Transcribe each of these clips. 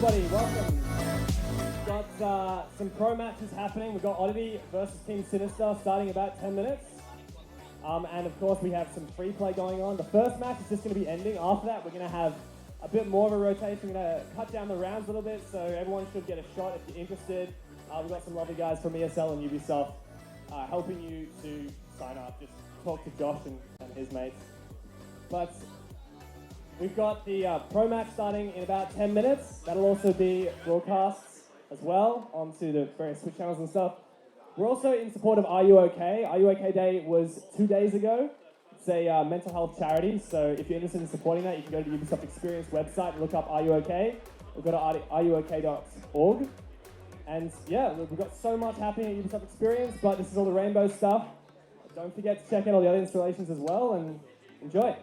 everybody, welcome. We've got some pro matches happening. We've got Oddity versus Team Sinister starting about 10 minutes. And of course we have some free play going on. The first match is just going to be ending. After that we're going to have a bit more of a rotation. We're going to cut down the rounds a little bit, so everyone should get a shot if you're interested. We've got some lovely guys from ESL and Ubisoft helping you to sign up. Just talk to Josh and his mates. But we've got the pro match starting in about 10 minutes. That'll also be broadcasts as well onto the various Twitch channels and stuff. We're also in support of Are You OK? Are You OK Day was 2 days ago. It's a mental health charity, so if you're interested in supporting that, you can go to the Ubisoft Experience website and look up Are You OK? Or go to areyouok.org. And yeah, we've got so much happening at Ubisoft Experience, but this is all the Rainbow stuff. Don't forget to check out all the other installations as well, and enjoy.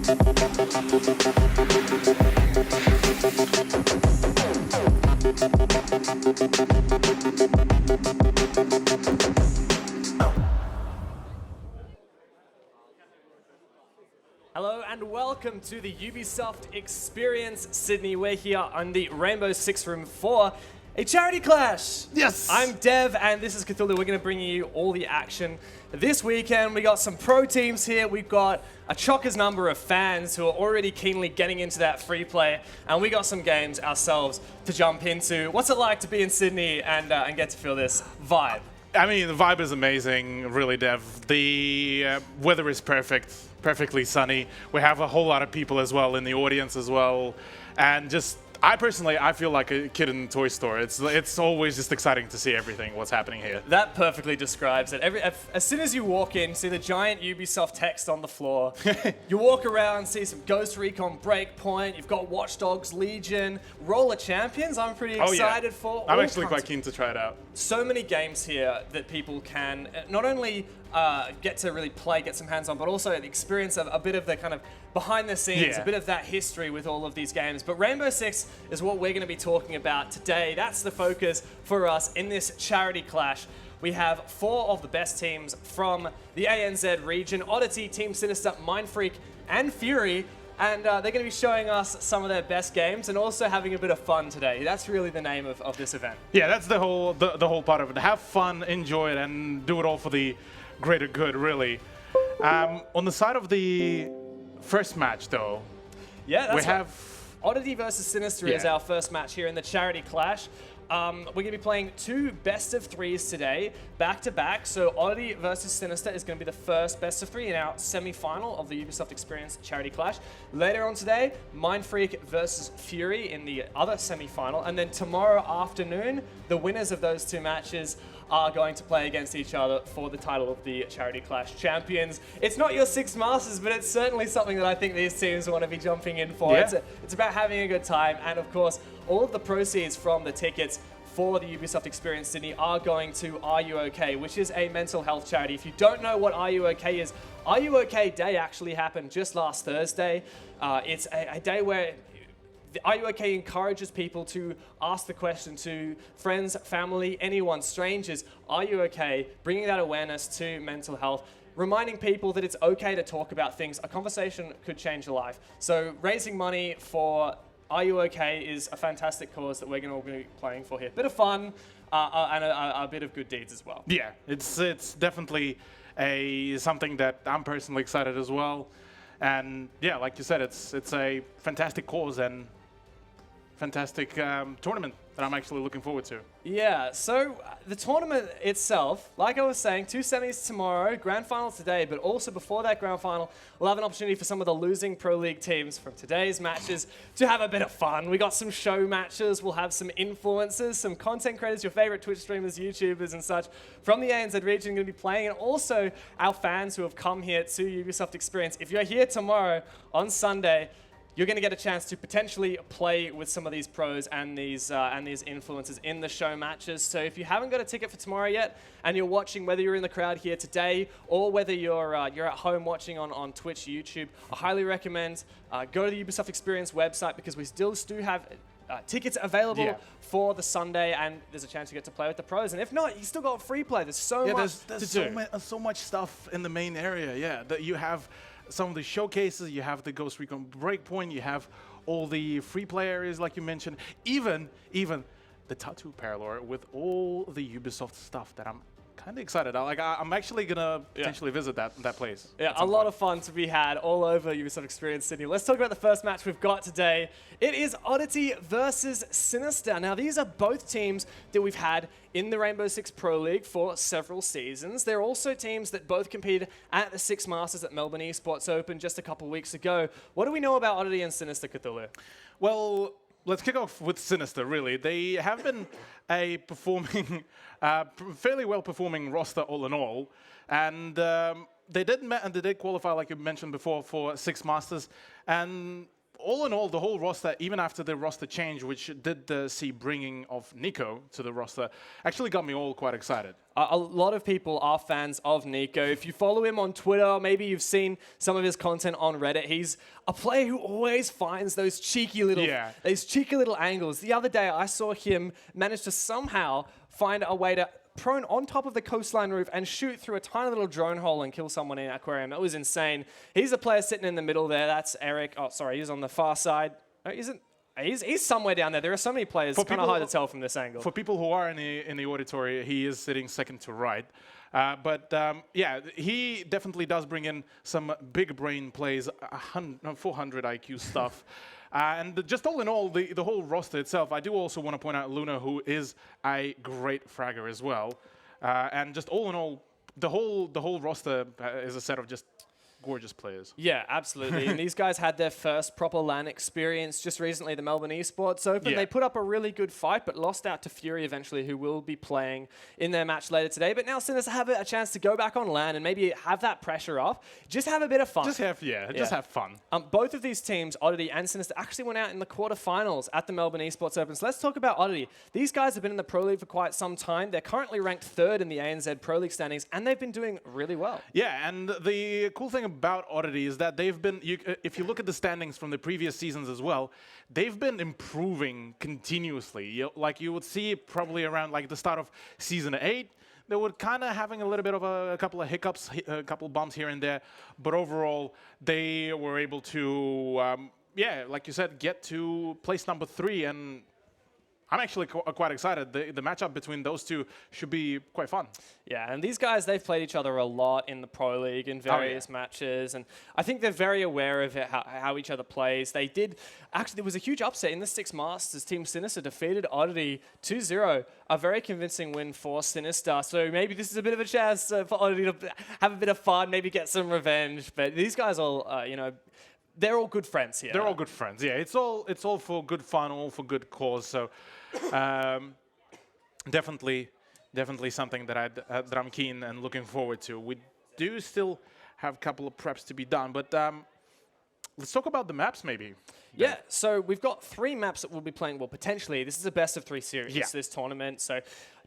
Hello and welcome to the Ubisoft Experience Sydney. We're here on the Rainbow Six Room for a charity clash. Yes. I'm Dev and this is Cthulhu. We're going to bring you all the action this weekend. We got some pro teams here. We've got a chockers number of fans who are already keenly getting into that free play, and we got some games ourselves to jump into. What's it like to be in Sydney and get to feel this vibe? I mean, the vibe is amazing, really, Dev. The weather is perfect, perfectly sunny. We have a whole lot of people as well in the audience as well. And just, I feel like a kid in a toy store. It's always just exciting to see everything, what's happening here. That perfectly describes it. As soon as you walk in, see the giant Ubisoft text on the floor. You walk around, see some Ghost Recon Breakpoint. You've got Watch Dogs Legion, Roller Champions. I'm pretty excited for. I'm actually quite keen to try it out. So many games here that people can not only get to really play, get some hands on, but also experience a bit of the kind of behind the scenes, a bit of that history with all of these games. But Rainbow Six is what we're going to be talking about today. That's the focus for us in this charity clash. We have 4 of the best teams from the ANZ region: Oddity, Team Sinister, Mindfreak, and Fury. And they're going to be showing us some of their best games and also having a bit of fun today. That's really the name of this event. Yeah, that's the whole part of it. Have fun, enjoy it, and do it all for the greater good, really. On the side of the first match, though, we have Oddity versus Sinister is our first match here in the charity clash. We're going to be playing 2 best of 3s today, back to back. So Oddity versus Sinister is going to be the first best of 3 in our semi-final of the Ubisoft Experience Charity Clash. Later on today, Mindfreak versus Fury in the other semi-final. And then tomorrow afternoon, the winners of those 2 matches are going to play against each other for the title of the Charity Clash Champions. It's not your 6 Masters, but it's certainly something that I think these teams want to be jumping in for. Yeah. It's about having a good time, and of course, all of the proceeds from the tickets for the Ubisoft Experience Sydney are going to Are You OK, which is a mental health charity. If you don't know what Are You OK is, Are You OK Day actually happened just last Thursday. It's a day where Are You OK encourages people to ask the question to friends, family, anyone, strangers, are you okay? Bringing that awareness to mental health, reminding people that it's okay to talk about things. A conversation could change a life. So raising money for Are You OK is a fantastic cause that we're going to be playing for here. Bit of fun and a bit of good deeds as well. Yeah, it's definitely something that I'm personally excited as well. And yeah, like you said, it's a fantastic cause and fantastic tournament that I'm actually looking forward to. Yeah, so the tournament itself, like I was saying, 2 semis tomorrow, grand final today, but also before that grand final, we'll have an opportunity for some of the losing Pro League teams from today's matches to have a bit of fun. We got some show matches, we'll have some influencers, some content creators, your favorite Twitch streamers, YouTubers and such from the ANZ region going to be playing, and also our fans who have come here to Ubisoft Experience. If you're here tomorrow on Sunday, you're going to get a chance to potentially play with some of these pros and these influencers in the show matches. So if you haven't got a ticket for tomorrow yet, and you're watching, whether you're in the crowd here today or whether you're at home watching on Twitch, YouTube, I highly recommend go to the Ubisoft Experience website, because we still do have tickets available for the Sunday, and there's a chance you get to play with the pros. And if not, you still got free play. There's so much to do. So much stuff in the main area. Yeah, that you have. Some of the showcases, you have the Ghost Recon Breakpoint, you have all the free play areas like you mentioned, even the tattoo parlor with all the Ubisoft stuff that I'm kind of excited. I'm actually gonna potentially visit that place. Yeah, a lot of fun to be had all over Ubisoft Experience Sydney. Let's talk about the first match we've got today. It is Oddity versus Sinister. Now, these are both teams that we've had in the Rainbow Six Pro League for several seasons. They're also teams that both competed at the 6 Masters at Melbourne Esports Open just a couple weeks ago. What do we know about Oddity and Sinister, Cthulhu? Well, let's kick off with Sinister, really. They have been a fairly well-performing roster all in all. And they did qualify, like you mentioned before, for 6 Masters. And all in all, the whole roster, even after the roster change, which did see bringing of Nico to the roster, actually got me all quite excited. A lot of people are fans of Nico. If you follow him on Twitter, maybe you've seen some of his content on Reddit. He's a player who always finds those cheeky little angles. The other day, I saw him manage to somehow find a way to prone on top of the coastline roof and shoot through a tiny little drone hole and kill someone in aquarium. It was insane. He's a player sitting in the middle there. That's Eric. Oh, sorry, he's on the far side. No, isn't. He's somewhere down there. There are so many players. It's kind of hard to tell from this angle. For people who are in the auditory, he is sitting second to right. Yeah, he definitely does bring in some big brain plays, 400 IQ stuff. And just all in all, the whole roster itself, I do also want to point out Luna, who is a great fragger as well. And just all in all, the whole roster is a set of just gorgeous players. Yeah, absolutely. And these guys had their first proper LAN experience just recently, the Melbourne Esports Open. Yeah. They put up a really good fight, but lost out to Fury eventually, who will be playing in their match later today. But now Sinister have a chance to go back on LAN and maybe have that pressure off. Just have a bit of fun. Just have fun. Both of these teams, Oddity and Sinister, actually went out in the quarterfinals at the Melbourne Esports Open. So let's talk about Oddity. These guys have been in the Pro League for quite some time. They're currently ranked third in the ANZ Pro League standings, and they've been doing really well. Yeah, and the cool thing about Oddity is that they've been, if you look at the standings from the previous seasons as well, they've been improving continuously. Like you would see probably around like the start of Season 8, they were kind of having a little bit of a couple of hiccups, a couple bumps here and there, but overall they were able to, yeah, like you said, get to place number 3, and I'm actually quite excited. The matchup between those two should be quite fun. Yeah, and these guys, they've played each other a lot in the Pro League in various matches, and I think they're very aware of it, how each other plays. They did, actually, there was a huge upset in the Six Masters. Team Sinister defeated Oddity 2-0, a very convincing win for Sinister. So maybe this is a bit of a chance for Oddity to have a bit of fun, maybe get some revenge. But these guys all, they're all good friends here. They're all good friends. Yeah, it's all for good fun, all for good cause. So definitely something that that I'm keen and looking forward to. We do still have a couple of preps to be done, but let's talk about the maps maybe. Yeah, so we've got 3 maps that we'll be playing. Well, potentially, this is a best of 3 series, this tournament. So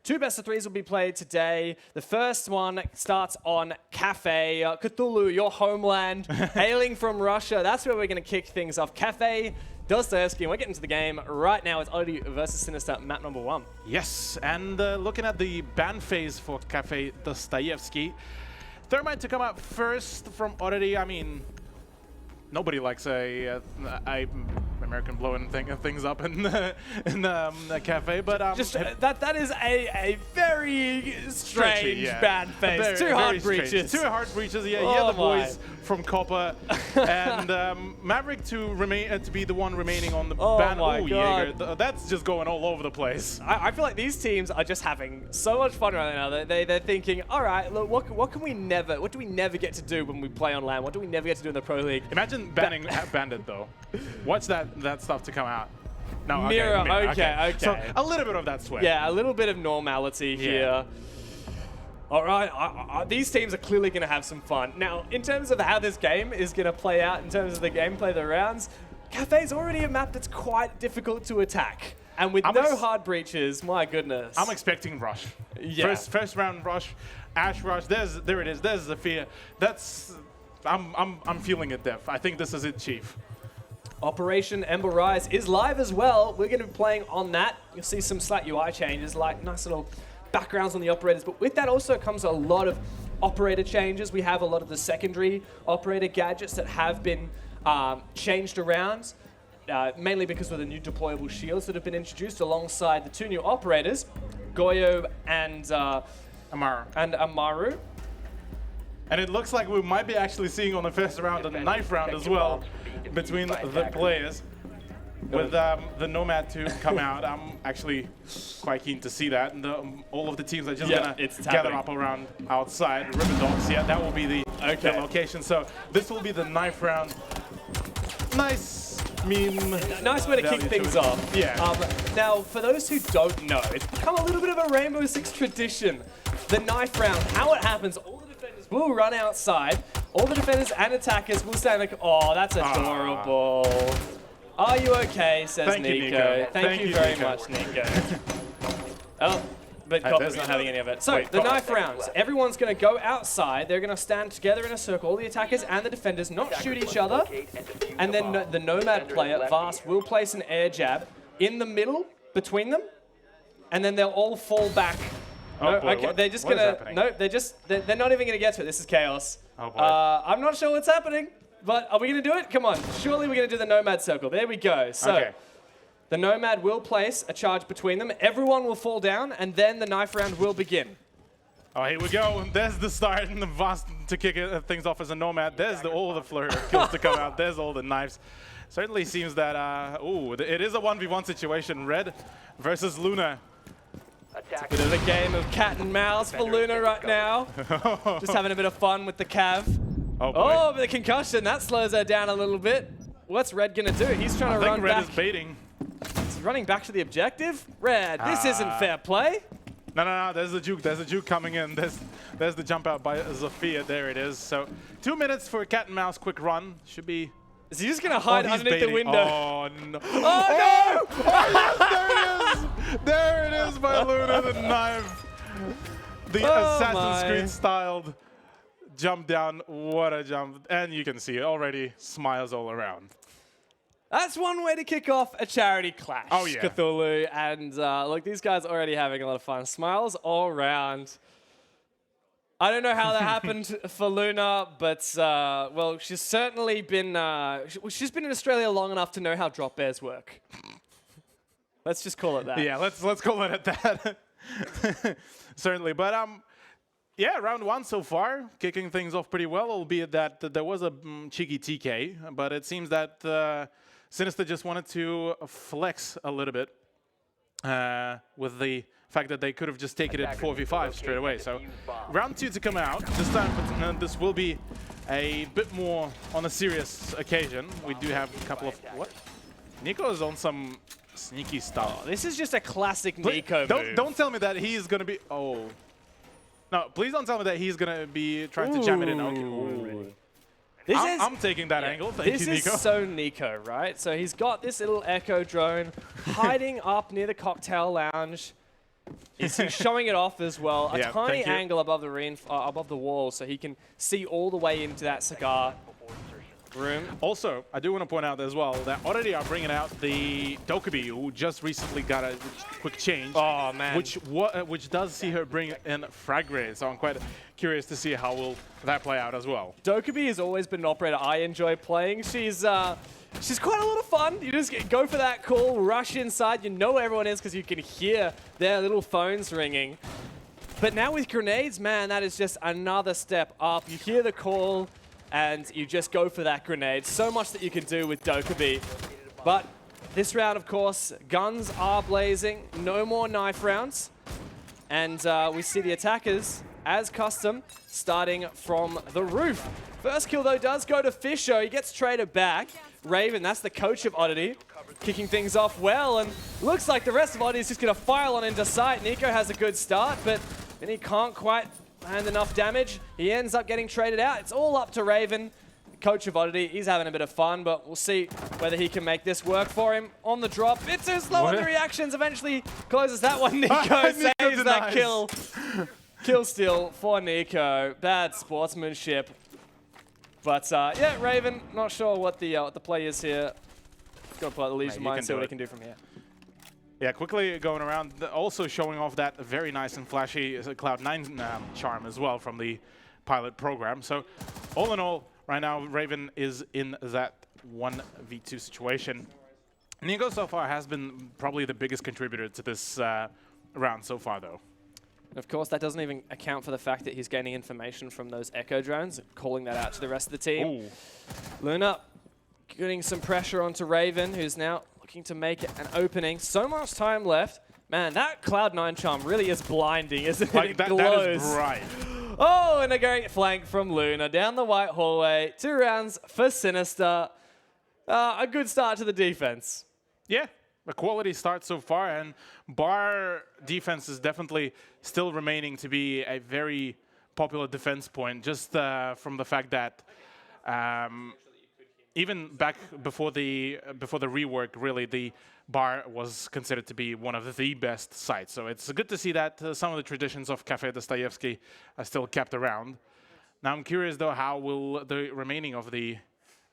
2 best of 3s will be played today. The first one starts on Cafe, Cthulhu, your homeland, hailing from Russia. That's where we're going to kick things off. Cafe Dostoevsky, and we're getting to the game right now. It's Oddity versus Sinister, map number 1. Yes, and looking at the ban phase for Cafe Dostoevsky, Thermite to come out first from Oddity. I mean, nobody likes a American blowing things up in the cafe, but that is a very strange ban phase. Two hard breaches. Two hard breaches. Yeah, yeah. The boys from Copper and Maverick to be the one remaining on the ban. Oh my God. Jaeger, that's just going all over the place. I feel like these teams are just having so much fun right now. They're thinking, all right, look, what do we never get to do when we play on LAN? What do we never get to do in the Pro League? Imagine banning Bandit though. Watch that stuff to come out. No, Mirror, okay. So a little bit of that sweat. Yeah, a little bit of normality here. All right, these teams are clearly going to have some fun. Now, in terms of how this game is going to play out, in terms of the gameplay, the rounds, Cafe's already a map that's quite difficult to attack. And with no hard breaches, my goodness. I'm expecting Rush. Yeah. First round Rush, Ash Rush. There it is. There's the fear. I'm feeling it, Def. I think this is it, Chief. Operation Ember Rise is live as well. We're going to be playing on that. You'll see some slight UI changes, like nice little backgrounds on the operators. But with that also comes a lot of operator changes. We have a lot of the secondary operator gadgets that have been changed around, mainly because of the new deployable shields that have been introduced alongside the 2 new operators, Goyo and Amaru. And it looks like we might be actually seeing on the first round a knife round as well between the players with the Nomad to come out. I'm actually quite keen to see that. And all of the teams are just going to gather up around outside. Ribbon Dogs, that will be the location. So this will be the knife round. Nice meme. Nice way to kick things off. Yeah. Now, for those who don't know, it's become a little bit of a Rainbow Six tradition. The knife round, how it happens, all the defenders will run outside. All the defenders and attackers will stand like, oh, that's adorable. Are you okay, says Thank you, Nico. Thank you very much, Nico. Oh, but Copper's not having any of it. So, Wait, the knife rounds. Everyone's going to go outside. They're going to stand together in a circle. All the attackers and the defenders not shoot each other. And then the Nomad player, Vast, will place an air jab in the middle between them. And then they'll all fall back. Oh, no, boy, okay, what? they're just What is going to... happening? No, they're not even going to get to it. This is chaos. Oh, boy. I'm not sure what's happening. But are we going to do it? Come on. Surely we're going to do the Nomad circle. There we go. So... Okay. The Nomad will place a charge between them. Everyone will fall down, and then the knife round will begin. Oh, here we go. There's the start, and the Vast to kick things off as a Nomad. There's all the flurry of kills to come out. There's all the knives. Certainly seems that, it is a 1v1 situation. Red versus Luna. It's a bit of a game of cat and mouse for Luna right now. Just having a bit of fun with the Cav. Oh, boy. Oh, but the concussion, that slows her down a little bit. What's Red going to do? He's trying to run Red back. is baiting. He's running back to the objective. Red, this isn't fair play. No. There's the juke. There's the juke coming in. There's the jump out by Zofia. There it is. So 2 minutes for a cat and mouse quick run. Should be. Is he just going to hide he's underneath the baiting. window? Oh, no. Oh, no! Oh, yes, there it is. There it is by Luna, the knife. The Assassin's Creed styled jump down. What a jump. And you can see it already. Smiles all around. That's one way to kick off a charity clash. Oh, yeah. Cthulhu. And look, these guys are already having a lot of fun. Smiles all around. I don't know how that happened for Luna, but, well, she's certainly been, she's been in Australia long enough to know how drop bears work. Let's just call it that. Yeah, let's call it at that. Certainly. But, yeah, round one so far, kicking things off pretty well, albeit that there was a cheeky TK, but it seems that Sinister just wanted to flex a little bit with the fact that they could have just taken it 4v5 straight away. So round two to come out. This time, this will be a bit more on a serious occasion. We do have a couple of... What? Nico is on some sneaky stuff. Oh, this is just a classic Nico move. Don't tell me that he's going to be... Oh. No, please don't tell me that he's going to be trying to jam it in. Okay. Ooh. I'm taking that angle. Thank you, Nico. This is so Nico, right? So he's got this little Echo drone hiding up near the cocktail lounge. He's showing it off as well. A tiny angle above the wall so he can see all the way into that cigar room. Also, I do want to point out as well that already are bringing out the Dokkaebi, who just recently got a quick change. Oh, man. Which does see her bring in Frag Raid, so I'm quite curious to see how will that play out as well. Dokkaebi has always been an operator I enjoy playing. She's quite a lot of fun. You just go for that call, rush inside. You know where everyone is because you can hear their little phones ringing. But now with grenades, man, that is just another step up. You hear the call, and you just go for that grenade. So much that you can do with Dokkaebi. But this round, of course, guns are blazing. No more knife rounds. And we see the attackers, as custom, starting from the roof. First kill, though, does go to Fisher. He gets traded back. Raven, that's the coach of Oddity, kicking things off well. And looks like the rest of Oddity is just going to file on into sight. Nico has a good start, but then he can't quite land enough damage. He ends up getting traded out. It's all up to Raven, coach of Oddity. He's having a bit of fun, but we'll see whether he can make this work for him. On the drop, bit too slow on the reactions. Eventually closes that one. Nico saves that kill. Kill steal for Nico. Bad sportsmanship. But yeah, Raven, not sure what the play is here. Got to play the Legion Mind, see what he can do from here. Yeah, quickly going around, also showing off that very nice and flashy Cloud9 charm as well from the pilot program. So all in all, right now, Raven is in that 1v2 situation. Nico so far has been probably the biggest contributor to this round so far, though. Of course, that doesn't even account for the fact that he's gaining information from those Echo drones, calling that out to the rest of the team. Ooh. Luna getting some pressure onto Raven, who's now looking to make it an opening. So much time left. Man, that Cloud9 charm really is blinding, isn't it? Like, it that glows. is bright. Oh, and a great flank from Luna down the white hallway. 2 rounds for Sinister. A good start to the defense. Yeah, a quality start so far, and Bar defense is definitely still remaining to be a very popular defense point, just from the fact that even back before the rework, really, the bar was considered to be one of the best sites. So it's good to see that some of the traditions of Café Dostoyevsky are still kept around. Now I'm curious, though, how will the remaining of the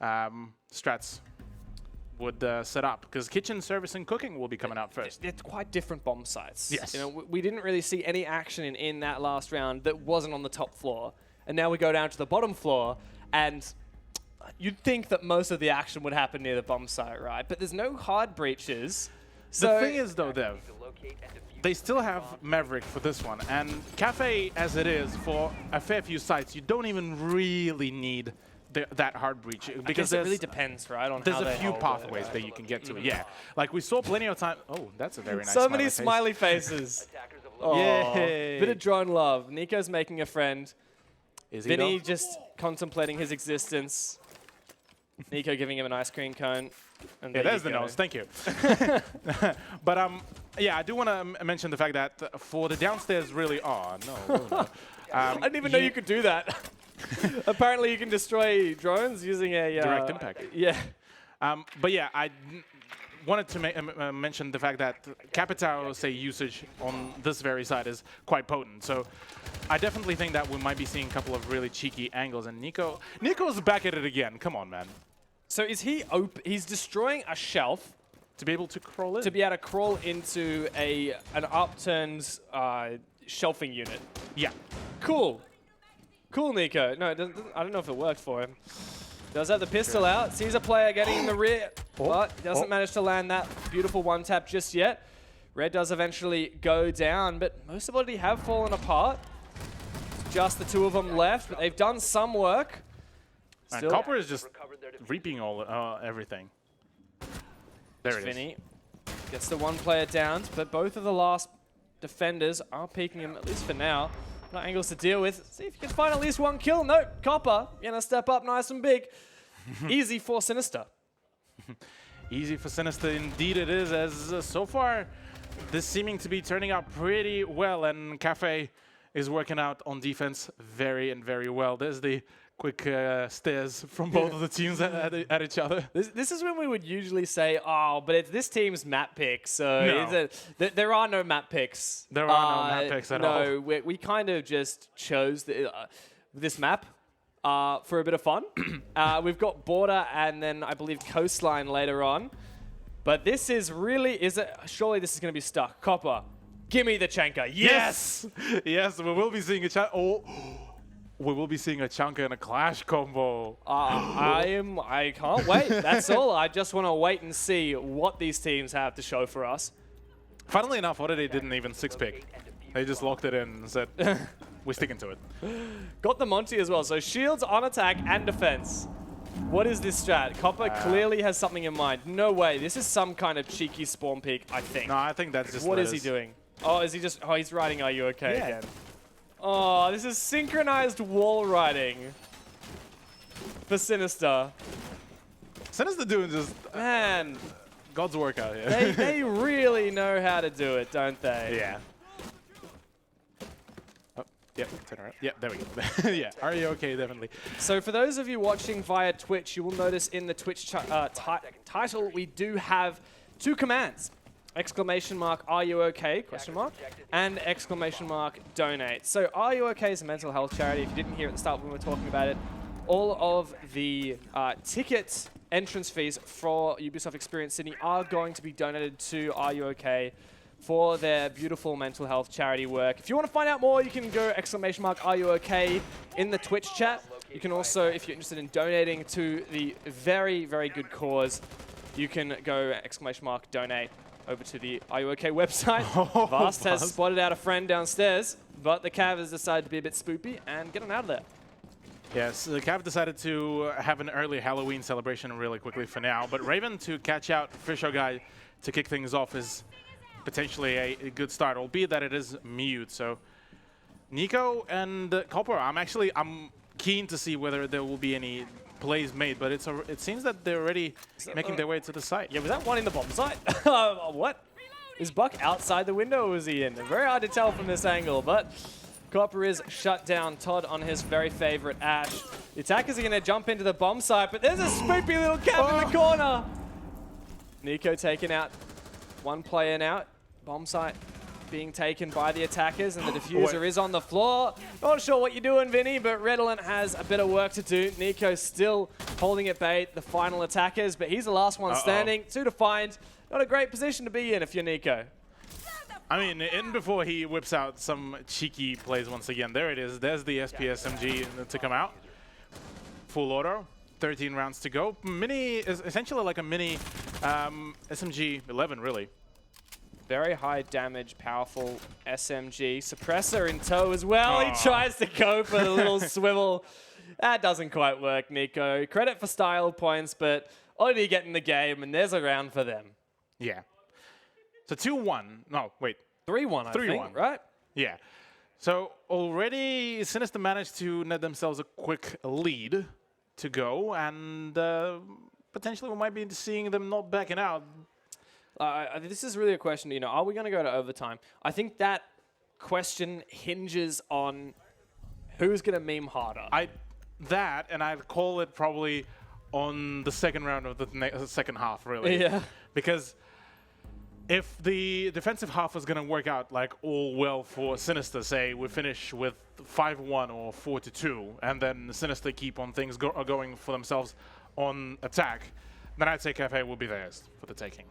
strats would set up? Because kitchen, service, and cooking will be coming out first. They're quite different bomb sites. Yes. You know, we didn't really see any action in that last round that wasn't on the top floor. And now we go down to the bottom floor, and you'd think that most of the action would happen near the bomb site, right? But there's no hard breaches. So The thing is, though, Dev, they still have Maverick for this one. And Cafe, as it is, for a fair few sites, you don't even really need that hard breach. Because it really depends, right, on there's how a they few hold pathways it. that you can get to it. Yeah, like we saw plenty of time. Oh, that's a very nice So many smiley smiley faces. Yay. Bit of drone love. Nico's making a friend. Is he Vinny though? just contemplating his existence. Nico giving him an ice cream cone. And Yeah, there there's you the go. nose. Thank you. But yeah, I do want to mention the fact that for the downstairs, really. Oh no. I didn't even know you could do that. Apparently, you can destroy drones using a Direct impact. Yeah. But yeah, I wanted to mention the fact that Capitao, say, usage on this very side is quite potent. So I definitely think that we might be seeing a couple of really cheeky angles. And Nico's back at it again. Come on, man. So is he he's destroying a shelf To be able to crawl in. to be able to crawl into an upturned shelving unit. Yeah. Cool. Cool, Nico. No, I don't know if it worked for him. Does have the pistol out. Sees a player getting in the rear, but doesn't manage to land that beautiful one tap just yet. Red does eventually go down, but most of the body have fallen apart. It's just the two of them left, but they've done some work. And Copper is just reaping everything. There it is. Vinny gets the one player down, but both of the last defenders are peeking him, at least for now. No angles to deal with. See if you can find at least one kill. No, Copper gonna step up nice and big. Easy for Sinister. Easy for Sinister, indeed it is, as so far this seeming to be turning out pretty well, and Cafe is working out on defense very well. There's the quick stares from both of the teams at each other. This is when we would usually say, oh, but it's this team's map pick, so No. there are no map picks. There are no map picks at all. No, we kind of just chose this map for a bit of fun. We've got Border and then I believe Coastline later on. But this is really, surely this is going to be stuck. Copper, give me the Chanka. Yes! Yes, we will be seeing we will be seeing a Chanka and a Clash combo. I can't wait. That's all. I just want to wait and see what these teams have to show for us. Funnily enough, Oddity didn't even 6-pick. They just locked it in and said, we're sticking to it. Got the Monty as well. So shields on attack and defense. What is this strat? Copper clearly has something in mind. No way. This is some kind of cheeky spawn peek, I think. No, I think that's just What is he doing? Oh, is he just... Oh, he's riding Are You Okay again. Oh, this is synchronized wall riding for Sinister. Sinister doing just Man, God's work out here. they really know how to do it, don't they? Yeah. Oh, yep, turn around. Yeah, there we go. Yeah, Are You Okay, definitely. So for those of you watching via Twitch, you will notice in the Twitch title we do have two commands. Exclamation mark, are you okay? Question mark. And exclamation mark, donate. So Are You Okay is a mental health charity. If you didn't hear at the start when we were talking about it, all of the ticket entrance fees for Ubisoft Experience Sydney are going to be donated to Are You Okay for their beautiful mental health charity work. If you want to find out more, you can go exclamation mark, are you okay in the Twitch chat. You can also, if you're interested in donating to the very good cause, you can go exclamation mark, donate over to the Are You Okay website. Vast has spotted out a friend downstairs, but the Cav has decided to be a bit spoopy and get him out of there. Yes, the Cav decided to have an early Halloween celebration really quickly for now, but Raven to catch out Fisher Guy to kick things off is potentially a good start, albeit that it is mute. So Nico and Copper, I'm keen to see whether there will be any plays made, but it seems that they're already making their way to the site. Yeah, was that one in the bomb site? What? Is Buck outside the window or was he in? Very hard to tell from this angle, but Copper is shut down. Todd on his very favorite Ash. The attackers are going to jump into the bomb site, but there's a spoopy little cap in the corner. Nico taking out one player now. Bomb site being taken by the attackers, and the diffuser is on the floor. Not sure what you're doing, Vinny, but Redolent has a bit of work to do. Nico still holding at bay the final attackers, but he's the last one standing. 2 to find. Not a great position to be in if you're Nico. I mean, in before he whips out some cheeky plays once again. There it is. There's the SPSMG to come out. Full auto. 13 rounds to go. Mini is essentially like a mini SMG 11, really. Very high damage, powerful SMG. Suppressor in tow as well. He tries to go for the little swivel. That doesn't quite work, Nico. Credit for style points, but already getting the game, and there's a round for them. Yeah. So 2-1. No, wait. 3-1, I think, right? Yeah. So already Sinister managed to net themselves a quick lead to go, and potentially we might be seeing them not backing out. This is really a question, you know, are we going to go to overtime? I think that question hinges on who's going to meme harder. And I'd call it probably on the second round of the second half, really. Yeah. Because if the defensive half is going to work out like all well for Sinister, say we finish with 5-1 or 4-2, and then Sinister keep on things going for themselves on attack, then I'd say Cafe will be theirs for the taking.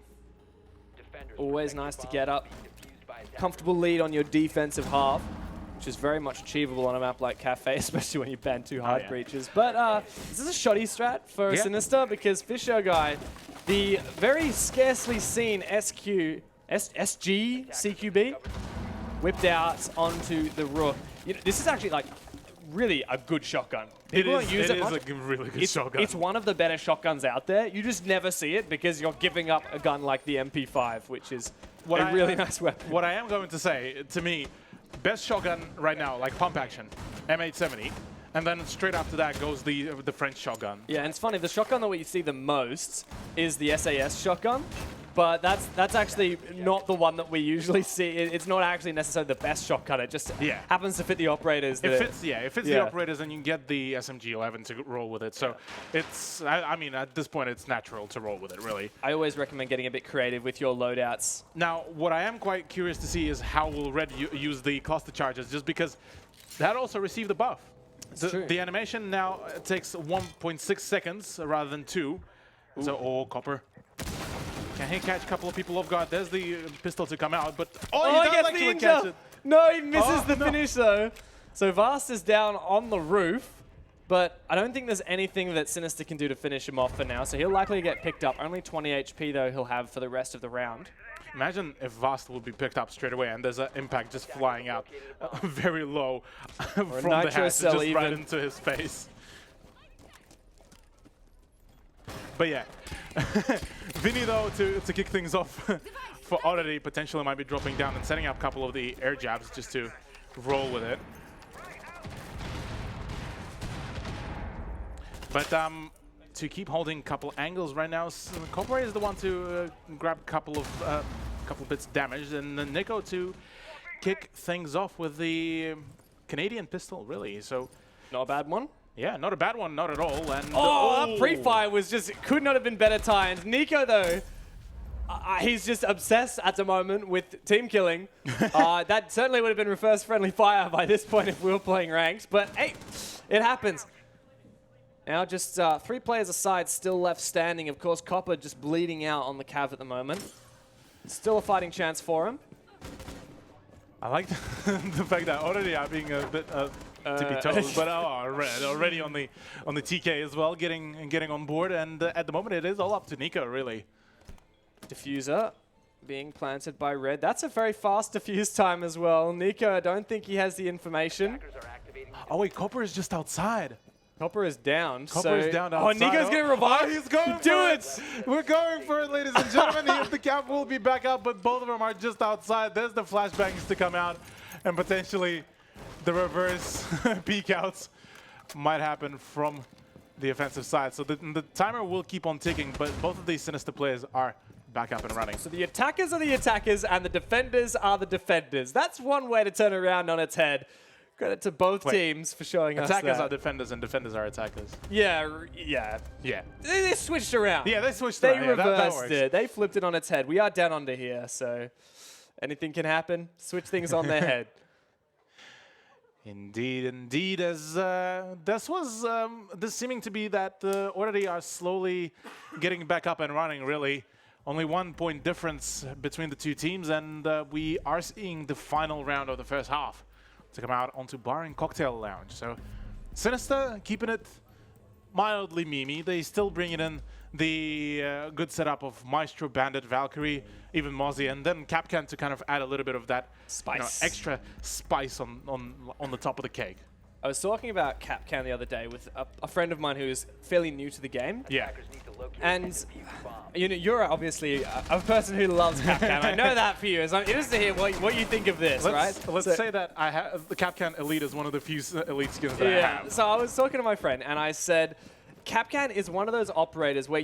Always nice to get up. Comfortable lead on your defensive half, which is very much achievable on a map like Cafe, especially when you ban 2 hard breaches. But this is a shoddy strat for Sinister, because Fisher Guy, the very scarcely seen SG CQB, whipped out onto the Rook. You know, this is actually like really a good shotgun. People don't use it much. It is a really good shotgun. It's one of the better shotguns out there. You just never see it because you're giving up a gun like the MP5, which is a really nice weapon. What I am going to say, to me, best shotgun right now, like pump action, M870. And then straight after that goes the French shotgun. Yeah, and it's funny, the shotgun that we see the most is the SAS shotgun. But that's actually not the one that we usually see. It's not actually necessarily the best shotgun. It just happens to fit the operators. It fits the operators, and you can get the SMG-11 to roll with it. So it's, I mean, at this point, it's natural to roll with it, really. I always recommend getting a bit creative with your loadouts. Now, what I am quite curious to see is how will Red use the cluster charges, just because that also received the buff. The animation now takes 1.6 seconds rather than 2. Ooh. So, Copper. Can he catch a couple of people off guard? There's the pistol to come out, but he does actually catch it. No, he misses the finish though. So Vast is down on the roof, but I don't think there's anything that Sinister can do to finish him off for now. So he'll likely get picked up. Only 20 HP though he'll have for the rest of the round. Imagine if Vast would be picked up straight away and there's an impact just flying out very low from the hatch, just right into his face. But yeah, Vinny though, to kick things off for Oddity, potentially might be dropping down and setting up a couple of the air jabs just to roll with it. But to keep holding a couple angles right now, Copper is the one to grab a couple bits damage, and then Nico to kick things off with the Canadian pistol, really. So not a bad one. Yeah, not a bad one, not at all. And that pre-fire was just, could not have been better timed. Nico, though, he's just obsessed at the moment with team killing. That certainly would have been reverse friendly fire by this point if we were playing ranked. But hey, it happens. Now just 3 players aside, still left standing. Of course, Copper just bleeding out on the Cav at the moment. Still a fighting chance for him. I like the fact that already I'm being a bit tippy toes, but Red already on the TK as well, getting on board, and at the moment it is all up to Nico, really. Diffuser being planted by Red. That's a very fast diffuse time as well. Nico, I don't think he has the information. Oh wait, Copper is just outside. Copper is down. Copper is down outside. Oh, Nico's going to revive. Oh, he's going for it. We're going for it, ladies and gentlemen. The cap will be back up, but both of them are just outside. There's the flashbangs to come out, and potentially the reverse peek outs might happen from the offensive side. So the timer will keep on ticking, but both of these Sinister players are back up and running. So the attackers are the attackers, and the defenders are the defenders. That's one way to turn around on its head. Credit to both teams for showing us Attackers that. are defenders and defenders are attackers. Yeah. Yeah. They switched around. Yeah, they switched They around. Yeah, that reversed works. it. They flipped it on its head. We are down under here, so anything can happen. Switch things on their head. Indeed, as this seeming to be that already are slowly getting back up and running, really. Only 1 point difference between the two teams, and we are seeing the final round of the first half to come out onto Bar and Cocktail Lounge. So Sinister keeping it mildly memey. They still bring it in the good setup of Maestro, Bandit, Valkyrie, even Mozzie, and then Capcan to kind of add a little bit of that Spice. extra spice on the top of the cake. I was talking about Capcan the other day with a friend of mine who is fairly new to the game. Yeah. And you know, you're obviously a person who loves Capcan. I know that for you. So I'm interested to hear what you think of this, right? Let's say that I have the Capcan Elite is one of the few elite skins that I have. So I was talking to my friend and I said, Capcan is one of those operators where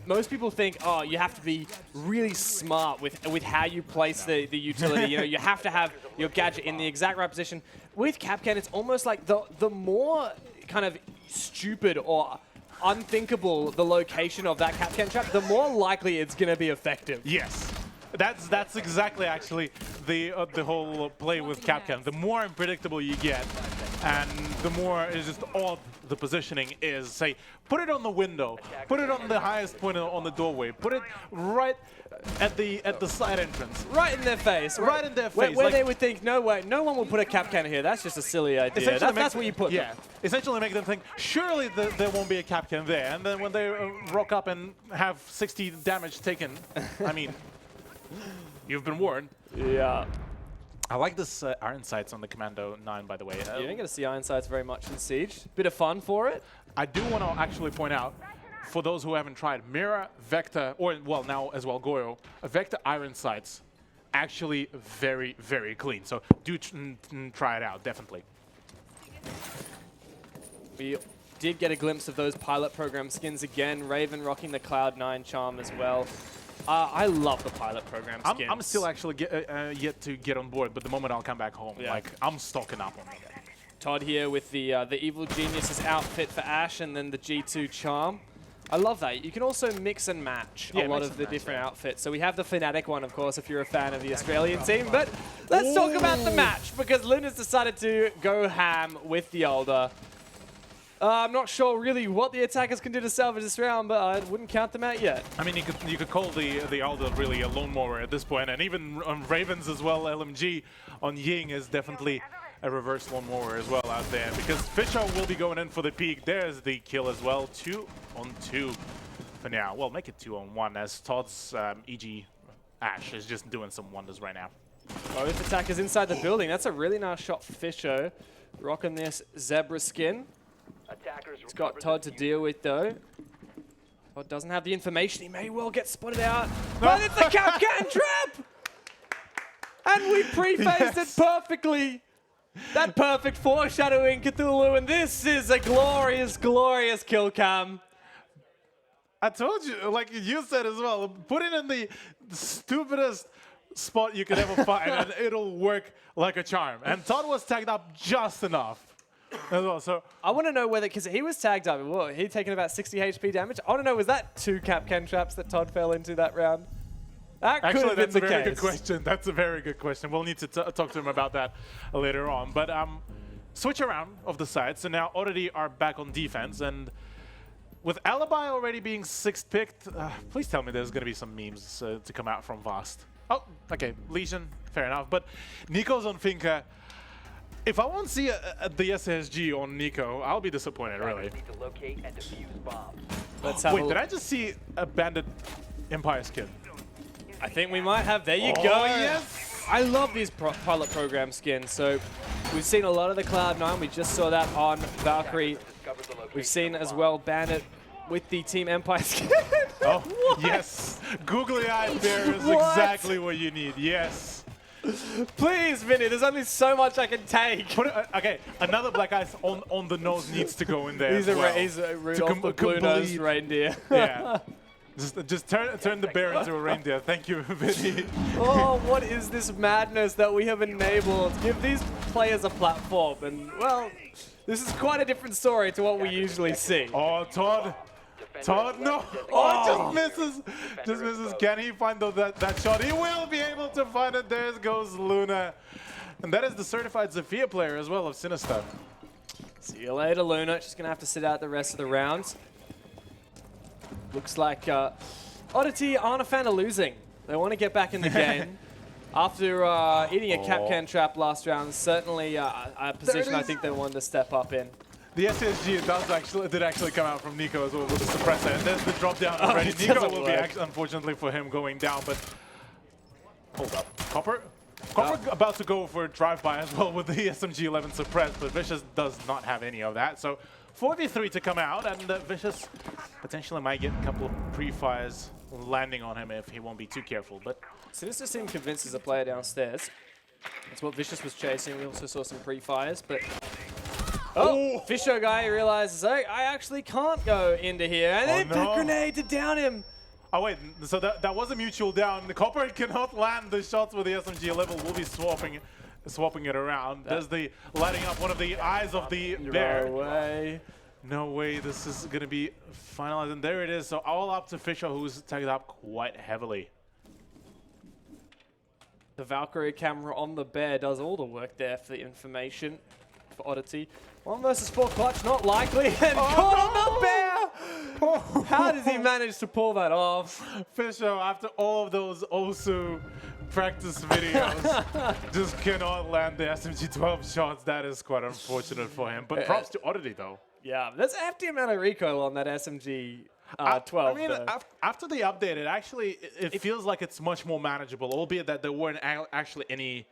most people think, oh, you have to be really smart with how you place the utility. You know, you have to have your gadget in the exact right position. With Capcan, it's almost like the more kind of stupid or unthinkable the location of that Capcan trap, the more likely it's going to be effective. Yes. That's exactly actually the whole play with Capcan. The more unpredictable you get, and the more it's just odd the positioning is. Say, put it on the window, put it on the highest point on the doorway, put it right at the side entrance, right in their face, right in their face, where they would think, no way, no one will put a Capcan here. That's just a silly idea. That's where you put them. Essentially make them think, surely there won't be a Capcan there, and then when they rock up and have 60 damage taken, I mean. You've been warned. Yeah. I like this Iron Sights on the Commando 9, by the way. You don't get to see Iron Sights very much in Siege. Bit of fun for it. I do want to actually point out, for those who haven't tried, Mira, Vector, or well now as well Goyo, Vector Iron Sights, actually very, very clean. So do try it out, definitely. We did get a glimpse of those pilot program skins again. Raven rocking the Cloud9 charm as well. I love the pilot program skins. I'm still actually yet to get on board, but the moment I'll come back home, like I'm stocking up on it. Todd here with the Evil Genius's outfit for Ashe and then the G2 charm. I love that. You can also mix and match a lot of the different outfits. So we have the Fnatic one, of course, if you're a fan of the Australian team. But let's talk about the match, because Luna's decided to go ham with the Alder. I'm not sure really what the attackers can do to salvage this round, but I wouldn't count them out yet. I mean, you could call the Alder really a lone mower at this point, and even on Ravens as well, LMG on Ying is definitely a reverse lone mower as well out there, because Fisher will be going in for the peak. There's the kill as well, 2-on-2 for now. Well, make it 2-on-1 as Todd's EG Ashe is just doing some wonders right now. Both attackers inside the building. That's a really nice shot for Fisher, rocking this zebra skin. He's got Todd to deal with, though. Todd doesn't have the information. He may well get spotted out. But it's the Capcan trap! And we pre-phased it perfectly. That perfect foreshadowing, Cthulhu. And this is a glorious, glorious kill cam. I told you, like you said as well, put it in the stupidest spot you could ever find, and it'll work like a charm. And Todd was tagged up just enough. As well, so I want to know whether, because he was tagged up, he'd taken about 60 HP damage. I want to know, was that 2 Capcan traps that Todd fell into that round? That could have been the case. That's a very good question. That's a very good question. We'll need to talk to him about that later on. But switch around of the side. So now Oddity are back on defense, and with Alibi already being 6th picked, please tell me there's going to be some memes to come out from Vast. Oh, okay, Legion, fair enough. But Nico's on Finka. If I won't see the SSG on Nico, I'll be disappointed, really. Wait, did I just see a Bandit Empire skin? I think we might have. There you go. Yes! I love these pilot program skins. So we've seen a lot of the Cloud9. We just saw that on Valkyrie. We've seen as well Bandit with the Team Empire skin. Oh, yes. Googly eyed there is exactly what you need. Yes. Please, Vinny, there's only so much I can take. Okay, another Black Ice on the nose needs to go in there. He's a Rudolph the blue-nosed reindeer. Yeah. Just turn the bear into a reindeer. Thank you, Vinny. Oh, what is this madness that we have enabled? Give these play as a platform. And, well, this is quite a different story to what we usually see. Oh, Todd. Todd, no. Oh, just misses. Just misses. Can he find that shot? He will be able to find it. There goes Luna. And that is the certified Zofia player as well of Sinister. See you later, Luna. She's going to have to sit out the rest of the rounds. Looks like Oddity aren't a fan of losing. They want to get back in the game. After eating a Capcan trap last round, certainly a position I think they wanted to step up in. The SSG did actually come out from Nico as well with the suppressor. And there's the drop down already. Nico will be, unfortunately for him, going down. But hold up. Copper about to go for a drive-by as well with the SMG-11 suppressed, but Vicious does not have any of that. So 4v3 to come out, and Vicious potentially might get a couple of pre-fires landing on him if he won't be too careful. But Sinister seemed convinced there's a player downstairs. That's what Vicious was chasing. We also saw some pre-fires, but... Oh, Fisher guy realizes, oh, I actually can't go into here. And then the grenade to down him. Oh wait, so that was a mutual down. The Copper cannot land the shots with the SMG-11. We'll be swapping it around. There's the lighting up one of the eyes of the bear. No way. No way this is going to be finalized. And there it is. So all up to Fisher, who's tagged up quite heavily. The Valkyrie camera on the bear does all the work there for the information for Oddity. 1 versus 4 clutch, not likely. And caught on the bear! How does he manage to pull that off? Fisher, after all of those Osu practice videos, just cannot land the SMG-12 shots. That is quite unfortunate for him. But props to Oddity, though. Yeah, there's a hefty amount of recoil on that SMG 12. I mean, after the update, it feels like it's much more manageable, albeit that there weren't actually any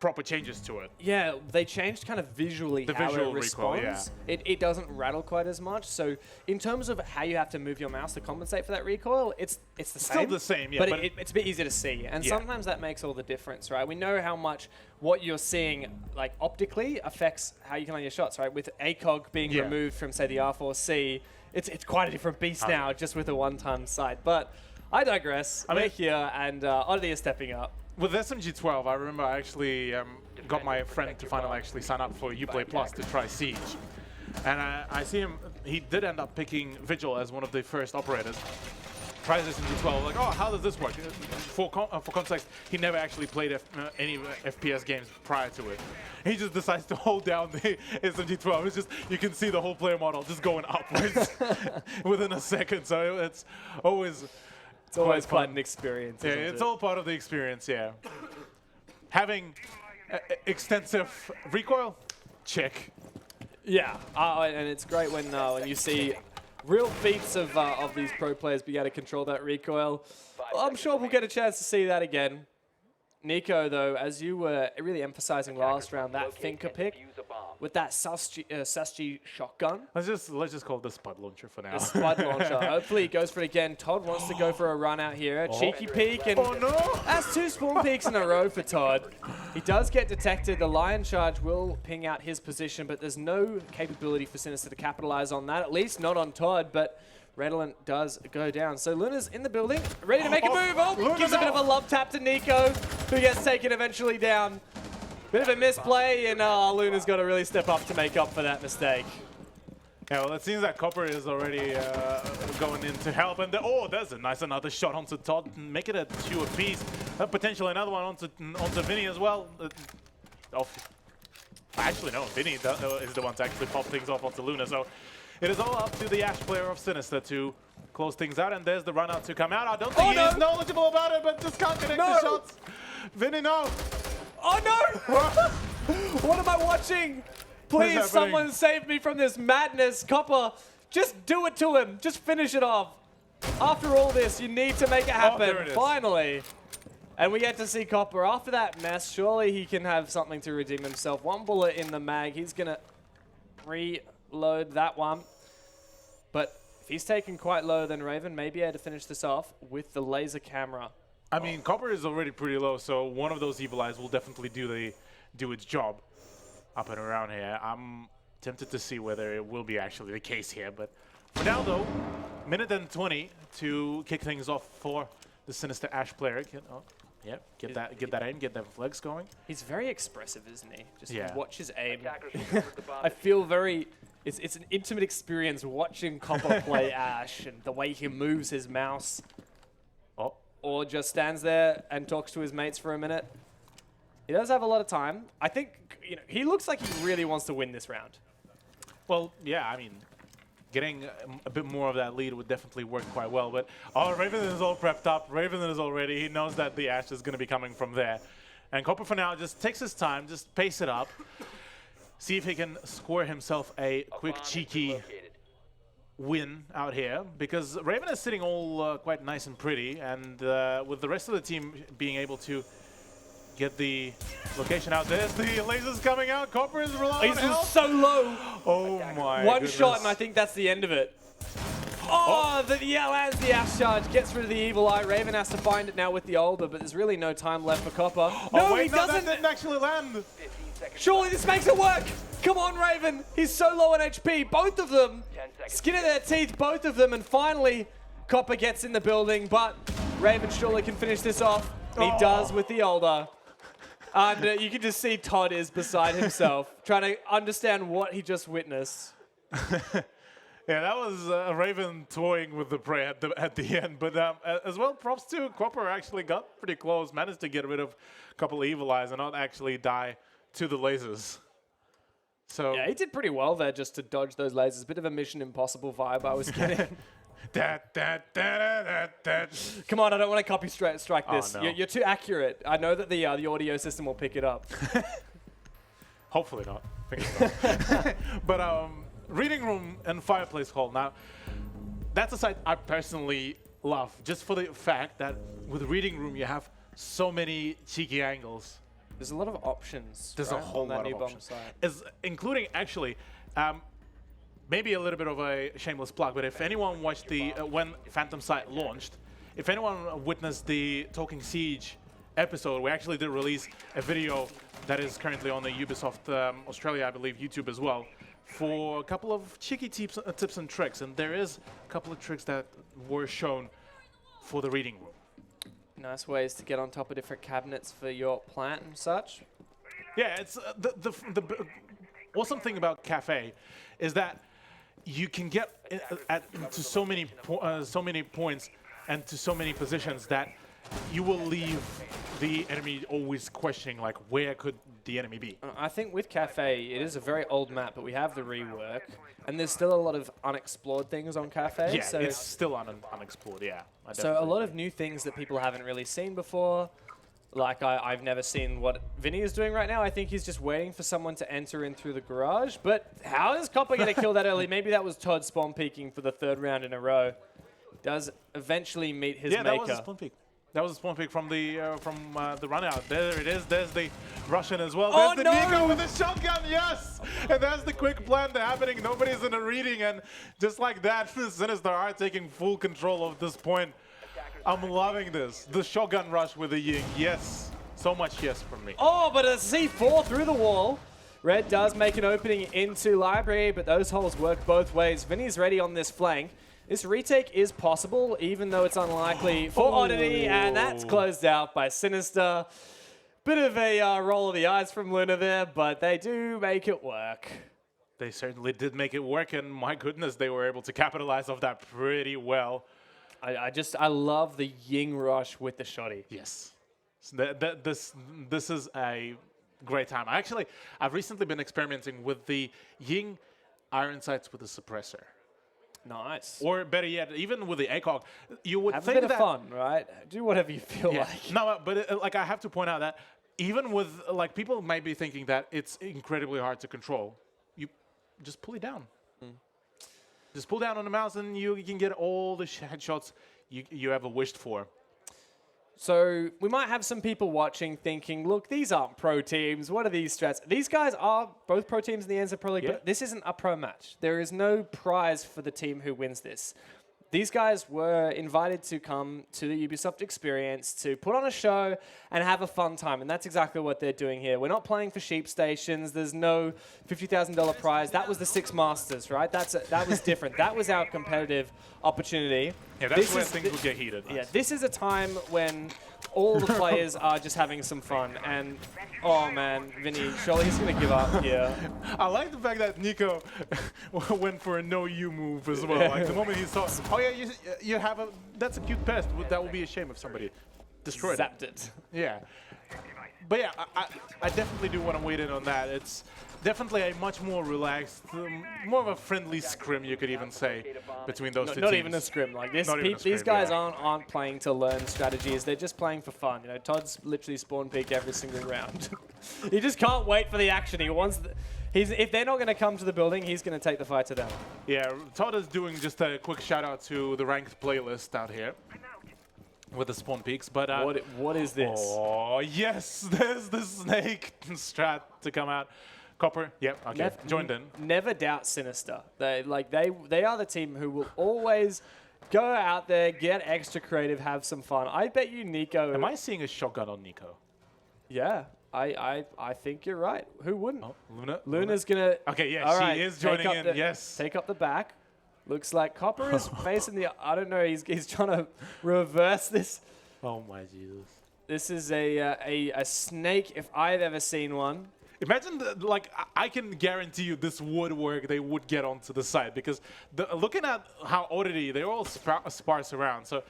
proper changes to it. Yeah, they changed kind of visually how it responds. Yeah. It doesn't rattle quite as much. So in terms of how you have to move your mouse to compensate for that recoil, it's the same. Still the same, yeah. But it's a bit easier to see. And sometimes that makes all the difference, right? We know how much what you're seeing, like optically, affects how you can land your shots, right? With ACOG being removed from, say, the R4C, it's quite a different beast now, just with a one-time sight. But I digress. We're here, and Oddity is stepping up. With SMG-12, I remember I actually got my friend to finally actually sign up for Uplay Plus to try Siege. And I see him, he did end up picking Vigil as one of the first operators. Tries SMG-12, like, oh, how does this work? For context, he never actually played any FPS games prior to it. He just decides to hold down the SMG-12. It's just, you can see the whole player model just going upwards within a second. So it's always... It's always quite an experience. Yeah, it's all part of the experience, yeah. Having extensive recoil, check. Yeah, and it's great when you see real feats of these pro players be able to control that recoil. Well, I'm sure we'll get a chance to see that again. Nico, though, as you were really emphasizing last round, that thinker pick with that Sasji shotgun. Let's just call it the Spud Launcher for now. The Spud Launcher. Hopefully he goes for it again. Todd wants to go for a run out here. A cheeky peek, and that's 2 spawn peeks in a row for Todd. He does get detected. The Lion Charge will ping out his position, but there's no capability for Sinister to capitalize on that, at least not on Todd, but Redolent does go down. So Luna's in the building, ready to make a move. Oh, gives a bit of a love tap to Nico, who gets taken eventually down. Bit of a misplay, and Luna's got to really step up to make up for that mistake. Yeah, well, it seems that Copper is already going in to help. And there's a nice another shot onto Todd. Make it a 2 apiece. Potentially another one onto Vinny as well. Actually, no, Vinny is the one to actually pop things off onto Luna. So it is all up to the Ashe player of Sinister to close things out. And there's the run out to come out. I don't think he's knowledgeable about it, but just can't connect the shots. Vinny, no. Oh no! What am I watching? Please, someone save me from this madness. Copper, just do it to him. Just finish it off. After all this, you need to make it happen. Finally. And we get to see Copper. After that mess, surely he can have something to redeem himself. 1 bullet in the mag. He's going to reload that one. But if he's taken quite low, then Raven may be able to finish this off with the laser camera. I mean, Copper is already pretty low, so one of those Evil Eyes will definitely do its job up and around here. I'm tempted to see whether it will be actually the case here, but for now, though, minute and 20 to kick things off for the Sinister Ashe player. Yep, get that aim, get them flex going. He's very expressive, isn't he? Just watch his aim. I feel very... It's an intimate experience watching Copper play Ash and the way he moves his mouse. Oh. Or just stands there and talks to his mates for a minute. He does have a lot of time. I think, he looks like he really wants to win this round. Well, yeah, I mean, getting a bit more of that lead would definitely work quite well. But, Raven is all prepped up. Raven is all ready. He knows that the Ash is going to be coming from there. And Copper for now just takes his time, just pace it up. See if he can score himself a quick, cheeky win out here. Because Raven is sitting all quite nice and pretty. And with the rest of the team being able to get the location out. There's the lasers coming out. Copper is relying on help. He's so low. Oh my One goodness. shot, and I think that's the end of it. Oh, the lands the Ash charge, gets rid of the evil eye. Raven has to find it now with the Older, but there's really no time left for Copper. No, he doesn't. That didn't actually land. Surely this makes it work. Come on, Raven. He's so low on HP. Both of them. Skin of their teeth, both of them. And finally, Copper gets in the building, but Raven surely can finish this off. He does with the Older. And you can just see Todd is beside himself, trying to understand what he just witnessed. Yeah, that was Raven toying with the prey at the end. But as well, props to Copper actually got pretty close, managed to get rid of a couple of evil eyes and not actually die to the lasers. So yeah, he did pretty well there just to dodge those lasers. Bit of a Mission Impossible vibe I was getting. Come on, I don't want to copy strike this. Oh, no. You're too accurate. I know that the audio system will pick it up. Hopefully not. But Reading Room and Fireplace Hall. Now, that's a site I personally love, just for the fact that with Reading Room you have so many cheeky angles. There's a lot of options. There's a whole lot of options, including actually. Maybe a little bit of a shameless plug, but if anyone watched the when Phantom Sight launched, if anyone witnessed the Talking Siege episode, we actually did release a video that is currently on the Ubisoft Australia, I believe, YouTube as well, for a couple of cheeky tips and tricks. And there is a couple of tricks that were shown for the Reading Room. Nice ways to get on top of different cabinets for your plant and such. Yeah, it's the awesome thing about Cafe is that you can get to so many points and to so many positions that you will leave the enemy always questioning, like, where could the enemy be? I think with Cafe, it is a very old map, but we have the rework, and there's still a lot of unexplored things on Cafe. Yeah, so it's still unexplored, yeah. So a lot of new things that people haven't really seen before. Like, I've never seen what Vinny is doing right now. I think he's just waiting for someone to enter in through the garage. But how is Copper going to kill that early? Maybe that was Todd spawn peeking for the third round in a row. Does eventually meet his maker. That was a spawn peek. That was a spawn peek from the run out. There it is. There's the Russian as well. There's the Nico with the shotgun. Yes, and that's the quick plan happening. Nobody's in a reading, and just like that, Sinister are taking full control of this point. I'm loving this. The shotgun rush with the Ying. Yes. So much yes from me. Oh, but a C4 through the wall. Red does make an opening into Library, but those holes work both ways. Vinny's ready on this flank. This retake is possible, even though it's unlikely for Oddity, and that's closed out by Sinister. Bit of a roll of the eyes from Luna there, but they do make it work. They certainly did make it work, and my goodness, they were able to capitalize off that pretty well. I love the Ying rush with the shoddy. Yes. So this is a great time. I've recently been experimenting with the Ying iron sights with a suppressor. Nice. Or better yet, even with the ACOG, you would have think a bit of fun, right? Do whatever you feel like. No, but like I have to point out that even with like people might be thinking that it's incredibly hard to control. You just pull it down. Just pull down on the mouse and you can get all the headshots you ever wished for. So we might have some people watching thinking, look, these aren't pro teams. What are these strats? These guys are both pro teams in the NZ Pro League, but this isn't a pro match. There is no prize for the team who wins this. These guys were invited to come to the Ubisoft experience to put on a show and have a fun time, and that's exactly what they're doing here. We're not playing for sheep stations. There's no $50,000 prize. That was the Six Masters, right? That was different. That was our competitive opportunity. Yeah, that's where things would get heated. Yeah, this is a time when all the players are just having some fun. And, oh man, Vinny, surely he's going to give up here. I like the fact that Nico went for a no-you move as well. Like the moment he saw, oh yeah, you have a, that's a cute pest. That would be a shame if somebody destroyed Zapped it. Yeah. But yeah, I definitely do want to wait in on that. It's definitely a much more relaxed, more of a friendly scrim, you could even say, between those two teams. Not even a scrim. Like this, these guys aren't playing to learn strategies. They're just playing for fun. You know, Todd's literally spawn peek every single round. He just can't wait for the action. He wants. If they're not going to come to the building, he's going to take the fight to them. Yeah, Todd is doing just a quick shout out to the ranked playlist out here with the spawn peaks, but what is this? Oh yes, there's the snake strat to come out. Copper, yep, okay, joined in. Never doubt Sinister. They are the team who will always go out there, get extra creative, have some fun. I bet you Nico. Am I seeing a shotgun on Nico? Yeah, I think you're right. Who wouldn't? Oh, Luna. Luna's gonna. Okay, yeah, she is joining in. Yes. Take up the back. Looks like Copper is facing the. I don't know. He's trying to reverse this. Oh my Jesus. This is a snake if I've ever seen one. Imagine, like, I can guarantee you this would work. They would get onto the side because looking at how Oddity, they're all sparse around. So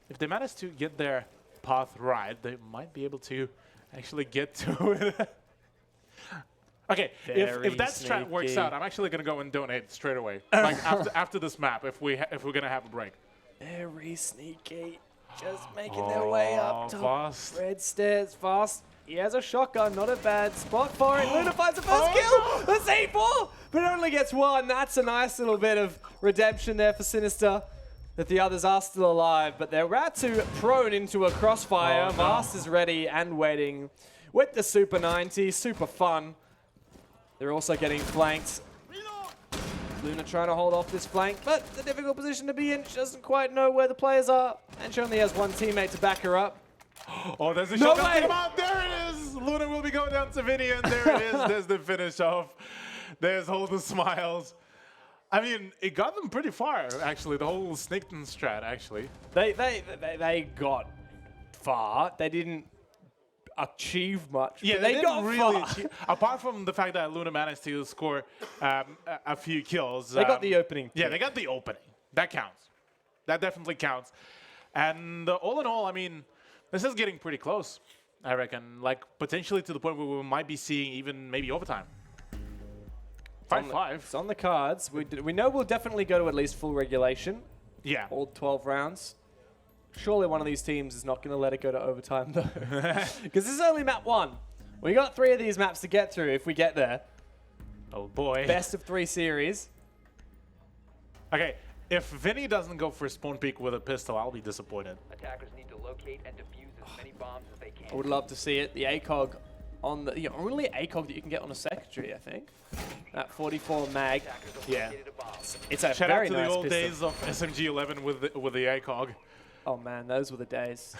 if they manage to get their path right, they might be able to actually get to it. Okay, if that strat works out, I'm actually gonna go and donate straight away. Like after this map, if we're gonna have a break. Very sneaky, just making their way up top. Fast. Red stairs fast. He has a shotgun, not a bad spot for it. Luna finds the first kill. The C4, but it only gets one. That's a nice little bit of redemption there for Sinister. That the others are still alive, but they're Ratu prone into a crossfire. Oh, no. Master's ready and waiting with the Super 90. Super fun. They're also getting flanked. Luna trying to hold off this flank, but it's a difficult position to be in. She doesn't quite know where the players are, and she only has one teammate to back her up. Oh, there's a shot to come out. There it is. Luna will be going down to Vinny, and there it is. There's the finish off. There's all the smiles. I mean, it got them pretty far, actually. The whole Snaketon strat, actually. They got far. They didn't achieve much. Yeah, they got really far. Apart from the fact that Luna managed to score a few kills. They got the opening. Yeah, they got the opening. That counts. That definitely counts. And all in all, I mean, this is getting pretty close, I reckon. Like, potentially to the point where we might be seeing even maybe overtime. 5-5. It's on the cards. We know we'll definitely go to at least full regulation. Yeah. All 12 rounds. Surely one of these teams is not going to let it go to overtime, though. Because this is only map 1. We got 3 of these maps to get through if we get there. Oh, boy. Best of 3 series. Okay, if Vinny doesn't go for a spawn peek with a pistol, I'll be disappointed. Attackers need to locate and defuse as many bombs as they can. I would love to see it. The ACOG on the only ACOG that you can get on a secondary, I think. That 44 mag. Yeah. It's a Shout very out to nice the old pistol. days of SMG11 with the ACOG. Oh man, those were the days.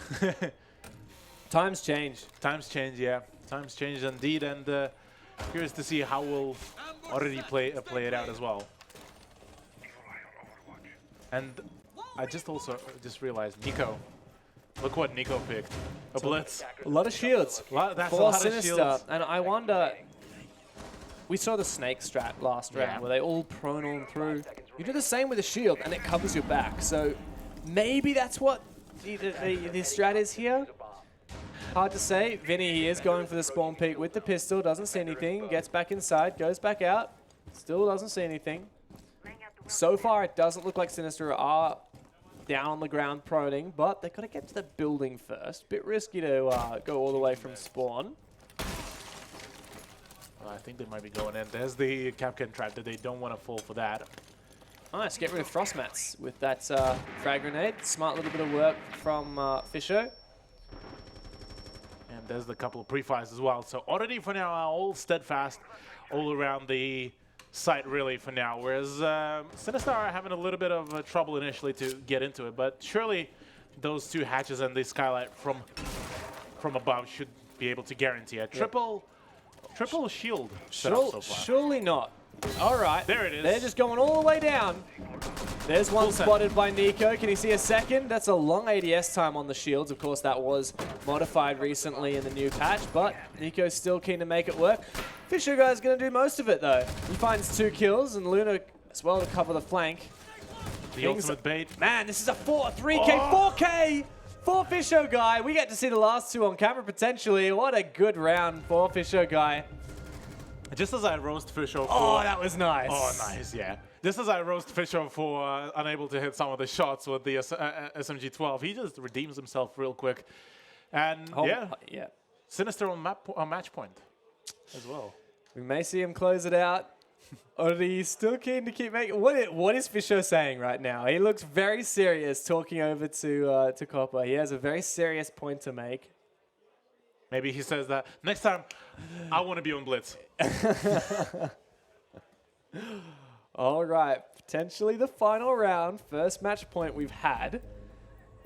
Times change. Times change, yeah. Times change indeed, and curious to see how we'll already play it out as well. And I just realized Nico. Look what Nico picked. A blitz. A lot of shields. That's a For lot of Sinister. shields. And I wonder, we saw the snake strat last round where they all prone on through. You do the same with a shield and it covers your back. So maybe that's what the strat is here. Hard to say. Vinny, he is going for the spawn peek with the pistol. Doesn't see anything. Gets back inside. Goes back out. Still doesn't see anything. So far, it doesn't look like Sinister are down on the ground proning, but they've got to get to the building first. Bit risky to go all the way from spawn. I think they might be going in. There's the Capcan trap that they don't want to fall for that. Nice, get rid of frost mats with that frag grenade. Smart little bit of work from Fisher. And there's the couple of pre-fires as well. So already for now are all steadfast all around the site really for now. Whereas Sinister are having a little bit of trouble initially to get into it. But surely those 2 hatches and the skylight from above should be able to guarantee a triple shield setup so far. Surely not. All right. There it is. They're just going all the way down. There's one Full send. spotted by Nico. Can you see a second? That's a long ADS time on the shields. Of course, that was modified recently in the new patch, but Nico's still keen to make it work. Fisher Guy's going to do most of it, though. He finds 2 kills, and Luna as well to cover the flank. The ultimate bait. Man, this is a 3K, 4K for Fisher Guy. We get to see the last 2 on camera, potentially. What a good round for Fisher Guy. Just as I roast Fisher for... Oh, that was nice. Oh, nice, yeah. Just as I roast Fisher for unable to hit some of the shots with the SMG-12, he just redeems himself real quick. And yeah. Sinister on match point as well. We may see him close it out. Or he's still keen to keep making... What is Fisher saying right now? He looks very serious talking over to Copper. He has a very serious point to make. Maybe he says that next time I want to be on Blitz. All right, potentially the final round. First match point we've had.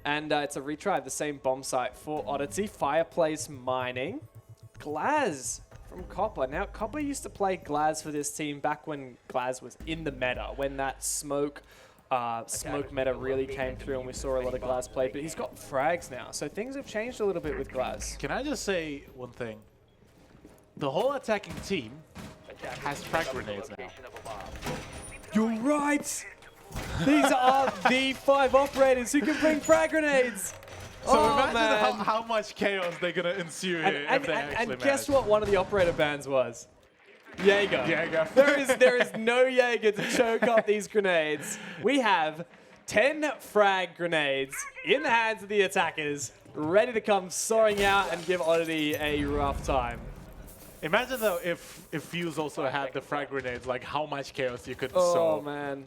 And it's a retry of the same bomb site for Oddity. Fireplace Mining. Glaz from Copper. Now, Copper used to play Glaz for this team back when Glaz was in the meta, when that smoke meta really came through and we saw a lot of Glaz play. But he's got frags now, so things have changed a little bit with Glaz. Can I just say one thing? The whole attacking team has frag grenades now. You're right! These are the 5 operators who can bring frag grenades! So imagine how much chaos they're going to ensue here if they actually and manage. guess what one of the operator bands was? Jaeger. Jaeger. There is no Jaeger to choke up these grenades. We have 10 frag grenades in the hands of the attackers, ready to come soaring out and give Oddity a rough time. Imagine though if Fuse also had the frag grenades, like how much chaos you could Oh sow. man.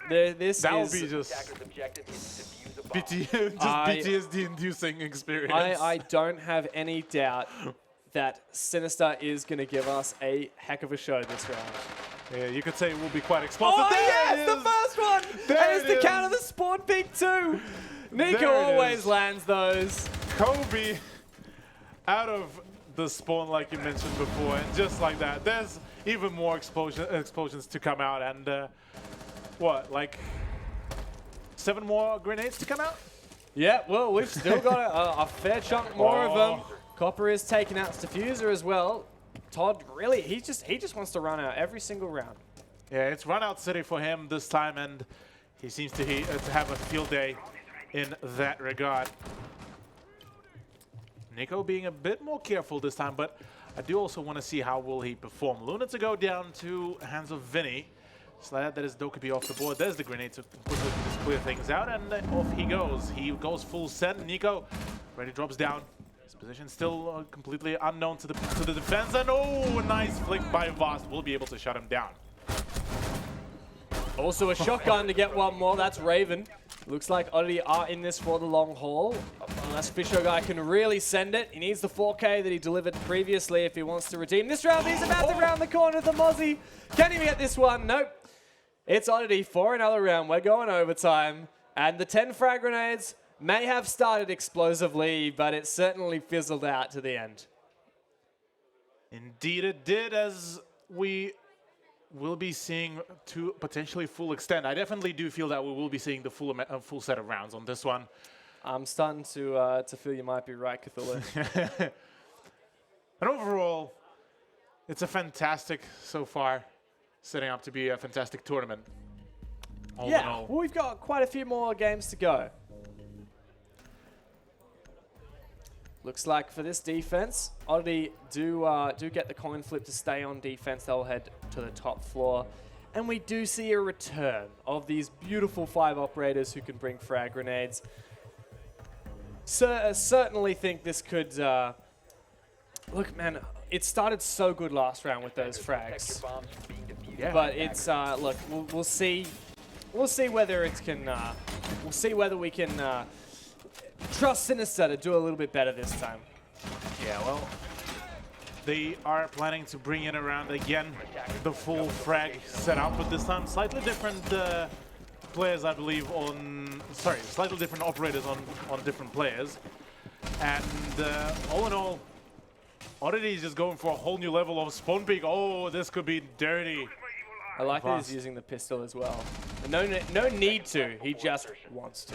This That is... would be just Objective is to defuse a bomb. PTSD-inducing experience. I don't have any doubt that Sinister is going to give us a heck of a show this round. Yeah, you could say it will be quite explosive. Oh, There yes, it the is! first one! There And it's it the count of is. the spawn peak too! Nico There it always is. lands those. Kobe out of the spawn like you mentioned before, and just like that, there's even more explosions to come out, and what, like 7 more grenades to come out? Yeah, well, we've still got a fair chunk more of them. Oh. Copper is taking out Diffuser as well. Todd, really, he just wants to run out every single round. Yeah, it's run out city for him this time, and he seems to have a field day in that regard. Nico being a bit more careful this time, but I do also want to see how will he perform. Luna to go down to hands of Vinny. Slide that is Dokubi off the board. There's the grenade to quickly just clear things out, and off he goes. He goes full send. Nico ready drops down. His position still completely unknown to the defense, and oh, a nice flick by Vast will be able to shut him down. Also a shotgun to get one more. That's Raven. Looks like Oddity are in this for the long haul. Unless Fisher Guy can really send it. He needs the 4K that he delivered previously if he wants to redeem this round. He's about to round the corner with the Mozzie. Can he get this one? Nope. It's Oddity for another round. We're going overtime. And the 10 frag grenades may have started explosively, but it certainly fizzled out to the end. Indeed it did, as we will be seeing to potentially full extent. I definitely do feel that we will be seeing the full set of rounds on this one. I'm starting to feel you might be right, Cthulhu. And overall, it's a fantastic so far, setting up to be a fantastic tournament. All in Yeah, all. well, we've got quite a few more games to go. Looks like for this defense, Oddity do get the coin flip to stay on defense. They'll head to the top floor. And we do see a return of these beautiful 5 operators who can bring frag grenades. Certainly think this could... look, man, it started so good last round with those frags. Yeah. But it's, look, we'll see. We'll see whether it can... we'll see whether we can... trust Sinister to do a little bit better this time. Yeah, well, they are planning to bring in around again the full frag setup, but this time slightly different players, I believe, slightly different operators on different players. And all in all, Oddity is just going for a whole new level of spawn peek. Oh, this could be dirty. I like that he's using the pistol as well. And no need to. He just wants to.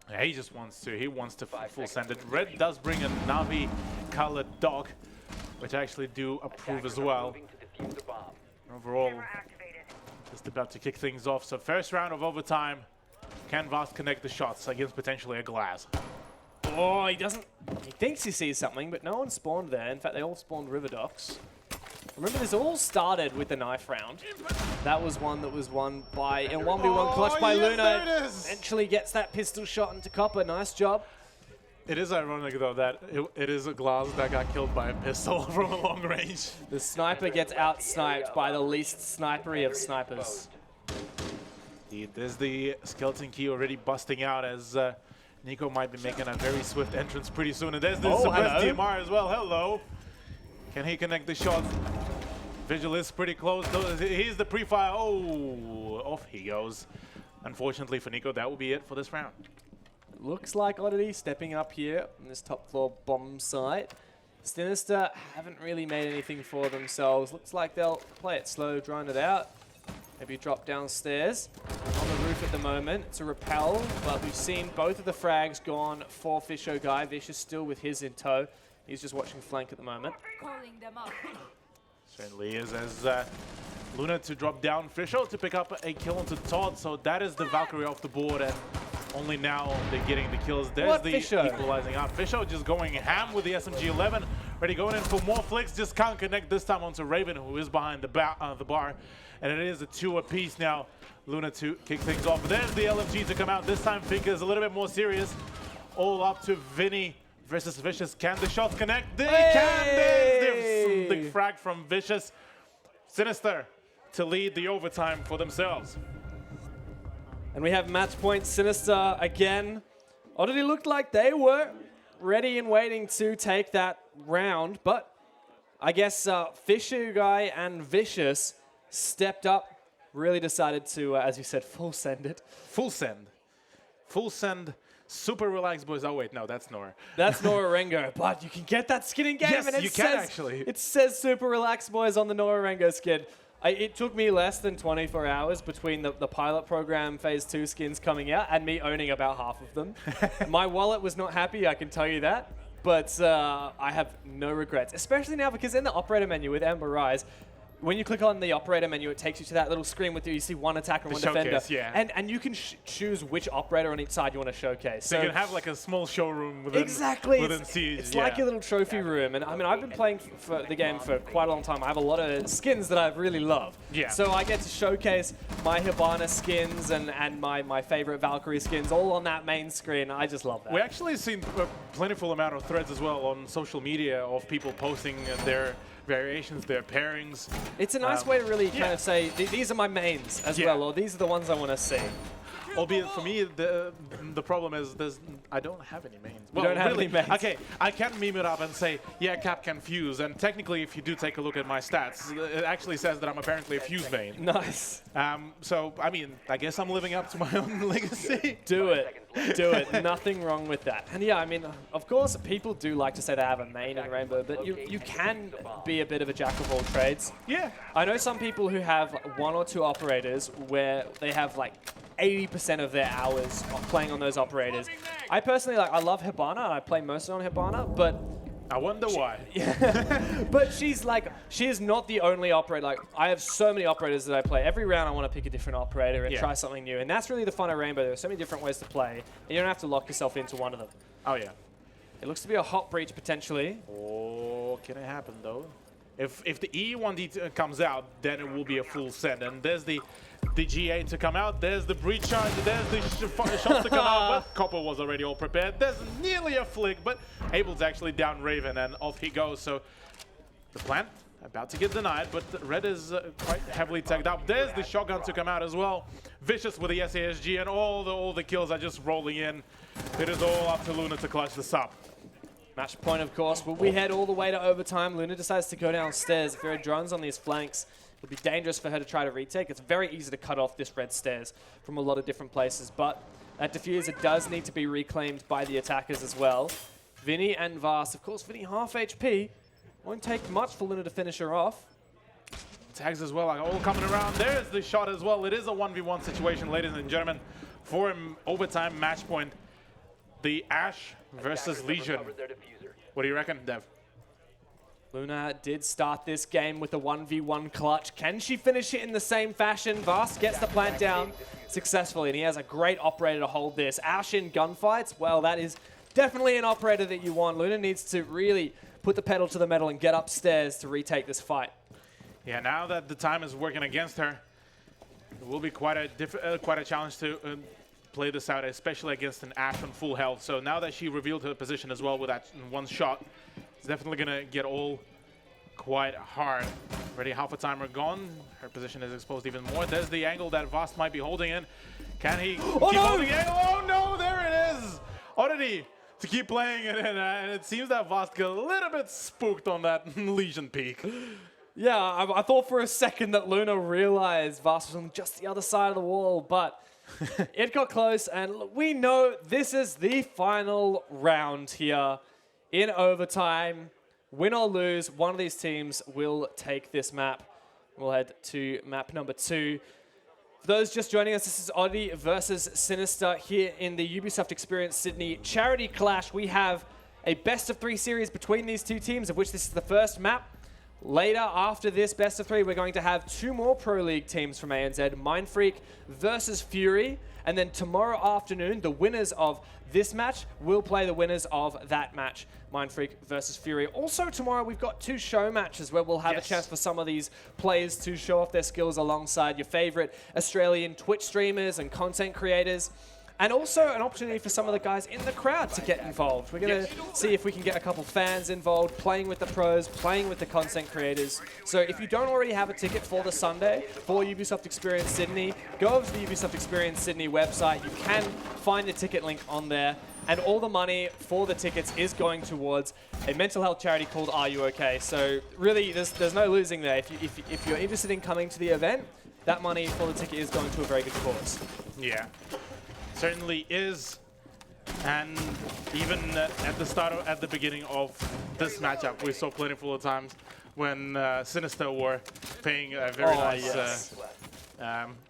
Yeah, he just wants to. He wants to full send it. Red does bring a Navi-colored dog, which I actually do approve as well. Overall, just about to kick things off. So first round of overtime. Can Vast connect the shots against potentially a glass? Oh, he doesn't. He thinks he sees something, but no one spawned there. In fact, they all spawned river docks. Remember, this all started with the knife round. That was one that was won by in 1v1 clutch by yes, Luna. there it is. Eventually gets that pistol shot into Copper. Nice job. It is ironic, though, that it is a glass that got killed by a pistol from a long range. The sniper gets out-sniped by the least snipery of snipers. There's the skeleton key already busting out as Nico might be making a very swift entrance pretty soon. And there's the suppressed DMR as well. Hello. Can he connect the shot? Vigil is pretty close. Here's the pre-fire. Oh, off he goes. Unfortunately for Nico, that will be it for this round. Looks like Oddity stepping up here on this top floor bomb site. Sinister haven't really made anything for themselves. Looks like they'll play it slow, drone it out. Maybe drop downstairs. On the roof at the moment. It's a repel, but we've seen both of the frags gone for Fisho Guy. Vicious still with his in tow. He's just watching flank at the moment. Calling them up. Certainly is, as Luna to drop down Fisho to pick up a kill onto Todd. So that is the Valkyrie off the board, and only now they're getting the kills. There's the equalizing up. Fisho just going ham with the SMG-11. Ready going in for more flicks. Just can't connect this time onto Raven, who is behind the bar. And it is a 2 apiece now. Luna to kick things off. But there's the LMG to come out. This time Finka is a little bit more serious. All up to Vinny versus Vicious. Can the shots connect? They can! There's the big frag from Vicious. Sinister to lead the overtime for themselves. And we have match point Sinister again. Oddity looked like they were ready and waiting to take that round, but I guess Fisher Guy and Vicious stepped up, really decided to, as you said, full send it. Full send. Full send. Super relaxed, boys. Oh, wait, no, that's Nora. That's Nora Rengo, but you can get that skin in game. Yes, and you can actually. It says Super Relaxed Boys on the Nora Rengo skin. It took me less than 24 hours between the pilot program phase 2 skins coming out and me owning about half of them. My wallet was not happy, I can tell you that. But I have no regrets, especially now because in the operator menu with Ember Rise, when you click on the operator menu, it takes you to that little screen with you see one attacker and one defender. Yeah. And you can choose which operator on each side you want to showcase. So you can have like a small showroom within, within Siege. It's like your little trophy room. And I mean, I've been playing for the game for quite a long time. I have a lot of skins that I really love. Yeah. So I get to showcase my Hibana skins and my favorite Valkyrie skins all on that main screen. I just love that. We actually seen a plentiful amount of threads as well on social media of people posting their variations, their pairings. It's a nice way to really kind of say, these are my mains as well, or these are the ones I want to see. Albeit for me, the problem is I don't have any mains. You don't have any mains. Okay, I can meme it up and say, yeah, Cap can fuse. And technically, if you do take a look at my stats, it actually says that I'm apparently a fuse main. Nice. So, I mean, I guess I'm living up to my own legacy. Do it. Do it. Nothing wrong with that. And yeah, I mean, of course, people do like to say they have a main in Rainbow, but you can be a bit of a jack of all trades. Yeah. I know some people who have 1 or 2 operators where they have like 80% of their hours playing on those operators. I personally, I love Hibana, and I play mostly on Hibana, but I wonder why. But she is not the only operator. Like, I have so many operators that I play. Every round I want to pick a different operator and try something new. And that's really the fun of Rainbow. There are so many different ways to play, and you don't have to lock yourself into one of them. Oh, yeah. It looks to be a hot breach, potentially. Oh, can it happen, though? If the E1D comes out, then it will be a full send. And there's the G8 to come out. There's the breach charge. There's the shots to come out. But Copper was already all prepared. There's nearly a flick, but able to actually down Raven, and off he goes. So the plant about to get denied, but Red is quite heavily tagged up. There's the shotgun to come out as well. Vicious with the SASG, and all the kills are just rolling in. It is all up to Luna to clutch this up. Match point, of course, but we head all the way to overtime. Luna decides to go downstairs. If there are drones on these flanks, it would be dangerous for her to try to retake. It's very easy to cut off this red stairs from a lot of different places, but that diffuser does need to be reclaimed by the attackers as well. Vinny and Vast, of course, Vinny half HP. Won't take much for Luna to finish her off. tags as well, like all coming around. There's the shot as well. It is a 1v1 situation, ladies and gentlemen, for an overtime match point. The Ash versus Legion. What do you reckon, Dev? Luna did start this game with a 1v1 clutch. Can she finish it in the same fashion? Vast gets the plant down successfully, and he has a great operator to hold this. Ash in gunfights, well, that is definitely an operator that you want. Luna needs to really put the pedal to the metal and get upstairs to retake this fight. Yeah, now that the time is working against her, it will be quite a challenge to play this out, especially against an Ash on full health. So now that she revealed her position as well with that one shot, it's definitely going to get all quite hard. Already half a timer gone. Her position is exposed even more. There's the angle that Vast might be holding in. Can he keep holding the angle? Oh no, there it is! Oddity to keep playing it in, and it seems that Vast got a little bit spooked on that Legion peak. Yeah, I thought for a second that Luna realized Vast was on just the other side of the wall, but it got close, and we know this is the final round here in overtime. Win or lose, one of these teams will take this map. We'll head to map number 2. For those just joining us, this is Oddity versus Sinister here in the Ubisoft Experience Sydney Charity Clash. We have a best-of-3 series between these two teams, of which this is the first map. Later, after this best-of-3, we're going to have 2 more Pro League teams from ANZ, Mindfreak versus Fury. And then tomorrow afternoon, the winners of this match will play the winners of that match, Mindfreak versus Fury. Also tomorrow, we've got 2 show matches where we'll have a chance for some of these players to show off their skills alongside your favorite Australian Twitch streamers and content creators. And also an opportunity for some of the guys in the crowd to get involved. We're going to see if we can get a couple fans involved, playing with the pros, playing with the content creators. So if you don't already have a ticket for the Sunday for Ubisoft Experience Sydney, go over to the Ubisoft Experience Sydney website. You can find a ticket link on there. And all the money for the tickets is going towards a mental health charity called Are You OK? So really, there's no losing there. If you're interested in coming to the event, that money for the ticket is going to a very good cause. Yeah. Certainly is, and even at the beginning of this matchup, we saw plentiful of times when Sinister were paying a very nice,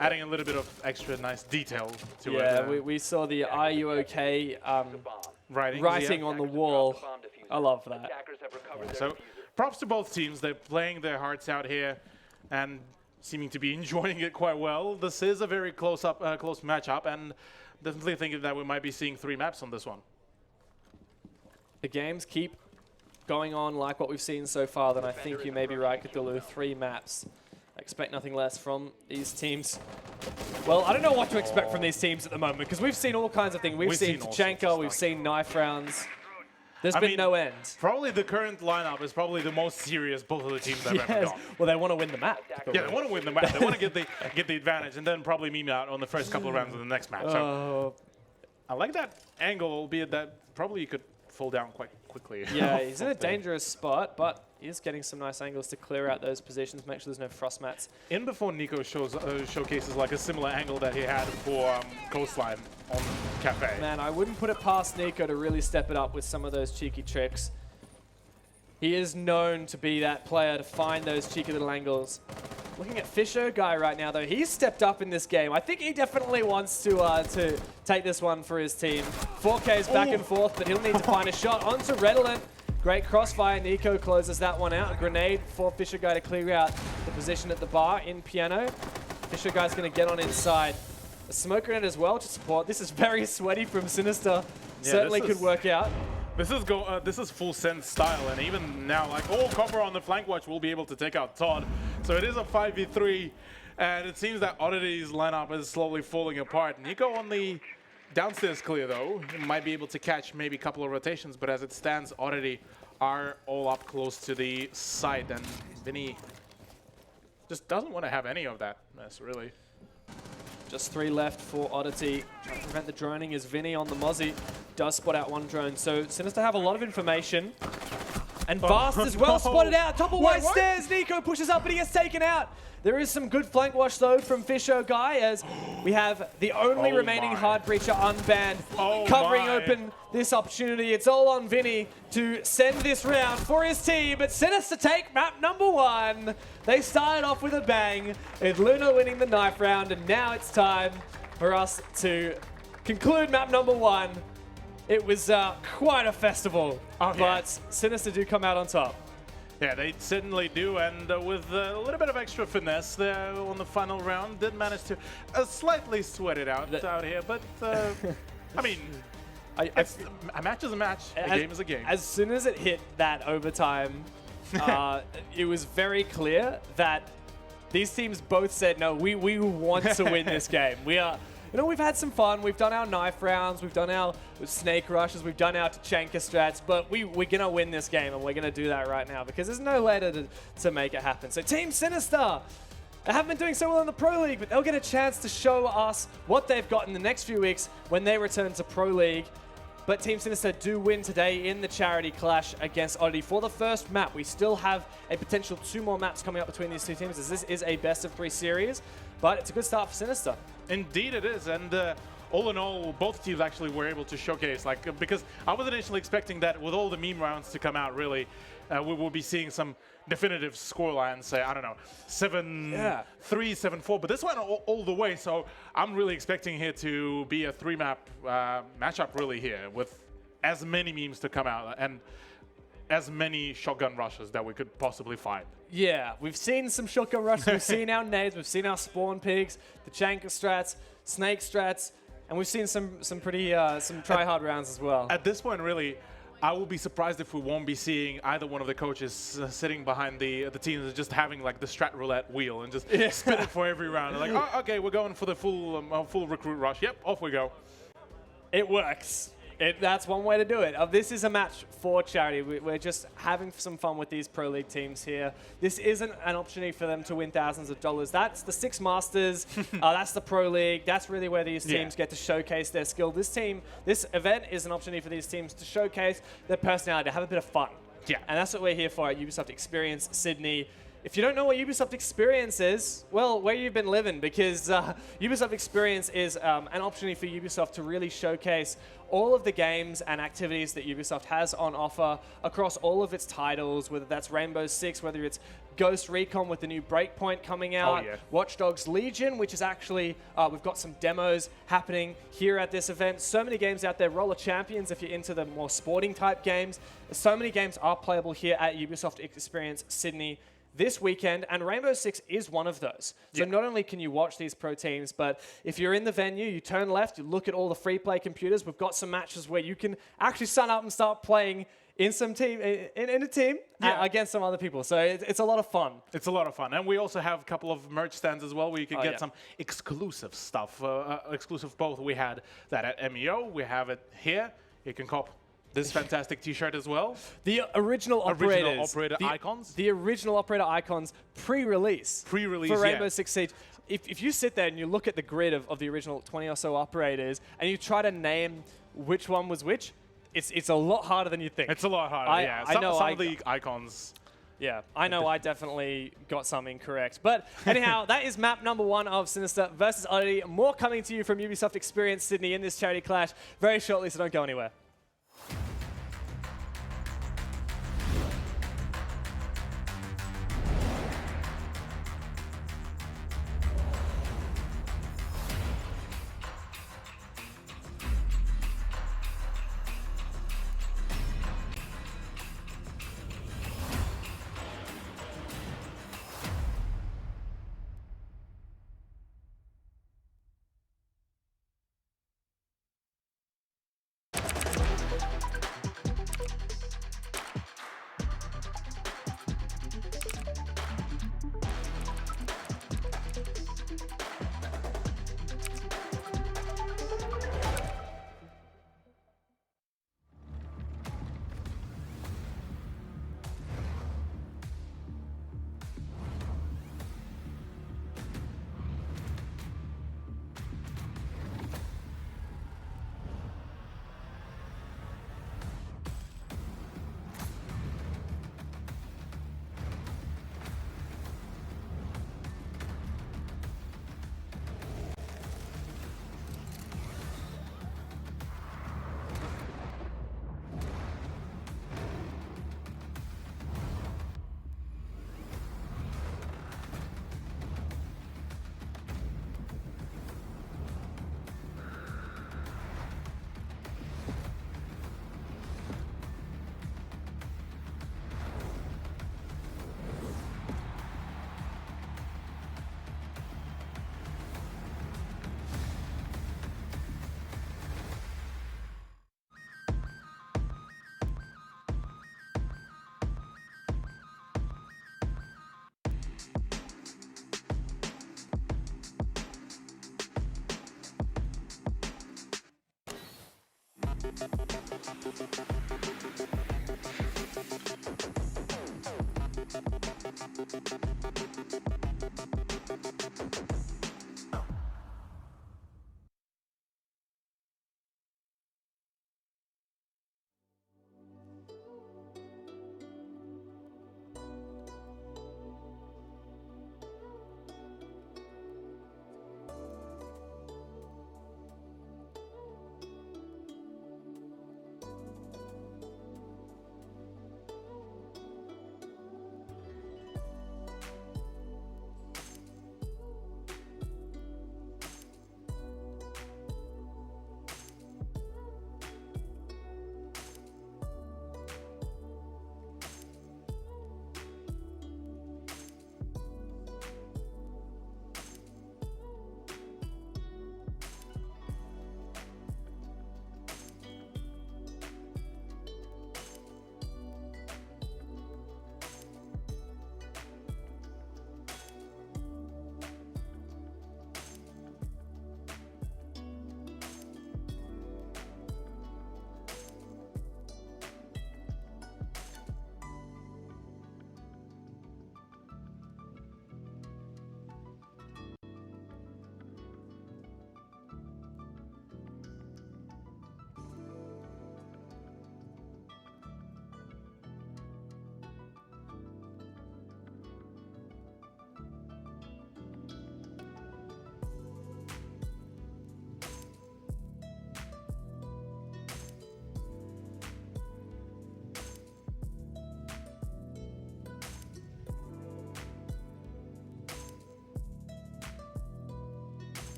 adding a little bit of extra nice detail to it. Yeah, we saw the Are You OK writing on the wall. I love that. So props to both teams. They're playing their hearts out here and seeming to be enjoying it quite well. This is a very close matchup, and definitely think that we might be seeing 3 maps on this one. The games keep going on like what we've seen so far, then I think you may be right, Cthulhu. 3 maps. I expect nothing less from these teams. Well, I don't know what to expect from these teams at the moment, because we've seen all kinds of things. We've seen Tachanka, we've seen knife rounds. There's been no end. Probably the current lineup is probably the most serious both of the teams have ever gone. Well, they want to win the map. Yeah, they want to win the map. They want to get the advantage, and then probably meme out on the first couple of rounds of the next match. So I like that angle, albeit that probably you could fall down quite quickly. Yeah, he's in a dangerous spot, but he is getting some nice angles to clear out those positions, make sure there's no frost mats. In before Nico showcases like a similar angle that he had for Coastline on Cafe. Man, I wouldn't put it past Nico to really step it up with some of those cheeky tricks. He is known to be that player to find those cheeky little angles. Looking at Fisher Guy right now, though, he's stepped up in this game. I think he definitely wants to take this one for his team. 4K's back and forth, but he'll need to find a shot onto Redolent. Great crossfire. Nico closes that one out. A grenade for Fisher Guy to clear out the position at the bar in Piano. Fisher Guy's going to get on inside. A smoke grenade as well to support. This is very sweaty from Sinister. Yeah, certainly could work out. This is full sense style, and even now, like, Copper on the flank watch will be able to take out Todd. So it is a 5v3, and it seems that Oddity's lineup is slowly falling apart. Nico on the downstairs clear, though. He might be able to catch maybe a couple of rotations, but as it stands, Oddity are all up close to the site, and Vinny just doesn't want to have any of that mess, really. Just 3 left for Oddity. Trying to prevent the droning is Vinny on the Mozzie. Does spot out one drone. So Sinister have a lot of information. And Vast is well spotted out. Top of Wait, white what? stairs. Nico pushes up, but he gets taken out. There is some good flank wash, though, from Fisher Guy, as we have the only Oh remaining my. hard breacher unbanned, Oh covering my. open this opportunity. It's all on Vinny to send this round for his team, but Sinister take map number 1. They started off with a bang, with Luna winning the knife round, and now it's time for us to conclude map number 1. It was quite a festival, but Sinister do come out on top. Yeah, they certainly do, and with a little bit of extra finesse there on the final round, did manage to slightly sweat it out here, but I mean, a match is a match, a game is a game. As soon as it hit that overtime, it was very clear that these teams both said, no, we want to win this game. We are... You know, we've had some fun. We've done our knife rounds. We've done our snake rushes. We've done our Tachanka strats. But we're going to win this game, and we're going to do that right now because there's no way to make it happen. So Team Sinister, they haven't been doing so well in the Pro League, but they'll get a chance to show us what they've got in the next few weeks when they return to Pro League. But Team Sinister do win today in the charity clash against Oddity for the first map. We still have a potential 2 more maps coming up between these two teams, as this is a best-of-3 series. But it's a good start for Sinister. Indeed it is, and all in all, both teams actually were able to showcase, because I was initially expecting that with all the meme rounds to come out, really, we will be seeing some definitive scorelines, say, I don't know, 7-3, 7-4, but this went all the way, so I'm really expecting here to be a 3-map matchup really here, with as many memes to come out, and as many shotgun rushes that we could possibly find. Yeah, we've seen some shotgun rushes, we've seen our nades, we've seen our spawn pigs, the Tachanka strats, snake strats, and we've seen some pretty some try-hard rounds as well. At this point, really, I will be surprised if we won't be seeing either one of the coaches sitting behind the teams and just having like the strat roulette wheel and just spin it for every round. Like, oh, okay, we're going for the full recruit rush. Yep, off we go. It works. That's one way to do it. This is a match for charity. We're just having some fun with these Pro League teams here. This isn't an opportunity for them to win thousands of dollars. That's the 6 Masters. That's the Pro League. That's really where these teams get to showcase their skill. This event is an opportunity for these teams to showcase their personality, to have a bit of fun. Yeah. And that's what we're here for at Ubisoft Experience Sydney. If you don't know what Ubisoft Experience is, well, where you've been living, because Ubisoft Experience is an opportunity for Ubisoft to really showcase all of the games and activities that Ubisoft has on offer across all of its titles, whether that's Rainbow Six, whether it's Ghost Recon with the new Breakpoint coming out, Watch Dogs Legion, which is actually, we've got some demos happening here at this event. So many games out there, Roller Champions if you're into the more sporting type games. So many games are playable here at Ubisoft Experience Sydney this weekend, and Rainbow Six is one of those. So not only can you watch these pro teams, but if you're in the venue, you turn left, you look at all the free play computers. We've got some matches where you can actually sign up and start playing in some team, in a team against some other people. So it's a lot of fun. It's a lot of fun. And we also have a couple of merch stands as well where you can get some exclusive stuff. Exclusive both. We had that at MEO. We have it here. You can cop this fantastic T-shirt as well. The original operators. Icons. The original operator icons pre-release. Pre-release, for Rainbow Six Siege. If you sit there and you look at the grid of the original 20 or so operators and you try to name which one was which, it's a lot harder than you think. It's a lot harder, Some of the icons. Yeah, I know I definitely got some incorrect. But anyhow, that is map number 1 of Sinister versus Oddity. More coming to you from Ubisoft Experience Sydney in this charity clash very shortly, so don't go anywhere.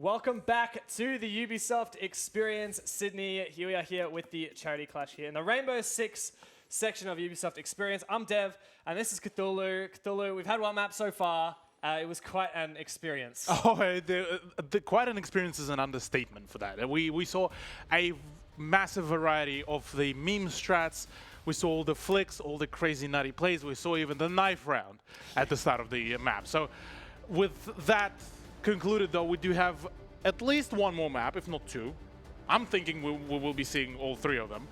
Welcome back to the Ubisoft Experience Sydney. Here we are here with the Charity Clash here in the Rainbow Six section of Ubisoft Experience. I'm Dev, and this is Cthulhu. Cthulhu, we've had one map so far. It was quite an experience. Oh, quite an experience is an understatement for that. We saw a massive variety of the meme strats. We saw all the flicks, all the crazy nutty plays. We saw even the knife round at the start of the map. So with that concluded, though, we do have at least one more map, if not two. I'm thinking we will be seeing all three of them.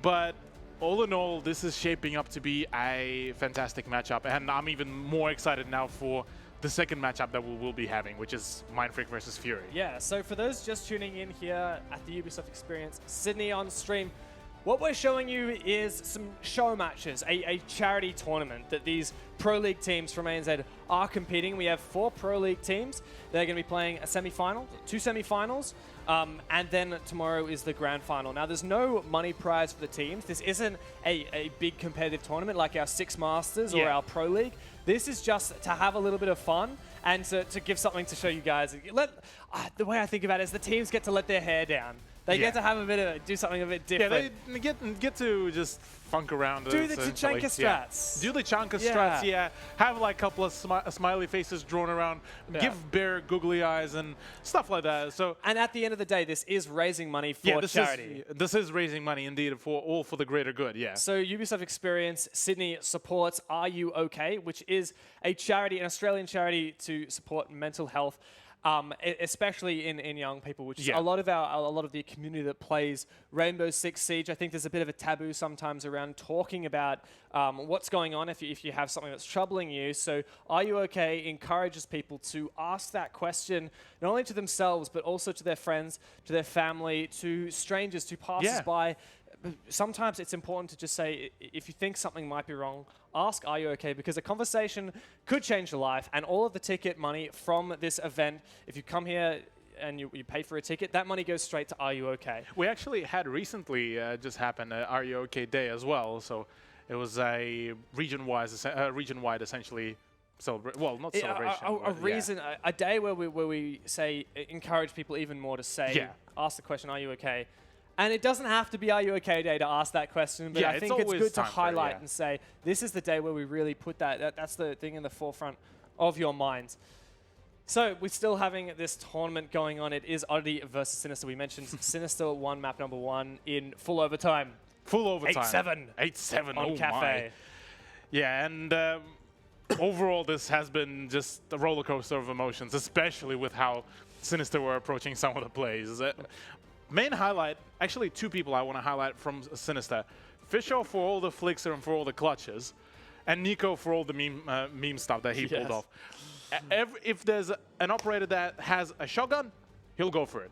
But all in all, this is shaping up to be a fantastic matchup, and I'm even more excited now for the second matchup that we will be having, which is Mindfreak versus Fury. Yeah, so for those just tuning in here at the Ubisoft Experience Sydney on stream, what we're showing you is some show matches, a charity tournament that these Pro League teams from ANZ are competing. We have 4 Pro League teams. They're going to be playing a semi-final, 2 semi-finals, and then tomorrow is the grand final. Now, there's no money prize for the teams. This isn't a big competitive tournament like our Six Masters or our Pro League. This is just to have a little bit of fun and to give something to show you guys. The way I think about it is the teams get to let their hair down. They get to have a bit of do something a bit different. Yeah, they get to just funk around. Do the Tachanka strats. Do the Tachanka strats, yeah. Have like a couple of smiley faces drawn around. Give Bear googly eyes and stuff like that. So. And at the end of the day, this is raising money for charity. This is raising money indeed all for the greater good, yeah. So Ubisoft Experience Sydney supports Are You OK, which is a charity, an Australian charity to support mental health. Especially in young people, which is a lot of the community that plays Rainbow Six Siege. I think there's a bit of a taboo sometimes around talking about what's going on if you have something that's troubling you. So Are You OK encourages people to ask that question not only to themselves but also to their friends, to their family, to strangers, to passers-by. Sometimes it's important to just say, if you think something might be wrong, ask, are you okay? Because a conversation could change your life, and all of the ticket money from this event, if you come here and you pay for a ticket, that money goes straight to Are You Okay? We actually had recently just happened Are You Okay Day as well, so it was a region-wide essentially celebration. Well, not celebration. A day where we say encourage people even more to say, ask the question, are you okay? And it doesn't have to be Are You OK Day to ask that question, but I think it's good to highlight and say, this is the day where we really put that's the thing in the forefront of your mind. So we're still having this tournament going on. It is Oddity versus Sinister. We mentioned Sinister won map number 1 in full overtime. Full overtime. 8-7. 8-7 on Cafe. Yeah, and overall this has been just a roller coaster of emotions, especially with how Sinister were approaching some of the plays. Main highlight, actually 2 people I want to highlight from Sinister. Fisher for all the flicks and for all the clutches, and Nico for all the meme stuff that he pulled off. If there's an operator that has a shotgun, he'll go for it.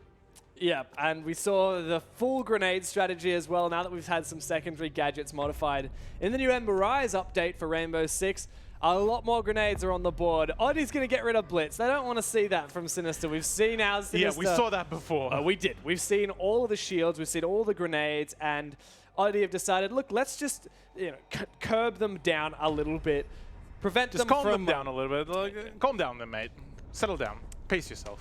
Yeah, and we saw the full grenade strategy as well, now that we've had some secondary gadgets modified. In the new Ember Rise update for Rainbow Six, a lot more grenades are on the board. Oddity's going to get rid of Blitz. They don't want to see that from Sinister. We've seen our Sinister. Yeah, we saw that before. We did. We've seen all of the shields. We've seen all the grenades. And Oddity have decided, look, let's just curb them down a little bit. Prevent them from... Just calm them down a little bit. Calm down then, mate. Settle down. Pace yourself.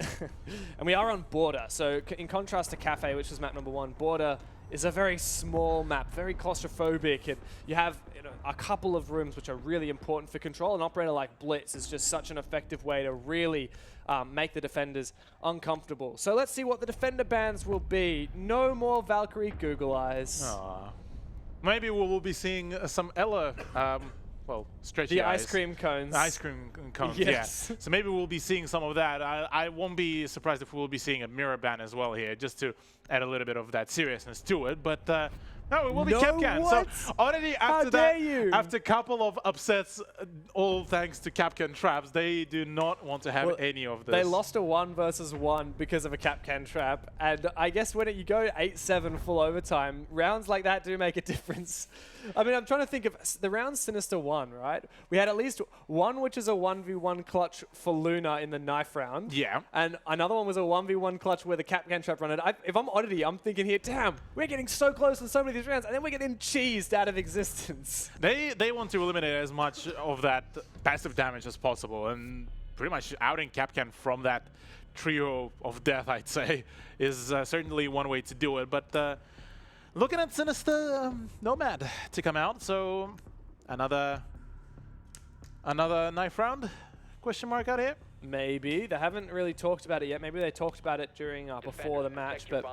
And we are on Border. So in contrast to Cafe, which was map number 1, Border is a very small map, very claustrophobic, and you have a couple of rooms which are really important for control. An operator like Blitz is just such an effective way to really make the defenders uncomfortable. So let's see what the defender bans will be. No more Valkyrie Google Eyes. Aww. Maybe we'll be seeing some Ella, stretchy eyes. The ice cream cones. Ice cream cones, yes. Yeah. So maybe we'll be seeing some of that. I won't be surprised if we'll be seeing a mirror ban as well here, just to add a little bit of that seriousness to it. But no, it will be Capcan. So already after that, after a couple of upsets, all thanks to Capcan traps, they do not want to have any of this. They lost a 1 versus 1 because of a Capcan trap, and I guess when you go 8-7 full overtime, rounds like that do make a difference. I mean, I'm trying to think of the round Sinister won, right? We had at least one which is a 1v1 clutch for Luna in the knife round. Yeah. And another one was a 1v1 clutch where the Capcan trap run it. If I'm Oddity, I'm thinking here, damn, we're getting so close in so many of these rounds, and then we're getting cheesed out of existence. They want to eliminate as much of that passive damage as possible, and pretty much outing Capcan from that trio of death, I'd say, is certainly one way to do it. But looking at Sinister, Nomad to come out, so another knife round? Question mark out here? Maybe. They haven't really talked about it yet. Maybe they talked about it during before the match, but...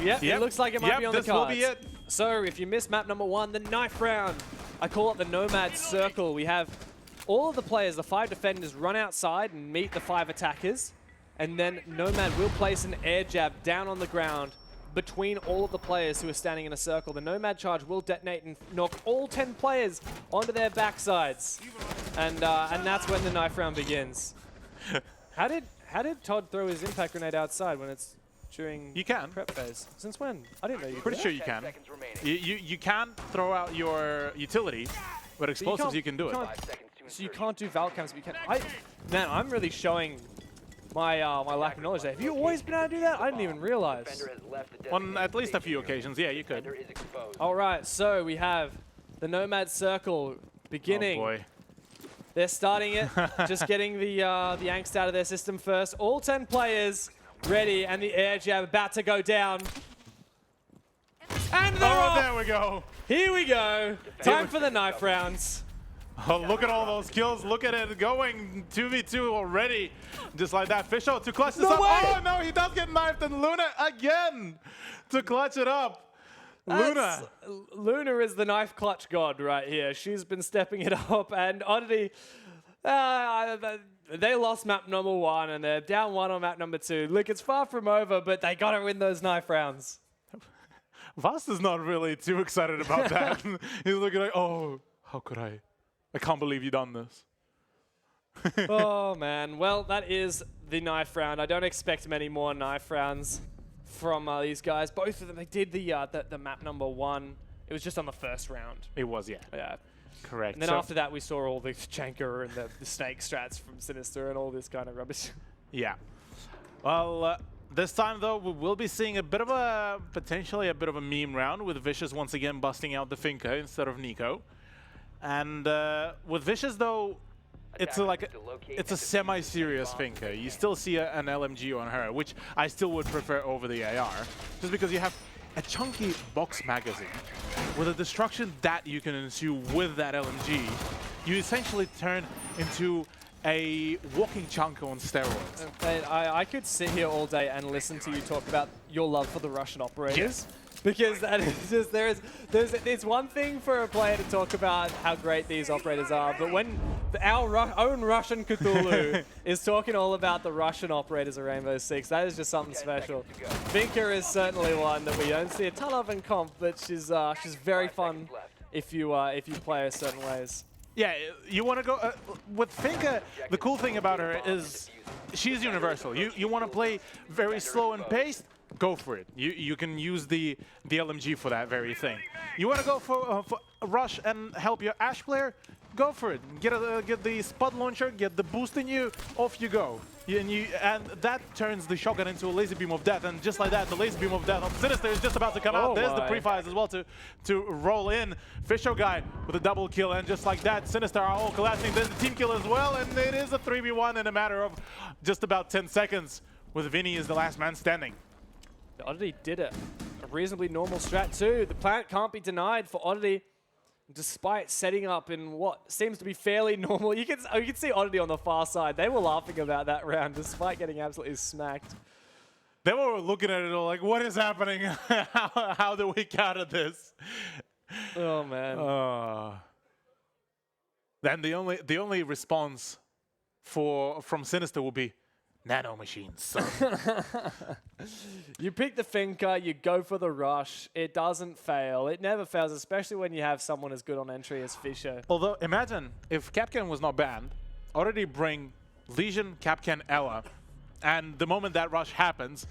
It looks like it might be on the cards. Will be it. So if you missed map number 1, the knife round, I call it the Nomad Circle. We have all of the players, the 5 defenders, run outside and meet the 5 attackers, and then Nomad will place an air jab down on the ground between all of the players who are standing in a circle. The Nomad charge will detonate and knock all 10 players onto their backsides, and that's when the knife round begins. How did Todd throw his impact grenade outside when it's during prep phase? Since when? I didn't know you could. Pretty sure you can. You can throw out your utility, but explosives you can do it. So you can't do Valk camps, but you can. Man, I'm really showing my my lack of knowledge there. Have you always been able to do that? I didn't even realize. On at least a few occasions, yeah, you could. All right, so we have the Nomad Circle beginning. Oh boy. They're starting it, just getting the angst out of their system first. All 10 players ready, and the air jab about to go down. And they're off. there we go. Here we go. Time for the knife rounds. Oh, look at all those kills. Look at it going 2v2 already. Just like that. Fisho to clutch this up. way. Oh, no, he does get knifed. And Luna again to clutch it up. Luna. Luna is the knife clutch god right here. She's been stepping it up. And Oddity, they lost map number 1 and they're down 1 on map number 2. Look, it's far from over, but they got to win those knife rounds. Vast is not really too excited about that. He's looking like, oh, how could I? I can't believe you done this. Oh, man. Well, that is the knife round. I don't expect many more knife rounds from these guys. Both of them, they did the map number 1. It was just on the first round. It was, yeah. Yeah. Correct. And then after that, we saw all the Janker and the snake strats from Sinister and all this kind of rubbish. Yeah. Well, this time, though, we will be seeing a bit of a, potentially a bit of a meme round with Vicious once again busting out the Finka instead of Nico. And with Vicious, though, it's a semi-serious Finka. You still see an LMG on her, which I still would prefer over the AR, just because you have a chunky box magazine with a destruction that you can ensue with that LMG. You essentially turn into a walking chunk on steroids. I could sit here all day and listen to you talk about your love for the Russian operators. Yes. Because that is just, it's one thing for a player to talk about how great these operators are, but when our own Russian Cthulhu is talking all about the Russian operators of Rainbow Six, that is just something special. Finka is certainly one that we don't see a ton of in comp, but she's very fun if you play her certain ways. Yeah, you want to go with Finka. The cool thing about her is she's universal. You want to play very slow and paced, go for it. You can use the LMG for that very thing. You want to go for a rush and help your Ashe player, go for it. Get the Spud launcher, get the boost in you, off you go. And that turns the shotgun into a laser beam of death, and just like that, the laser beam of death of Sinister is just about to come out. There's the pre-fires as well to roll in. Fisho guy with a double kill, and just like that, Sinister are all collapsing. There's the team kill as well, and it is a 3v1 in a matter of just about 10 seconds, with Vinny as the last man standing. Oddity did it. A reasonably normal strat too. The plant can't be denied for Oddity, despite setting up in what seems to be fairly normal. You can see Oddity on the far side. They were laughing about that round, despite getting absolutely smacked. They were looking at it all like, what is happening? How do we counter this? Oh, man. Then the only response from Sinister will be, nano machines. You pick the Finka, you go for the rush. It doesn't fail. It never fails, especially when you have someone as good on entry as Fisher. Although, imagine if Capcan was not banned, already bring Legion, Capcan, Ella, and the moment that rush happens,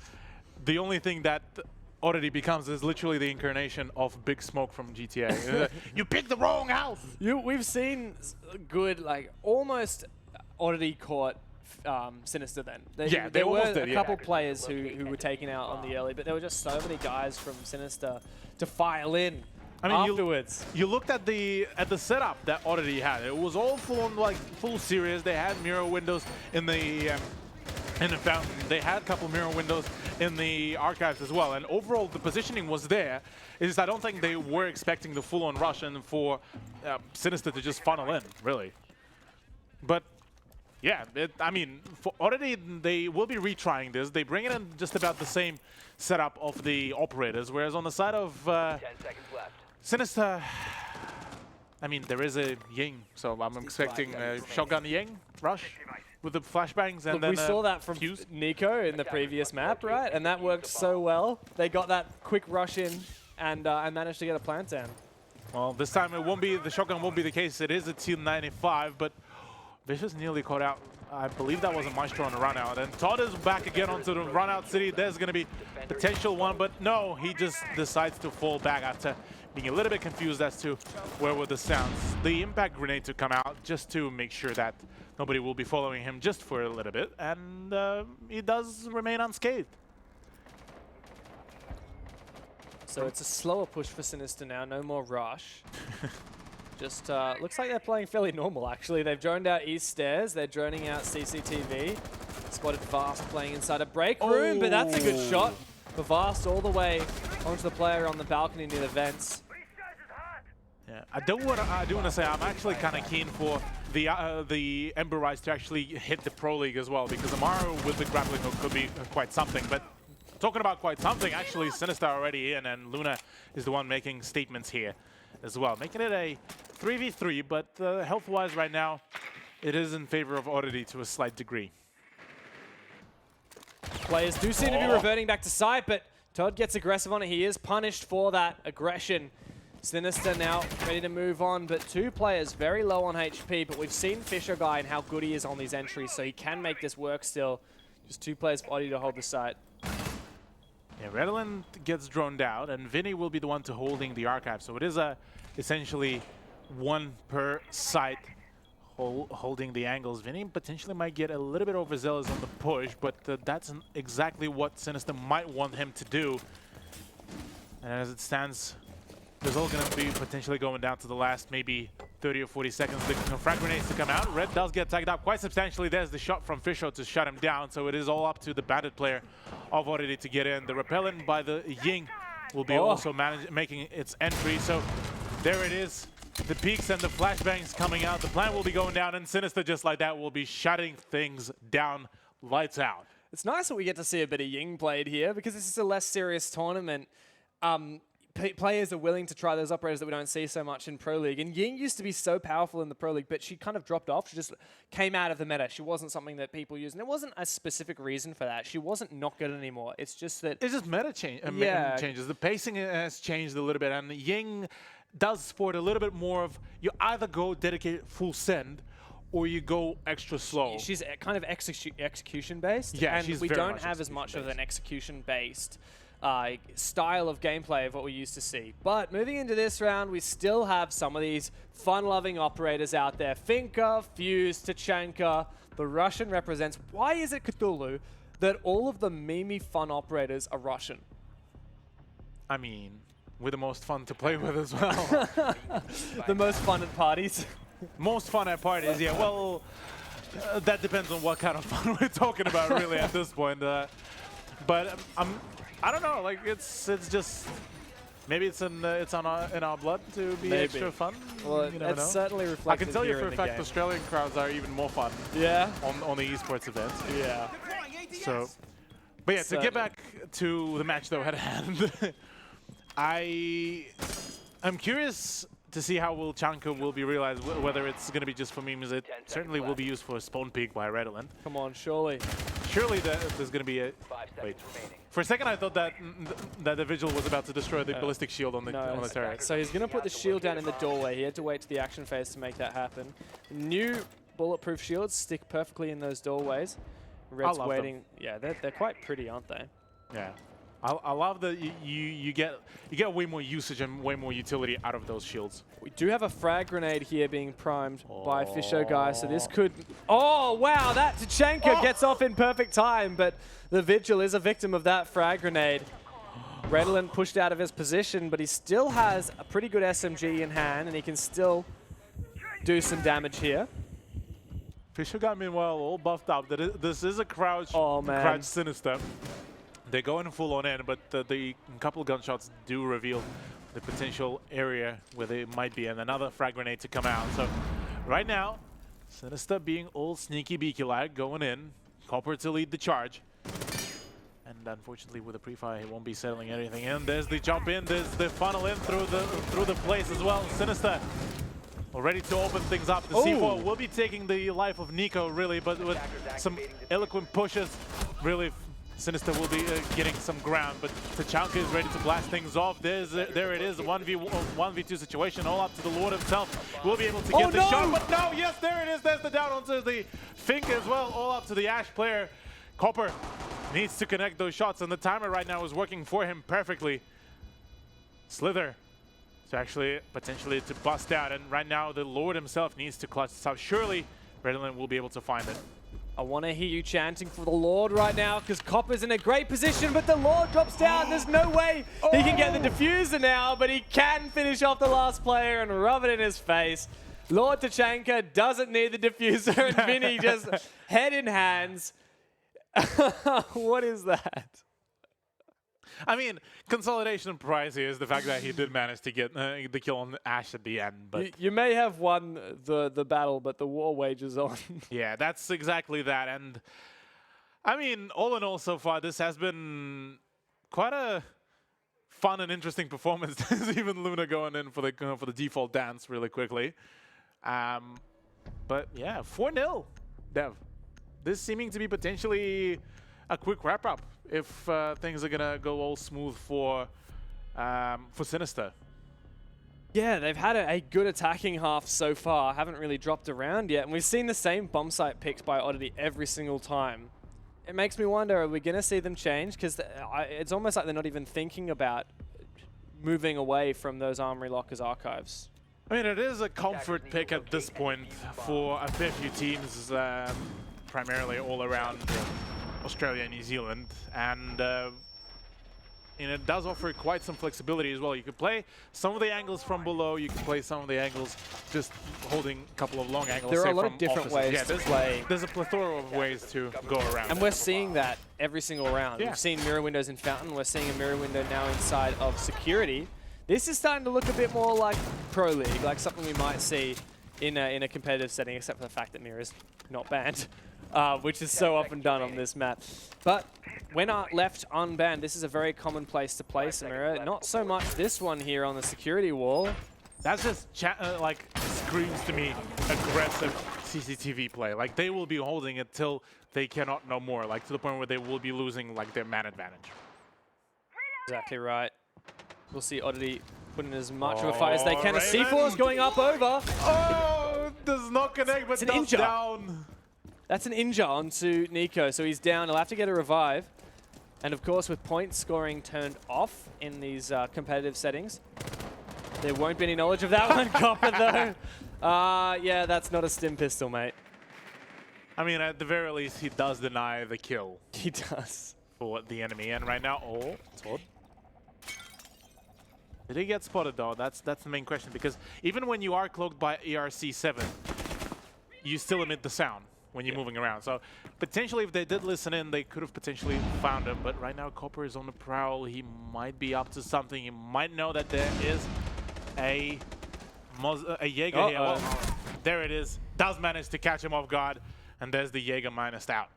the only thing that Oddity becomes is literally the incarnation of Big Smoke from GTA. You picked the wrong house! We've seen good, like, almost Oddity caught Sinister then. There were a couple players who were taken out on the early, but there were just so many guys from Sinister to file in afterwards. You looked at the setup that Oddity had. It was all full serious. They had mirror windows in the fountain. They had a couple mirror windows in the archives as well. And overall, the positioning was there. It's just I don't think they were expecting the full-on rush and for Sinister to just funnel in, really. But yeah, I mean, for Oddity, they will be retrying this. They bring it in just about the same setup of the operators, whereas on the side of 10 seconds left. Sinister, I mean, there is a Ying, so I'm expecting a shotgun Ying rush with the flashbangs and then we saw that from fuse. Nico in the previous map, right? And that worked so well. They got that quick rush in and managed to get a plant down. Well, this time it won't be, the shotgun won't be the case. It is a Team 95, but Vicious nearly caught out. I believe that was a Maestro on the run out. And Todd is back again onto the run out city. There's going to be potential one, but no, he just decides to fall back after being a little bit confused as to where were the sounds. The impact grenade to come out just to make sure that nobody will be following him just for a little bit. And he does remain unscathed. So it's a slower push for Sinister now, no more rush. just looks like they're playing fairly normal, actually. They've droned out East Stairs. They're droning out CCTV. Spotted Vast playing inside a break room, but that's a good shot for Vast all the way onto the player on the balcony near the vents. Yeah, I do want to say I'm actually kind of keen for the Ember Rise to actually hit the Pro League as well, because Amaro with the grappling hook could be quite something. But talking about quite something, actually Sinister already in, and Luna is the one making statements here as well, making it a 3v3. But health-wise right now, it is in favor of Oddity to a slight degree. Players do seem to be reverting back to side, but Todd gets aggressive on it. He is punished for that aggression. Sinister now ready to move on, but two players very low on HP, but we've seen Fisher Guy and how good he is on these entries, so he can make this work still. Just two players for Oddity to hold the site. Yeah, Redland gets droned out, and Vinny will be the one to holding the archive, so it is essentially one per site holding the angles. Vinny potentially might get a little bit overzealous on the push, but that's exactly what Sinister might want him to do. And as it stands, there's all going to be potentially going down to the last maybe 30 or 40 seconds. The frag grenades to come out. Red does get tagged up quite substantially. There's the shot from Fisher to shut him down. So it is all up to the bandit player of Oddity to get in. The repellent by the Ying will be also making its entry. So there it is. The peaks and the flashbangs coming out. The plan will be going down, and Sinister just like that will be shutting things down. Lights out. It's nice that we get to see a bit of Ying played here, because this is a less serious tournament. Players are willing to try those operators that we don't see so much in Pro League. And Ying used to be so powerful in the Pro League, but she kind of dropped off. She just came out of the meta. She wasn't something that people used. And there wasn't a specific reason for that. She wasn't not good anymore. It's just that... It's just meta changes. The pacing has changed a little bit. And Ying does sport a little bit more of, you either go dedicated full send, or you go extra slow. She's kind of execution-based. Yeah, and we don't have as much of an execution-based style of gameplay of what we used to see. But moving into this round, we still have some of these fun-loving operators out there. Finka, Fuse, Tachanka. The Russian represents... Why is it, Cthulhu, that all of the meme fun operators are Russian? I mean, we're the most fun to play with as well. The most fun at parties. Most fun at parties, yeah. Well, that depends on what kind of fun we're talking about, really, at this point. But I don't know. Like it's just maybe it's in our blood to be extra fun. Well, it's certainly reflected. I can tell you for a fact, game. Australian crowds are even more fun. Yeah. On the esports events. Yeah. So, but yeah, to get back to the match though at hand, I'm curious to see how Chanka will be realized, whether it's going to be just for memes. It certainly will be used for a spawn peek by Redland. Come on, surely. Surely there's going to be a... Wait. For a second I thought that the Vigil was about to destroy the ballistic shield on the turret. So he's going to put the shield down in the doorway. He had to wait to the action phase to make that happen. New bulletproof shields stick perfectly in those doorways. Red's waiting. Them. Yeah, they're quite pretty, aren't they? Yeah. I love that you get way more usage and way more utility out of those shields. We do have a frag grenade here being primed by Fisho Guy, so this could... Oh, wow, that Tachanka gets off in perfect time, but the Vigil is a victim of that frag grenade. Redland pushed out of his position, but he still has a pretty good SMG in hand, and he can still do some damage here. Fisher Guy, meanwhile, all buffed up. This is a crouch Sinister. They're going full on in, but the couple gunshots do reveal the potential area where they might be, and another frag grenade to come out. So right now, Sinister being all sneaky beaky like, going in, Copper to lead the charge. And unfortunately with the pre-fire, he won't be settling anything in. There's the jump in, there's the funnel in through the place as well. Sinister ready to open things up. The C4 will be taking the life of Nico, really, but with some eloquent pushes, really Sinister will be getting some ground, but Tachanka is ready to blast things off. There it is, a 1v2 situation, all up to the Lord himself. Will be able to get the shot, but no, yes, there it is. There's the down onto the Fink as well, all up to the Ash player. Copper needs to connect those shots, and the timer right now is working for him perfectly. Slither to actually potentially to bust out, and right now the Lord himself needs to clutch this out. Surely Redland will be able to find it. I want to hear you chanting for the Lord right now because Copper's in a great position, but the Lord drops down. There's no way he can get the diffuser now, but he can finish off the last player and rub it in his face. Lord Tachanka doesn't need the diffuser, and Vinny just head in hands. What is that? I mean, consolidation prize here is the fact that he did manage to get the kill on Ash at the end. But you may have won the battle, but the war wages on. Yeah, that's exactly that. And I mean, all in all, so far, this has been quite a fun and interesting performance. There's even Luna going in for the default dance really quickly. But yeah, 4-0, Dev. This seeming to be potentially a quick wrap-up if things are gonna go all smooth for Sinister. Yeah, they've had a good attacking half so far. Haven't really dropped around yet, and we've seen the same bomb site picked by Oddity every single time. It makes me wonder, are we gonna see them change? Because it's almost like they're not even thinking about moving away from those Armory Lockers archives. I mean, it is a comfort pick at this point for a fair few teams, primarily all around Australia and New Zealand, and it does offer quite some flexibility as well. You could play some of the angles from below, you can play some of the angles just holding a couple of long angles. There are a lot of different ways to play. There's a plethora of ways to go around. And we're seeing that every single round. Yeah. We've seen mirror windows in Fountain, we're seeing a mirror window now inside of Security. This is starting to look a bit more like Pro League, like something we might see in a competitive setting, except for the fact that mirror's not banned. Which is so often done on this map. But when left unbanned, this is a very common place to place a mirror. Not so much this one here on the security wall. That's just like screams to me aggressive CCTV play. Like they will be holding it till they cannot no more. Like to the point where they will be losing like their man advantage. Exactly right. We'll see Oddity put in as much of a fight as they can. A C4's going up over. Oh, does not connect, but does down. That's an injure onto Nico, so he's down. He'll have to get a revive. And of course, with point scoring turned off in these competitive settings, there won't be any knowledge of that one, Copper, though. Yeah, that's not a stim pistol, mate. I mean, at the very least, he does deny the kill. He does. For the enemy. And right now, Todd. Did he get spotted, though? That's the main question. Because even when you are cloaked by ERC7, you still emit the sound when you're moving around. So potentially if they did listen in, they could have potentially found him. But right now Copper is on the prowl. He might be up to something. He might know that there is a Jaeger here. Well, there it is. Does manage to catch him off guard. And there's the Jaeger minused out.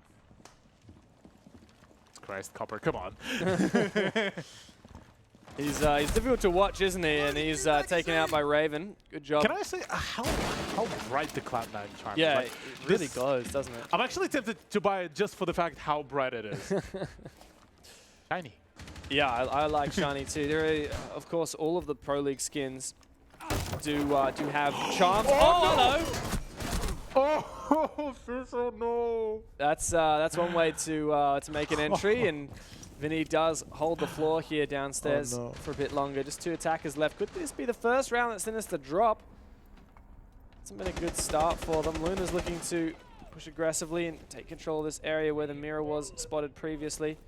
Christ, Copper, come on. He's difficult to watch, isn't he? And he's taken out by Raven. Good job. Can I say how bright the Cloud9 charm is? Yeah, like, it really glows, doesn't it? I'm actually tempted to buy it just for the fact how bright it is. Shiny. Yeah, I like shiny too. There are, of course, all of the Pro League skins do have charms. Oh, hello! Oh no! That's one way to make an entry, and Vinny does hold the floor here downstairs for a bit longer. Just 2 attackers left. Could this be the first round that Sinister drop? It's been a good start for them. Luna's looking to push aggressively and take control of this area where the mirror was spotted previously.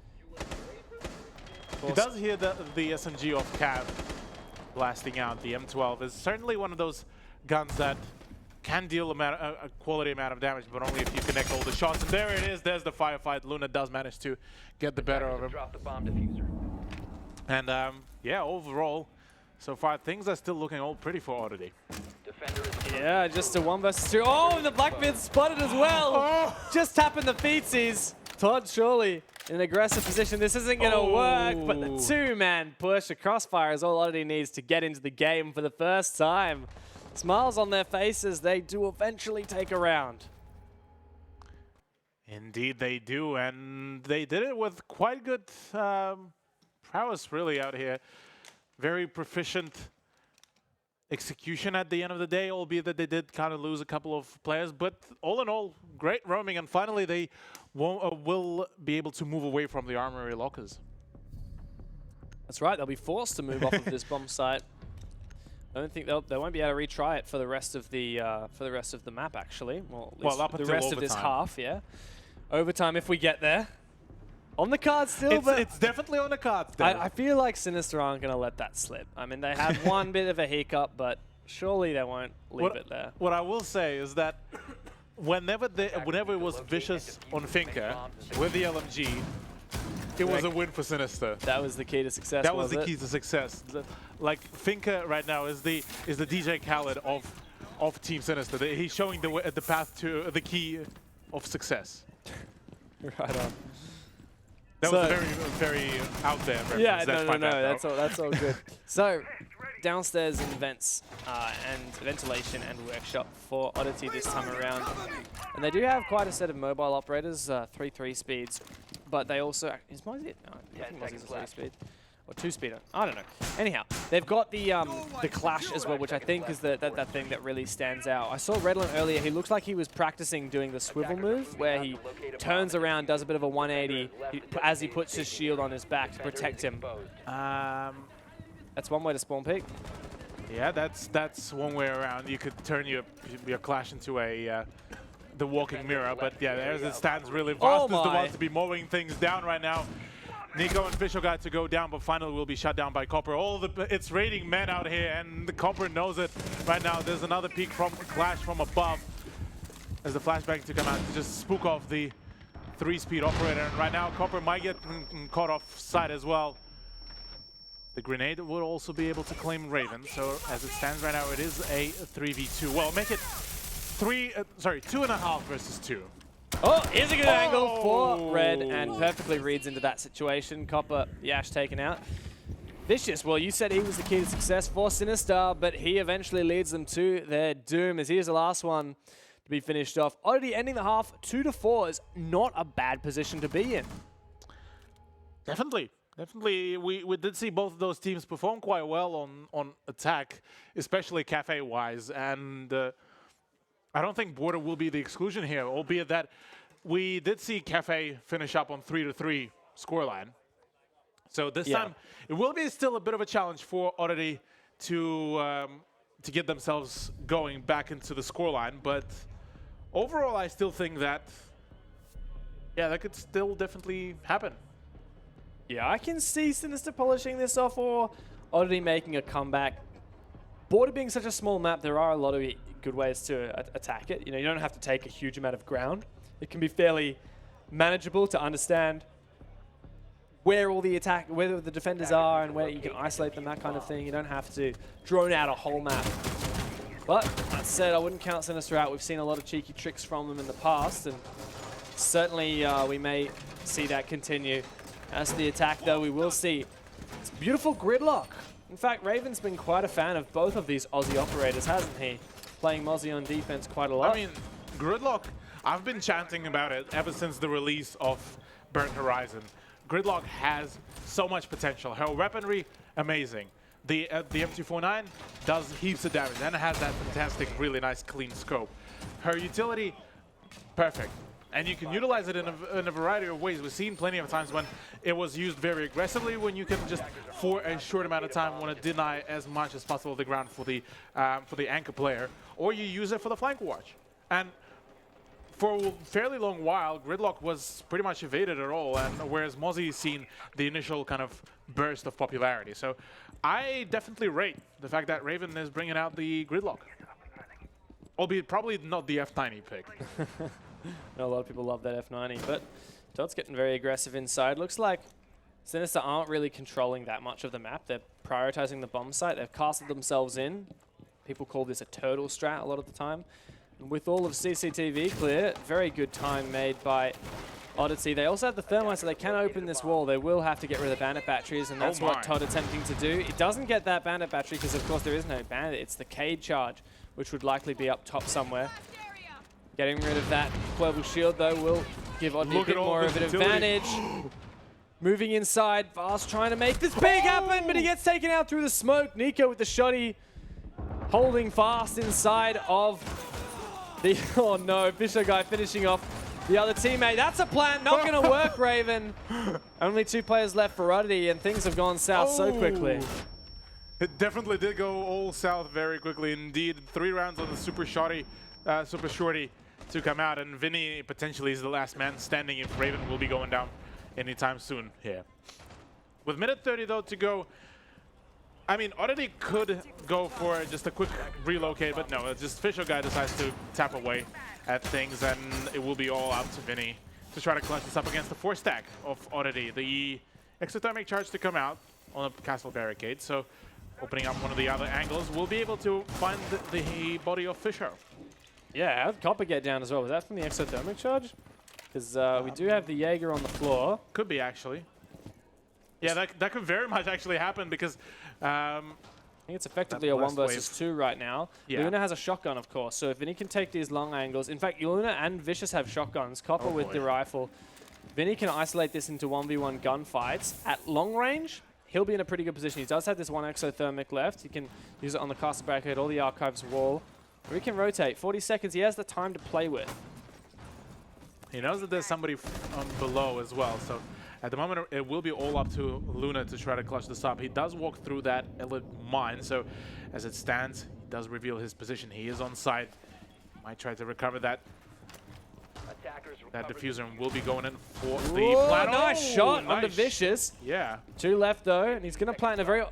He does hear the SMG off Cav blasting out. The M12 is certainly one of those guns that can deal a quality amount of damage, but only if you connect all the shots. And there it is. There's the firefight. Luna does manage to get the better of him. Drop the bomb diffuser. And yeah, overall, so far things are still looking all pretty for Oddity. Yeah, just a 1 versus 2. Oh, and the Blackbeard's spotted as well. Oh. Just tapping the feetsies. Todd surely in an aggressive position. This isn't going to work, but the 2-man push, a crossfire is all Oddity needs to get into the game for the first time. Smiles on their faces, they do eventually take a round. Indeed they do, and they did it with quite good prowess really out here. Very proficient execution at the end of the day, albeit that they did kind of lose a couple of players, but all in all, great roaming, and finally they will be able to move away from the armory lockers. That's right, they'll be forced to move off of this bomb site. I don't think they won't be able to retry it for the rest of the map, actually. Well, at least up the until rest of this overtime. half, yeah. Overtime if we get there. On the card still, but it's definitely on the cards. I feel like Sinister aren't going to let that slip. I mean, they had one bit of a hiccup, but surely they won't leave it there. What I will say is that whenever it was Vicious on Finca with the LMG, it was a win for Sinister. That was the key to success. That was the key to success. Like Finca right now is the DJ Khaled of Team Sinister. He's showing the path to the key of success. Right on. That was very, very out there. Yeah, no, that's all good. So, downstairs in vents and ventilation and workshop for Oddity this time around. And they do have quite a set of mobile operators, 3 speeds, but they also, is Mozzie? No, I think Mozzie's a 3 speed. Or 2-speeder. I don't know. Anyhow, they've got the Clash as well, which I think is that thing that really stands out. I saw Redland earlier. He looks like he was practicing doing the swivel move, where he turns around, does a bit of a 180 as he puts his shield on his back to protect him. That's one way to spawn peek. Yeah, that's one way around. You could turn your Clash into the walking mirror, but yeah, there's it stands really fast. Is the one to be mowing things down right now. Nico and Fisher got to go down, but finally will be shut down by Copper. It's raiding men out here, and the Copper knows it right now. There's another peek from Clash from above as the flashbang to come out to just spook off the 3-speed operator. And right now, Copper might get caught off side as well. The grenade would also be able to claim Raven. So as it stands right now, it is a 3v2. Well, make it 2.5 versus 2. Oh, here's a good angle for Red, and perfectly reads into that situation. Copper, Yash taken out. Vicious, well, you said he was the key to success for Sinister, but he eventually leads them to their doom, as here's the last one to be finished off. Oddity ending the half 2-4 is not a bad position to be in. Definitely. We did see both of those teams perform quite well on attack, especially Cafe-wise, and I don't think Border will be the exclusion here, albeit that we did see Cafe finish up on 3-3 scoreline. So this time, it will be still a bit of a challenge for Oddity to get themselves going back into the scoreline. But overall, I still think that, yeah, that could still definitely happen. Yeah, I can see Sinister polishing this off or Oddity making a comeback. Border being such a small map, there are a lot of good ways to attack it. You know, you don't have to take a huge amount of ground. It can be fairly manageable to understand where all the where the defenders are and where you can isolate them, that kind of thing. You don't have to drone out a whole map. But that said, I wouldn't count Sinister out. We've seen a lot of cheeky tricks from them in the past, and certainly we may see that continue. As to the attack, though, we will see it's beautiful gridlock. In fact, Raven's been quite a fan of both of these Aussie operators, hasn't he? Playing Mozzie on defense quite a lot. I mean, gridlock, I've been chanting about it ever since the release of Burnt Horizon. Gridlock has so much potential. Her weaponry, amazing. The M249 does heaps of damage and it has that fantastic, really nice, clean scope. Her utility, perfect. And you can utilize it in a variety of ways. We've seen plenty of times when it was used very aggressively, when you can just, for a short amount of time, want to deny as much as possible the ground for the anchor player, or you use it for the flank watch. And for a fairly long while, Gridlock was pretty much evaded at all, and whereas Mozzie's seen the initial kind of burst of popularity. So I definitely rate the fact that Raven is bringing out the Gridlock. Albeit probably not the F90 pick. I know a lot of people love that F90, but Todd's getting very aggressive inside. Looks like Sinister aren't really controlling that much of the map. They're prioritizing the bomb site. They've casted themselves in. People call this a turtle strat a lot of the time. And with all of CCTV clear, very good time made by Oddity. They also have the thermite, so they can open this wall. They will have to get rid of the bandit batteries, and that's what Todd attempting to do. It doesn't get that bandit battery because, of course, there is no bandit. It's the Cade charge, which would likely be up top somewhere. Getting rid of that global shield, though, will give Oddity a bit more of an advantage. Moving inside, Vast trying to make this big happen, but he gets taken out through the smoke. Nico with the shotty, holding fast inside of the... Oh no, Fisher guy finishing off the other teammate. That's a plan, not going to work, Raven. Only 2 players left for Oddity, and things have gone south so quickly. It definitely did go all south very quickly indeed. 3 rounds on the super shorty to come out, and Vinny potentially is the last man standing if Raven will be going down anytime soon here. With minute 30 though to go, I mean, Oddity could go for just a quick relocate, but no, it's just Fisher guy decides to tap away at things, and it will be all up to Vinny to try to clutch this up against the 4-stack of Oddity. The exothermic charge to come out on a castle barricade, so opening up one of the other angles, we'll be able to find the body of Fisher. Yeah, how'd Copper get down as well? Was that from the exothermic charge? Because we do have the Jaeger on the floor. Could be, actually. Yeah, that could very much actually happen because I think it's effectively a 1 versus 2 right now. Yeah. Luna has a shotgun, of course, so if Vinny can take these long angles, in fact, Luna and Vicious have shotguns, Copper with the rifle. Vinny can isolate this into 1v1 gunfights. At long range, he'll be in a pretty good position. He does have this one exothermic left. He can use it on the castle barricade or the archives wall. Or he can rotate. 40 seconds, he has the time to play with. He knows that there's somebody below as well, so at the moment it will be all up to Luna to try to clutch this up. He does walk through that elite mine, so as it stands, he does reveal his position. He is on site. Might try to recover that diffuser, and will be going in for the plant. Nice shot nice. under Vicious. Yeah. 2 left though, and he's going to plant in a very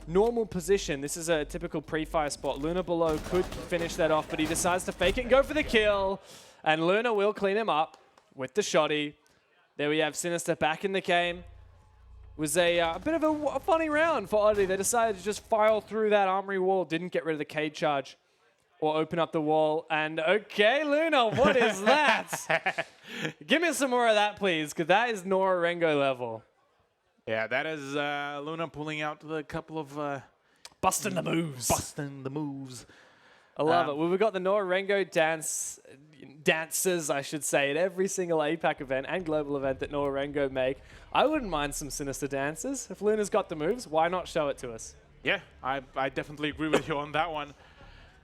normal position. This is a typical pre-fire spot. Luna below could finish that off, but he decides to fake it and go for the kill. And Luna will clean him up with the shotty. There we have Sinister back in the game. It was a bit of a funny round for Oddity. They decided to just file through that armory wall, didn't get rid of the cage charge or open up the wall. And okay, Luna, what is that? Give me some more of that, please, because that is Nora Rengo level. Yeah, that is Luna pulling out a couple of... busting the moves. Busting the moves. I love it. Well, we've got the Nora Rengo dancers, I should say, at every single APAC event and global event that Nora Rengo make. I wouldn't mind some Sinister dancers. If Luna's got the moves, why not show it to us? Yeah, I definitely agree with you on that one.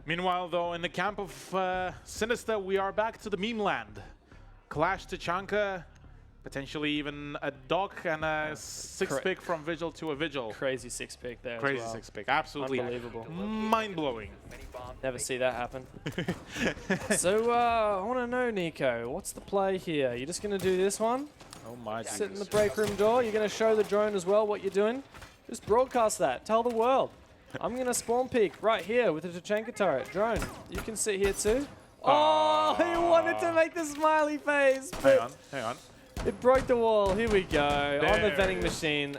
Meanwhile, though, in the camp of Sinister, we are back to the meme land. Clash Tachanka, potentially even a dock and a 6-pick from Vigil to a Vigil. Crazy 6-pick there. Crazy as well. 6-pick, absolutely. Unbelievable. Mind-blowing. Never see that happen. So, I want to know, Nico, what's the play here? You're just going to do this one? Oh my goodness. Sit in the break room door. You're going to show the drone as well what you're doing? Just broadcast that. Tell the world. I'm going to spawn peek right here with the Tachanka turret. Drone, you can sit here too. Oh, he wanted to make the smiley face. Hang on. It broke the wall. Here we go. On the There vending it is. machine.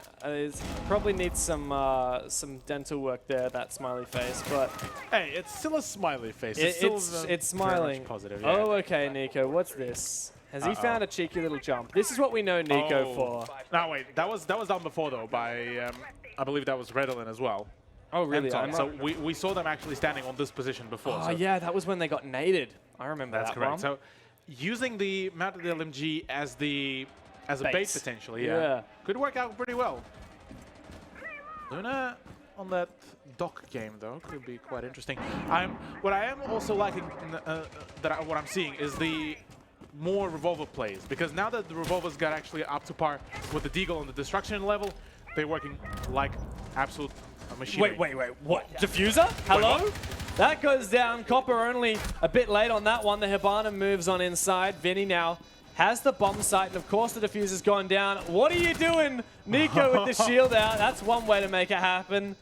Probably needs some dental work there, that smiley face. But Hey, it's still a smiley face. it's very smiling. much positive. Yeah. Oh, okay, Nico. What's this? Has he found a cheeky little jump? This is what we know Nico for. No, wait. That was done before though by I believe that was Redolin as well. Oh, really? And Tom. So we saw them actually standing on this position before. Oh, so yeah. That was when they got naded. I remember that's that correct. one. So using the mounted LMG as a bait potentially, Yeah. could work out pretty well. Luna on that dock game though could be quite interesting. What I am also liking what I'm seeing is the more revolver plays, because now that the revolvers got actually up to par with the Deagle on the destruction level, they're working like absolute machinery. Wait. What? Diffuser? Hello? That goes down. Copper only a bit late on that one. The Hibana moves on inside. Vinny now has the bomb site, and of course the diffuser's gone down. What are you doing, Nico, with the shield out? That's one way to make it happen.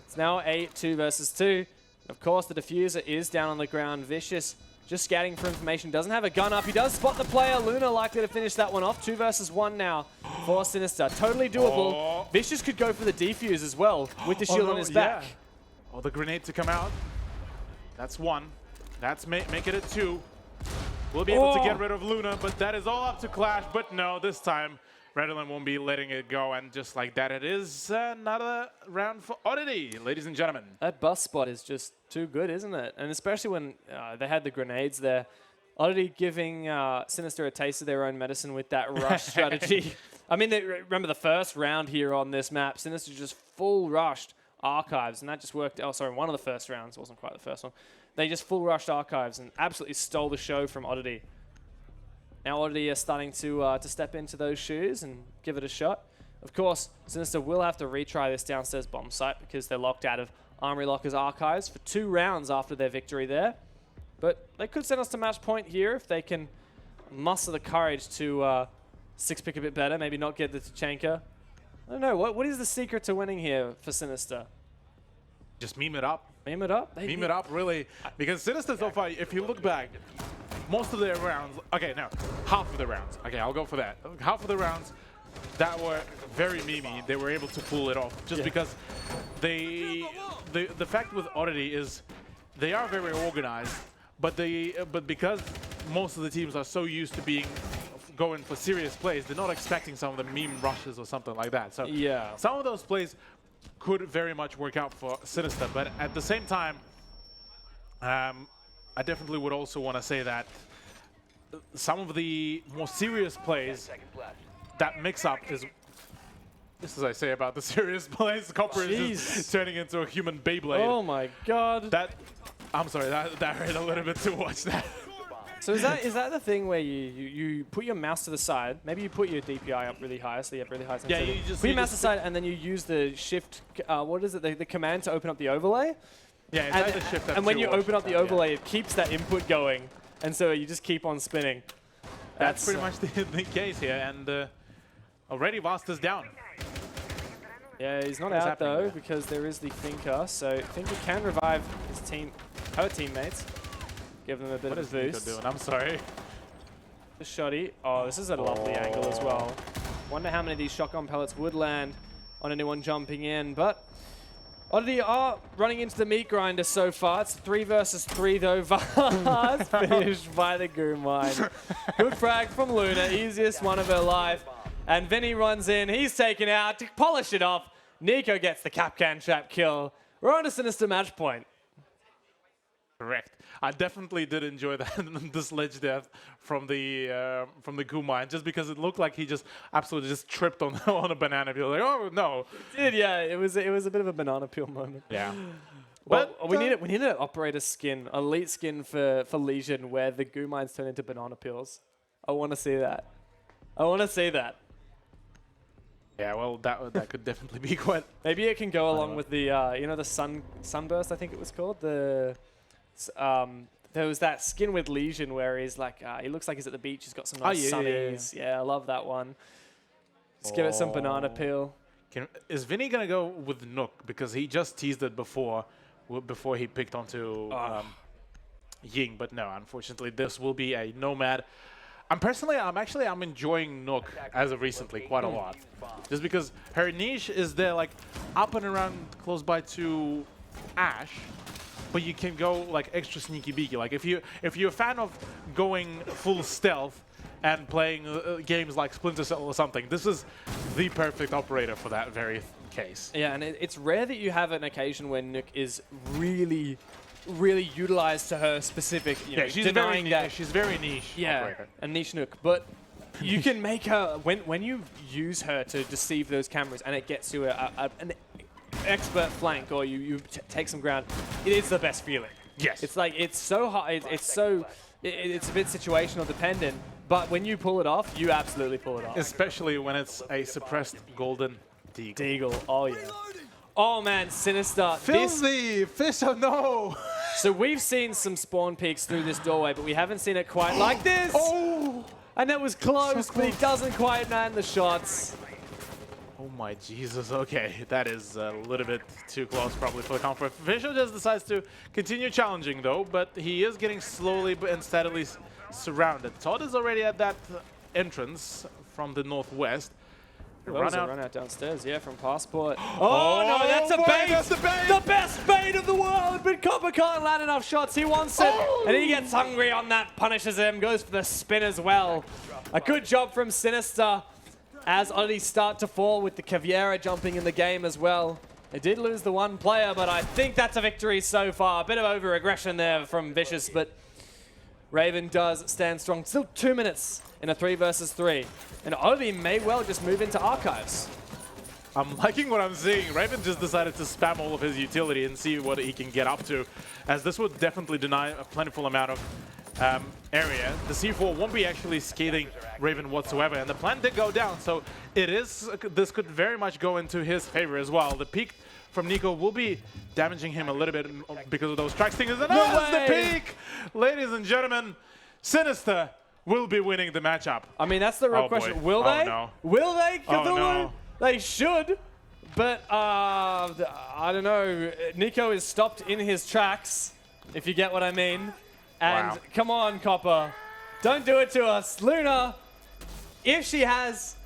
It's now 2 versus 2. Of course, the diffuser is down on the ground. Vicious just scouting for information. Doesn't have a gun up. He does spot the player. Luna likely to finish that one off. 2 versus 1 now for Sinister. Totally doable. Oh. Vicious could go for the defuse as well with the shield on his back. Yeah. Oh, the grenade to come out. That's 1. That's making it 2. We'll be able to get rid of Luna, but that is all up to Clash. But no, this time Redolin won't be letting it go, and just like that, it is another round for Oddity, ladies and gentlemen. That bus spot is just too good, isn't it? And especially when they had the grenades there. Oddity giving Sinister a taste of their own medicine with that rush strategy. I mean, remember the first round here on this map, Sinister just full rushed Archives, and that just worked. Oh, sorry, one of the first rounds. It wasn't quite the first one. They just full rushed Archives and absolutely stole the show from Oddity. Now Oddity are starting to step into those shoes and give it a shot. Of course, Sinister will have to retry this downstairs bomb site because they're locked out of Armory Locker's Archives for 2 rounds after their victory there. But they could send us to match point here if they can muster the courage to 6-pick a bit better, maybe not get the Tachanka. I don't know, what is the secret to winning here for Sinister? Just meme it up. Meme it up? Meme it up, really. Because Sinister so far, if you look back, most of their rounds, okay, no, half of the rounds. Okay, I'll go for that. Half of the rounds that were very memey, they were able to pull it off. Just because the fact with Oddity is they are very organized, but because most of the teams are so used to going for serious plays, they're not expecting some of the meme rushes or something like that. So yeah, some of those plays could very much work out for Sinister, but at the same time, I definitely would also want to say that some of the more serious plays that mix up is, just as I say about the serious plays, Copper is just turning into a human Beyblade. Oh my god. I'm sorry, that hurt a little bit to watch that. So is that the thing where you put your mouse to the side, maybe you put your DPI up really high, so you have really high sensitivity. Yeah, you just put your mouse to the side and then you use the shift, what is it, the command to open up the overlay? Yeah, it's either shift and when you open up the overlay, it keeps that input going, and so you just keep on spinning. That's pretty much the case here, and already Vast is down. Yeah, he's not out though, because there is the Thinker, so Thinker can revive her teammates. Give them a bit of a boost. What is Nico doing? I'm sorry. The shoddy. Oh, this is a lovely angle as well. Wonder how many of these shotgun pellets would land on anyone jumping in, but Oddity are running into the meat grinder so far. It's 3 versus 3 though. Vars finished by the Goo Mine. Good frag from Luna, easiest one of her life. And Vinny runs in, he's taken out to polish it off. Nico gets the Capcan trap kill. We're on to Sinister match point. Correct. I definitely did enjoy that the sledge death from the Goo Mine, just because it looked like he just absolutely just tripped on a banana peel. Like, oh no! It did, yeah. It was a bit of a banana peel moment. Yeah. Well, we need an operator skin, elite skin for Legion, where the Goo Mines turn into banana peels. I want to see that. I want to see that. Yeah, well, that could definitely be quite. Maybe it can go along with the the sunburst, I think it was called. There was that skin with Legion where he's like, he looks like he's at the beach. He's got some nice sunnies. Yeah, I love that one. Let's give it some banana peel. Is Vinny gonna go with Nook, because he just teased it before he picked onto Ying? But no, unfortunately, this will be a Nomad. I'm enjoying Nook as of recently quite a lot, just because her niche is there, like up and around close by to Ash, but you can go like extra sneaky beaky. Like if you're a fan of going full stealth and playing games like Splinter Cell or something, this is the perfect operator for that very case. Yeah, and it's rare that you have an occasion where Nook is really utilized to her specific, she's denying very that she's very niche. Yeah, operator. a niche Nook, but you can make her when you use her to deceive those cameras, and it gets you an expert flank, or you take some ground. It's the best feeling. Yes, it's like it's so hard. It's a bit situational dependent, but when you pull it off, you absolutely pull it off. Especially when it's a suppressed golden deagle. Oh yeah. Oh man, Sinister. Filthy fish, oh no! So we've seen some spawn peeks through this doorway, but we haven't seen it quite like this. Oh! And that was close, but he doesn't quite land the shots. Oh my Jesus, okay. That is a little bit too close probably for the comfort. Fisher just decides to continue challenging though, but he is getting slowly and steadily surrounded. Todd is already at that entrance from the northwest. Run out downstairs, yeah, from Passport. Oh no, that's a bait! That's the bait! The best bait of the world, but Copper can't land enough shots. He wants it, and he gets hungry on that, punishes him, goes for the spin as well. A good job from Sinister as Oddity start to fall with the Caviera jumping in the game as well. They did lose the one player, but I think that's a victory so far. A bit of over-aggression there from Vicious, but Raven does stand strong. Still 2 minutes in a 3 versus 3. And Oddity may well just move into Archives. I'm liking what I'm seeing. Raven just decided to spam all of his utility and see what he can get up to, as this would definitely deny a plentiful amount of area, the C4 won't be actually scathing Raven whatsoever, and the plant did go down, so this could very much go into his favor as well. The peak from Nico will be damaging him a little bit because of those track stingers, and that's the peak! Ladies and gentlemen, Sinister will be winning the matchup. I mean, that's the real question. Boy. Will they? No. Will they, Cthulhu? No. They should, but I don't know. Nico is stopped in his tracks, if you get what I mean. And come on, Copper. Don't do it to us. Luna, if she has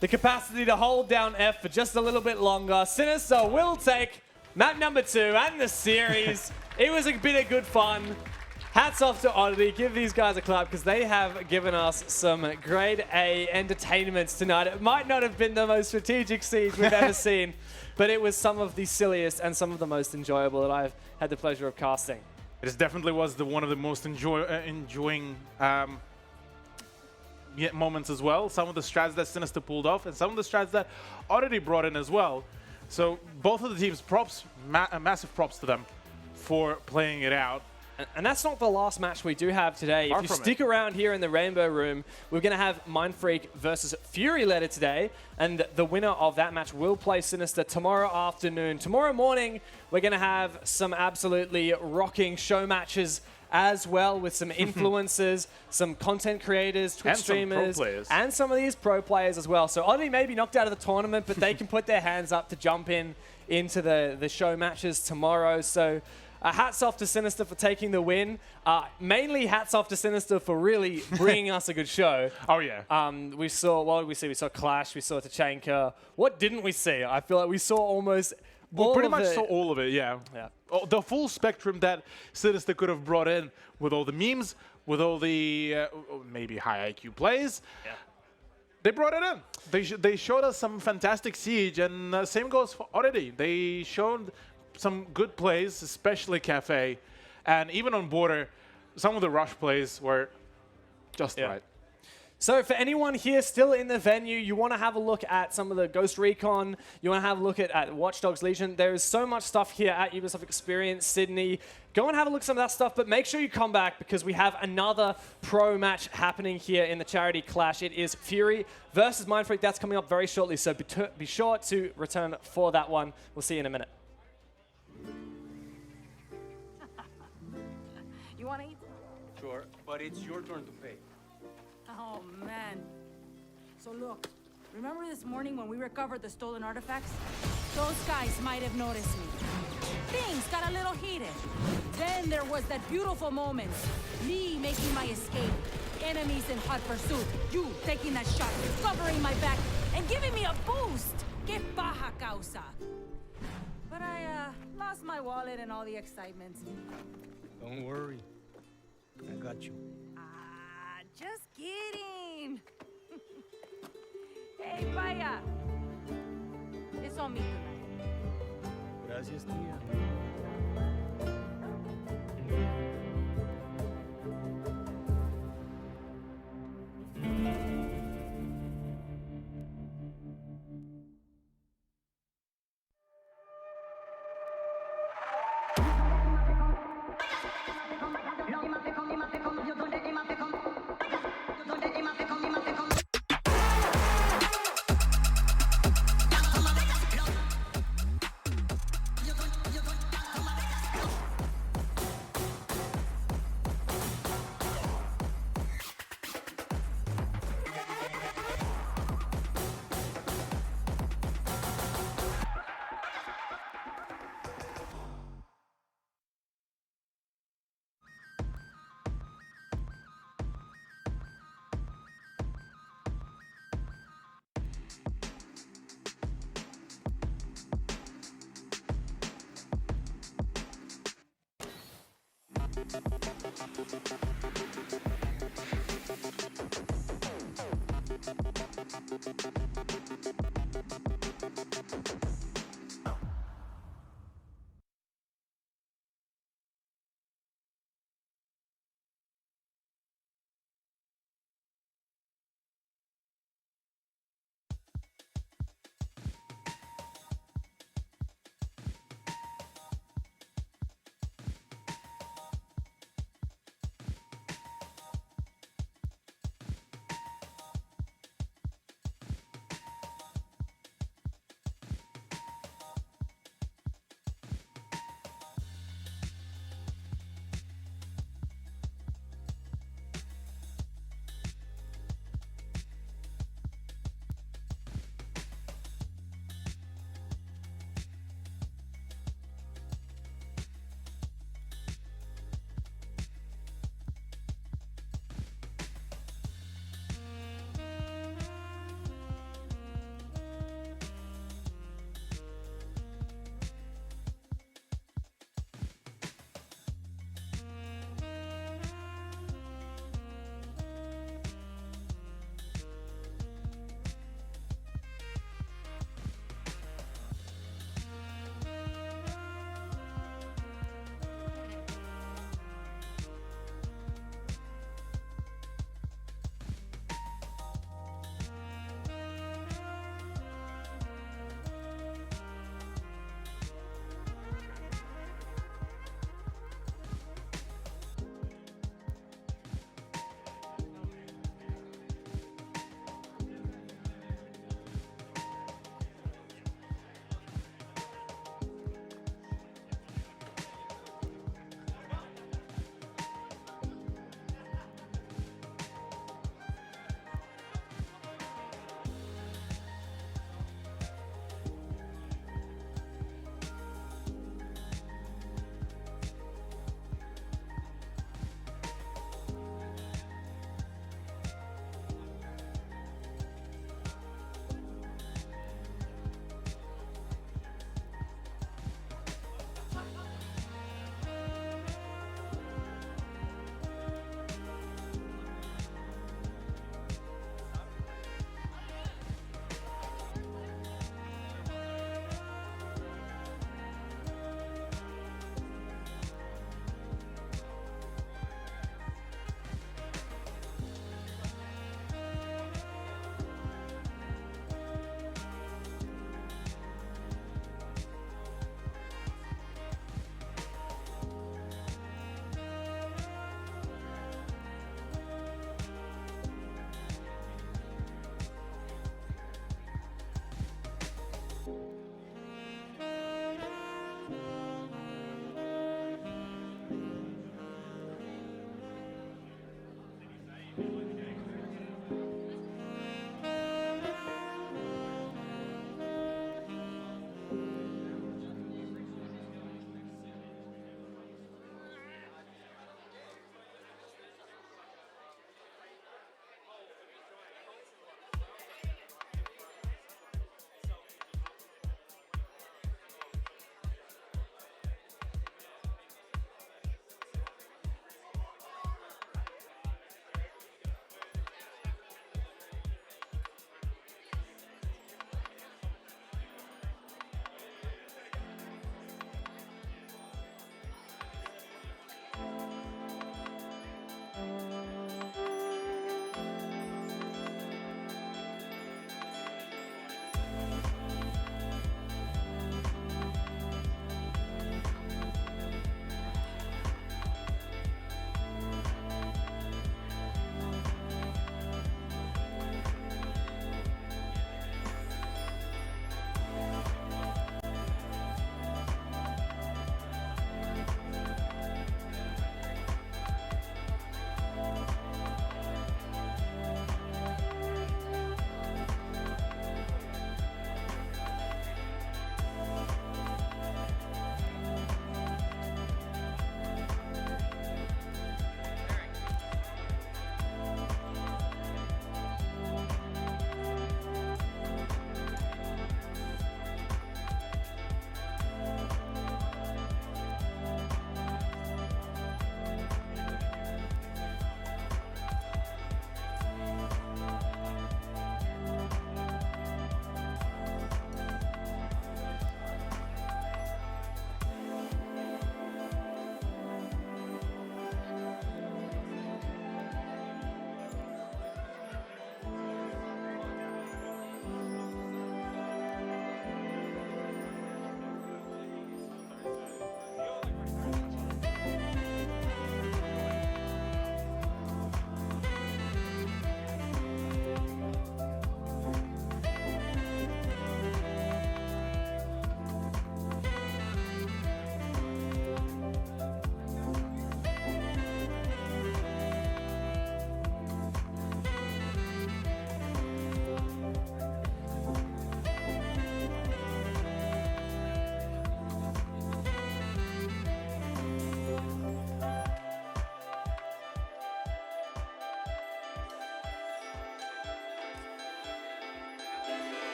the capacity to hold down F for just a little bit longer, Sinister will take map number 2 and the series. It was a bit of good fun. Hats off to Oddity. Give these guys a clap because they have given us some grade A entertainments tonight. It might not have been the most strategic siege we've ever seen, but it was some of the silliest and some of the most enjoyable that I've had the pleasure of casting. It definitely was one of the most enjoying moments as well. Some of the strats that Sinister pulled off, and some of the strats that Oddity brought in as well. So both of the teams, massive props to them for playing it out. And that's not the last match we do have today. If you stick around here in the Rainbow Room, we're going to have Mindfreak versus Fury Letter today. And the winner of that match will play Sinister tomorrow afternoon. Tomorrow morning, we're going to have some absolutely rocking show matches as well with some influencers, some content creators, Twitch streamers, and some of these pro players as well. So Oddity may be knocked out of the tournament, but they can put their hands up to jump into the show matches tomorrow. So hats off to Sinister for taking the win. Mainly hats off to Sinister for really bringing us a good show. Oh, yeah. We saw, what did we see? We saw Clash, we saw Tachanka. What didn't we see? I feel like we saw almost pretty much saw all of it, yeah. Oh, the full spectrum that Sinister could have brought in with all the memes, with all the maybe high IQ plays. Yeah. They brought it in. They showed us some fantastic siege, and same goes for Oddity. They showed some good plays, especially Cafe, and even on Border, some of the rush plays were just right. So for anyone here still in the venue, you want to have a look at some of the Ghost Recon, you want to have a look at Watch Dogs Legion, there is so much stuff here at Ubisoft Experience Sydney. Go and have a look at some of that stuff, but make sure you come back because we have another pro match happening here in the Charity Clash. It is Fury versus Mindfreak. That's coming up very shortly, so be sure to return for that one. We'll see you in a minute. You want to eat? Sure, but it's your turn to pay. Oh, man. So look, remember this morning when we recovered the stolen artifacts? Those guys might have noticed me. Things got a little heated. Then there was that beautiful moment. Me making my escape. Enemies in hot pursuit. You taking that shot, covering my back, and giving me a boost. Que baja causa. But I, lost my wallet and all the excitement. Don't worry. I got you. Just kidding. Hey, Paya. It's on me tonight. Gracias, tía.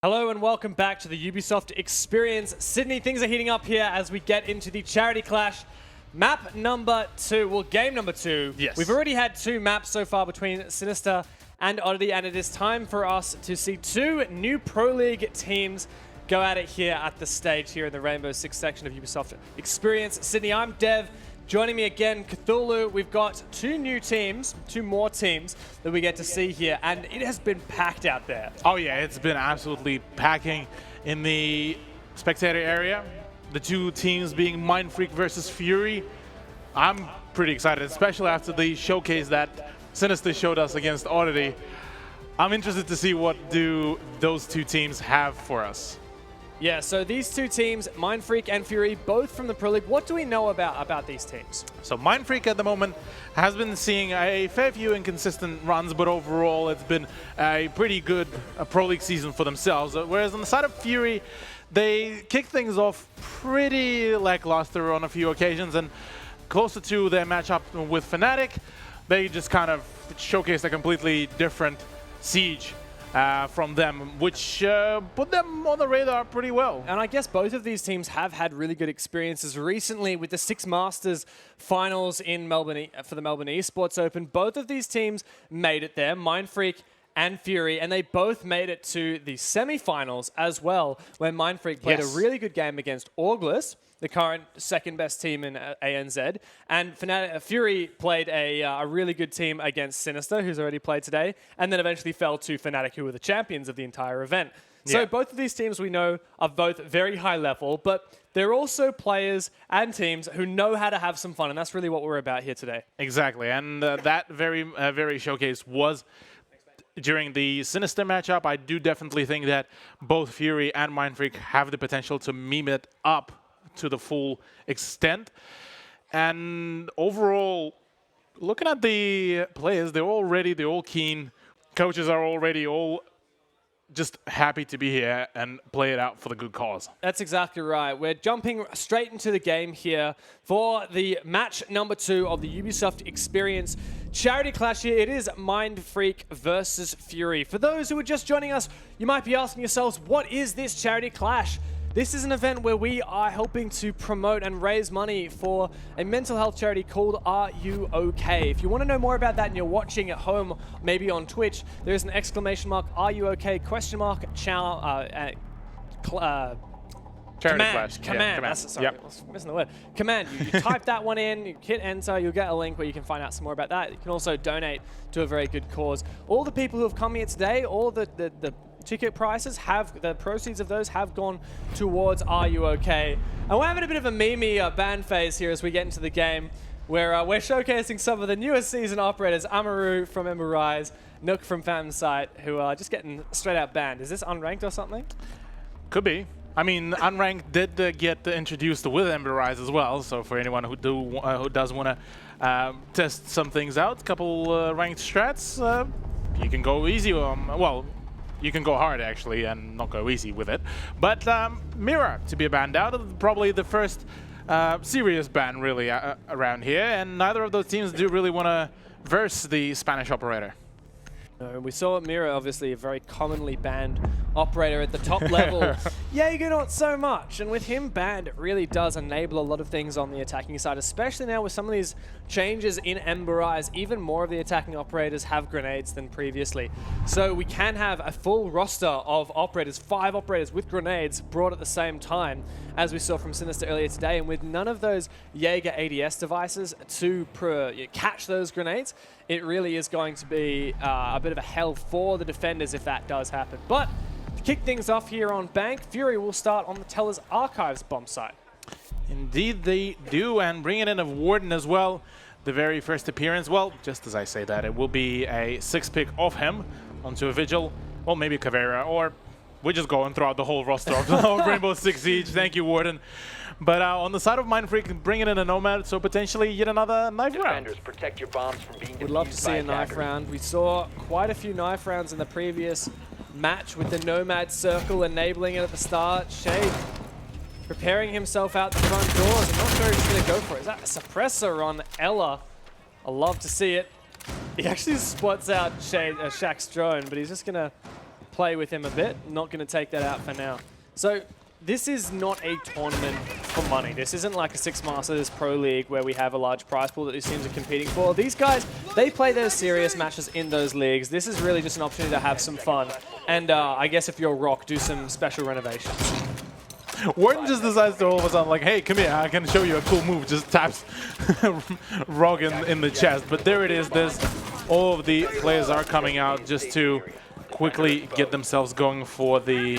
Hello and welcome back to the Ubisoft Experience Sydney. Things are heating up here as we get into the Charity Clash. Map number 2, well, game number 2. Yes. We've already had 2 maps so far between Sinister and Oddity, and it is time for us to see 2 new Pro League teams go at it here at the stage here in the Rainbow Six section of Ubisoft Experience Sydney. I'm Dev. Joining me again, Cthulhu. We've got 2 more teams that we get to see here, and it has been packed out there. Oh yeah, it's been absolutely packing in the spectator area. The 2 teams being Mindfreak versus Fury. I'm pretty excited, especially after the showcase that Sinister showed us against Oddity. I'm interested to see what do those 2 teams have for us. Yeah, so these 2 teams, Mindfreak and Fury, both from the Pro League. What do we know about these teams? So Mindfreak at the moment has been seeing a fair few inconsistent runs, but overall it's been a pretty good Pro League season for themselves. Whereas on the side of Fury, they kicked things off pretty lackluster on a few occasions, and closer to their matchup with Fnatic, they just kind of showcased a completely different Siege from them, which put them on the radar pretty well. And I guess both of these teams have had really good experiences recently with the Six Masters finals in Melbourne for the Melbourne Esports Open. Both of these teams made it there, Mindfreak and Fury, and they both made it to the semi-finals as well, where Mindfreak played a really good game against Auglis, the current second best team in ANZ, and Fury played a really good team against Sinister, who's already played today, and then eventually fell to Fnatic, who were the champions of the entire event. So both of these teams we know are both very high level, but they're also players and teams who know how to have some fun, and that's really what we're about here today. Exactly, and that very showcase was during the Sinister matchup. I do definitely think that both Fury and Mindfreak have the potential to meme it up to the full extent. And overall, looking at the players, they're all ready, they're all keen. Coaches are already all just happy to be here and play it out for the good cause. That's exactly right. We're jumping straight into the game here for the match number 2 of the Ubisoft Experience Charity Clash here. It is Mindfreak versus Fury. For those who are just joining us, you might be asking yourselves, what is this Charity Clash? This is an event where we are helping to promote and raise money for a mental health charity called Are You OK? If you want to know more about that and you're watching at home, maybe on Twitch, there's an exclamation mark, Are You OK? Question mark, Charity command. Clash. Command. That's, sorry, I was missing the word. Command. You type that one in, you hit enter, you'll get a link where you can find out some more about that. You can also donate to a very good cause. All the people who have come here today, all the ticket prices the proceeds of those have gone towards Are You OK? And we're having a bit of a meme band phase here as we get into the game, where we're showcasing some of the newest season operators, Amaru from Ember Rise, Nook from Phantom Sight, who are just getting straight out banned. Is this unranked or something? Could be. I mean, Unranked did get introduced with Ember Rise as well, so for anyone who does want to test some things out, a couple ranked strats, you can go easy. Well, you can go hard, actually, and not go easy with it. But Mira to be banned out, probably the first serious ban, really, around here. And neither of those teams do really want to verse the Spanish operator. No, we saw Mira, obviously, a very commonly banned operator at the top level. Jaeger, not so much. And with him banned, it really does enable a lot of things on the attacking side, especially now with some of these changes in Ember Rise. Even more of the attacking operators have grenades than previously. So we can have a full roster of operators, 5 operators with grenades brought at the same time, as we saw from Sinister earlier today. And with none of those Jaeger ADS devices to catch those grenades, it really is going to be a bit of a hell for the defenders if that does happen. But to kick things off here on Bank, Fury will start on the Teller's Archives bomb site. Indeed they do, and bringing in a Warden as well. The very first appearance, well, just as I say that, it will be a 6-pick of him onto a Vigil, well, maybe Caveira, or we're just going throughout the whole roster of Rainbow Six Siege. Thank you, Warden. But on the side of Mindfreak, bringing in a Nomad, so potentially yet another knife round. Protect your bombs from being Would love to see a knife round. We saw quite a few knife rounds in the previous match with the Nomad circle enabling it at the start. Shade preparing himself out the front doors. I'm not sure he's going to go for it. Is that a suppressor on Ella? I love to see it. He actually spots out Shaq's drone, but he's just going to play with him a bit. Not going to take that out for now. So this is not a tournament for money. This isn't like a Six Masters Pro League where we have a large prize pool that these teams are competing for. These guys, they play their serious matches in those leagues. This is really just an opportunity to have some fun. And I guess if you're Rock, do some special renovations. Warden just decides to all of a sudden like, hey, come here, I can show you a cool move. Just taps Rog in the chest. But there it is. All of the players are coming out just to quickly get themselves going for the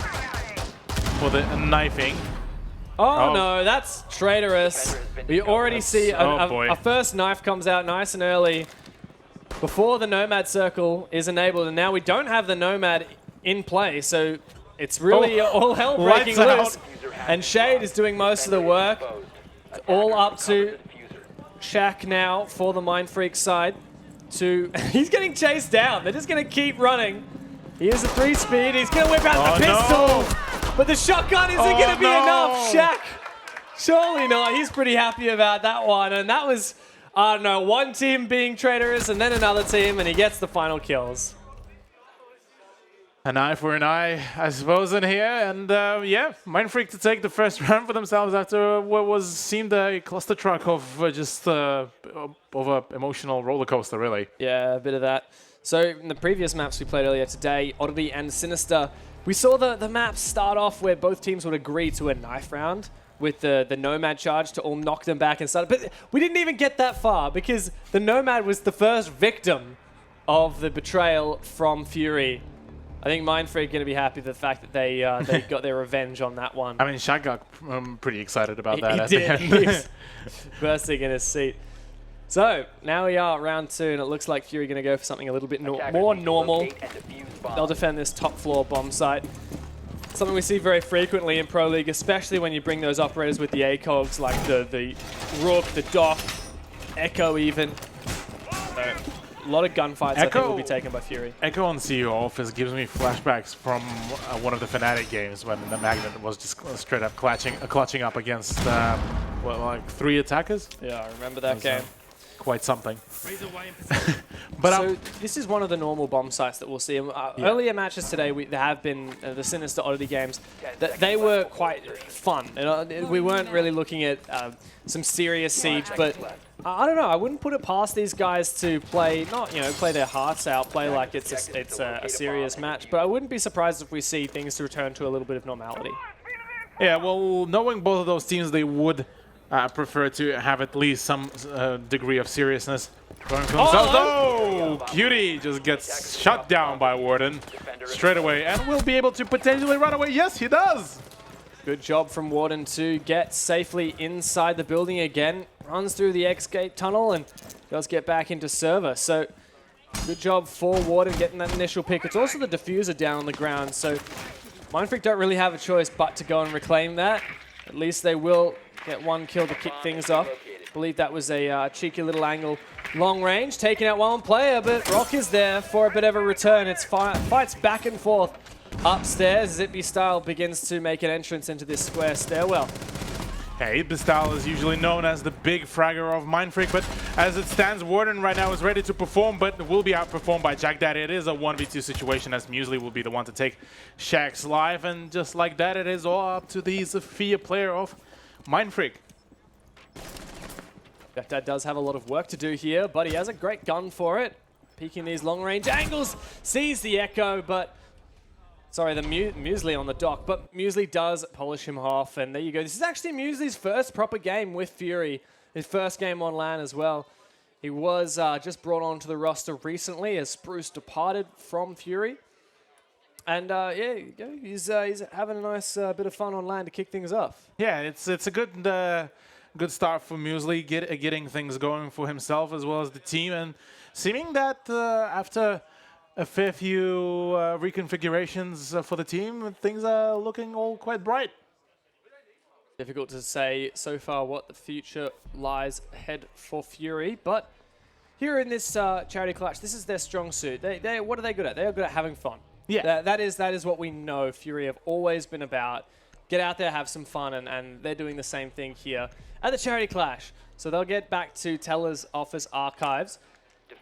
knifing. Oh no, that's traitorous. We already see a first knife comes out nice and early before the Nomad Circle is enabled. And now we don't have the Nomad in play. So it's really all hell breaking loose. And Shade is doing most of the work. All up to Shaq now for the Mind Freak side. He's getting chased down. They're just going to keep running. Here's the 3-speed. He's going to whip out the pistol. No. But the shotgun isn't going to be enough. Shaq, surely not. He's pretty happy about that one. And that was, I don't know, one team being traitorous and then another team. And he gets the final kills. An eye for an eye, I suppose, in here. And yeah, Mind Freak to take the first round for themselves after what seemed a cluster truck of just of an emotional roller coaster, really. Yeah, a bit of that. So in the previous maps we played earlier today, Oddity and Sinister, we saw the maps start off where both teams would agree to a knife round with the Nomad charge to all knock them back and start. But we didn't even get that far because the Nomad was the first victim of the betrayal from Fury. I think Mind Freak are going to be happy with the fact that they got their revenge on that one. I mean, Shaq got pretty excited about that. He did. He was bursting in his seat. So now we are at round 2, and it looks like Fury are going to go for something a little bit more normal. They'll defend this top floor bomb site. Something we see very frequently in Pro League, especially when you bring those operators with the ACOGs like the Rook, the Doc, Echo even. A lot of gunfights I think will be taken by Fury. Echo on CEO Office gives me flashbacks from one of the Fnatic games when the Magnet was just straight up clutching up against like 3 attackers. Yeah, I remember that game. Quite something. But so this is one of the normal bomb sites that we'll see. Earlier matches today, there have been the Sinister Oddity games. They were quite fun. We weren't really looking at some serious siege, but I don't know. I wouldn't put it past these guys to play, play their hearts out, play like it's a serious match. But I wouldn't be surprised if we see things to return to a little bit of normality. Yeah, well, knowing both of those teams, they would prefer to have at least some degree of seriousness going for themselves. Oh, Cutie just gets shut down by Warden straight away and will be able to potentially run away. Yes, he does. Good job from Warden to get safely inside the building again. Runs through the X-Gate tunnel and does get back into server. So good job for Warden getting that initial pick. It's also the diffuser down on the ground. So Mind Freak don't really have a choice but to go and reclaim that. At least they will get one kill to kick things off. I believe that was a cheeky little angle. Long range, taking out one player, but Rock is there for a bit of a return. It's fights back and forth upstairs. Zippy Style begins to make an entrance into this square stairwell. Hey, Style is usually known as the big fragger of Mind Freak, but as it stands, Warden right now is ready to perform, but will be outperformed by Jack Daddy. It is a 1v2 situation as Muesli will be the one to take Shaq's life, and just like that, it is all up to the Sophia player of Mind Freak. Jack Dad does have a lot of work to do here, but he has a great gun for it. Peeking these long-range angles, sees the Echo, but sorry, the Muesli on the dock, but Muesli does polish him off, and there you go. This is actually Muesli's first proper game with Fury, his first game on LAN as well. He was just brought onto the roster recently as Spruce departed from Fury. And yeah, he's having a nice bit of fun on LAN to kick things off. Yeah, it's a good start for Muesli, getting things going for himself as well as the team, and seeming that after a fair few reconfigurations for the team, things are looking all quite bright. Difficult to say so far what the future lies ahead for Fury, but here in this charity clutch, this is their strong suit. What are they good at? They are good at having fun. Yeah, that is what we know Fury have always been about. Get out there, have some fun, and they're doing the same thing here at the Charity Clash. So they'll get back to Teller's office archives.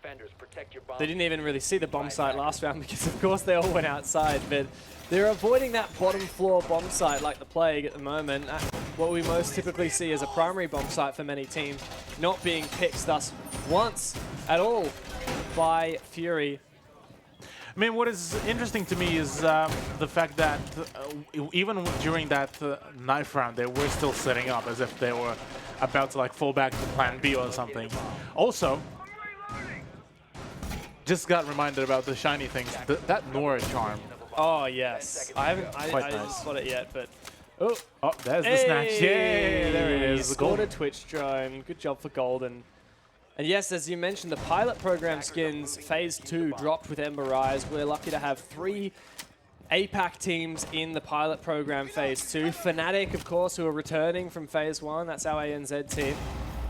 defenders. Protect your bombs. They didn't even really see the bomb site last round because, of course, they all went outside. But they're avoiding that bottom floor bomb site like the plague at the moment. What we most typically see as a primary bomb site for many teams, not being picked thus once at all by Fury. I mean, what is interesting to me is the fact that even during that knife round, they were still setting up as if they were about to like fall back to plan B or something. Also, just got reminded about the shiny things. That Nora charm. Oh, yes. I haven't Quite didn't nice. spot it yet, but... Oh, There's the snatch. Yeah, there it is. The Scored a gold. Twitch drone. Good job for Golden. And yes, as you mentioned, the pilot program skins, Phase 2 dropped with Ember Rise. We're lucky to have 3 APAC teams in the pilot program Phase 2. Fnatic, of course, who are returning from Phase 1. That's our ANZ team.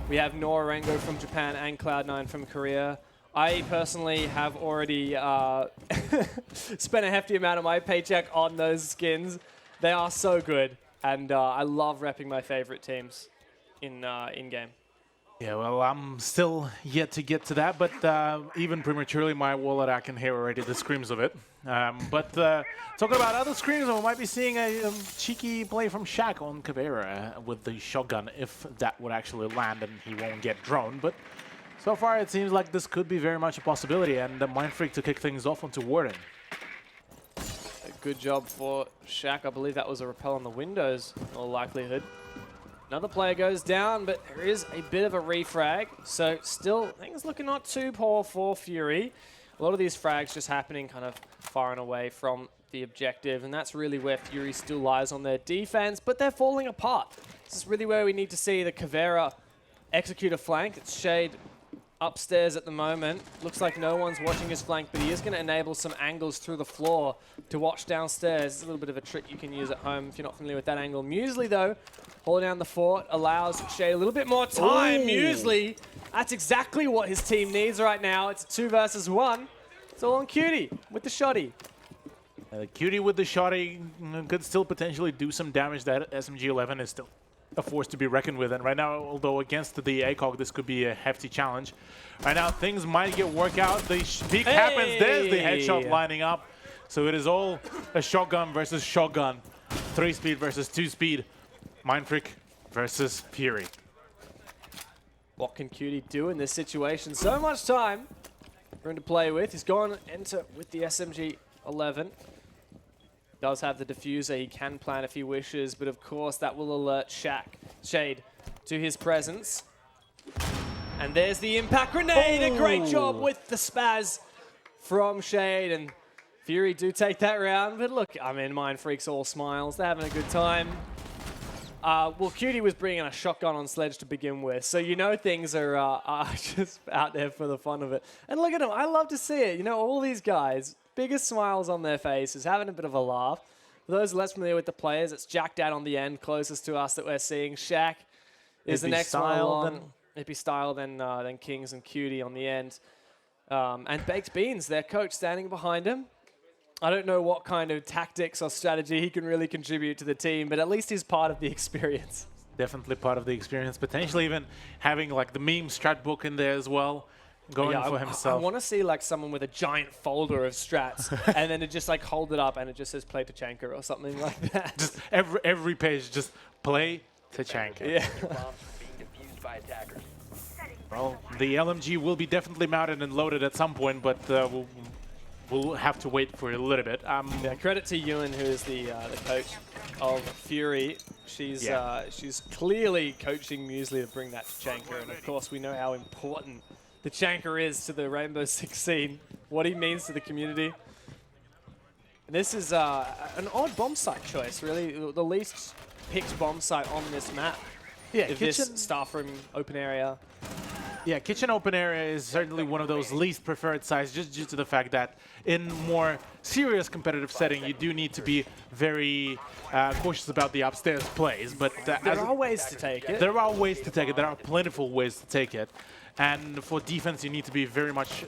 We have Norengo from Japan and Cloud9 from Korea. I personally have already spent a hefty amount of my paycheck on those skins. They are so good, and I love repping my favorite teams in-game. Yeah, well, I'm still yet to get to that, but even prematurely, my wallet, I can hear already the screams of it. But talking about other screams, we might be seeing a cheeky play from Shaq on Caveira with the shotgun, if that would actually land and he won't get droned. But so far, it seems like this could be very much a possibility, and Mindfreak to kick things off onto Warden. A good job for Shaq. I believe that was a repel on the windows, in all likelihood. Another player goes down, but there is a bit of a refrag. So still, things looking not too poor for Fury. A lot of these frags just happening kind of far and away from the objective, and that's really where Fury still lies on their defense, but they're falling apart. This is really where we need to see the Caveira execute a flank. It's Shade upstairs at the moment. Looks like no one's watching his flank, but he is going to enable some angles through the floor to watch downstairs. It's a little bit of a trick you can use at home if you're not familiar with that angle. Muesli, though, holding down the fort, allows Shade a little bit more time. Muesli, that's exactly what his team needs right now. It's 2 versus 1. It's all on Cutie with the shotty. Cutie with the shotty could still potentially do some damage. That SMG-11 is still a force to be reckoned with, and right now, although against the ACOG, this could be a hefty challenge. Right now, things might get work out. The peak happens. There's the headshot lining up. So it is all a shotgun versus shotgun. 3-speed versus 2-speed. Mindfreak versus Fury. What can Cutie do in this situation? So much time for him to play with. He's going to enter with the SMG-11. Does have the diffuser. He can plan if he wishes, but of course that will alert Shade to his presence. And there's the impact grenade. A great job with the spaz from Shade, and Fury do take that round. But look, I mean, Mindfreak's all smiles. They're having a good time. Well, Cutie was bringing a shotgun on Sledge to begin with, so you know things are just out there for the fun of it. And look at him. I love to see it. You know, all these guys, biggest smiles on their faces, having a bit of a laugh. For those less familiar with the players, it's Jack Dad on the end, closest to us that we're seeing. Shaq is the next one along. Hippie Style, then Kings and Cutie on the end. And Baked Beans, their coach, standing behind him. I don't know what kind of tactics or strategy he can really contribute to the team, but at least he's part of the experience. Definitely part of the experience. Potentially even having like the meme strat book in there as well. Going for himself. I want to see like someone with a giant folder of strats and then it just like hold it up and it just says play Tachanka or something like that. Just every page, just play Tachanka. Yeah. Bombs being defused by attackers. Well, the LMG will be definitely mounted and loaded at some point, but we'll have to wait for a little bit. Yeah, credit to Ewan, who is the coach of Fury. She's clearly coaching Muesli to bring that Tachanka, and of course we know how important the Tachanka is to the Rainbow Six scene, what he means to the community. And this is an odd bomb site choice, really. The least picked bomb site on this map. Yeah, if this staff room open area. Yeah, kitchen open area is certainly one of those least preferred sites, just due to the fact that in more serious competitive setting, you do need to be very cautious about the upstairs plays. But there are ways to take it. There are ways to take it. There are plentiful ways to take it. And for defense, you need to be very much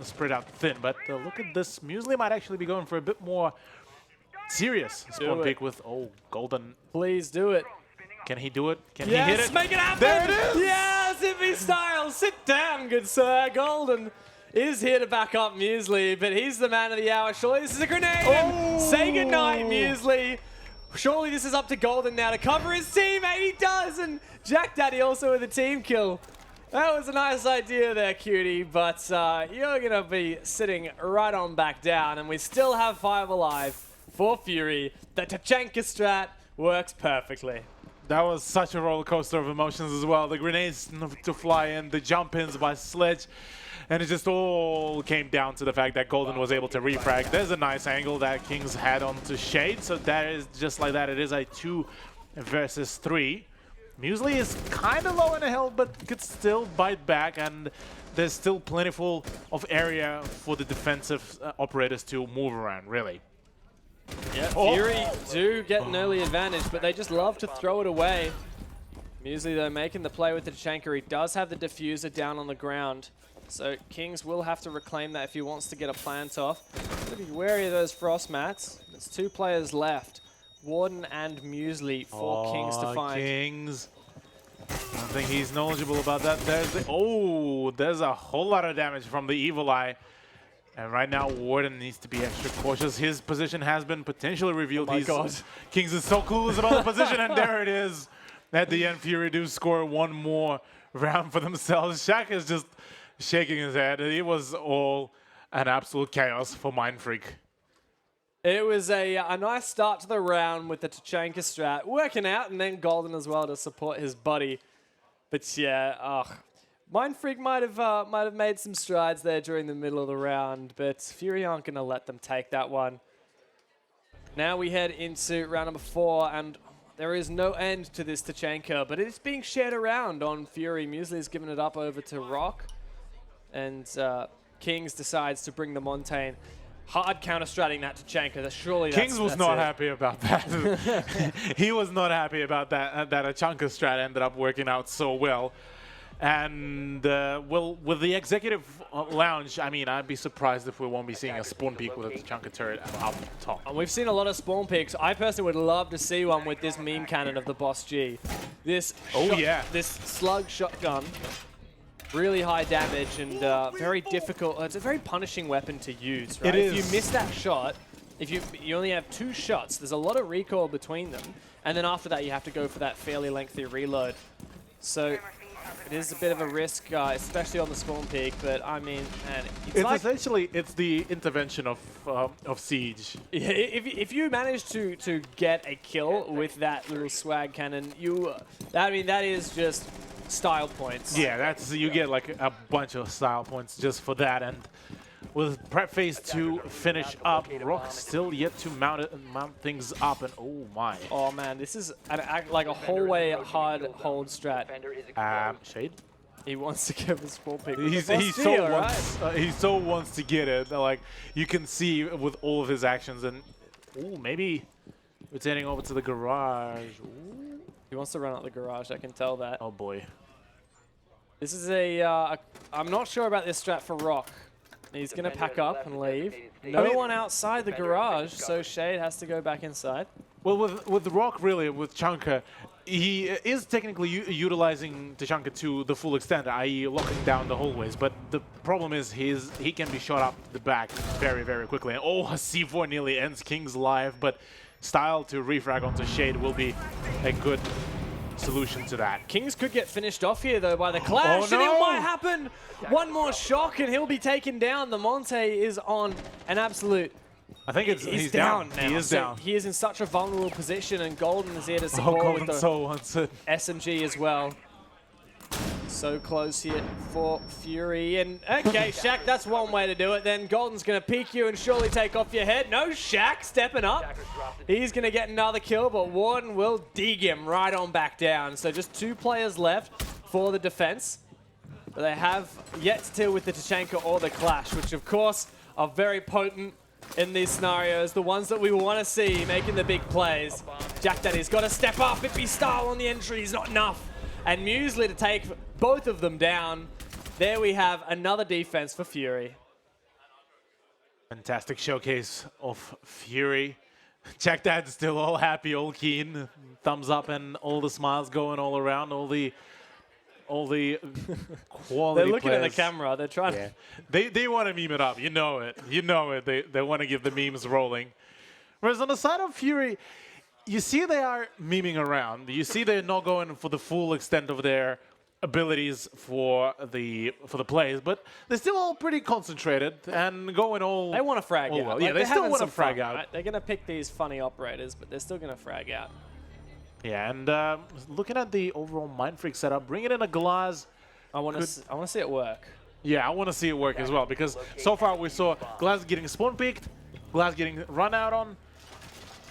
spread out thin. But look at this. Muesli might actually be going for a bit more serious spawn pick with, Golden. Please do it. Can he do it? Can yes, he hit it? Make it happen! There it is! Yes, Hippie Style, sit down, good sir. Golden is here to back up Muesli, but he's the man of the hour. Surely this is a grenade. And say goodnight, Muesli. Surely this is up to Golden now to cover his teammate. He does, and Jack Daddy also with a team kill. That was a nice idea there, cutie, but you're going to be sitting right on back down, and we still have 5 alive for Fury. The Tachanka strat works perfectly. That was such a roller coaster of emotions as well. The grenades to fly in, the jump-ins by Sledge, and it just all came down to the fact that Golden was able to refrag. There's a nice angle that Kings had onto Shade, so that is just like that. It is a 2 versus 3. Muesli is kind of low in the health, but could still bite back, and there's still plentiful of area for the defensive operators to move around, really. Yeah, Fury do get an early advantage, but they just love to throw it away. Muesli, though, making the play with the Tachanka. He does have the diffuser down on the ground, so Kings will have to reclaim that if he wants to get a plant off. Be wary of those frost mats. There's 2 players left. Warden and Muesli for Kings to find. Kings. I don't think he's knowledgeable about that. There's a whole lot of damage from the Evil Eye. And right now, Warden needs to be extra cautious. His position has been potentially revealed. Oh my God. Kings is so clueless about the position, and there it is. At the end, Fury do score 1 more round for themselves. Shaq is just shaking his head. It was all an absolute chaos for Mindfreak. It was a nice start to the round with the Tachanka strat working out, and then Golden as well to support his buddy. But yeah, Mindfreak might have made some strides there during the middle of the round, but Fury aren't going to let them take that one. Now we head into round number 4, and there is no end to this Tachanka, but it is being shared around on Fury. Muesli's given it up over to Rock, and Kings decides to bring the Montaigne. Hard counter-stratting that Tachanka. Surely Kings was not happy about that. He was not happy about that. That Tachanka strat ended up working out so well. And, well, with the Executive Lounge, I mean, I'd be surprised if we won't be seeing a spawn peak with a Tachanka turret up top. And we've seen a lot of spawn peaks. I personally would love to see one with this meme cannon of the Boss G. This slug shotgun. Really high damage and very difficult. It's a very punishing weapon to use, right? It is. If you miss that shot, if you only have 2 shots, there's a lot of recoil between them. And then after that, you have to go for that fairly lengthy reload. So it is a bit of a risk, especially on the spawn peak. But I mean, man, it's like essentially the intervention of Siege. Yeah, if you manage to get a kill with that little swag cannon, that is just style points. Yeah, you get like a bunch of style points just for that. And with prep phase 2 finish up, Rock still yet to mount things up, and oh my. Oh man, this is like a whole way hard hold strat. Shade? He wants to give his full pick. He so wants to get it. Like you can see with all of his actions, and maybe returning over to the garage. Ooh. He wants to run out the garage. I can tell that. Oh boy. This is I'm not sure about this strat for Rock. He's going to pack up and leave. No one outside the garage, so Shade has to go back inside. Well, with Rock, really, with Tachanka, he is technically utilizing Tachanka to the full extent, i.e. locking down the hallways. But the problem is he can be shot up the back very, very quickly. And C4 nearly ends King's life, but style to refrag onto Shade will be a good solution to that. Kings could get finished off here, though, by the clash, and it might happen. One more shock, and he'll be taken down. The Monte is on an absolute... I think he's down now. He is down. He is in such a vulnerable position, and Golden is here to support with the SMG as well. So close here for Fury. And okay, Shaq, that's one way to do it. Then Golden's going to peek you and surely take off your head. No, Shaq stepping up. He's going to get another kill, but Warden will dig him right on back down. So just 2 players left for the defense. But they have yet to deal with the Tachanka or the Clash, which of course are very potent in these scenarios. The ones that we want to see making the big plays. Jack Daddy's got to step up. Hippie style on the entry is not enough. And Muesli to take both of them down. There we have another defense for Fury. Fantastic showcase of Fury. Jack Dad's still all happy, all keen. Thumbs up and all the smiles going all around. All all the quality They're looking at the players. camera. They're trying Yeah. to... They want to meme it up. You know it. You know it. They want to give the memes rolling. Whereas on the side of Fury, you see they are memeing around. You see they're not going for the full extent of their abilities for the plays, but they're still all pretty concentrated and going all. They want to frag all out. well. Like, Yeah, they they're still having want to some frag fun, out. right? They're going to pick these funny operators, but they're still going to frag out. Yeah, and looking at the overall Mindfreak setup, bringing in a Glass. I want to see it work. Yeah, I want to see it work as well, because so far we saw Glass getting spawn peeked, Glass getting run out on,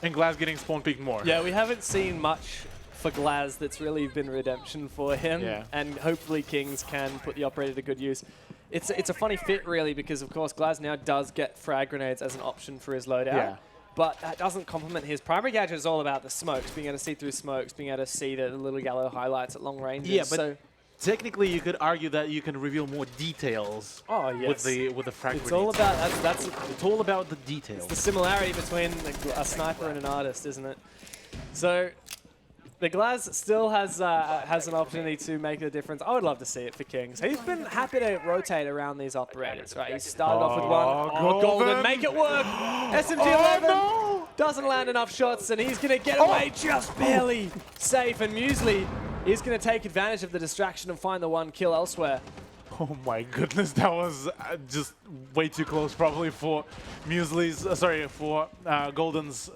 and Glass getting spawn peeked more. Yeah, we haven't seen much for Glaz that's really been redemption for him, Yeah. and hopefully Kings can put the operator to good use. It's a funny fit, really, because, of course, Glaz now does get frag grenades as an option for his loadout. Yeah. But that doesn't complement his primary gadget. Is all about the smokes, being able to see through smokes, being able to see the little yellow highlights at long range. Yeah, but so technically you could argue that you can reveal more details Oh, yes. with the frag it's all grenades. about that's It's all about the details. the similarity between a sniper and an artist, isn't it? So the Glaz still has an opportunity to make the difference. I would love to see it for Kings. He's been happy to rotate around these operators, right? He started off with one. Oh, Golden, make it work. SMG11 doesn't land enough shots, and he's going to get away just barely. Safe, and Muesli is going to take advantage of the distraction and find the one kill elsewhere. Oh my goodness, that was just way too close, probably for Muesli's. For Golden's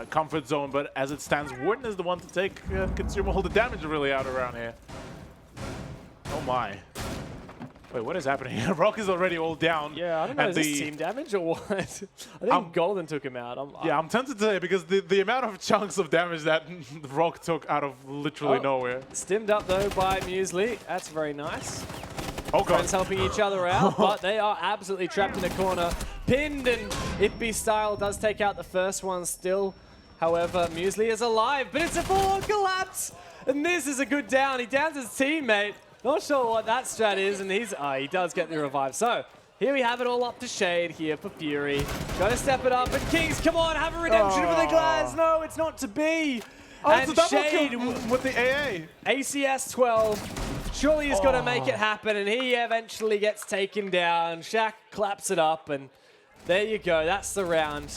comfort zone. But as it stands, Warden is the one to take consume all the damage really out around here. Oh my! Wait, what is happening here? Rock is already all down. Yeah, I don't know. and Is this team damage or what? I think Golden took him out. I'm tempted to say because the amount of chunks of damage that Rock took out of literally nowhere. Stimmed up though by Muesli. That's very nice. Oh god! Friends helping each other out, but they are absolutely trapped in a corner. Pinned, and Ippy Style does take out the first one still. However, Muesli is alive, but it's a full-on collapse. And this is a good down. He downs his teammate. Not sure what that strat is, and he does get the revive. So here we have it all up to Shade here for Fury. Got to step it up, and Kings, come on, have a redemption for the Glass. No, it's not to be. Oh, and it's a double Shade kill with the AA. ACS 12. Surely he's got to make it happen, and he eventually gets taken down. Shaq claps it up, and there you go. That's the round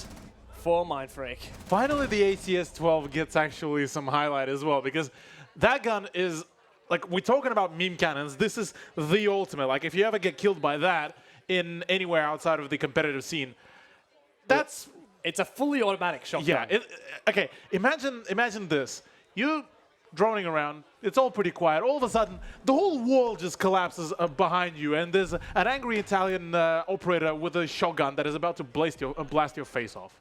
for Mindfreak. Finally, the ACS-12 gets actually some highlight as well, because that gun is, like, we're talking about meme cannons. This is the ultimate. Like, if you ever get killed by that in anywhere outside of the competitive scene, that's... It's a fully automatic shotgun. Yeah. Okay, imagine this. You droning around, it's all pretty quiet. All of a sudden, the whole wall just collapses behind you, and there's an angry Italian operator with a shotgun that is about to blast your face off.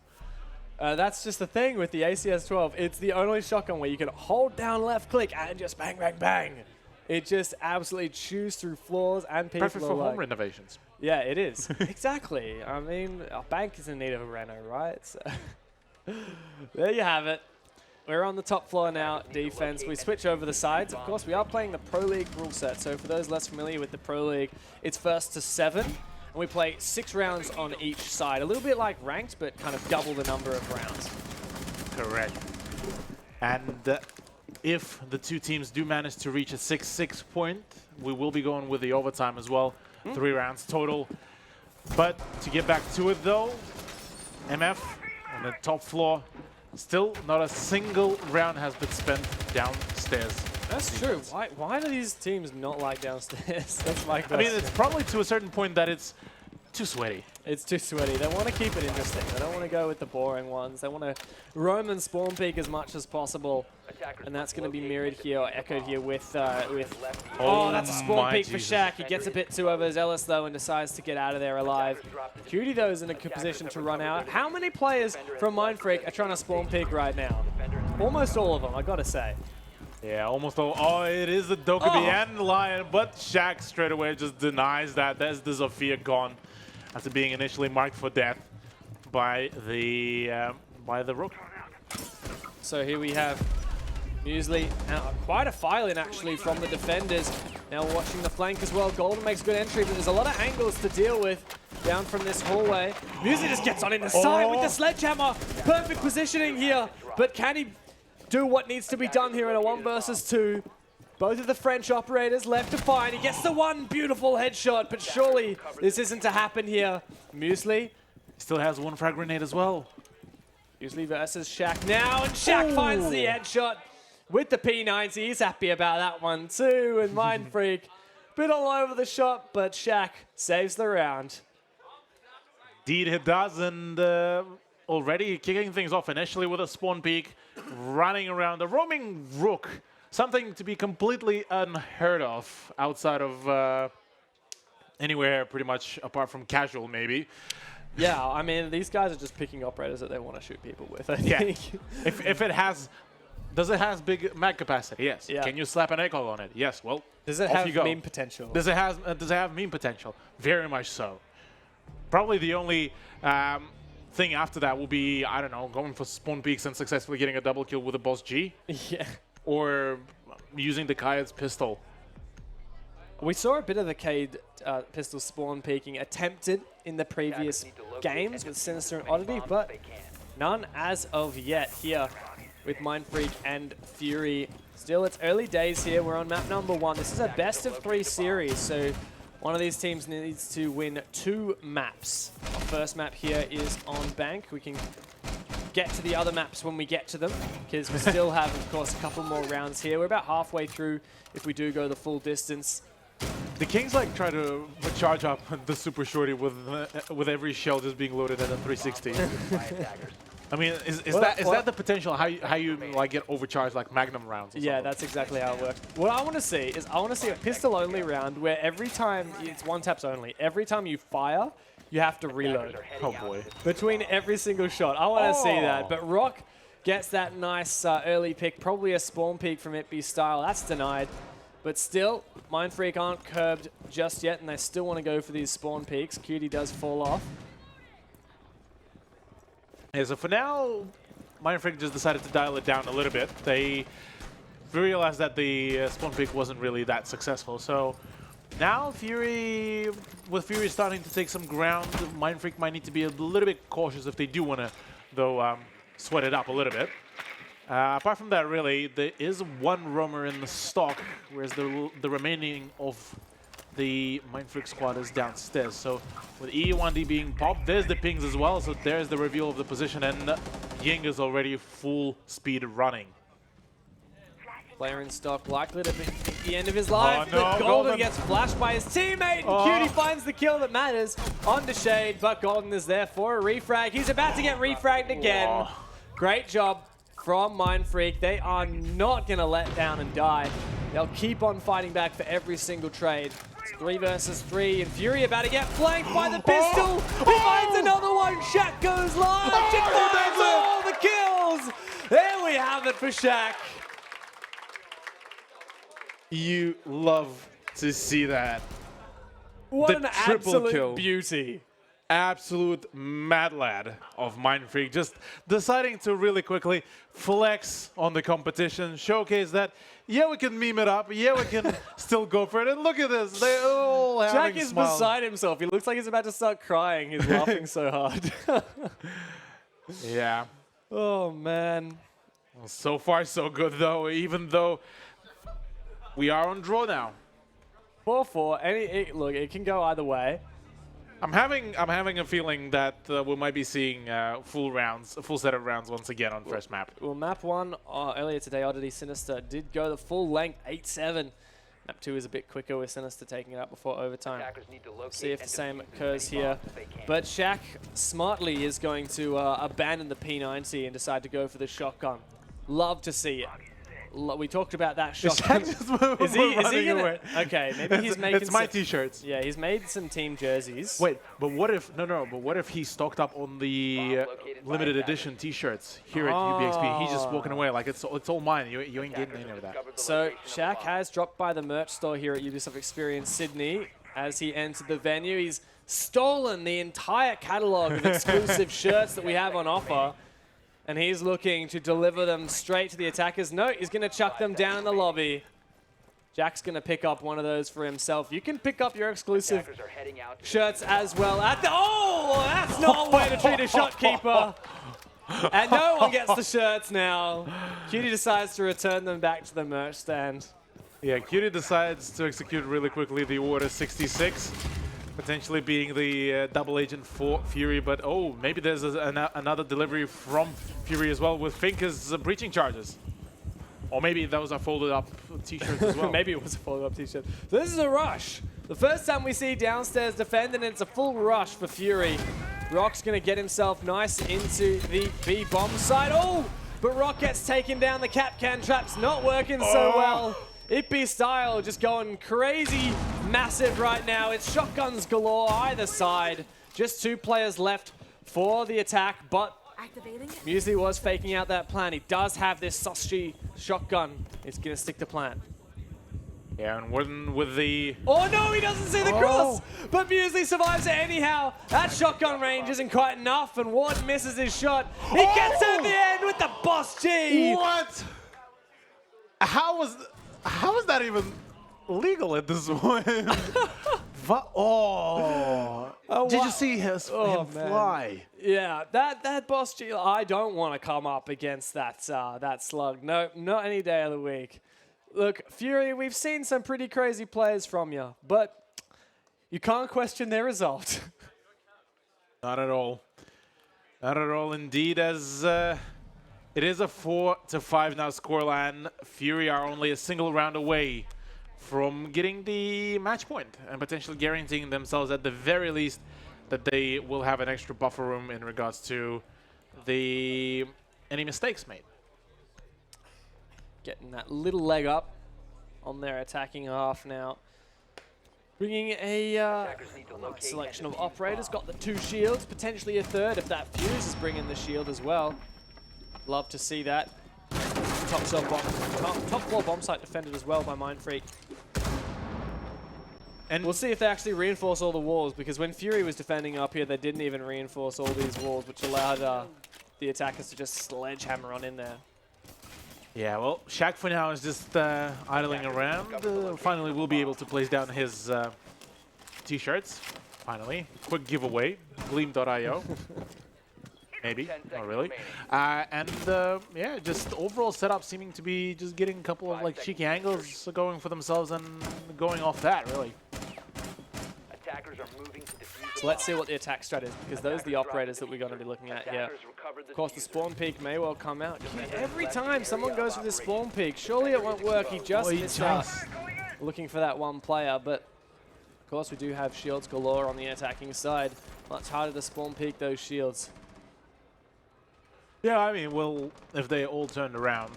That's just the thing with the ACS-12. It's the only shotgun where you can hold down left click and just bang, bang, bang. It just absolutely chews through floors and people. Perfect for home renovations. Yeah, it is. Exactly. I mean, our bank is in need of a reno, right? So there you have it. We're on the top floor now, defense. We switch over the sides. Of course, we are playing the Pro League rule set. So for those less familiar with the Pro League, it's first to 7. And we play 6 rounds on each side. A little bit like ranked, but kind of double the number of rounds. Correct. And if the two teams do manage to reach a 6-6 point, we will be going with the overtime as well. 3 rounds total. But to get back to it though, MF on the top floor, still not a single round has been spent downstairs. That's true. Why do these teams not like downstairs? That's my question. I mean, it's probably to a certain point that it's too sweaty. It's too sweaty. They want to keep it interesting. They don't want to go with the boring ones. They want to roam and spawn peek as much as possible. And that's going to be mirrored here, or echoed here with oh, that's a spawn peek for Shaq. He gets a bit too overzealous, though, and decides to get out of there alive. Cutie, though, is in a good position to run out. How many players from Mindfreak are trying to spawn peek right now? Almost all of them, I got to say. Yeah, almost all. Oh, it is the Dokkaebi and Lion, but Shaq straight away just denies that. There's the Zofia gone after being initially marked for death by the Rook. So here we have Muesli, quite a file-in actually from the defenders. Now watching the flank as well. Golden makes good entry, but there's a lot of angles to deal with down from this hallway. Muesli just gets on in the side with the sledgehammer. Perfect positioning here, but can he do what needs to be done here in a 1 versus 2? Both of the French operators left to find. He gets the one beautiful headshot, but surely this isn't to happen here. Muesli Still has one frag grenade as well. Muesli versus Shaq now, and Shaq finds the headshot with the P90. He's happy about that one too, and Mind Freak bit all over the shot, but Shaq saves the round. Indeed it does, and already kicking things off initially with a spawn peek, running around, a roaming rook, something to be completely unheard of outside of anywhere pretty much apart from casual maybe. Yeah, I mean, these guys are just picking operators that they want to shoot people with, I think. If it has, does it has big mag capacity? Yes. Yeah. Can you slap an echo on it? Yes. Well, Does it off have you go. meme potential? Does it have meme potential? Very much so. Probably the only thing after that will be, I don't know, going for spawn peaks and successfully getting a double kill with a boss G. Yeah. Or using the Kayad's pistol. We saw a bit of the Cade pistol spawn peeking attempted in the previous games with Sinister and Oddity, but none as of yet here with Mind Freak and Fury. Still, it's early days here. We're on map number 1. This is a best of 3 series, so one of these teams needs to win 2 maps. Our first map here is on Bank. We can get to the other maps when we get to them, because we still have, of course, a couple more rounds here. We're about halfway through if we do go the full distance. The Kings like try to charge up the super shorty with every shell just being loaded at a 360. I mean, is that the potential how you like get overcharged like Magnum rounds? Or Yeah, something? that's exactly how it works. What I want to see is a pistol only round where every time it's one taps only. Every time you fire, you have to reload. Oh boy. Between every single shot. I want to see that. But Rock gets that nice early pick, probably a spawn peek from Itby style. That's denied. But still, Mind Freak aren't curbed just yet, and they still want to go for these spawn peaks. Cutie does fall off. Yeah, so for now, Mind Freak just decided to dial it down a little bit. They realized that the spawn peak wasn't really that successful. So now Fury, with Fury starting to take some ground, Mind Freak might need to be a little bit cautious if they do want to, though, sweat it up a little bit. Apart from that, really, there is one roamer in the stock, whereas the remaining of the Mind Freak squad is downstairs. So with E1D being popped, there's the pings as well. So there's the reveal of the position, and Ying is already full speed running. Player in stock, likely to be at the end of his life, Oh, no, but Golden Golden gets flashed by his teammate, and Cutie finds the kill that matters onto Shade, but Golden is there for a refrag. He's about to get refragged again. Oh. Great job from Mind Freak. They are not going to let down and die. They'll keep on fighting back for every single trade. It's 3 versus 3, and Fury about to get flanked by the pistol. He finds another one. Shaq goes live. He finds all the kills. There we have it for Shaq. You love to see that. What The an triple absolute kill. beauty. Absolute mad lad of Mind Freak, just deciding to really quickly flex on the competition, showcase that, yeah, we can meme it up, yeah, we can still go for it, and look at this, they're all having Jack is smiles. beside himself. He looks like he's about to start crying. He's laughing so hard. Yeah. Oh, man. Well, so far, so good, though, even though we are on draw now. 4-4. Look, it can go either way. I'm having a feeling that we might be seeing a full set of rounds once again on first map. Well, map 1 earlier today, Oddity Sinister did go the full length, 8-7. Map 2 is a bit quicker with Sinister taking it up before overtime. See if the same occurs here. But Shaq smartly is going to abandon the P90 and decide to go for the shotgun. Love to see it. We talked about that shotgun. Is he gonna? Okay, maybe he's making. It's my t-shirts. Yeah, he's made some team jerseys. Wait, but what if But what if he stocked up on the limited edition t-shirts here at UBXP? He's just walking away like it's all mine. You ain't getting any of that. So Shaq has dropped by the merch store here at Ubisoft Experience Sydney as he entered the venue. He's stolen the entire catalog of exclusive shirts that we have on offer. And he's looking to deliver them straight to the attackers. No, he's going to chuck them down in the lobby. Jack's going to pick up one of those for himself. You can pick up your exclusive shirts as well. Oh, that's not a way to treat a shotkeeper. And no one gets the shirts now. Cutie decides to return them back to the merch stand. Yeah, Cutie decides to execute really quickly the order 66, potentially being the double agent for Fury, but oh, maybe there's another delivery from Fury as well with Finker's breaching charges. Or maybe those are folded up t-shirts as well. Maybe it was a folded up t-shirt. So this is a rush. The first time we see downstairs defend, and it's a full rush for Fury. Rock's gonna get himself nice into the B bomb side. Oh, but Rock gets taken down. The cap can trap's not working so well. Ippy style just going crazy massive right now. It's shotguns galore either side. Just 2 players left for the attack, but Muesli was faking out that plan. He does have this Sushi shotgun. He's gonna stick to plan. Yeah, and Warden with the... Oh no, he doesn't see the cross! But Muesli survives it anyhow. That shotgun range isn't quite enough, and Warden misses his shot. He gets at the end with the boss G! What? How is that even legal at this point? Did you see him fly? Yeah, that boss G, I don't want to come up against that slug. No, not any day of the week. Look, Fury, we've seen some pretty crazy plays from you, but you can't question their result. Not at all. Not at all indeed, as it is a 4-5 now scoreline. Fury are only a single round away from getting the match point and potentially guaranteeing themselves at the very least that they will have an extra buffer room in regards to any mistakes made. Getting that little leg up on their attacking half now. Bringing a selection of operators. Got the 2 shields, potentially a 3rd if that Fuse is bringing the shield as well. Love to see that. Top floor bomb site defended as well by Mindfreak. And we'll see if they actually reinforce all the walls, because when Fury was defending up here, they didn't even reinforce all these walls, which allowed the attackers to just sledgehammer on in there. Yeah, well, Shaq for now is just idling around. Finally, we'll be able to place down his t-shirts. Finally, quick giveaway, Gleam.io. Maybe, not really. Yeah, just overall setup seeming to be just getting a couple of like cheeky angles going for themselves and going off that, really. So let's see what the attack strat is, because those are the operators that we're going to be looking at here. Of course, the spawn peak may well come out. Every time someone goes for the spawn peak, surely it won't work. He just missed out looking for that one player, but of course we do have shields galore on the attacking side. Much harder to spawn peak those shields. Yeah, I mean, well, if they all turned around,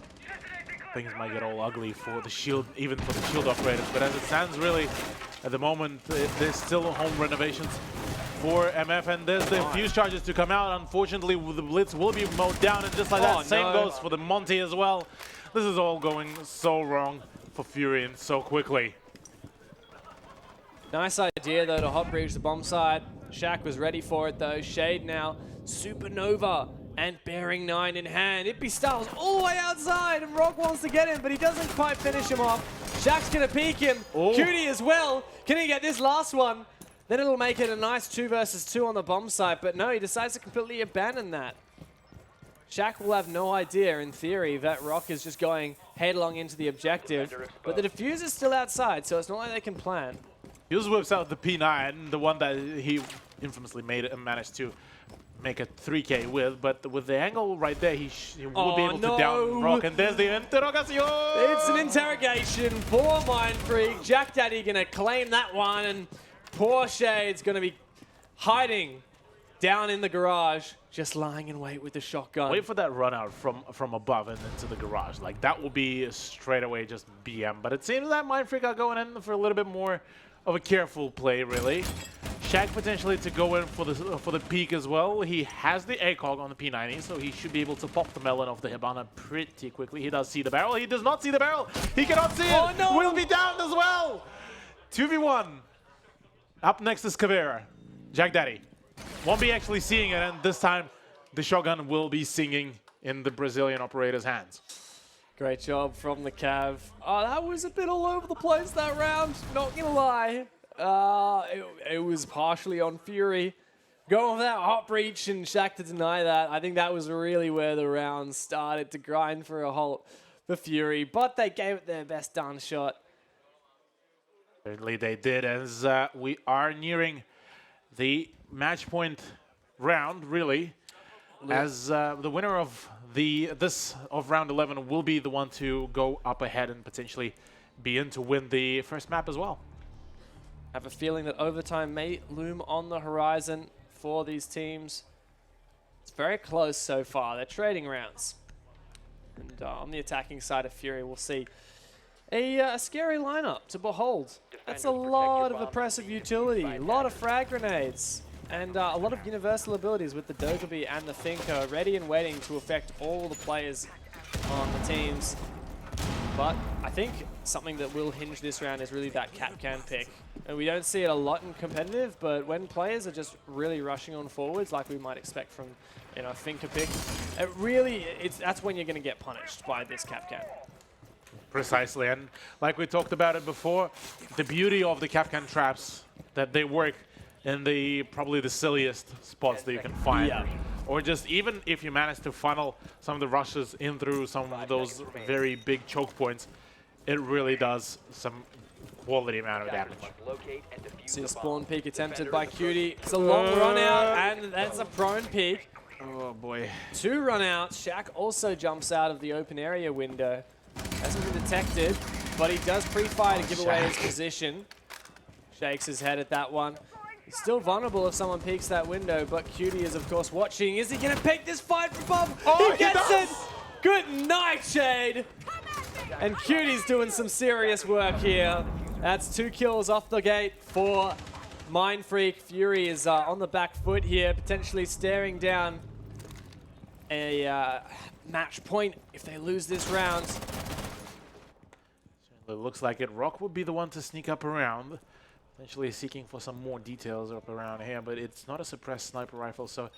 things might get all ugly for the shield, even for the shield operators. But as it stands, really, at the moment, there's still home renovations for MF, and there's the fuse charges to come out. Unfortunately, the Blitz will be mowed down, and just like that, same goes for the Monty as well. This is all going so wrong for Fury and so quickly. Nice idea, though, to hot breach the bomb side. Shaq was ready for it, though. Shade now, Supernova, and bearing 9 in hand. Ippy Styles all the way outside, and Rock wants to get him, but he doesn't quite finish him off. Shaq's gonna peek him. Cutie as well. Can he get this last one? Then it'll make it a nice 2 versus 2 on the bomb site, but no, he decides to completely abandon that. Shaq will have no idea, in theory, that Rock is just going headlong into the objective, but the diffuser's still outside, so it's not like they can plan. Fuse whips out the P9, the one that he infamously made it and managed to make a 3K with, but with the angle right there, he would be able to down Rock, and there's the interrogation! It's an interrogation for Mindfreak. Jack Daddy gonna claim that one, and poor Shade's gonna be hiding down in the garage, just lying in wait with the shotgun. Wait for that run out from above and into the garage. Like, that will be straight away just BM, but it seems that Mindfreak are going in for a little bit more of a careful play, really. Shaq potentially to go in for the peak as well. He has the ACOG on the P90, so he should be able to pop the melon off the Hibana pretty quickly. He does see the barrel. He does not see the barrel. He cannot see it. No. Will be down as well. 2v1. Up next is Caveira. Jack Daddy won't be actually seeing it, and this time the shotgun will be singing in the Brazilian operator's hands. Great job from the Cav. Oh, that was a bit all over the place that round, not gonna lie. It was partially on Fury. Going for that hot breach and Shaq to deny that. I think that was really where the round started to grind for a halt for Fury, but they gave it their best done shot. Certainly they did, as we are nearing the match point round, really. As the winner of round 11 will be the one to go up ahead and potentially be in to win the first map as well. I have a feeling that overtime may loom on the horizon for these teams. It's very close so far. They're trading rounds. And on the attacking side of Fury, we'll see a scary lineup to behold. That's a lot of oppressive utility, a lot of frag grenades, and a lot of universal abilities with the Dokkaebi and the Thinker ready and waiting to affect all the players on the teams. But I think something that will hinge this round is really that Kapkan pick. And we don't see it a lot in competitive, but when players are just really rushing on forwards like we might expect from, you know, a Thinker pick, that's when you're going to get punished by this Kapkan. Precisely, and like we talked about it before, the beauty of the Kapkan traps, that they work in probably the silliest spots that you can find. Yeah. Or just even if you manage to funnel some of the rushes in through some of those very big choke points, it really does some quality amount of damage. See a spawn peek attempted by Cutie. It's a long run out, and that's a prone peek. Oh boy. 2 run outs. Shaq also jumps out of the open area window. Hasn't been detected, but he does pre-fire to give away his position. Shakes his head at that one. He's still vulnerable if someone peeks that window, but Cutie is, of course, watching. Is he going to pick this fight from above? Oh, he gets it! Good night, Shade! And Cutie's doing some serious work here. That's 2 kills off the gate for Mind Freak. Fury is on the back foot here, potentially staring down a match point if they lose this round. It looks like it. Rock would be the one to sneak up around, potentially seeking for some more details up around here, but it's not a suppressed sniper rifle, so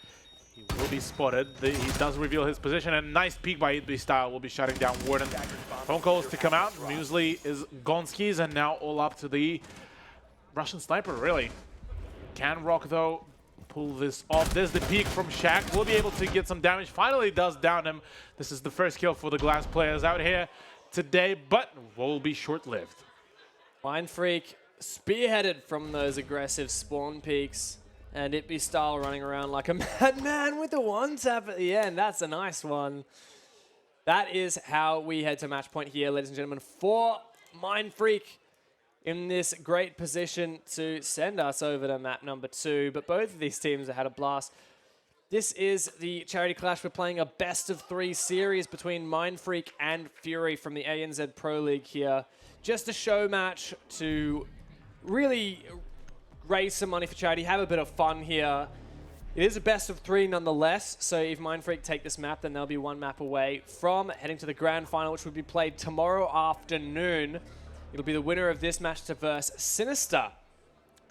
he will be spotted. He does reveal his position, and nice peek by Style will be shutting down Warden. Phone calls to come out. Muesli is Gonski's, and now all up to the Russian sniper, really. Can Rock, though, pull this off? There's the peek from Shaq. Will be able to get some damage. Finally does down him. This is the first kill for the Glass players out here today, but will be short-lived. Mind Freak spearheaded from those aggressive spawn peaks, and Style running around like a madman with the one tap at the end. That's a nice one. That is how we head to match point here, ladies and gentlemen, for Mind Freak in this great position to send us over to map number 2. But both of these teams have had a blast. This is the Charity Clash. We're playing a best-of-3 series between Mind Freak and Fury from the ANZ Pro League here. Just a show match to really raise some money for charity, have a bit of fun here. It is a best-of-3 nonetheless, so if Mind Freak take this map, then they'll be 1 map away from heading to the grand final, which will be played tomorrow afternoon. It'll be the winner of this match to verse Sinister.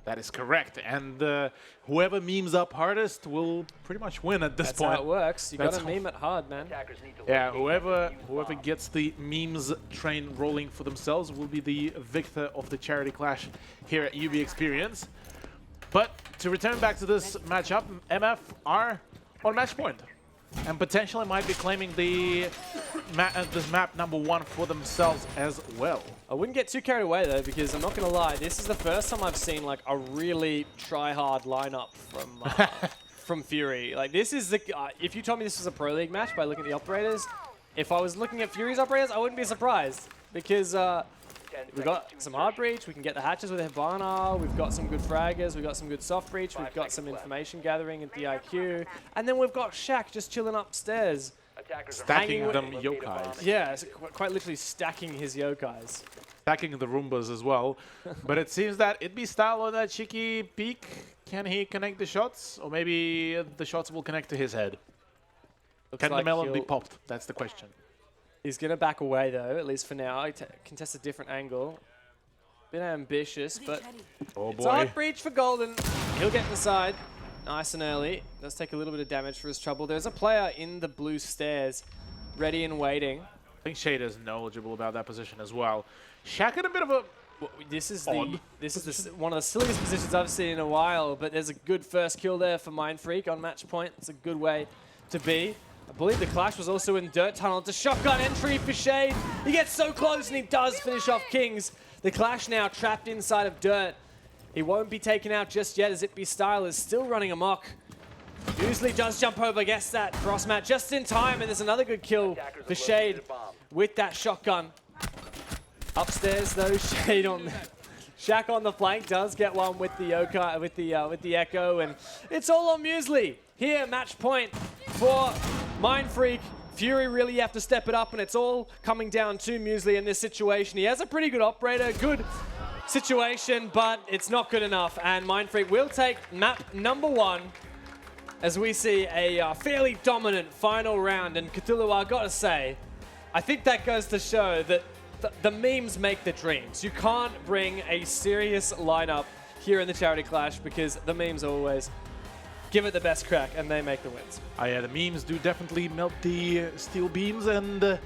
That is correct, and whoever memes up hardest will pretty much win at this point. That's how it works. You gotta meme it hard, man. Yeah, whoever gets the memes train rolling for themselves will be the victor of the Charity Clash here at UB Experience. But to return back to this matchup, MF are on match point, and potentially might be claiming this map number 1 for themselves as well. I wouldn't get too carried away though, because I'm not gonna lie, this is the first time I've seen like a really try-hard lineup from from Fury. Like this is the if you told me this was a Pro League match by looking at the operators, if I was looking at Fury's operators, I wouldn't be surprised, because we've got some hard breach, we can get the hatches with Hibana, we've got some good fraggers, we've got some good soft breach, we've got some information gathering at the IQ, and then we've got Shaq just chilling upstairs. Stacking them yokais. Yeah, it's quite literally stacking his yokais. Stacking the Roombas as well. But it seems that Style on that cheeky peek. Can he connect the shots? Or maybe the shots will connect to his head. Can the melon be popped? That's the question. He's going to back away, though, at least for now. He contests a different angle. Bit ambitious, but oh boy. It's a hard breach for Golden. He'll get inside. Nice and early. Does take a little bit of damage for his trouble. There's a player in the blue stairs, ready and waiting. I think Shade is knowledgeable about that position as well. Shaq in a bit of a... This is one of the silliest positions I've seen in a while, but there's a good first kill there for Mind Freak on match point. It's a good way to be. I believe the clash was also in Dirt Tunnel. It's a shotgun entry for Shade. He gets so close and he does finish off Kings. The Clash now trapped inside of dirt. He won't be taken out just yet as Itby Style is still running amok. Usually does jump over, gets that cross mat just in time, and there's another good kill for Shade with that shotgun. Upstairs though, Shade on Shaq on the flank does get one with the with the Echo, and it's all on Muesli. Here, match point for Mind Freak. Fury really have to step it up, and it's all coming down to Muesli in this situation. He has a pretty good operator, good situation, but it's not good enough, and Mind Freak will take map number 1 as we see a fairly dominant final round. And Cthulhu, I gotta say, I think that goes to show that the memes make the dreams. You can't bring a serious lineup here in the Charity Clash because the memes always give it the best crack and they make the wins. Oh yeah, the memes do definitely melt the steel beams, and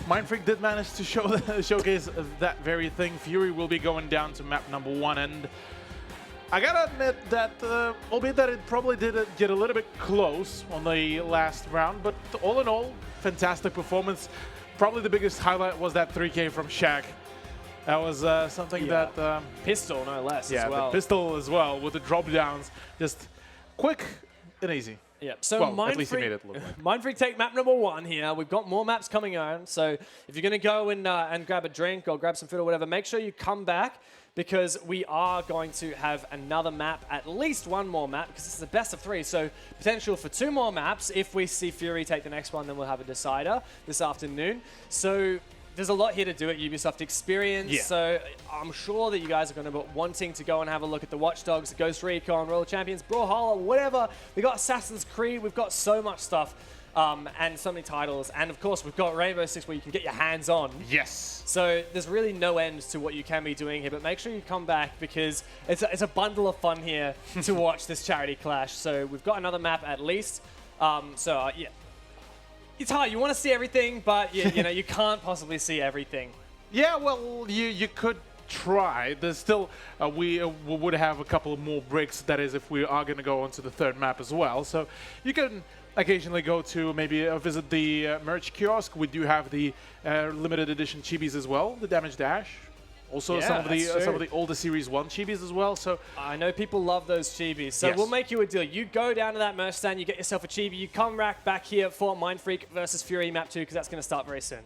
Mind Freak did manage to showcase that very thing. Fury will be going down to map number 1, and I gotta admit that, albeit that it probably did get a little bit close on the last round, but all in all, fantastic performance. Probably the biggest highlight was that 3K from Shaq. That was something that... pistol, no less, yeah, as well. the pistol as well, with the drop downs. Just quick and easy. Yeah, so well, Mind at least he Freak, made it look like. Mind Freak take map number 1 here. We've got more maps coming on, so if you're going to go and grab a drink or grab some food or whatever, make sure you come back, because we are going to have another map, at least one more map, because this is the best of 3, so potential for 2 more maps. If we see Fury take the next one, then we'll have a decider this afternoon. So there's a lot here to do at Ubisoft Experience, yeah. So I'm sure that you guys are going to be wanting to go and have a look at the Watch Dogs, the Ghost Recon, Royal Champions, Brawlhalla, whatever. We got Assassin's Creed, we've got so much stuff. And so many titles, and of course we've got Rainbow Six where you can get your hands on. Yes. So there's really no end to what you can be doing here, but make sure you come back because it's a bundle of fun here to watch this Charity Clash. So we've got another map at least. Yeah, it's hard. You want to see everything, but you know you can't possibly see everything. Yeah, well, you could try. There's still we would have a couple of more bricks. That is, if we are going to go onto the 3rd map as well. So you can occasionally go to maybe visit the merch kiosk. We do have the limited edition chibis as well, the Damage Dash. Also Yeah, some of the older Series 1 chibis as well. So I know people love those chibis. So yes. We'll make you a deal. You go down to that merch stand, you get yourself a chibi, you come back here for Mind Freak versus Fury map 2, because that's going to start very soon.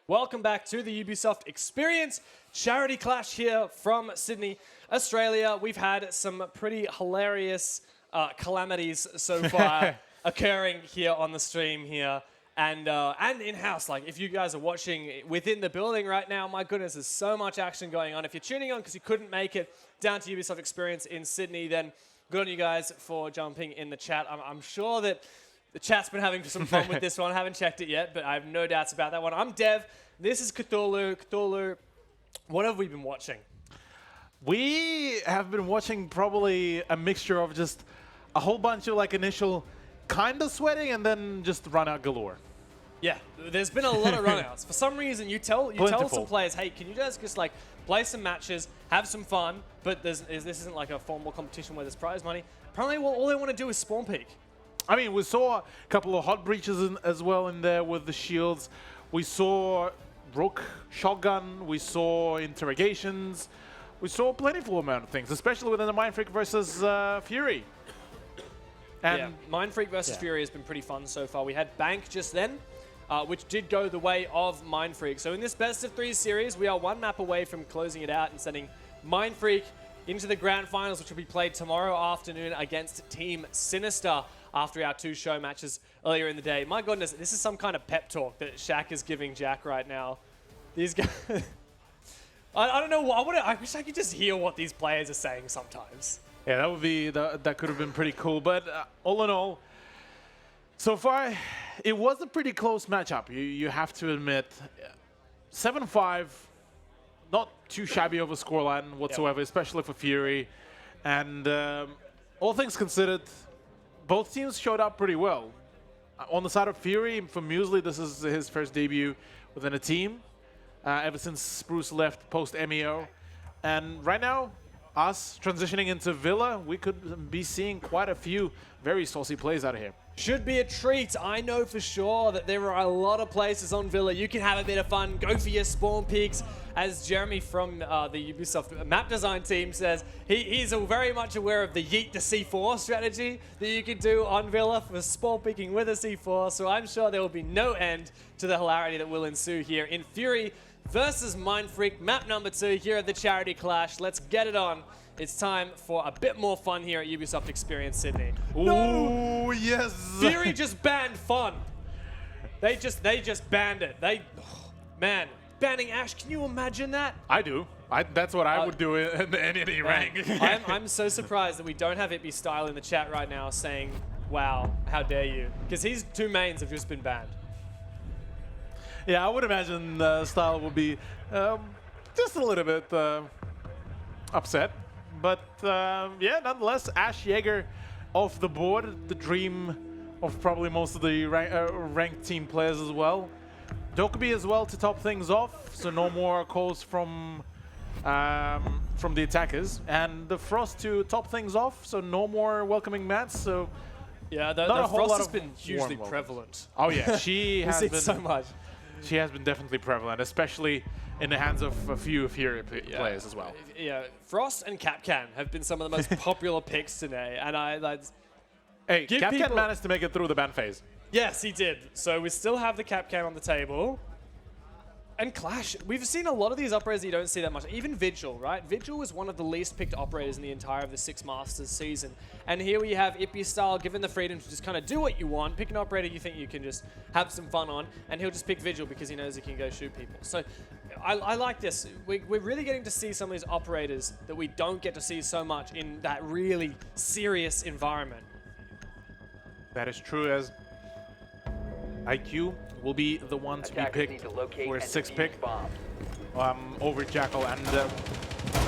Welcome back to the Ubisoft Experience Charity Clash here from Sydney, Australia. We've had some pretty hilarious calamities so far occurring here on the stream here and in-house. Like, if you guys are watching within the building right now, my goodness, there's so much action going on. If you're tuning on because you couldn't make it down to Ubisoft Experience in Sydney, then good on you guys for jumping in the chat. I'm sure that the chat's been having some fun with this one. I haven't checked it yet, but I have no doubts about that one. I'm Dev. This is Cthulhu. Cthulhu, what have we been watching? We have been watching probably a mixture of just a whole bunch of like initial kind of sweating and then just run out galore. Yeah, there's been a lot of runouts. For some reason, you tell some players, hey, can you guys just like play some matches, have some fun, but this isn't like a formal competition where there's prize money. Apparently, all they want to do is spawn peek. I mean, we saw a couple of hot breaches as well in there with the shields. We saw Rook shotgun. We saw interrogations. We saw a plentiful amount of things, especially within the Mindfreak versus Fury. And yeah, Mindfreak versus Fury has been pretty fun so far. We had Bank just then, which did go the way of Mindfreak. So in this best of 3 series, we are 1 map away from closing it out and sending Mindfreak into the grand finals, which will be played tomorrow afternoon against Team Sinister after our 2 show matches earlier in the day. My goodness, this is some kind of pep talk that Shaq is giving Jack right now. These guys... I don't know. I wish I could just hear what these players are saying sometimes. Yeah, that would be that could have been pretty cool. But all in all, so far, it was a pretty close matchup. You have to admit, 7-5, not too shabby of a scoreline whatsoever, especially for Fury. And all things considered, both teams showed up pretty well. On the side of Fury, for Muesli, this is his first debut within a team ever since Spruce left post-MEO. And right now, us transitioning into Villa, we could be seeing quite a few very saucy plays out of here. Should be a treat. I know for sure that there are a lot of places on Villa. You can have a bit of fun, go for your spawn peaks. As Jeremy from the Ubisoft map design team says, he's very much aware of the yeet to C4 strategy that you can do on Villa for spawn peeking with a C4. So I'm sure there will be no end to the hilarity that will ensue here in Fury versus Mindfreak, map number 2 here at the Charity Clash. Let's get it on. It's time for a bit more fun here at Ubisoft Experience Sydney. Oh, yes! Fury just banned fun. They just banned it. Man, banning Ash, can you imagine that? I do. That's what I would do in any rank. I'm so surprised that we don't have Ippy Style in the chat right now saying, wow, how dare you? Because his 2 mains have just been banned. Yeah, I would imagine Style will be just a little bit upset. But yeah, nonetheless, Ash Jaeger off the board, the dream of probably most of the ranked team players as well. Dokkaebi as well to top things off, so no more calls from the attackers. And the Frost to top things off, so no more welcoming mats. So yeah, the Frost has been hugely prevalent. Oh yeah, she has been so much. She has been definitely prevalent, especially in the hands of a few Fury players as well. Yeah, Frost and Capcan have been some of the most popular picks today, and hey, Capcan managed to make it through the ban phase. Yes, he did. So we still have the Capcan on the table. And Clash, we've seen a lot of these operators that you don't see that much. Even Vigil, right? Vigil was one of the least picked operators in the entire of the 6 Masters season. And here we have Ippy Style given the freedom to just kind of do what you want. Pick an operator you think you can just have some fun on. And he'll just pick Vigil because he knows he can go shoot people. So I like this. We're really getting to see some of these operators that we don't get to see so much in that really serious environment. That is true, as IQ will be the one to be picked for a 6th pick over Jackal. And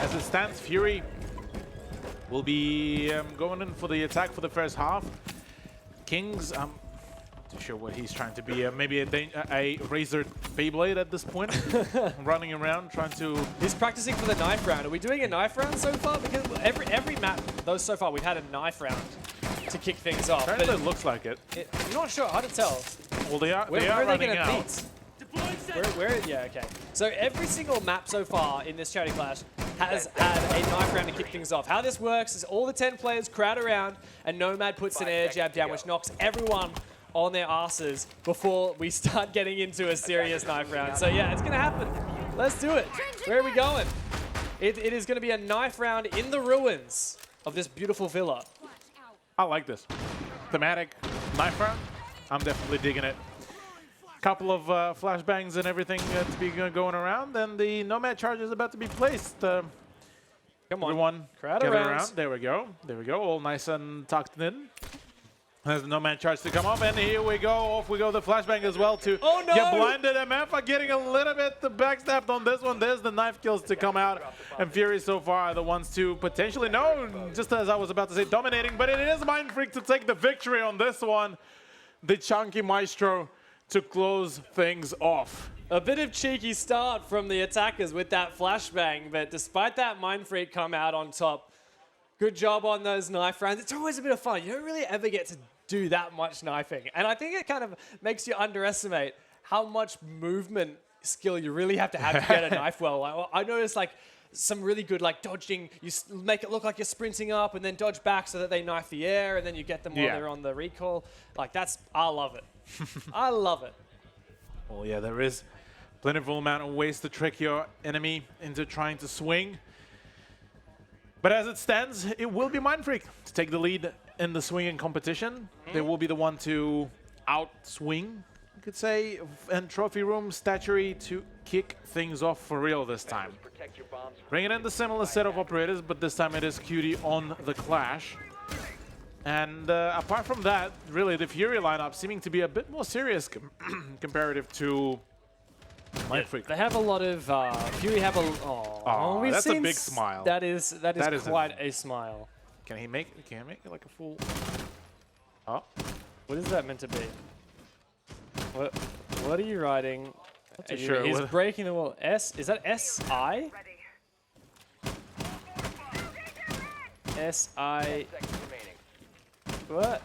as it stands, Fury will be going in for the attack for the first half. Kings, not too sure what he's trying to be. Maybe a Razor Beyblade at this point, running around trying to... He's practicing for the knife round. Are we doing a knife round so far? Because every map, though, so far, we've had a knife round to kick things off. Apparently it looks like it. I'm not sure. Hard to tell. Well, they are Where are they running out. Yeah, okay. So every single map so far in this Charity Clash has had a knife round to kick things off. How this works is all the 10 players crowd around and Nomad puts an air jab down, which knocks everyone on their asses before we start getting into a serious knife round. So yeah, it's gonna happen. Let's do it. Where are we going? It is gonna be a knife round in the ruins of this beautiful villa. I like this. Thematic knife round. I'm definitely digging it. Couple of flashbangs and everything to be going around, and the Nomad charge is about to be placed. Come on, everyone, crowd gather around. There we go. There we go. All nice and tucked in. There's the Nomad charge to come up, and here we go. Off we go. The flashbang as well to get blinded. MF are getting a little bit backstabbed on this one. There's the knife kills to come out, and Fury so far are the ones to potentially, no, just as I was about to say, dominating, but it is Mind Freak to take the victory on this one. The Chunky Maestro to close things off. A bit of cheeky start from the attackers with that flashbang, but despite that, Mind Freak come out on top. Good job on those knife rounds. It's always a bit of fun. You don't really ever get to do that much knifing. And I think it kind of makes you underestimate how much movement skill you really have to get a knife well. I noticed like some really good like dodging. You make it look like you're sprinting up and then dodge back so that they knife the air and then you get them while they're on the recoil. Like I love it. I love it. Well, yeah, there is plentiful amount of ways to trick your enemy into trying to swing. But as it stands, it will be Mind Freak to take the lead in the swinging competition. They will be the one to outswing, you could say, and Trophy Room Statuary to kick things off for real this time. Bringing in the similar set of operators, but this time it is Cutie on the Clash. And apart from that, really, the Fury lineup seeming to be a bit more serious comparative to Mind Freak. They have a lot of Fury have a. Oh, that's a big smile. That is quite a smile. Can he make it like a full? Oh, what is that meant to be? What are you writing? Not too sure. He's breaking the wall. Is that S-I? S-I. What?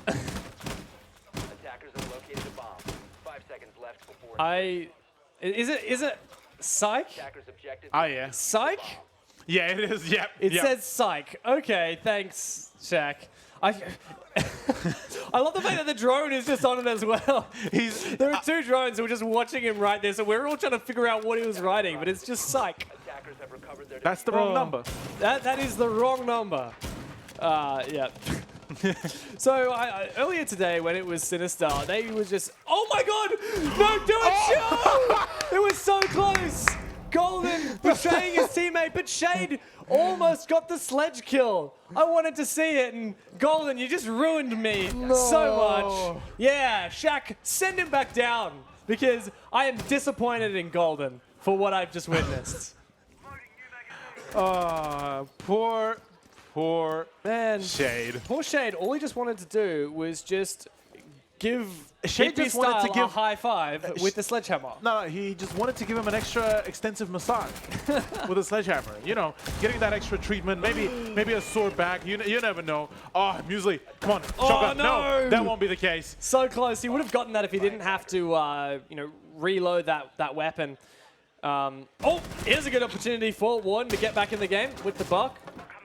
Attackers have located a bomb. 5 seconds left before. Is it psych? Attackers objective. oh yeah. Psych? Yeah, it is. Yep. It yep. says psych. Okay, thanks, Shaq. I love the fact that the drone is just on it as well. There are two drones who were just watching him write this, and we're all trying to figure out what he was writing, but it's just psych. Attackers have recovered their That's the wrong number. That is the wrong number. Yeah. So earlier today, when it was Sinister, they were just, oh my god, no, do it, Show! It was so close. Golden betraying his teammate, but Shade almost got the sledge kill. I wanted to see it, and Golden, you just ruined me so much. Yeah, Shaq, send him back down, because I am disappointed in Golden for what I've just witnessed. Poor Man, Shade. Poor Shade, all he just wanted to do was just give Shade hippie just wanted to style give a high five with the sledgehammer. No, he just wanted to give him an extra extensive massage with a sledgehammer. You know, getting that extra treatment, maybe a sore back. You never know. Oh, Muesli, come on, shotgun. No, that won't be the case. So close. He would have gotten that if he didn't have to, reload that weapon. Here's a good opportunity for Warden to get back in the game with the buck.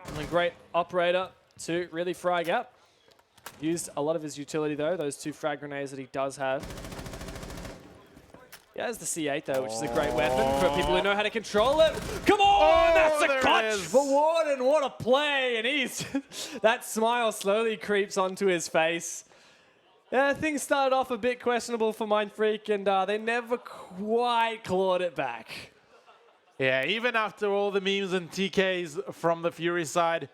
And a great operator to really frag out. Used a lot of his utility though, those 2 frag grenades that he does have. He has the C8 though, which is a great weapon for people who know how to control it. Come on, that's a clutch for Warden. What a play, and he's that smile slowly creeps onto his face. Yeah, things started off a bit questionable for Mind Freak, and they never quite clawed it back. Yeah, even after all the memes and TKs from the Fury side,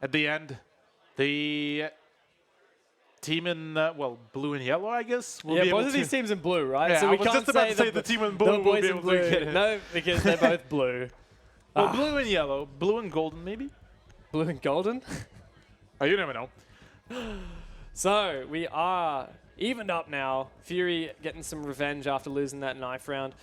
at the end, the team in, blue and yellow, I guess, will be able both of these teams in blue, right? Yeah, so I we was can't just about to say the team in blue will be able to get it. No, because they're both blue. Well, blue and yellow, blue and golden, maybe? Blue and golden? Oh, you never know. So, we are evened up now. Fury getting some revenge after losing that knife round.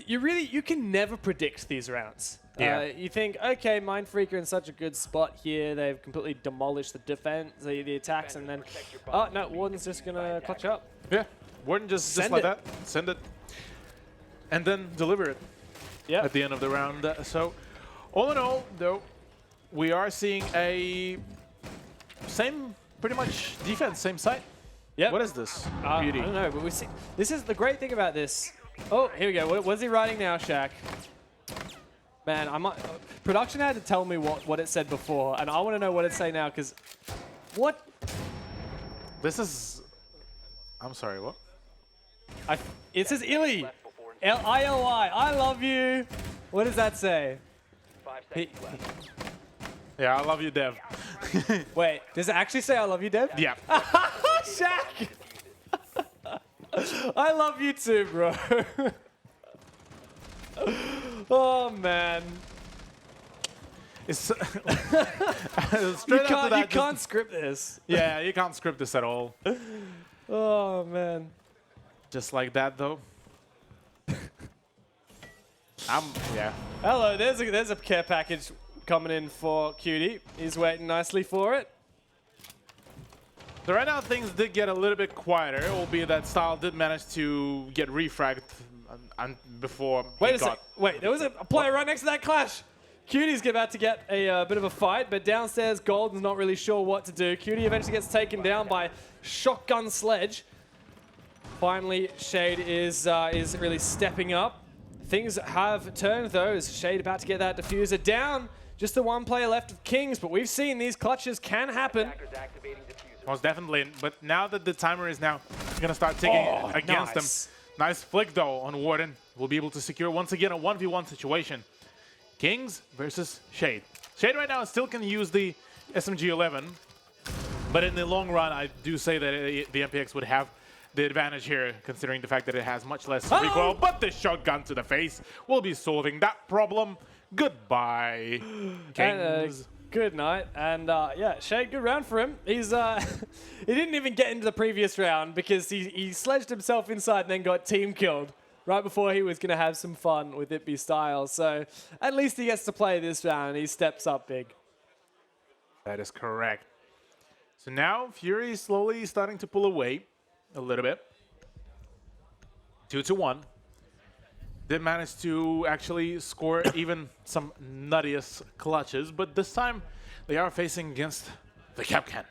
You can never predict these rounds. Yeah. You think, okay, Mind Freak are in such a good spot here. They've completely demolished the defense, the attacks, and then, oh no, Warden's just gonna clutch up. Yeah, Warden just like that, send it, and then deliver it at the end of the round. So, all in all, though, we are seeing a pretty much defense, same site. Yep. What is this? I Beauty. don't know, but we see. This is the great thing about this. Oh, here we go. What's he writing now, Shaq? Man, I might. Production had to tell me what it said before, and I want to know what it say now, because what? This is. I'm sorry. What? It says Illy. L-I-L-Y. I love you. What does that say? 5 seconds left. Yeah, I love you, Dev. Wait, does it actually say I love you, Deb? Yeah. Shaq! I love you too, bro. Oh, man. It's straight You after that, can't script this. Yeah, you can't script this at all. Oh, man. Just like that, though. Yeah. Hello, there's a care package coming in for Cutie. He's waiting nicely for it. So right now things did get a little bit quieter, albeit that Style did manage to get refragged before Wait he got... Wait, there was a player right next to that clash. Cutie's about to get a bit of a fight, but downstairs Golden's not really sure what to do. Cutie eventually gets taken down by Shotgun Sledge. Finally, Shade is really stepping up. Things have turned though, as Shade about to get that diffuser down. Just the one player left of Kings, but we've seen these clutches can happen. Attackers activating diffuser. Most definitely, but now that the timer is now going to start ticking against them. Nice flick though on Warden. We'll be able to secure once again a 1v1 situation. Kings versus Shade. Shade right now still can use the SMG-11, but in the long run, I do say that the MPX would have the advantage here, considering the fact that it has much less recoil, but the shotgun to the face will be solving that problem. Goodbye, Kings. Good night, and yeah, Shade, good round for him. He's he didn't even get into the previous round because he sledged himself inside and then got team killed right before he was going to have some fun with It Be Style. So at least he gets to play this round and he steps up big. That is correct. So now Fury is slowly starting to pull away a little bit. 2-1. Did manage to actually score even some nuttiest clutches, but this time they are facing against the Capcan.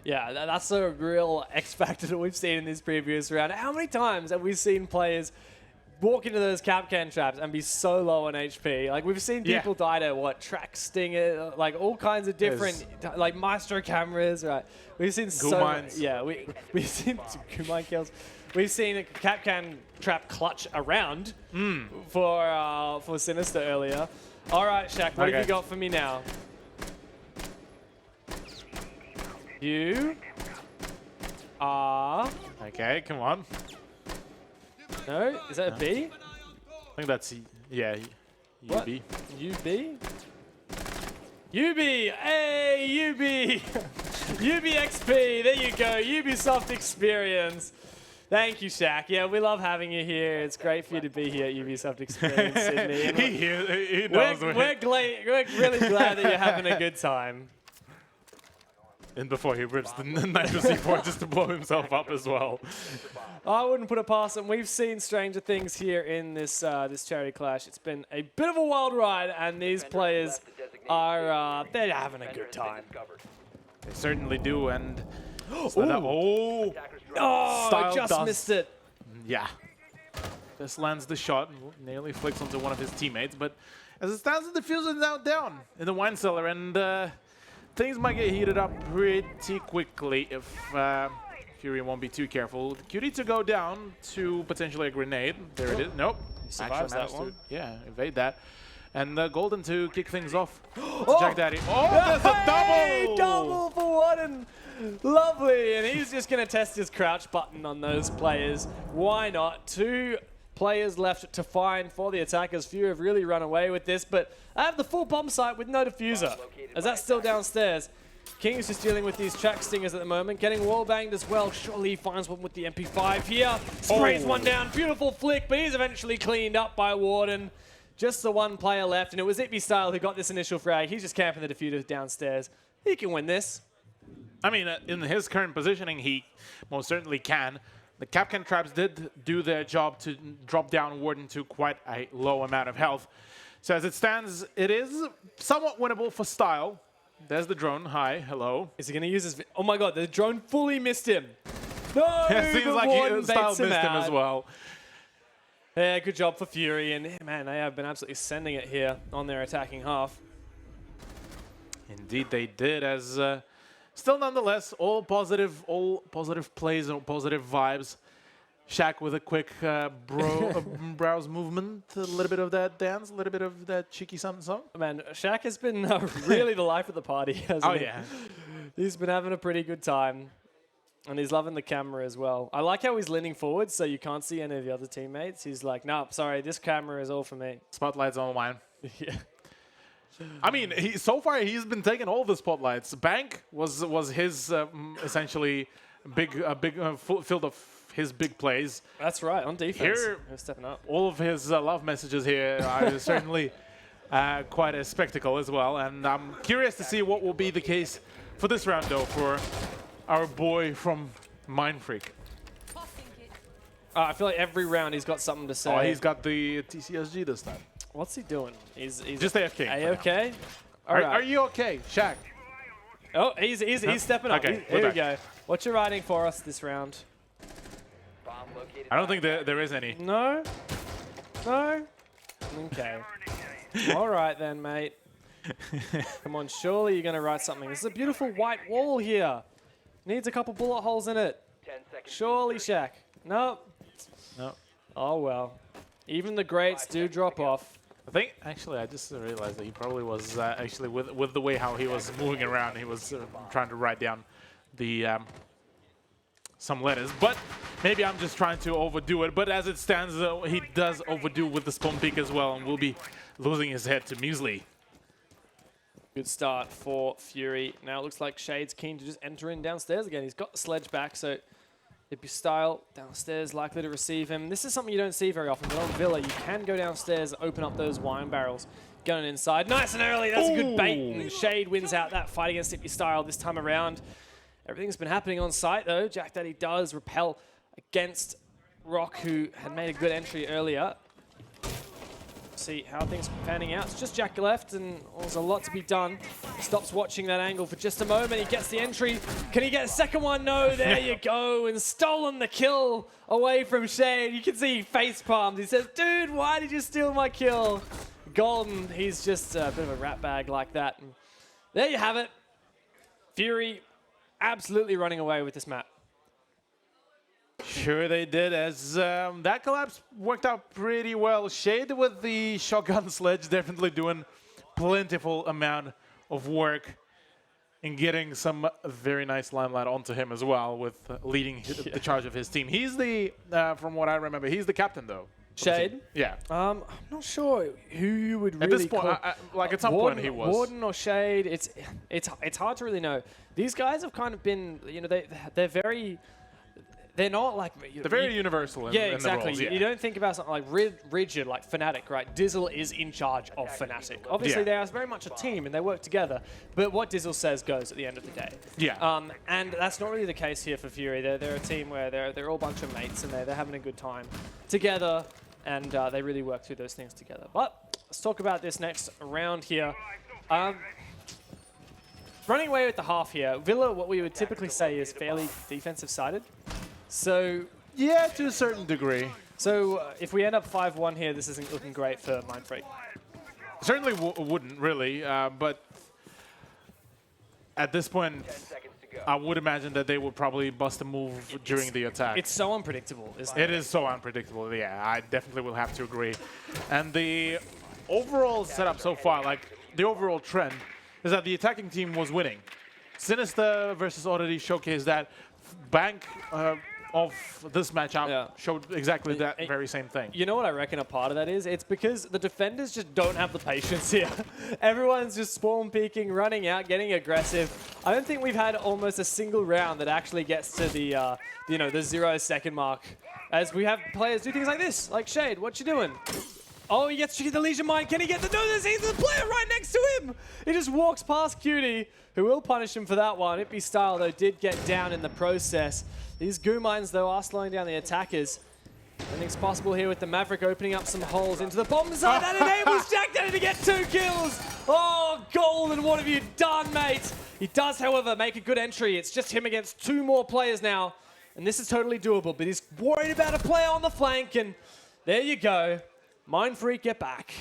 Yeah, that's a real X factor that we've seen in this previous round. How many times have we seen players walk into those Capcan traps and be so low on HP? Like, we've seen people die to, track stinger, like all kinds of different, like Maestro cameras, right? We've seen we've seen Kumine kills. We've seen a Capcan trap clutch around for Sinister earlier. All right, Shaq, what have you got for me now? You are... Okay, come on. No? Is that a B? I think that's, yeah, What? UB. UB? UB! Hey, UB! UBXP, there you go, Ubisoft Experience. Thank you, Shaq. Yeah, we love having you here. It's great for you to be here at Ubisoft Experience Sydney. he knows We're really glad that you're having a good time. And before he rips the Nitro C4 just to blow himself up as well. I wouldn't put it past them. We've seen stranger things here in this this charity clash. It's been a bit of a wild ride, and these players are they're having a good time. They certainly do, and Oh, I just missed it. Yeah. Just lands the shot, nearly flicks onto one of his teammates, but as it stands, the diffuser is now down in the wine cellar, and things might get heated up pretty quickly if Fury won't be too careful. Cutie to go down to potentially a grenade. There it is. Nope. Survives that one. Yeah, evade that. And Golden to kick things off. Oh! Jack Daddy. Oh, there's a double! Double for Warden. Lovely. And he's just going to test his crouch button on those players. Why not? 2 players left to find for the attackers. Few have really run away with this, but I have the full bomb site with no diffuser. As that's still downstairs. King is just dealing with these track stingers at the moment, getting wall banged as well. Surely he finds one with the MP5 here. Sprays one down. Beautiful flick, but he's eventually cleaned up by Warden. Just the one player left, and it was It Be Style who got this initial frag. He's just camping the diffuser downstairs. He can win this. I mean, in his current positioning, he most certainly can. The Capcan traps did do their job to drop down Warden to quite a low amount of health. So as it stands, it is somewhat winnable for Style. There's the drone. Hi, hello. Is he going to use his... Oh my god, the drone fully missed him. No, It seems but like Warden Style baits missed him out. as well. Yeah, good job for Fury, and man, they have been absolutely sending it here on their attacking half. Indeed, they did. As still, nonetheless, all positive plays and all positive vibes. Shaq with a quick browse movement, a little bit of that dance, a little bit of that cheeky something. Man, Shaq has been really the life of the party, hasn't he? Yeah. He's been having a pretty good time, and he's loving the camera as well. I like how he's leaning forward so you can't see any of the other teammates. He's like, "No, sorry, this camera is all for me." Spotlight's on mine. Yeah. I mean, so far he's been taking all the spotlights. Bank was his essentially big field of his big plays. That's right, on defense. Here, They're stepping up. all of his love messages here are certainly quite a spectacle as well. And I'm curious to see what will be the case for this round, though, for our boy from Mindfreak. I feel like every round he's got something to say. Oh, he's got the TCSG this time. What's he doing? He's Just AFK. A-okay? All right. Are you okay, Shaq? Oh, he's stepping up. Okay, Here we're we go. What you writing for us this round? Bomb located. I don't think there is any. No? No? Okay. All right then, mate. Come on, surely you're going to write something. This is a beautiful white wall here. Needs a couple bullet holes in it. 10 seconds. Surely, Shaq. Nope. No. Oh, well. Even the greats do drop off. I think, actually, I just realized that he probably was actually, with the way how he was moving around, he was trying to write down the some letters. But maybe I'm just trying to overdo it. But as it stands, he does overdo with the spawn peak as well, and will be losing his head to Muesli. Good start for Fury. Now it looks like Shade's keen to just enter in downstairs again. He's got the sledge back, so it'd be Style downstairs likely to receive him. This is something you don't see very often, but on Villa, you can go downstairs, open up those wine barrels, going inside. Nice and early, that's a good bait, and Shade wins out that fight against Ippy Style this time around. Everything's been happening on site, though. Jack Daddy does repel against Rock, who had made a good entry earlier. See how things are panning out. It's just Jack left, and there's a lot to be done. Stops watching that angle for just a moment. He gets the entry. Can he get a second one? No, there you go. And stolen the kill away from Shade. You can see he face palms. He says, dude, why did you steal my kill? Golden, he's just a bit of a rat bag like that. And there you have it. Fury absolutely running away with this map. Sure they did, as that collapse worked out pretty well. Shade with the shotgun sledge definitely doing plentiful amount of work in getting some very nice limelight onto him as well, with leading the charge of his team. He's the, from what I remember, he's the captain though. Shade? Yeah. I'm not sure who you would really at this point, like at some Warden, point he was. Warden or Shade, it's hard to really know. These guys have kind of been, you know, they're not like... They're very universal in, yeah, in exactly. the roles, yeah. You don't think about something like rigid, like Fnatic, right? Dizzle is in charge of Fnatic. Obviously, they are very much a team and they work together. But what Dizzle says goes at the end of the day. Yeah. And that's not really the case here for Fury. They're a team where they're all a bunch of mates and they're having a good time together, and they really work through those things together. But let's talk about this next round here. Running away with the half here. Villa, what we would typically say is fairly defensive-sided. So yeah, to a certain degree. So if we end up 5-1 here, this isn't looking great for Mindfreak. Certainly wouldn't really, but at this point, I would imagine that they would probably bust a move during the attack. It's so unpredictable, isn't it? It is so unpredictable, yeah. I definitely will have to agree. And the overall setup so far, like the overall trend, is that the attacking team was winning. Sinister versus Oddity showcased that. Bank of this matchup showed exactly that very same thing. You know what I reckon a part of that is? It's because the defenders just don't have the patience here. Everyone's just spawn peeking, running out, getting aggressive. I don't think we've had almost a single round that actually gets to the, you know, the 0-second mark. As we have players do things like this, like Shade, what you doing? Oh, he gets to get the Legion Mine. Can he get the... No, there's a player right next to him. He just walks past Cutie, who will punish him for that one. Ippy Style, though, did get down in the process. These goo mines, though, are slowing down the attackers. Anything's possible here with the Maverick opening up some holes into the bomb side. That enables Jack Daddy to get 2 kills. Oh, Golden, what have you done, mate? He does, however, make a good entry. It's just him against 2 more players now. And this is totally doable, but he's worried about a player on the flank, and there you go. Mind Freak, get back.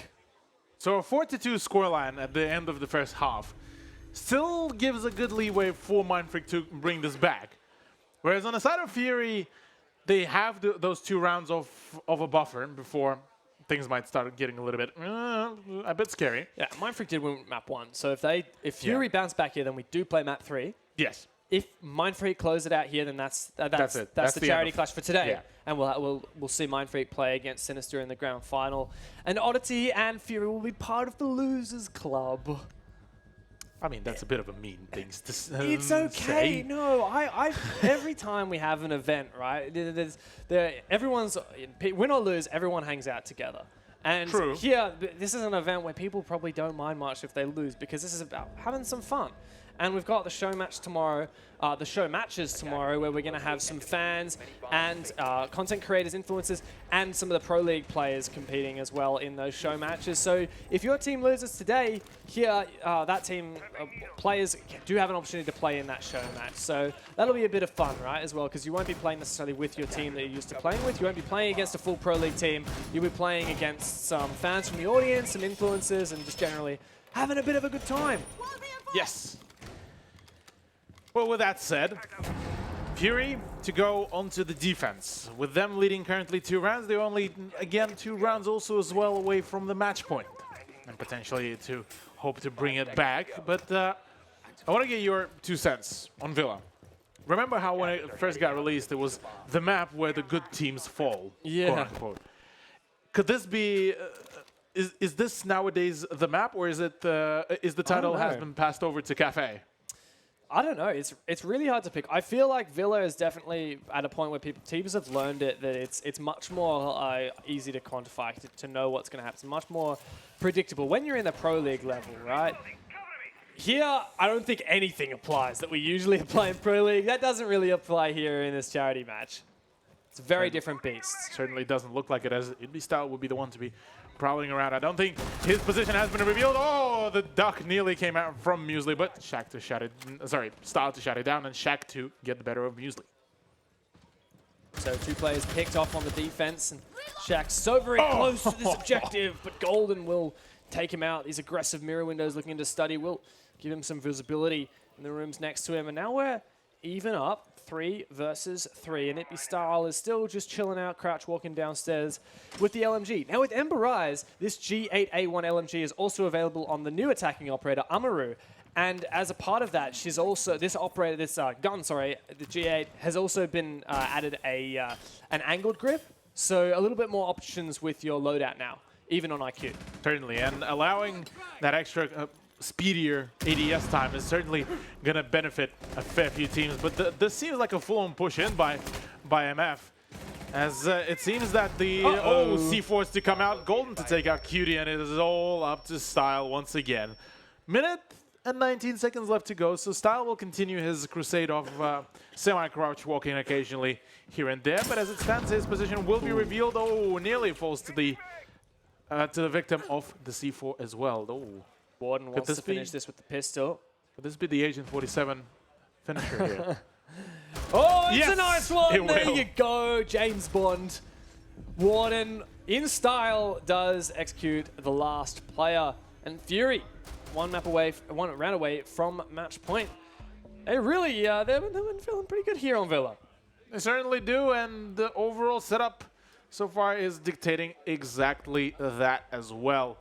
So a 4-2 scoreline at the end of the first half still gives a good leeway for Mind Freak to bring this back. Whereas on the side of Fury, they have those 2 rounds of a buffer before things might start getting a little bit a bit scary. Yeah, Mind Freak did win map 1, so if Fury bounce back here, then we do play map 3. Yes. If Mind Freak close it out here, then that's it. That's the charity clash for today. Yeah. And we'll see Mind Freak play against Sinister in the grand final. And Oddity and Fury will be part of the losers club. I mean, that's a bit of a mean thing to It's okay. say. No, I every time we have an event, right? Everyone's win or lose, everyone hangs out together. And True. here, this is an event where people probably don't mind much if they lose because this is about having some fun. And we've got the show match tomorrow, the show matches tomorrow, where we're going to have some fans and content creators, influencers, and some of the Pro League players competing as well in those show matches. So if your team loses today, here, that team players do have an opportunity to play in that show match. So that'll be a bit of fun, right, as well, because you won't be playing necessarily with your team that you're used to playing with. You won't be playing against a full Pro League team. You'll be playing against some fans from the audience, some influencers, and just generally having a bit of a good time. Yes. Well, with that said, Fury to go onto the defense. With them leading currently 2 rounds, they're only, again, 2 rounds also as well away from the match point. And potentially to hope to bring it back. But I want to get your 2 cents on Villa. Remember how when it first got released, it was the map where the good teams fall, quote unquote. Could this be... is this nowadays the map, or is it is the title has been passed over to Cafe? I don't know. It's really hard to pick. I feel like Villa is definitely at a point where teams have learned it, that it's much more easy to quantify, to know what's going to happen. It's much more predictable when you're in the Pro League level, right? Here, I don't think anything applies that we usually apply in Pro League. That doesn't really apply here in this charity match. It's a very different beast. Certainly doesn't look like it, as Ubisoft would be the one to be prowling around. I don't think his position has been revealed. Oh, the duck nearly came out from Muesli, but Shaq to shut it. Sorry, Style to shut it down, and Shaq to get the better of Muesli. So 2 players picked off on the defense, and Shaq's so very close to this objective, but Golden will take him out. These aggressive mirror windows looking to study will give him some visibility in the rooms next to him, and now we're even up. 3 versus 3, and Ippy Style is still just chilling out, crouch walking downstairs with the LMG. Now with Ember Rise, this G8A1 LMG is also available on the new attacking operator, Amaru. And as a part of that, she's also, the G8 has also been added an angled grip. So a little bit more options with your loadout now, even on IQ. Certainly, and allowing that extra speedier ADS time is certainly going to benefit a fair few teams. But this seems like a full-on push in by MF, as it seems that the C4 to come out, Golden to take out Cutie, and it is all up to Style once again. Minute and 19 seconds left to go, so Style will continue his crusade of semi-crouch walking occasionally here and there, but as it stands, his position will be revealed. Oh, nearly falls to the victim of the C4 as well. Oh. Warden wants to finish this with the pistol. Could this be the Agent 47 finisher here? Oh, it's a nice one! There will. you go, James Bond. Warden, in style, does execute the last player. And Fury, one round away from match point. They really, they've been feeling pretty good here on Villa. They certainly do, and the overall setup so far is dictating exactly that as well.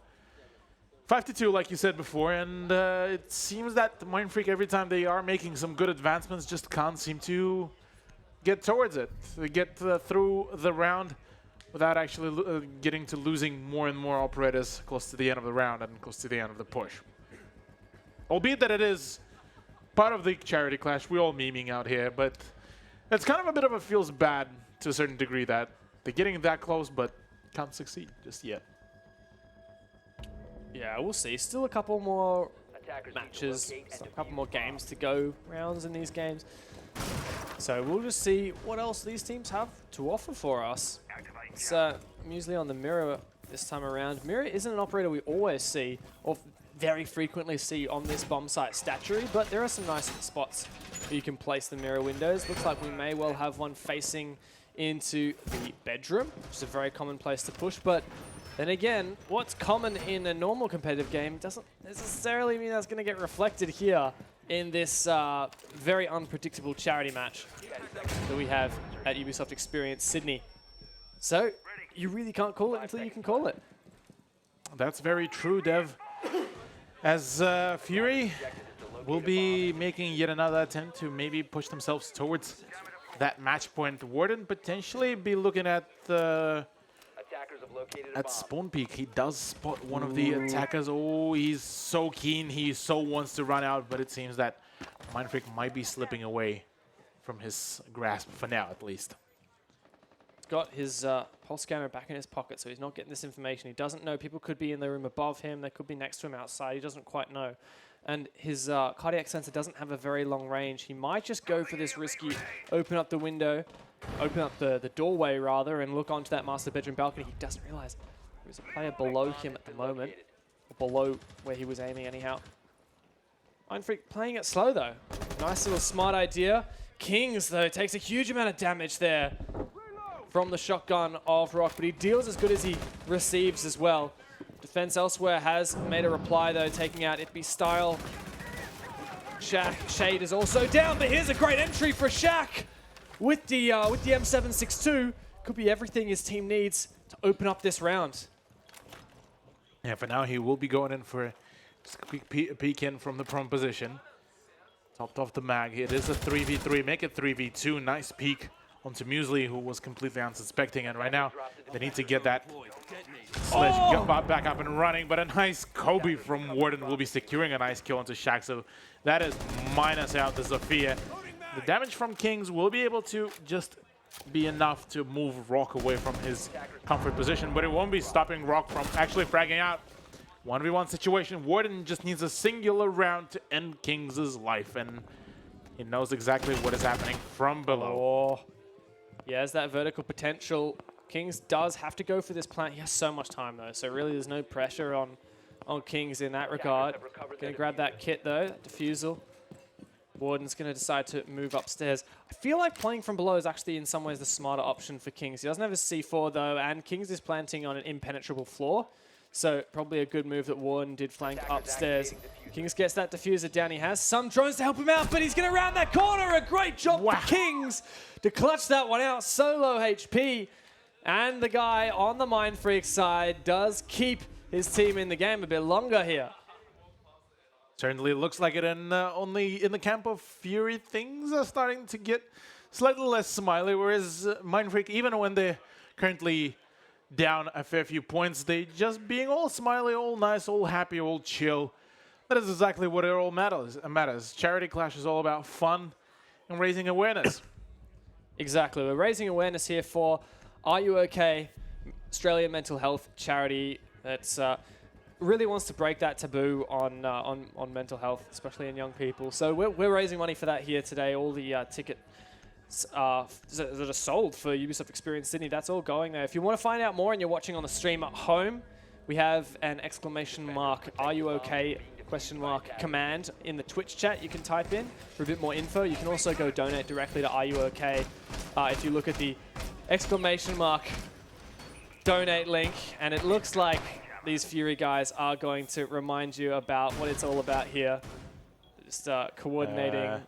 5-2, like you said before, and it seems that Mind Freak, every time they are making some good advancements, just can't seem to get towards it. They get through the round without actually getting to losing more and more operators close to the end of the round and close to the end of the push. Albeit that it is part of the charity clash, we're all memeing out here, but it's kind of a bit of a feels bad to a certain degree that they're getting that close but can't succeed just yet. Yeah, we'll see. Still a couple more matches, a couple more games to go, rounds in these games. So we'll just see what else these teams have to offer for us. It's Muesli on the Mirror this time around. Mirror isn't an operator we always see, or very frequently see on this bomb site statuary, but there are some nice spots where you can place the mirror windows. Looks like we may well have one facing into the bedroom, which is a very common place to push, but then again, what's common in a normal competitive game doesn't necessarily mean that's going to get reflected here in this very unpredictable charity match that we have at Ubisoft Experience Sydney. So, you really can't call it until you can call it. That's very true, Dev. As Fury will be making yet another attempt to maybe push themselves towards that match point. Warden potentially be looking at the spawn peak. He does spot one of the attackers. Oh, he's so keen. He so wants to run out, but it seems that Mindfreak might be slipping away from his grasp for now, at least. He's got his pulse scanner back in his pocket, so he's not getting this information. He doesn't know. People could be in the room above him. They could be next to him outside. He doesn't quite know. And his cardiac sensor doesn't have a very long range. He might just go for this risky, open up the window, open up the doorway rather, and look onto that master bedroom balcony. He doesn't realize there's a player below him at the moment, or below where he was aiming anyhow. Mindfreak playing it slow though. Nice little smart idea. Kings though takes a huge amount of damage there from the shotgun of Rock, but he deals as good as he receives as well. Defense elsewhere has made a reply though, taking out Itby Style. Shade is also down, but here's a great entry for Shaq with the M762. Could be everything his team needs to open up this round. Yeah, for now he will be going in for just a quick peek in from the prone position. Topped off the mag. It is a 3v3, make it 3v2. Nice peek onto Muesli, who was completely unsuspecting, and right now they need to get that sledge back up and running, but a nice Kobe from Warden will be securing a nice kill onto Shaq, so that is minus out the Zofia. The damage from Kings will be able to just be enough to move Rock away from his comfort position, but it won't be stopping Rock from actually fragging out. 1v1 situation. Warden just needs a singular round to end Kings' life, and he knows exactly what is happening from below. He has that vertical potential. Kings does have to go for this plant. He has so much time though, so really there's no pressure on Kings in that regard. Gonna grab that kit though, defusal. Warden's gonna decide to move upstairs. I feel like playing from below is actually in some ways the smarter option for Kings. He doesn't have a C4 though, and Kings is planting on an impenetrable floor. So probably a good move that Warden did flank upstairs. Kings gets that diffuser down. He has some drones to help him out, but he's going to round that corner. A great job for Kings to clutch that one out. So low HP. And the guy on the Mindfreak side does keep his team in the game a bit longer here. Certainly looks like it, and only in the camp of Fury, things are starting to get slightly less smiley, whereas Mindfreak, even when they're currently down a fair few points, they just being all smiley, all nice, all happy, all chill. That is exactly what it all matters. Charity Clash is all about fun and raising awareness. Exactly. We're raising awareness here for Are You OK? Australian mental health charity that's really wants to break that taboo on mental health, especially in young people. So we're raising money for that here today. All the tickets that are sold for Ubisoft Experience Sydney, that's all going there. If you want to find out more and you're watching on the stream at home, we have an exclamation mark, Are You OK? Question mark command in the Twitch chat you can type in for a bit more info. You can also go donate directly to Are You OK? If you look at the exclamation mark donate link, and it looks like these Fury guys are going to remind you about what it's all about here. Just coordinating.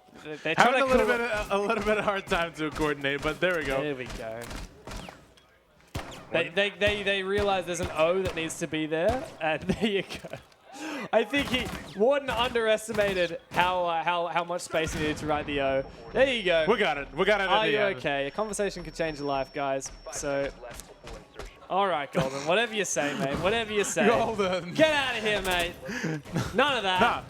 They're having a little bit of hard time to coordinate, but there we go. There we go. They realize there's an O that needs to be there, and there you go. I think Warden underestimated how much space he needed to write the O. There you go. We got it. We got it. Are you okay? A conversation could change your life, guys. So, all right, Golden. Whatever you say, mate. Whatever you say. Golden. Get out of here, mate. None of that. Nah.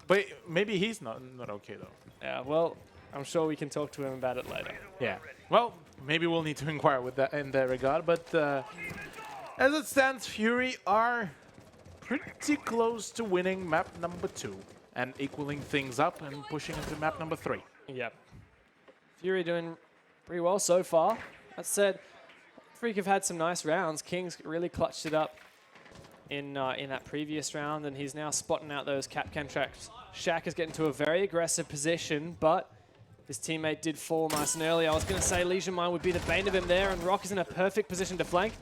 But maybe he's not okay though. Yeah. Well, I'm sure we can talk to him about it later. Yeah. Well, maybe we'll need to inquire with that in that regard. But as it stands, Fury are pretty close to winning map number 2 and equaling things up and pushing into map number 3. Yep. Fury doing pretty well so far. That said, Freak have had some nice rounds. Kings really clutched it up in that previous round, and he's now spotting out those cap contracts. Shaq is getting to a very aggressive position, but his teammate did fall nice and early. I was going to say Legion Mine would be the bane of him there, and Rock is in a perfect position to flank.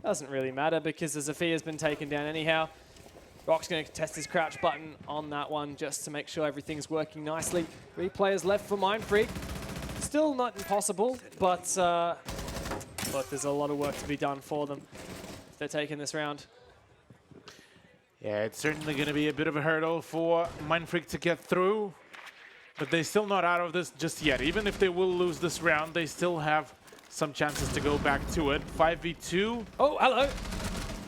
Doesn't really matter because the Zofia has been taken down anyhow. Rock's going to test his crouch button on that one just to make sure everything's working nicely. 3 players left for Mindfreak. Still not impossible, but look, there's a lot of work to be done for them if they're taking this round. Yeah, it's certainly going to be a bit of a hurdle for Mindfreak to get through, but they're still not out of this just yet. Even if they will lose this round, they still have some chances to go back to it. 5v2. Oh, hello.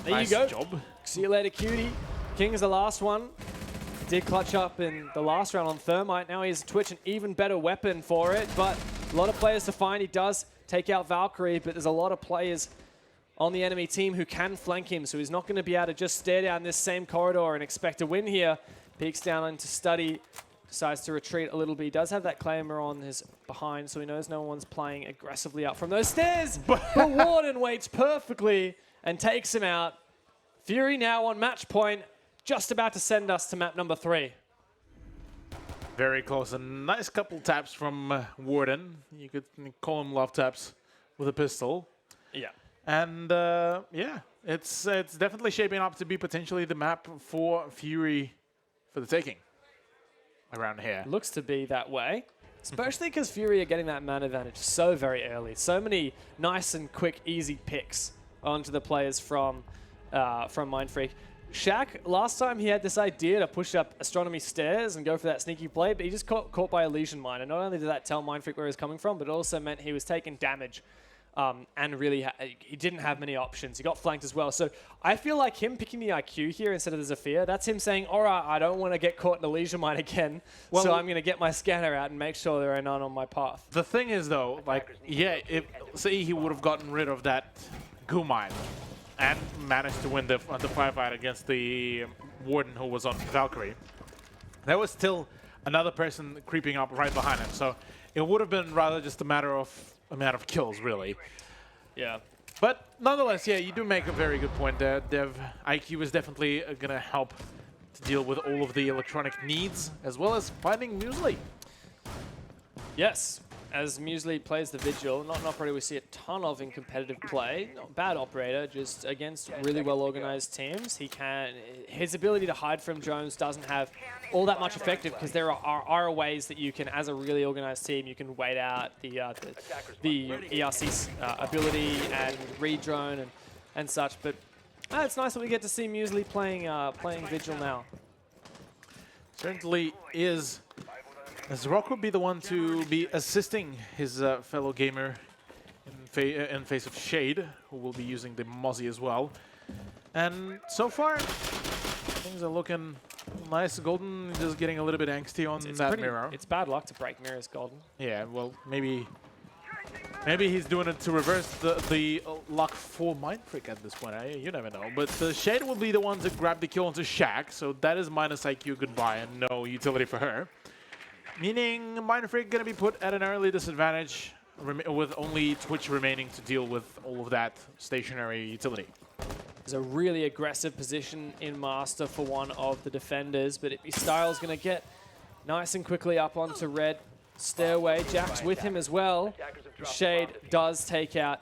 There Nice you go. job. See you later, cutie. King is the last one. Did clutch up in the last round on Thermite. Now he has Twitch, an even better weapon for it, but a lot of players to find. He does take out Valkyrie, but there's a lot of players on the enemy team who can flank him, so he's not going to be able to just stare down this same corridor and expect a win here. Peeks down into Study, decides to retreat a little bit. He does have that Claymore on his behind, so he knows no one's playing aggressively up from those stairs. But Warden waits perfectly and takes him out. Fury now on match point, just about to send us to map number 3. Very close. A nice couple taps from Warden. You could call them love taps with a pistol. Yeah. And yeah, it's definitely shaping up to be potentially the map for Fury for the taking around here. Looks to be that way, especially because Fury are getting that man advantage so very early. So many nice and quick, easy picks onto the players from Mindfreak. Shaq, last time he had this idea to push up Astronomy stairs and go for that sneaky play, but he just got caught by a Legion Mine. And not only did that tell Mindfreak where he was coming from, but it also meant he was taking damage. And really, he didn't have many options. He got flanked as well. So I feel like him picking the IQ here instead of the Zofia, that's him saying, all right, I don't want to get caught in a Legion Mine again, well, so I'm going to get my scanner out and make sure there are none on my path. The thing is, though, like, yeah, say he would have gotten rid of that goo mine and managed to win the firefight against the Warden who was on Valkyrie, there was still another person creeping up right behind him. So it would have been rather just a matter of kills, really. Yeah. But nonetheless, yeah, you do make a very good point there. Dev IQ is definitely going to help to deal with all of the electronic needs, as well as finding Muesli. Yes. As Muesli plays the Vigil, not an operator we see a ton of in competitive play. Not a bad operator, just against really well-organized teams. His ability to hide from drones doesn't have all that much effective because there are ways that you can, as a really organized team, you can wait out the ERC's ability and re-drone and such. But it's nice that we get to see Muesli playing Vigil now. Certainly is. As Rock would be the one to be assisting his fellow gamer in face of Shade, who will be using the Mozzie as well. And so far, things are looking nice. Golden just getting a little bit angsty on that mirror. It's bad luck to break mirrors, Golden. Yeah, well, maybe he's doing it to reverse the luck for Mindfreak at this point. You never know. But Shade will be the one to grab the kill onto Shaq, so that is minus IQ goodbye and no utility for her. Meaning Mindfreak going to be put at an early disadvantage with only Twitch remaining to deal with all of that stationary utility. There's a really aggressive position in Master for one of the defenders, but Style's going to get nice and quickly up onto Red Stairway. Jack's with him as well. Shade does take out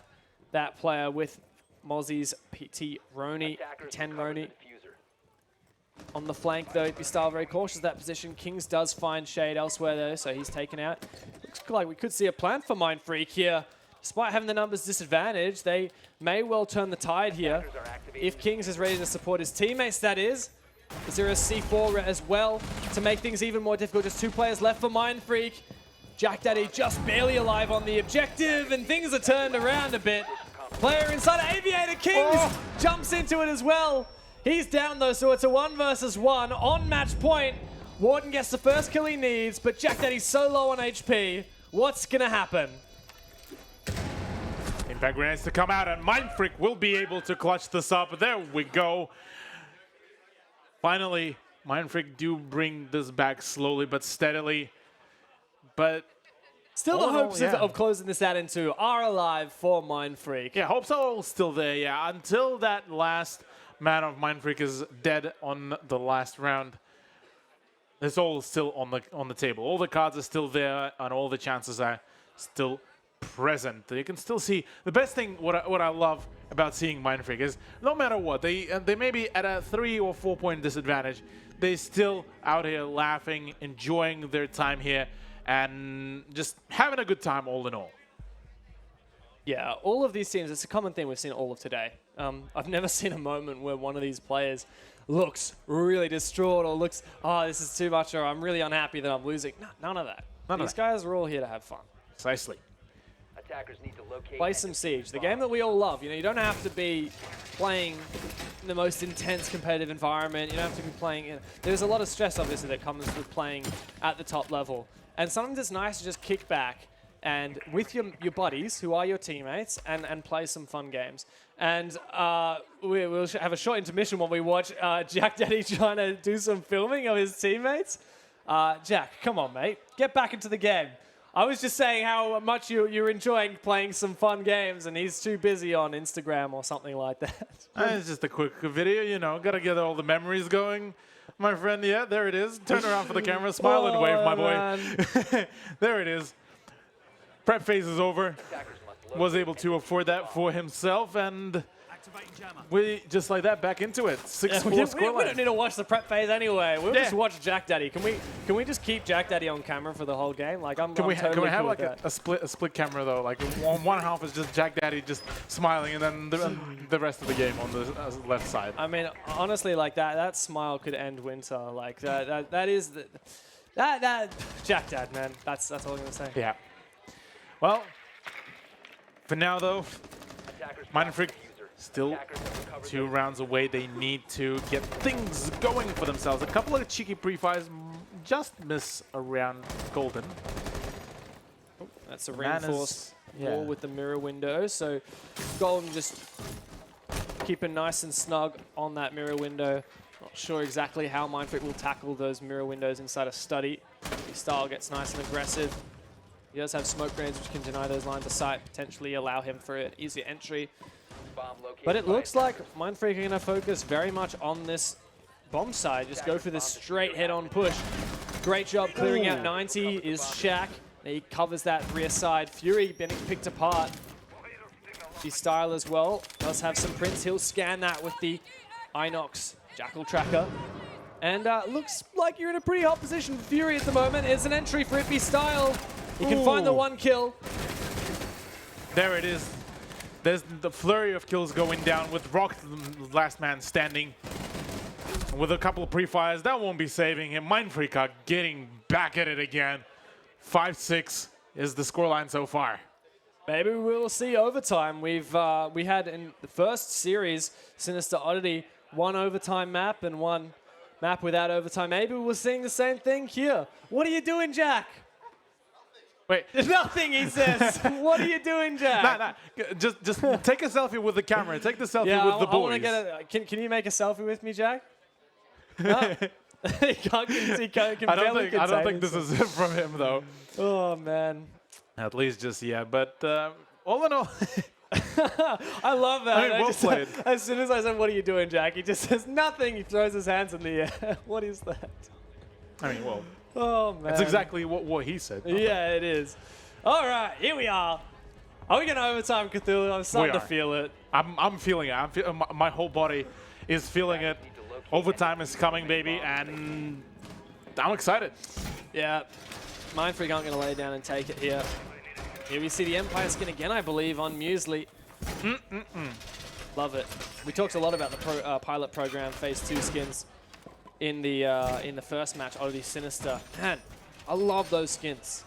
that player with Mozzie's PT Roni, 10 Roni. On the flank, though, Style very cautious of that position. Kings does find Shade elsewhere, though, so he's taken out. Looks like we could see a plan for Mindfreak here. Despite having the numbers disadvantage, they may well turn the tide here. If Kings is ready to support his teammates, that is. Is there a C4 as well to make things even more difficult? Just 2 players left for Mindfreak. Jack Daddy just barely alive on the objective, and things are turned around a bit. Player inside of Aviator, Kings jumps into it as well. He's down though, so it's a 1 versus 1 on match point. Warden gets the first kill he needs, but Jack Daddy's so low on HP. What's gonna happen? Impact grenades to come out, and Mindfreak will be able to clutch this up. There we go. Finally, Mindfreak do bring this back slowly but steadily. But still the hopes of closing this out into are alive for Mindfreak. Yeah, hopes are all still there, yeah. Until that last man of Mindfreak is dead on the last round. It's all still on the table. All the cards are still there, and all the chances are still present. You can still see the best thing. What I love about seeing Mindfreak is no matter what they may be at a 3 or 4 point disadvantage, they still out here laughing, enjoying their time here, and just having a good time all in all. Yeah, all of these teams, it's a common thing we've seen all of today. I've never seen a moment where one of these players looks really distraught or looks, oh, this is too much, or I'm really unhappy that I'm losing. No, none of that. These guys are all here to have fun. Precisely. Attackers need to locate Play and some defuse Siege, the bomb. game that we all love. You know, you don't have to be playing in the most intense competitive environment. You don't have to be playing. There's a lot of stress, obviously, that comes with playing at the top level. And sometimes it's nice to just kick back and with your buddies, who are your teammates, and play some fun games. And we'll have a short intermission while we watch Jack Daddy trying to do some filming of his teammates. Jack, come on, mate. Get back into the game. I was just saying how much you're enjoying playing some fun games, and he's too busy on Instagram or something like that. It's just a quick video, you know. Got to get all the memories going. My friend, yeah, there it is. Turn around for the camera, smile and wave, my boy. There it is. Prep phase is over. Was able to afford that for himself, and we just like that back into it. 6-4 we scoreline. don't need to watch the prep phase anyway. We'll just watch Jack Daddy. Can we just keep Jack Daddy on camera for the whole game? Like I'm totally Can we have cool like with a split camera though? Like one half is just Jack Daddy just smiling, and then the rest of the game on the left side. I mean, honestly, like that smile could end winter. Like that is that Jack Dad, man. That's all I'm gonna say. Yeah. Well, for now though, Mindfreak still 2 rounds away. They need to get things going for themselves. A couple of cheeky pre-fires just miss around Golden. Oh, that's a reinforced wall with the mirror window. So Golden just keeping nice and snug on that mirror window. Not sure exactly how Mindfreak will tackle those mirror windows inside a study. His style gets nice and aggressive. He does have smoke grenades which can deny those lines of sight, potentially allow him for an easier entry. But it looks like Mindfreak are going to focus very much on this bomb side. Just go for this straight head-on push. Great job clearing out 90 is Shaq. He covers that rear side. Fury getting picked apart. His style as well. Does have some prints. He'll scan that with the Inox Jackal Tracker. And looks like you're in a pretty hot position for Fury at the moment. It's an entry for Ippy style. He can find the 1 kill. There it is. There's the flurry of kills going down with Rock, the last man standing. With a couple of pre-fires, that won't be saving him. Mindfreak are getting back at it again. 5-6 is the scoreline so far. Maybe we will see overtime. We had in the first series, Sinister Oddity, 1 overtime map and 1 map without overtime. Maybe we're seeing the same thing here. What are you doing, Jack? Wait. Nothing, he says. What are you doing, Jack? Nah. Just take a selfie with the camera. Take the selfie with the boys. I want to get can you make a selfie with me, Jack? No. He can't I don't think this is from him, though. Oh, man. At least just yet. But all in all... I love that. I mean, well played. As soon as I said, what are you doing, Jack? He just says nothing. He throws his hands in the air. What is that? I mean, well... Oh, man. That's exactly what he said. Yeah, it is. All right, here we are. Are we going to overtime, Cthulhu? I'm starting to feel it. I'm feeling it. My whole body is feeling it. Overtime is coming, baby, and I'm excited. Yeah, Mindfreak aren't going to lay down and take it here. Here we see the Empire skin again, I believe, on Muesli. Love it. We talked a lot about the pilot program Phase 2 skins in the first match, Oddity Sinister. Man, I love those skins.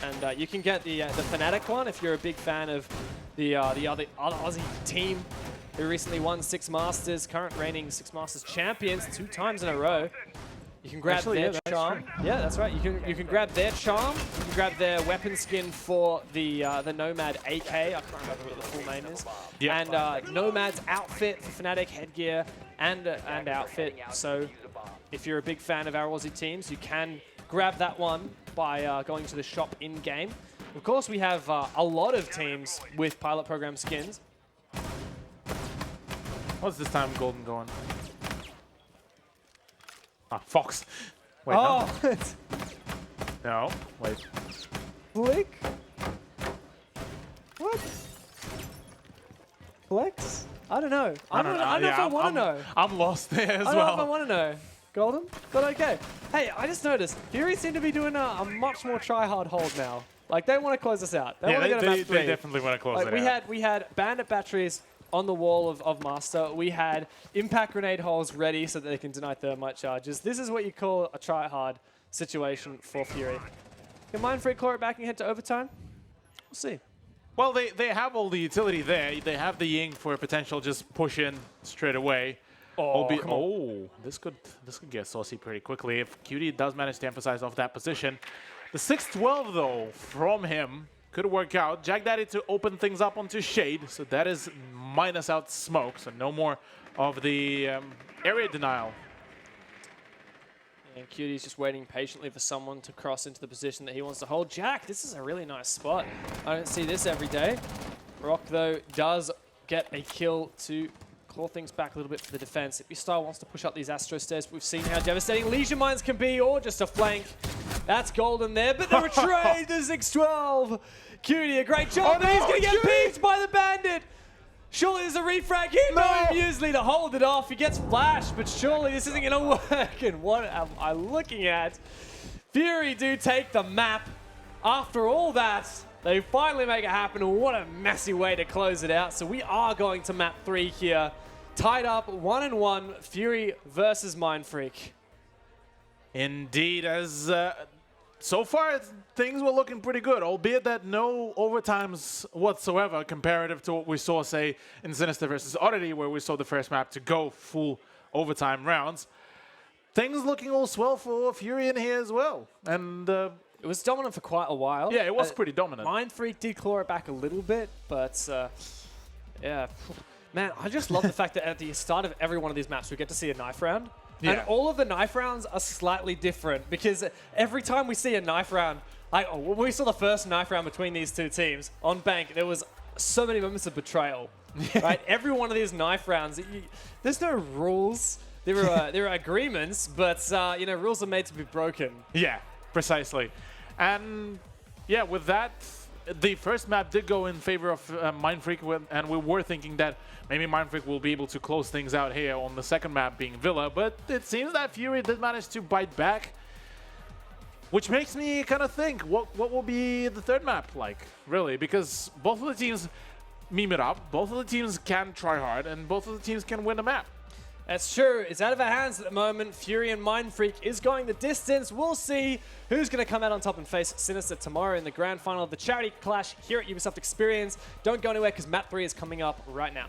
And you can get the Fnatic one if you're a big fan of the other Aussie team who recently won 6 Masters, current reigning 6 Masters champions 2 times in a row. You can grab their charm. Yeah, that's right. You can grab their charm. You can grab their weapon skin for the Nomad AK. I can't remember what the full name is. Yeah. And Nomad's outfit for Fnatic headgear and outfit. So if you're a big fan of our Aussie teams, you can grab that one by going to the shop in-game. Of course, we have a lot of teams with pilot program skins. What's this time Golden going? Ah, Fox. Wait, Oh, no. No, wait. Flick? What? Flex? I don't know. I don't know if I want to know. I'm lost there as I don't know if I well. want to know. Golden? But okay. Hey, I just noticed Fury seem to be doing a much more try-hard hold now. Like, they want to close this out. They want to go to map 3. They definitely want to close Like, it out. we had bandit batteries on the wall of Master. We had impact grenade holes ready so that they can deny thermite charges. This is what you call a try-hard situation for Fury. Can Mindfreak claw it back and head to overtime? We'll see. Well, they have all the utility there. They have the Ying for a potential just push in straight away. Come on. Oh, this could get saucy pretty quickly if QD does manage to emphasize off that position. The 6-12 though from him could work out. Jack Daddy to open things up onto Shade, so that is minus out smoke, so no more of the area denial. And Cutie's just waiting patiently for someone to cross into the position that he wants to hold. Jack, this is a really nice spot. I don't see this every day. Rock, though, does get a kill to claw things back a little bit for the defense. Ippy wants to push up these Astro stairs, but we've seen how devastating Leisure Mines can be, or just a flank. That's Golden there, but the retrade, the 6-12. Cutie, a great job, but he's going to get peeked by the Bandit. Surely there's a refrag here. No, Muesli to hold it off. He gets flashed, but surely this isn't going to work. And what am I looking at? Fury do take the map. After all that, they finally make it happen. And what a messy way to close it out. So we are going to map 3 here. Tied up 1-1. Fury versus Mindfreak. Indeed, as so far things were looking pretty good, albeit that no overtimes whatsoever comparative to what we saw, say, in Sinister versus Oddity, where we saw the first map to go full overtime rounds. Things looking all swell for Fury in here as well. And it was dominant for quite a while. Yeah, it was pretty dominant. Mindfreak did claw it back a little bit, but yeah. Man, I just love the fact that at the start of every one of these maps, we get to see a knife round. Yeah. And all of the knife rounds are slightly different because every time we see a knife round, like when we saw the first knife round between these two teams on Bank, there was so many moments of betrayal. Right? Every one of these knife rounds, there's no rules. There are agreements, but you know, rules are made to be broken. Yeah, precisely. And yeah, with that, the first map did go in favor of Mindfreak, and we were thinking that maybe Mindfreak will be able to close things out here on the second map being Villa, but it seems that Fury did manage to bite back, which makes me kind of think, what will be the third map like, really? Because both of the teams meme it up, both of the teams can try hard, and both of the teams can win a map. That's true. It's out of our hands at the moment. Fury and Mindfreak is going the distance. We'll see who's going to come out on top and face Sinister tomorrow in the grand final of the Charity Clash here at Ubisoft Experience. Don't go anywhere because map 3 is coming up right now.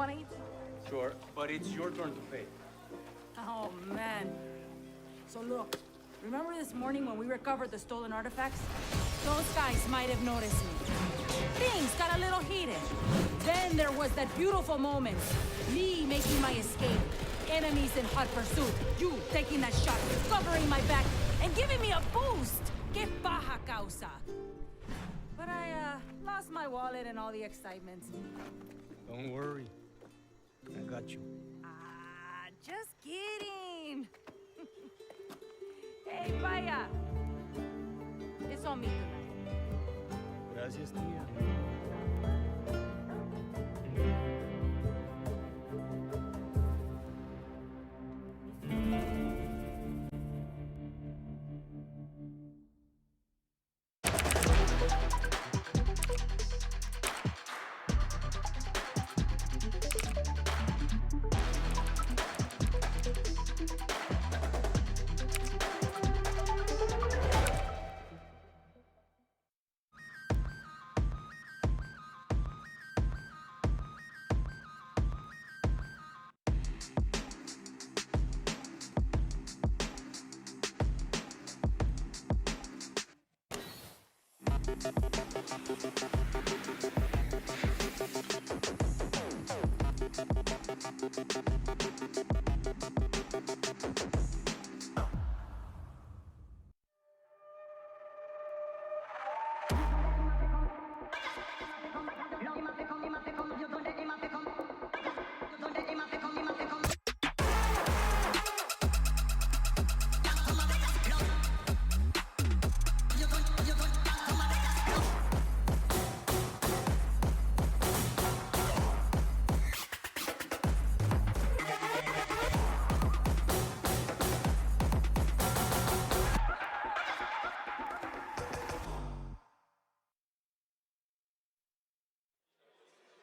want to eat? Sure, but it's your turn to pay. Oh, man. So look, remember this morning when we recovered the stolen artifacts? Those guys might have noticed me. Things got a little heated. Then there was that beautiful moment. Me making my escape. Enemies in hot pursuit. You taking that shot, covering my back, and giving me a boost. Que paja causa. But I lost my wallet and all the excitement. Don't worry. I got you. Ah, just kidding. Hey, Paya. It's on me tonight. Gracias, tía.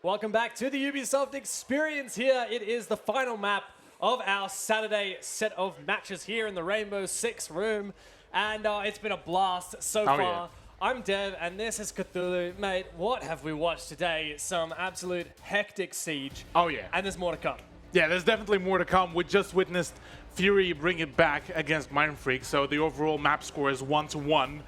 Welcome back to the Ubisoft experience here. It is the final map of our Saturday set of matches here in the Rainbow Six room. And it's been a blast so far. Yeah. I'm Dev, and this is Cthulhu. Mate, what have we watched today? Some absolute hectic siege. Oh, yeah. And there's more to come. Yeah, there's definitely more to come. We just witnessed Fury bring it back against Mind Freak, so the overall map score is 1-1.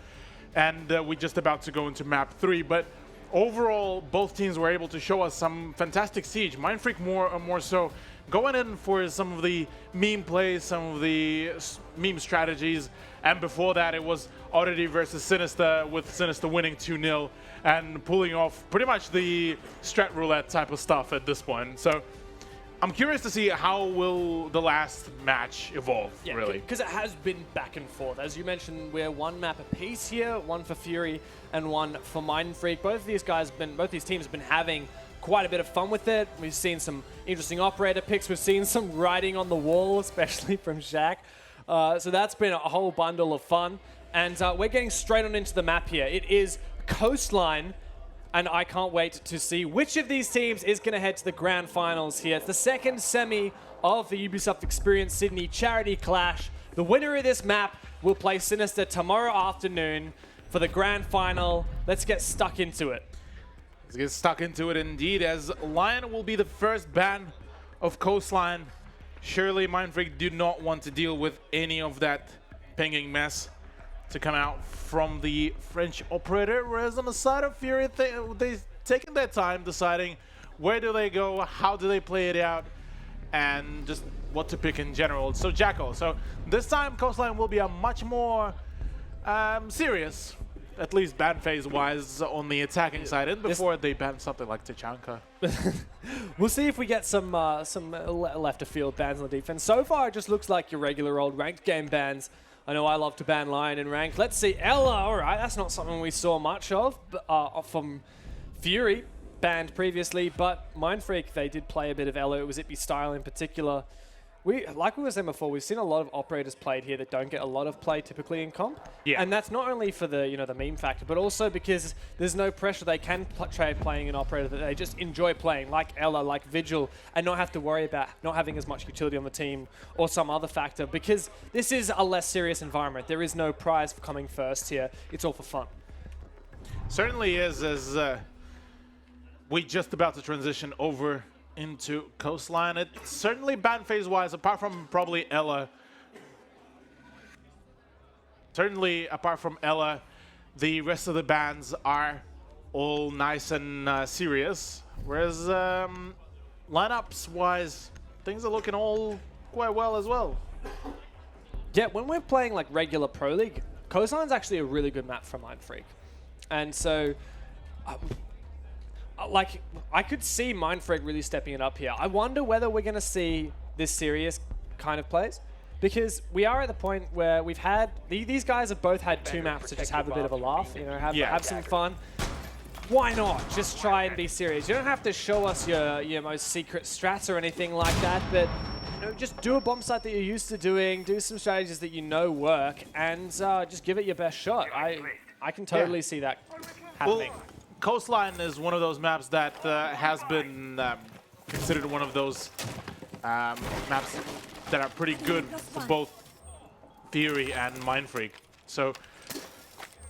And we're just about to go into map 3. But overall, both teams were able to show us some fantastic siege. Mind Freak more so going in for some of the meme plays, some of the meme strategies. And before that, it was Oddity versus Sinister, with Sinister winning 2-0 and pulling off pretty much the strat roulette type of stuff at this point. So I'm curious to see how will the last match evolve, really. Because it has been back and forth. As you mentioned, we're one map apiece here, one for Fury and one for Mind Freak. Both these teams have been having quite a bit of fun with it. We've seen some interesting operator picks. We've seen some writing on the wall, especially from Shaq. So that's been a whole bundle of fun. And we're getting straight on into the map here. It is Coastline. And I can't wait to see which of these teams is going to head to the grand finals here. It's the second semi of the Ubisoft Experience Sydney Charity Clash. The winner of this map will play Sinister tomorrow afternoon for the grand final. Let's get stuck into it. Let's get stuck into it indeed, as Lion will be the first ban of Coastline. Surely Mind Freak do not want to deal with any of that pinging mess to come out from the French operator, whereas on the side of Fury, they've taken their time deciding where do they go, how do they play it out, and just what to pick in general. So Jackal. So this time Coastline will be a much more serious, at least ban phase-wise, on the attacking side, and before they ban something like Tachanka. We'll see if we get some left of field bans on the defense. So far, it just looks like your regular old ranked game bans. I know I love to ban Lion in ranked. Let's see, Ella. All right, that's not something we saw much of from Fury, banned previously, but Mind Freak, they did play a bit of Ella. It was Ippy style in particular. Like we were saying before, we've seen a lot of operators played here that don't get a lot of play typically in comp. Yeah. And that's not only for the the meme factor, but also because there's no pressure. They can try playing an operator that they just enjoy playing, like Ella, like Vigil, and not have to worry about not having as much utility on the team or some other factor, because this is a less serious environment. There is no prize for coming first here. It's all for fun. Certainly is, as we're just about to transition over into Coastline. It's certainly ban phase-wise, apart from probably Ella. Certainly, apart from Ella, the rest of the bans are all nice and serious. Whereas lineups-wise, things are looking all quite well as well. Yeah, when we're playing like regular Pro League, Coastline's actually a really good map for Mind Freak. And so, like, I could see Mind Freak really stepping it up here. I wonder whether we're going to see this serious kind of plays. Because we are at the point where we've had, these guys have both had 2 maps to just have a bit of a laugh, you know, have some fun. Why not? Just try and be serious. You don't have to show us your most secret strats or anything like that, but you know, just do a bomb site that you're used to doing, do some strategies that you know work, and just give it your best shot. I can totally see that happening. Well, Coastline is one of those maps that has been considered one of those maps that are pretty good for both Theory and Mind Freak. So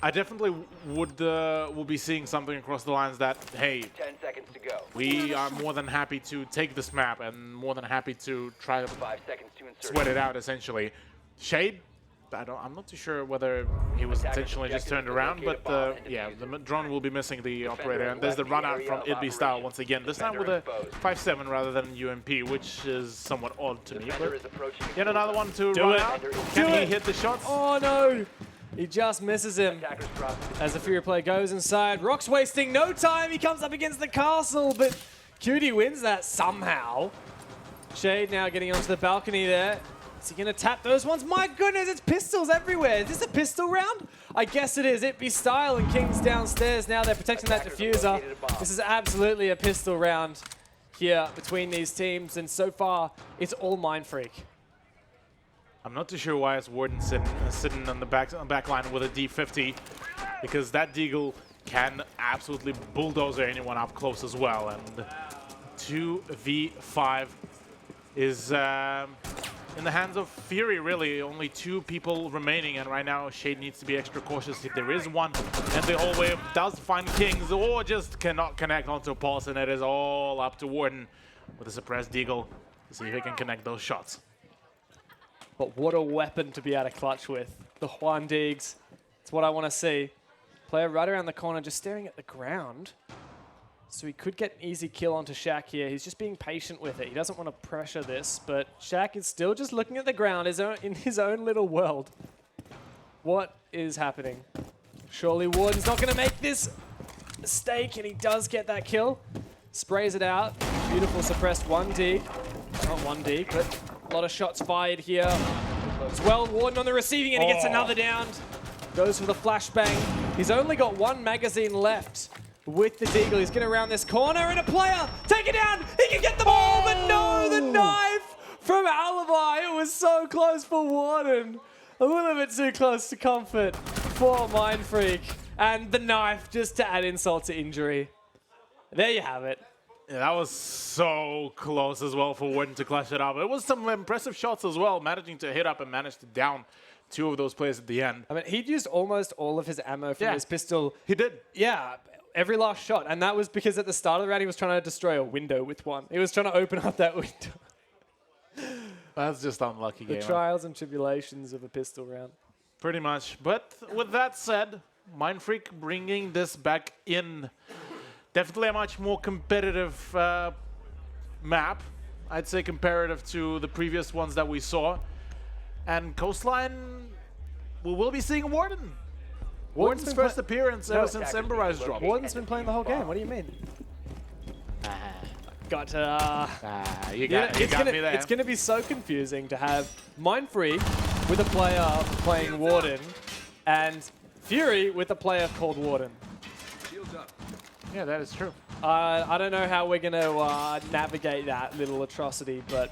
I definitely will be seeing something across the lines that, hey, 10 seconds to go. we are more than happy to take this map and more than happy to try to 5 seconds to insert. sweat it out, essentially. Shade, I'm not too sure whether he was intentionally just turned around, but yeah, the drone will be missing the operator, and there's the run out from Idby Style once again, this time with a 5-7 rather than UMP, which is somewhat odd to me. But yet another one to run out. Can he hit the shots? Oh no! He just misses him as the Fury player goes inside. Rock's wasting no time. He comes up against the castle, but Cutie wins that somehow. Shade now getting onto the balcony there. Is he going to tap those ones? My goodness, it's pistols everywhere. Is this a pistol round? I guess it is. Itby Style and King's downstairs. Now they're protecting that diffuser. This is absolutely a pistol round here between these teams. And so far, it's all Mind Freak. I'm not too sure why it's Warden sitting on the back line with a D50, because that Deagle can absolutely bulldozer anyone up close as well. And 2v5 is in the hands of Fury, really. Only 2 people remaining, and right now Shade needs to be extra cautious. If there is one, and the whole wave does find Kings, or just cannot connect onto Pulse, and it is all up to Warden with a suppressed Deagle to see if he can connect those shots. But what a weapon to be able to clutch with. The Juan Diggs. It's what I want to see. Player right around the corner just staring at the ground. So he could get an easy kill onto Shaq here. He's just being patient with it. He doesn't want to pressure this, but Shaq is still just looking at the ground in his own little world. What is happening? Surely Warden's not going to make this mistake, and he does get that kill. Sprays it out. Beautiful suppressed 1D. Not 1D, but a lot of shots fired here. As well, Warden on the receiving end, he gets another down. Goes for the flashbang. He's only got 1 magazine left. With the Deagle, he's going to round this corner, and a player, take it down, he can get the ball, but no, the knife from Alibi. It was so close for Warden. A little bit too close to comfort for Mind Freak. And the knife, just to add insult to injury. There you have it. Yeah, that was so close as well for Warden to clutch it up. It was some impressive shots as well, managing to hit up and manage to down 2 of those players at the end. I mean, he'd used almost all of his ammo from his pistol. He did. Yeah. Every last shot, and that was because at the start of the round he was trying to destroy a window with one. He was trying to open up that window. That's just unlucky. The trials and tribulations of a pistol round. Pretty much. But with that said, Mind Freak bringing this back in. Definitely a much more competitive map. I'd say comparative to the previous ones that we saw. And Coastline, we will be seeing Warden. Warden's first appearance ever since Emberrise dropped. Warden's been playing the whole game. What do you mean? You got me there. It's going to be so confusing to have Mind Freak with a player playing Warden and Fury with a player called Warden. Yeah, that is true. I don't know how we're going to navigate that little atrocity, but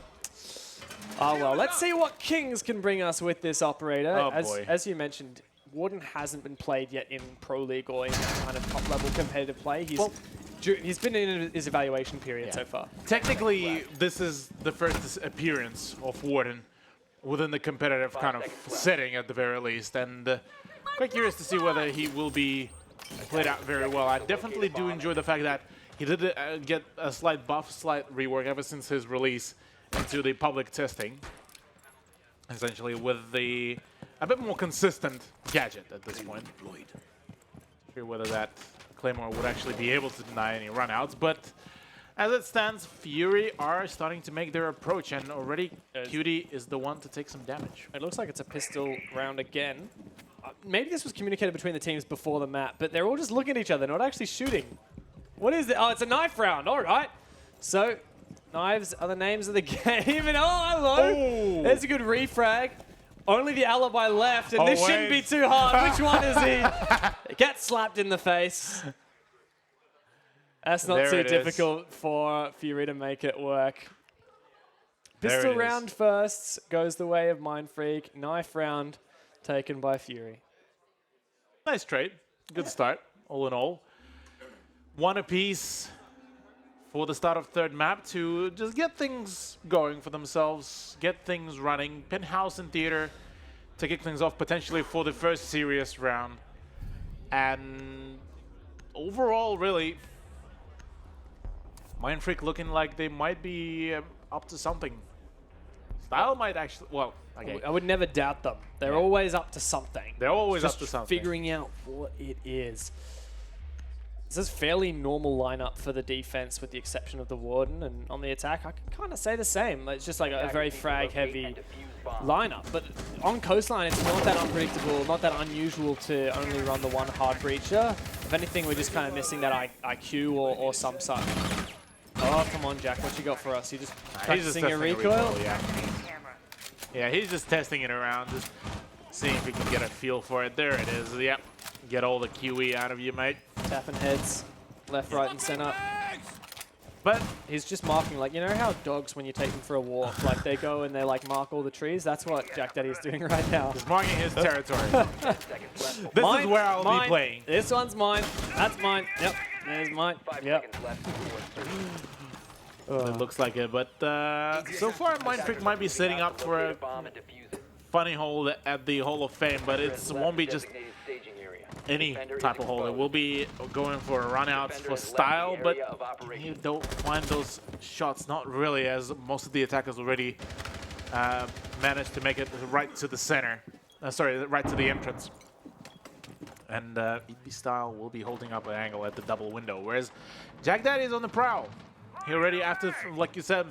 oh well. Let's see what Kings can bring us with this operator. Oh, boy. As you mentioned, Warden hasn't been played yet in Pro League or in kind of top-level competitive play. He's been in his evaluation period so far. Technically, this is the first appearance of Warden within the competitive kind of setting at the very least. And quite curious to see whether he will be played out very well. I definitely do enjoy the fact that he did get a slight buff, slight rework ever since his release into the public testing. Essentially with a bit more consistent gadget at this point. Not sure whether that Claymore would actually be able to deny any runouts, but as it stands, Fury are starting to make their approach, and already Cutie is the one to take some damage. It looks like it's a pistol round again. Maybe this was communicated between the teams before the map, but they're all just looking at each other, not actually shooting. What is it? Oh, it's a knife round. All right. So, knives are the names of the game. And oh, hello. Oh. There's a good refrag. Only the alibi left, and this shouldn't be too hard. Which one is he? Gets slapped in the face. That's not too difficult for Fury to make it work. Pistol round first goes the way of Mind Freak. Knife round taken by Fury. Nice trade. Good start, all in all. One apiece for the start of third map to just get things going for themselves, get things running. Penthouse and Theater to kick things off potentially for the first serious round. And overall, really, Mind Freak looking like they might be up to something. Style might actually, well, okay. I would never doubt them. They're always up to something. They're always just up to something. Figuring out what it is. This is fairly normal lineup for the defense with the exception of the Warden, and on the attack I can kind of say the same. It's just like a very frag heavy lineup, but on Coastline it's not that unpredictable, not that unusual to only run the one hard breacher. If anything, we're just kind of missing that IQ or some such. Oh, come on, Jack, what you got for us? You just practicing your recoil? Yeah, he's just testing it around, just seeing if he can get a feel for it. There it is. Yep. Get all the QE out of you, mate. Tapping heads, left, right, and center. But he's just marking, like, you know how dogs, when you take them for a walk, like they go and they like mark all the trees? That's what Jack Daddy is doing right now. He's marking his territory. This is where I'll be playing. This one's mine. That's mine. Yep. There's mine. Yep. It looks like it, but so far Mind Freak might be setting up for a funny hold at the Hall of Fame, but it won't be just any type of hold. It will be going for runouts for style, but you don't find those shots, not really, as most of the attackers already managed to make it right to the center. Sorry, right to the entrance. And EP Style will be holding up an angle at the double window, whereas Jack Daddy is on the prowl. He already, after, like you said,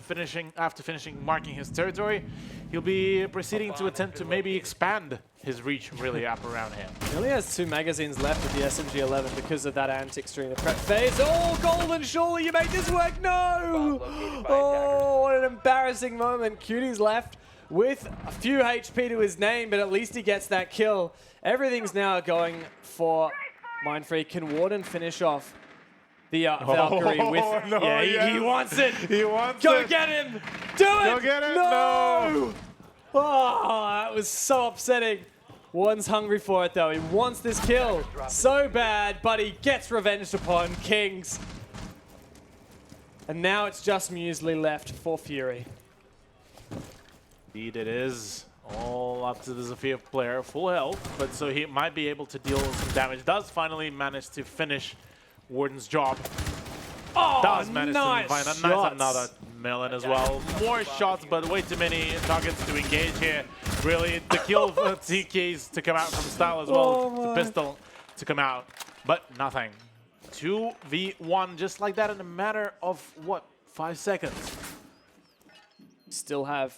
after finishing marking his territory, he'll be proceeding to attempt to maybe expand his reach really up around him. He only has 2 magazines left with the SMG-11 because of that antics during the prep phase. Oh, Golden, surely you make this work. No! Oh, what an embarrassing moment. Cutie's left with a few HP to his name, but at least he gets that kill. Everything's now going for Mind Freak. Can Warden finish off the Valkyrie with... No, yeah, he wants it. He wants Go it. get him. Do it. Go get it. No. Oh, that was so upsetting. Warden's hungry for it, though. He wants this kill so bad, but he gets revenged upon Kings. And now it's just Muesli left for Fury. Indeed it is. All up to the Zofia player, full health, but so he might be able to deal some damage. Does finally manage to finish Warden's job. Oh, Does manage to find a nice another melon as well. More shots, but way too many targets to engage here. Really, the kill for TKs to come out from Style as well. The pistol to come out, but nothing. 2v1 just like that in a matter of, what, 5 seconds. Still have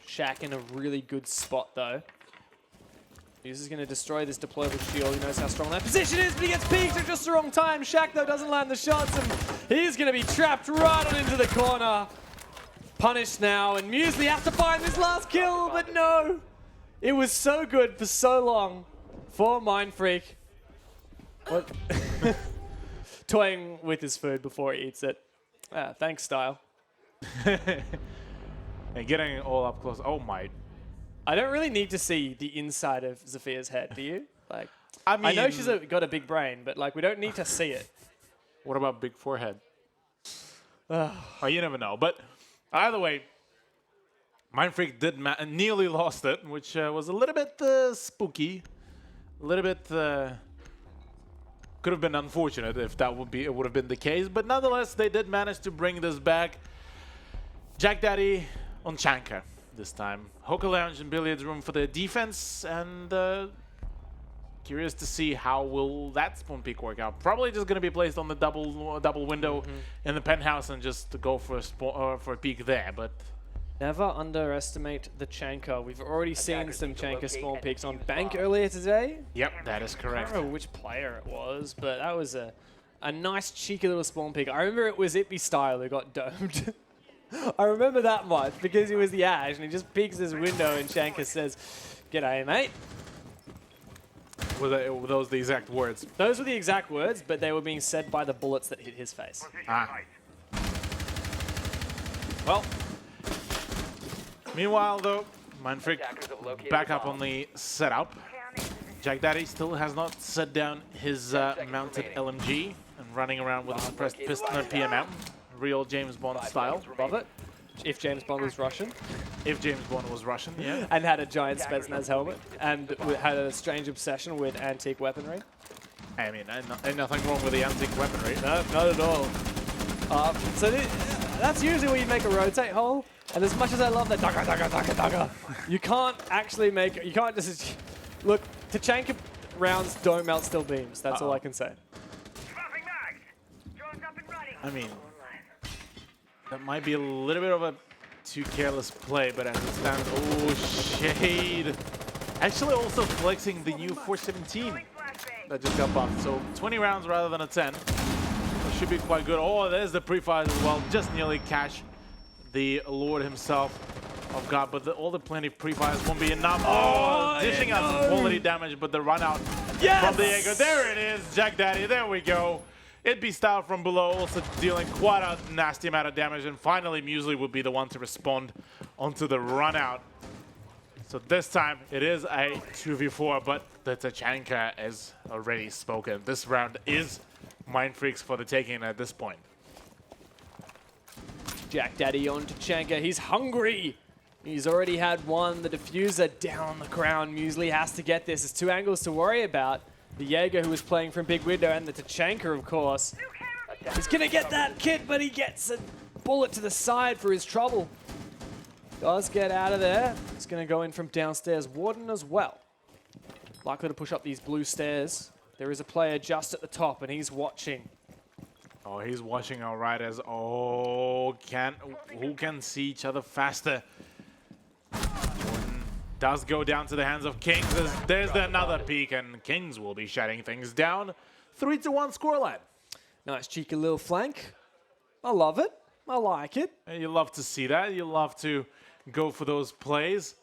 Shaq in a really good spot, though. He's just going to destroy this deployable shield. He knows how strong that position is, but he gets peeked at just the wrong time. Shaq, though, doesn't land the shots, and he's going to be trapped right on into the corner. Punished now, and Muesli has to find this last kill, but no. It was so good for so long for Mind Freak. What? Toying with his food before he eats it. Thanks, Style. And getting all up close. Oh my. I don't really need to see the inside of Zofia's head, do you? Like, I mean, I know she's got a big brain, but like, we don't need to see it. What about big forehead? Oh, you never know. But either way, Mind Freak did nearly lost it, which was a little bit spooky, a little bit could have been unfortunate if that would have been the case. But nonetheless, they did manage to bring this back. Jack Daddy on Chanka this time. Hookah Lounge and Billiards Room for the defense, and curious to see how will that spawn peak work out. Probably just going to be placed on the double window in the penthouse and just to go for a peak there. But never underestimate the Chanka. We've already seen some Chanka spawn peaks on Bank earlier today. Yep, that is correct. I don't know which player it was, but that was a nice cheeky little spawn peak. I remember it was Ippy Style who got domed. I remember that much because he was the Ash and he just peeks his window and Chanka says, "G'day, mate." Were those the exact words? Those were the exact words, but they were being said by the bullets that hit his face. Ah. Well, meanwhile, though, Mindfreak back up on the setup. Jack Daddy still has not set down his mounted LMG and running around with a suppressed piston and PM out. Real James Bond style. Love it. If James Bond was Russian. If James Bond was Russian, yeah. And had a giant Spetsnaz helmet and had a strange obsession with antique weaponry. I mean, ain't nothing wrong with the antique weaponry. No, not at all. So that's usually where you make a rotate hole. And as much as I love that dugga, dugga, dugga, dugga, you can't actually make it. You can't just look. Tachanka rounds don't melt steel beams. That's all I can say. I mean, that might be a little bit of a too careless play, but as it stands, oh, Shade. Actually also flexing the new 417 that just got buffed. So 20 rounds rather than a 10. That should be quite good. Oh, there's the pre-fires as well. Just nearly catch the Lord himself of God, but all the plenty of pre-fires won't be enough. Oh, dishing out some quality damage, but the run out from the Jaeger. There it is, Jack Daddy, there we go. It'd be style from below, also dealing quite a nasty amount of damage, and finally Muesli would be the one to respond onto the run out. So this time it is a 2v4, but the Tachanka is already spoken. This round is Mindfreaks for the taking at this point. Jack Daddy on Tachanka, he's hungry. He's already had one, the diffuser down on the ground. Muesli has to get this. There's two angles to worry about. The Jaeger, who was playing from big window, and the Tachanka, of course. He's going to get that kit, but he gets a bullet to the side for his trouble. Does get out of there. He's going to go in from downstairs. Warden as well. Likely to push up these blue stairs. There is a player just at the top, and he's watching. Oh, he's watching all right as, oh, who can see each other faster? Does go down to the hands of Kings. There's another peek, and Kings will be shutting things down. 3-1 scoreline. Nice cheeky little flank. I love it. I like it. And you love to see that. You love to go for those plays.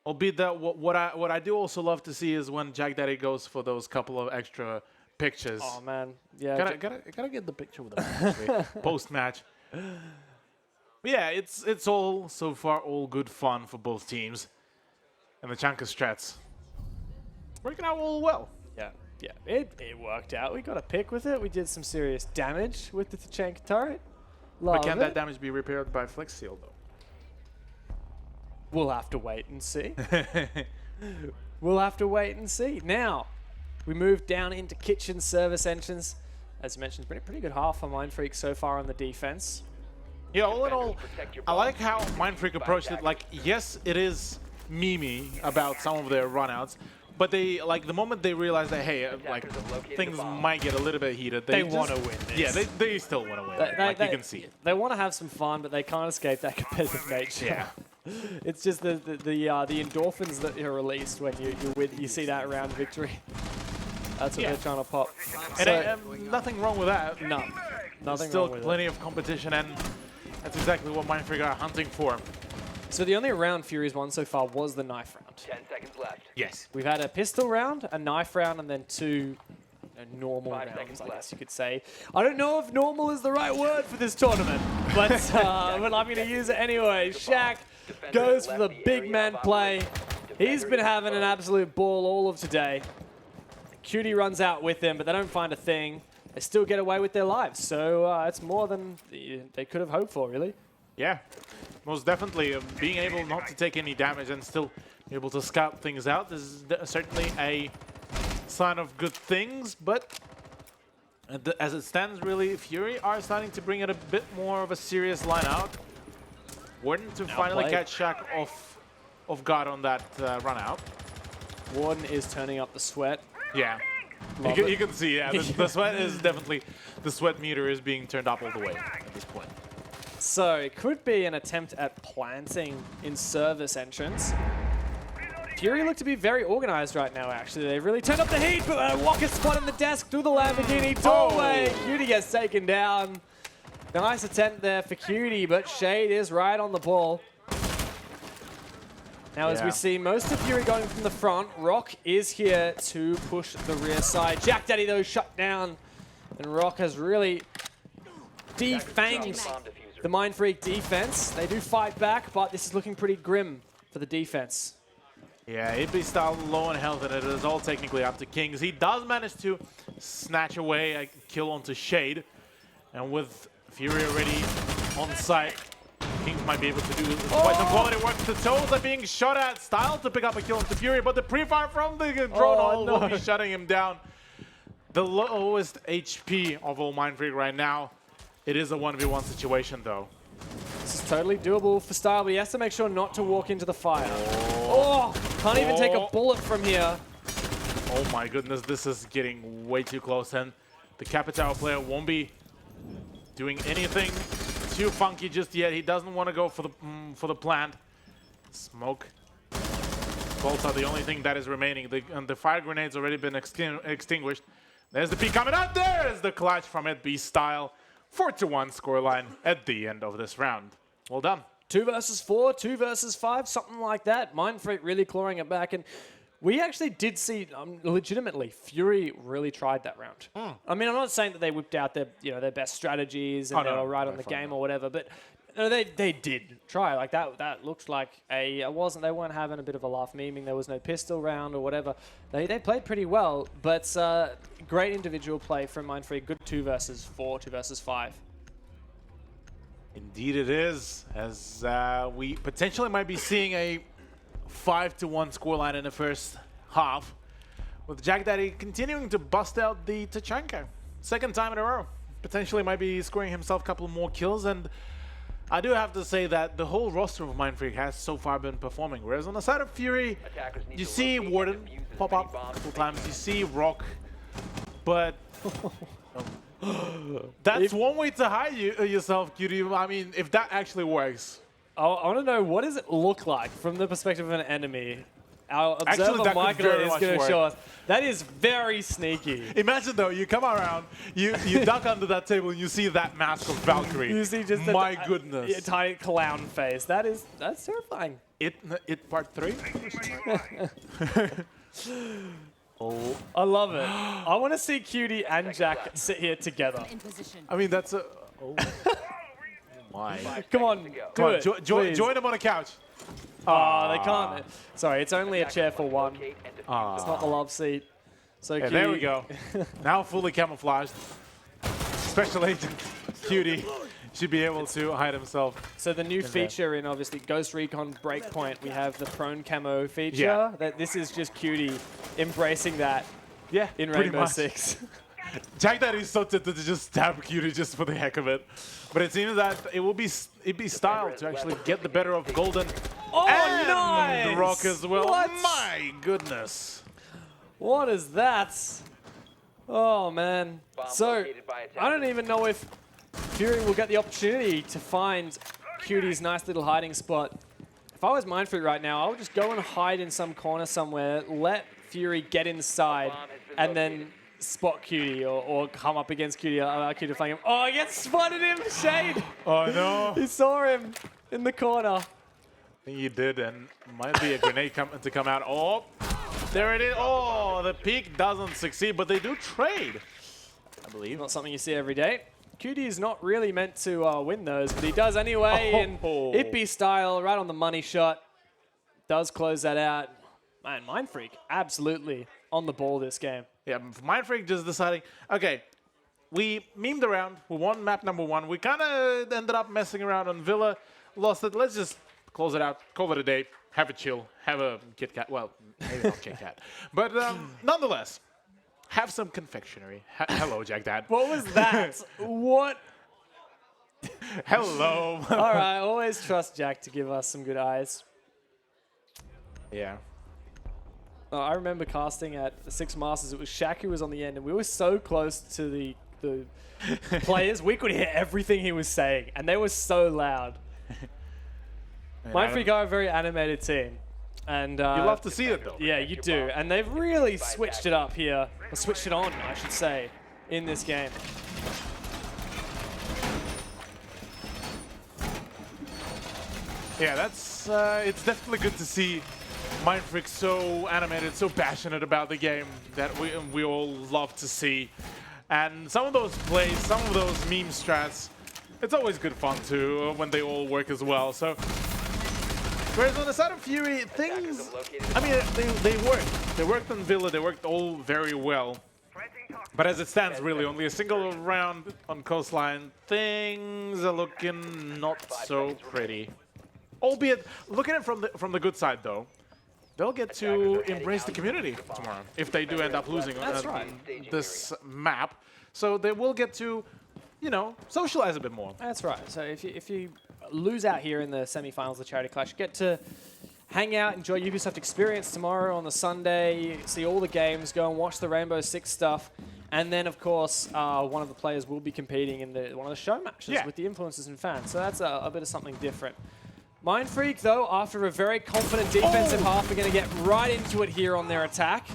Albeit that what I do also love to see is when Jack Daddy goes for those couple of extra pictures. Oh man, yeah. Gotta get the picture with him post match. Yeah, it's all so far all good fun for both teams, and the Chanka strats working out all well. Yeah, it worked out. We got a pick with it. We did some serious damage with the Tachanka turret. But can that damage be repaired by Flex Seal though? We'll have to wait and see. We'll have to wait and see. Now, we move down into kitchen service entrance. As mentioned, pretty good half for Mindfreak so far on the defense. Yeah, all in all, I like how Mindfreak approached it. Like, yes, it is memey about some of their runouts, but they, like, the moment they realize that, hey, like, things might get a little bit heated, they want to win this. Yeah, they still want to win. Like you can see. They want to have some fun, but they can't escape that competitive nature. Yeah. It's just the endorphins that are released when you see that round victory. That's what they're trying to pop. And nothing wrong with that. No, nothing still wrong with plenty of competition, and that's exactly what Mindfreak are hunting for. So the only round Fury's won so far was the knife round. 10 seconds left. Yes. We've had a pistol round, a knife round, and then two normal 5 rounds, seconds I left. guess you could say. I don't know if normal is the right word for this tournament, but I'm going to use it anyway. Shaq goes for the big man play. He's been having an absolute ball all of today. Cutie runs out with him, but they don't find a thing. They still get away with their lives, so it's more than they could have hoped for, really. Yeah, most definitely. Being able not to take any damage and still be able to scout things out is certainly a sign of good things, but as it stands, really, Fury are starting to bring it a bit more of a serious line out. Warden to finally catch Shaq off guard on that run out. Warden is turning up the sweat. Yeah. You can see, yeah, the sweat is definitely, the sweat meter is being turned up all the way at this point. So it could be an attempt at planting in service entrance. Fury look to be very organized right now, actually. They've really turned up the heat, but Walker spot in the desk through the Lamborghini doorway. Cutie gets taken down. Nice attempt there for Cutie, but Shade is right on the ball. Now, as we see most of Fury going from the front, Rock is here to push the rear side. Jack Daddy, though, shut down. And Rock has really defanged the Mind Freak defense. They do fight back, but this is looking pretty grim for the defense. Yeah, Ubisoft low on health, and it is all technically up to Kings. He does manage to snatch away a kill onto Shade. And with Fury already on site, Kings might be able to do quite some quality work. The toes are being shot at. Style to pick up a kill onto Fury, but the pre-fire from the drone will be shutting him down. The lowest HP of all Mind Freak right now. It is a 1v1 situation, though. This is totally doable for Style, but he has to make sure not to walk into the fire. Oh, can't even take a bullet from here. Oh my goodness, this is getting way too close, and the Capitao player won't be doing anything too funky just yet. He doesn't want to go for the plant. Smoke. Bolts are the only thing that is remaining. The fire grenade's already been extinguished. There's the peek coming out. There is the clutch from B Style. 4-1 scoreline at the end of this round. Well done. 2 versus 4, 2 versus 5, something like that. Mind Freak really clawing it back, and we actually did see, legitimately, Fury really tried that round. I mean, I'm not saying that they whipped out their, their best strategies and they were right on the game or whatever, but they did try. Like that looked like they weren't having a bit of a laugh memeing. There was no pistol round or whatever. They played pretty well, but great individual play from Mind Freak. Good 2 versus 4, 2 versus 5. Indeed it is, as we potentially might be seeing a 5-1 scoreline in the first half, with Jack Daddy continuing to bust out the Tachanka. Second time in a row. Potentially might be scoring himself a couple more kills, and I do have to say that the whole roster of Mind Freak has so far been performing, whereas on the side of Fury, you see Warden pop up a couple times, you see Rock, but that's one way to hide yourself, Cutie. I mean, if that actually works. I want to know, what does it look like from the perspective of an enemy? Our observer Michael is going to show us. That is very sneaky. Imagine though, you come around, you duck under that table, and you see that mask of Valkyrie. You see just my goodness, a tiny clown face. That's terrifying. It part 3. Oh, I love it. I want to see Cutie and Jack sit here together. In position. I mean, that's a. Oh. My. Come on, join them on a couch. Oh, they can't. Sorry, it's only a chair for one. It's not the love seat. So yeah, there we go. Now fully camouflaged. Special Agent Cutie should be able to hide himself. So the new feature in, obviously, Ghost Recon Breakpoint, we have the prone camo feature. Yeah. That this is just Cutie embracing that in Rainbow Six. Jack Daddy is so tempted to just stab Cutie just for the heck of it. But it seems that it'd be Style to actually get the better of Golden. Oh, and nice! Rock as well. What? My goodness. What is that? Oh, man. So, I don't even know if Fury will get the opportunity to find Cutie's nice little hiding spot. If I was Mind Freak right now, I would just go and hide in some corner somewhere, let Fury get inside, and then spot Cutie or come up against Cutie, Cutie flank him. Oh, he gets spotted him, Shade! Oh, no. He saw him in the corner. I think he did, and might be a grenade to come out. Oh, there it is. Oh, the peek doesn't succeed, but they do trade, I believe. Not something you see every day. Cutie is not really meant to win those, but he does anyway. And Ippy Style, right on the money shot, does close that out. Man, Mind Freak, absolutely on the ball this game. Yeah, Mind Freak just deciding, okay, we memed around, we won map number 1, we kind of ended up messing around on Villa, lost it, let's just close it out, call it a day, have a chill, have a Kit Kat, well, maybe not Kit Kat, but nonetheless, have some confectionery. Hello, Jack Dad. What was that? What? Hello. All right, always trust Jack to give us some good eyes. Yeah. I remember casting at the Six Masters. It was Shaq who was on the end, and we were so close to the players. We could hear everything he was saying, and they were so loud. Mindfreak are a very animated team. And you love to see it, though. Yeah, you do. And they've really switched it up here. Or switched it on, I should say, in this game. Yeah, that's it's definitely good to see Mindfreak so animated, so passionate about the game that we all love to see. And some of those plays, some of those meme strats, it's always good fun too when they all work as well. So, whereas on the side of Fury, things, I mean, they worked. They worked on Villa, they worked all very well. But as it stands, really, only a single round on Coastline, things are looking not so pretty. Albeit, look at it from the good side, though. They'll get to embrace the community tomorrow if they do end up losing this map. So they will get to, you know, socialize a bit more. That's right. So if you lose out here in the semi-finals of the Charity Clash, get to hang out, enjoy Ubisoft Experience tomorrow on the Sunday, see all the games, go and watch the Rainbow Six stuff. And then, of course, one of the players will be competing in one of the show matches with the influencers and fans. So that's a bit of something different. Mindfreak, though, after a very confident defensive half, are going to get right into it here on their attack.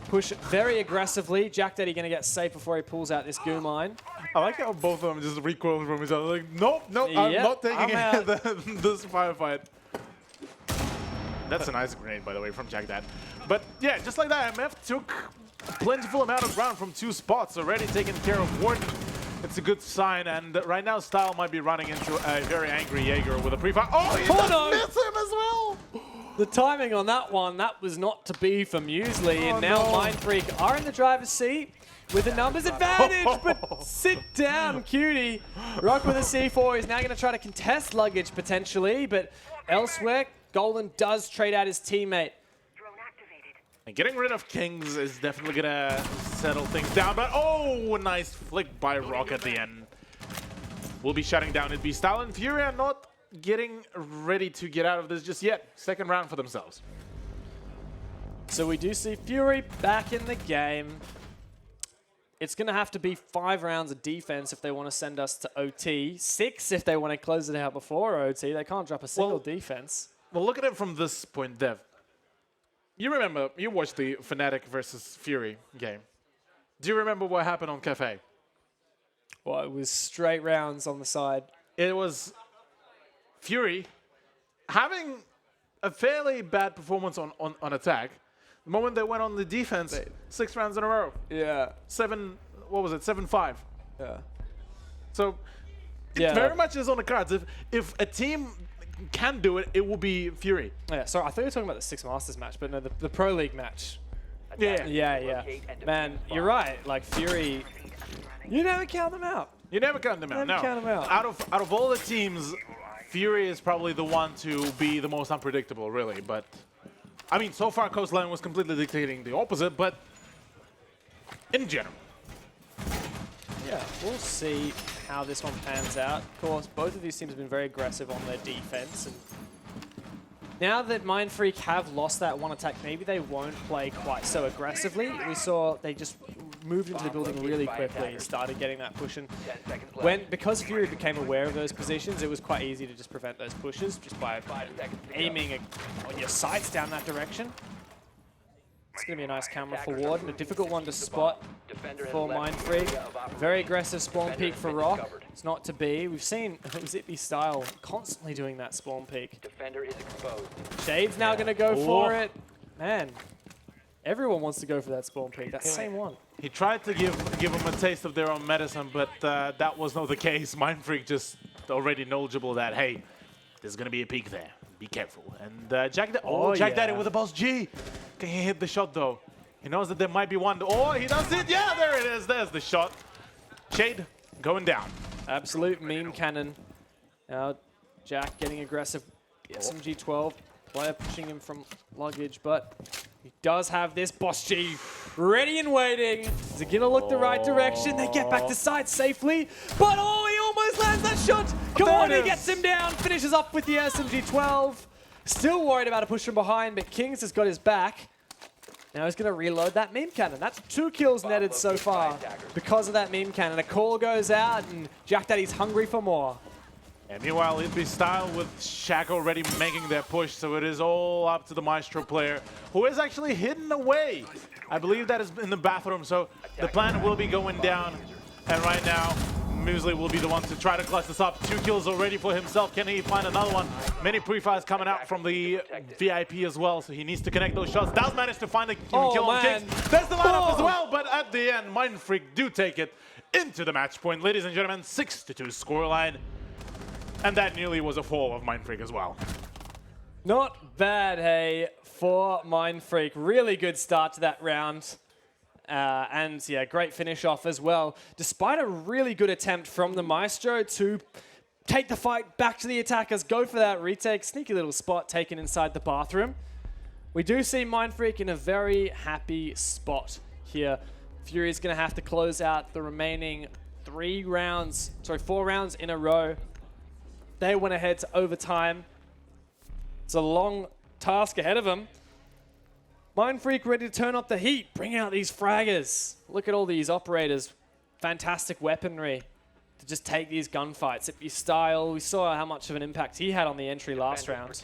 Push very aggressively. Jack Daddy going to get safe before he pulls out this goo mine. I like how both of them just recoil from each other. Like, nope, I'm not taking this firefight. That's a nice grenade, by the way, from Jack Dad. But yeah, just like that, MF took a plentiful amount of ground from 2 spots, already taken care of Warden. It's a good sign, and right now Style might be running into a very angry Jaeger with a pre-fire. Oh, he does miss him as well! The timing on that one, that was not to be for Muesli, and now Mindfreak are in the driver's seat with a numbers advantage, but sit down, Cutie. Rock with a C4 is now going to try to contest luggage potentially, but elsewhere, Golden does trade out his teammate. And getting rid of Kings is definitely going to settle things down. But, oh, a nice flick by Rock at the end. We'll be shutting down. It'd be Style and Fury are not getting ready to get out of this just yet. Second round for themselves. So we do see Fury back in the game. It's going to have to be 5 rounds of defense if they want to send us to OT. 6 if they want to close it out before OT. They can't drop a single defense. Well, look at it from this point, Dev. You remember, you watched the Fnatic versus Fury game. Do you remember what happened on Cafe? Well, it was straight rounds on the side. It was Fury having a fairly bad performance on attack. The moment they went on the defense, 6 rounds in a row. Yeah. 7-5. Yeah. So it very much is on the cards. If a team can do it, it will be Fury. Yeah, sorry, I thought you were talking about the Six Masters match, but no, the Pro League match. Yeah. Man, you're right. Like, Fury, you never count them out. You never count them out, no. Count them out. Out of all the teams, Fury is probably the one to be the most unpredictable, really. But, I mean, so far Coastline was completely dictating the opposite, but in general. Yeah, we'll see how this one pans out. Of course, both of these teams have been very aggressive on their defense. And now that Mindfreak have lost that one attack, maybe they won't play quite so aggressively. We saw they just moved into the building really quickly, started getting that push. And because Fury became aware of those positions, it was quite easy to just prevent those pushes just by aiming on your sights down that direction. It's going to be a nice camera for Warden, a difficult one to spot for Mindfreak. Very aggressive spawn peek for Rock. It's not to be. We've seen Zippy Style constantly doing that spawn peek. Defender is exposed. Shade's now going to go for it. Man, everyone wants to go for that spawn peek. That same one. He tried to give them a taste of their own medicine, but that was not the case. Mindfreak just already knowledgeable that, hey, there's going to be a peek there. Be careful. And Jack Daddy with a boss G. Can he hit the shot, though? He knows that there might be one. Oh, he does it. Yeah, there it is. There's the shot. Shade going down. Absolute meme cannon. Now, Jack getting aggressive. SMG 12. Player pushing him from luggage, but he does have this boss G. ready and waiting. Is it gonna look the right direction? They get back to site safely, but oh, he almost lands that shot. Come on, he gets him down, finishes up with the SMG-12. Still worried about a push from behind, but Kings has got his back. Now he's gonna reload that meme cannon. That's 2 kills netted so far because of that meme cannon. A call goes out, and Jack Daddy's hungry for more. And meanwhile, it'd be style with Shaq already making their push, so it is all up to the Maestro player, who is actually hidden away. I believe that is in the bathroom, so the plan will be going down. And right now, Muesli will be the one to try to clutch this up. 2 kills already for himself. Can he find another one? Many pre-fires coming out from the VIP as well, so he needs to connect those shots. Does manage to find the kill on Kings. There's the lineup as well, but at the end, Mind Freak do take it into the match point. Ladies and gentlemen, 6-2 scoreline. And that nearly was a fall of Mind Freak as well. Not bad, hey, for Mind Freak. Really good start to that round. And yeah, great finish off as well. Despite a really good attempt from the Maestro to take the fight back to the attackers, go for that retake, sneaky little spot taken inside the bathroom. We do see Mind Freak in a very happy spot here. Fury's gonna have to close out the remaining 4 rounds in a row. They went ahead to overtime. It's a long task ahead of them. Mind Freak ready to turn up the heat, bring out these fraggers. Look at all these operators. Fantastic weaponry to just take these gunfights. If you style, we saw how much of an impact he had on the entry last round.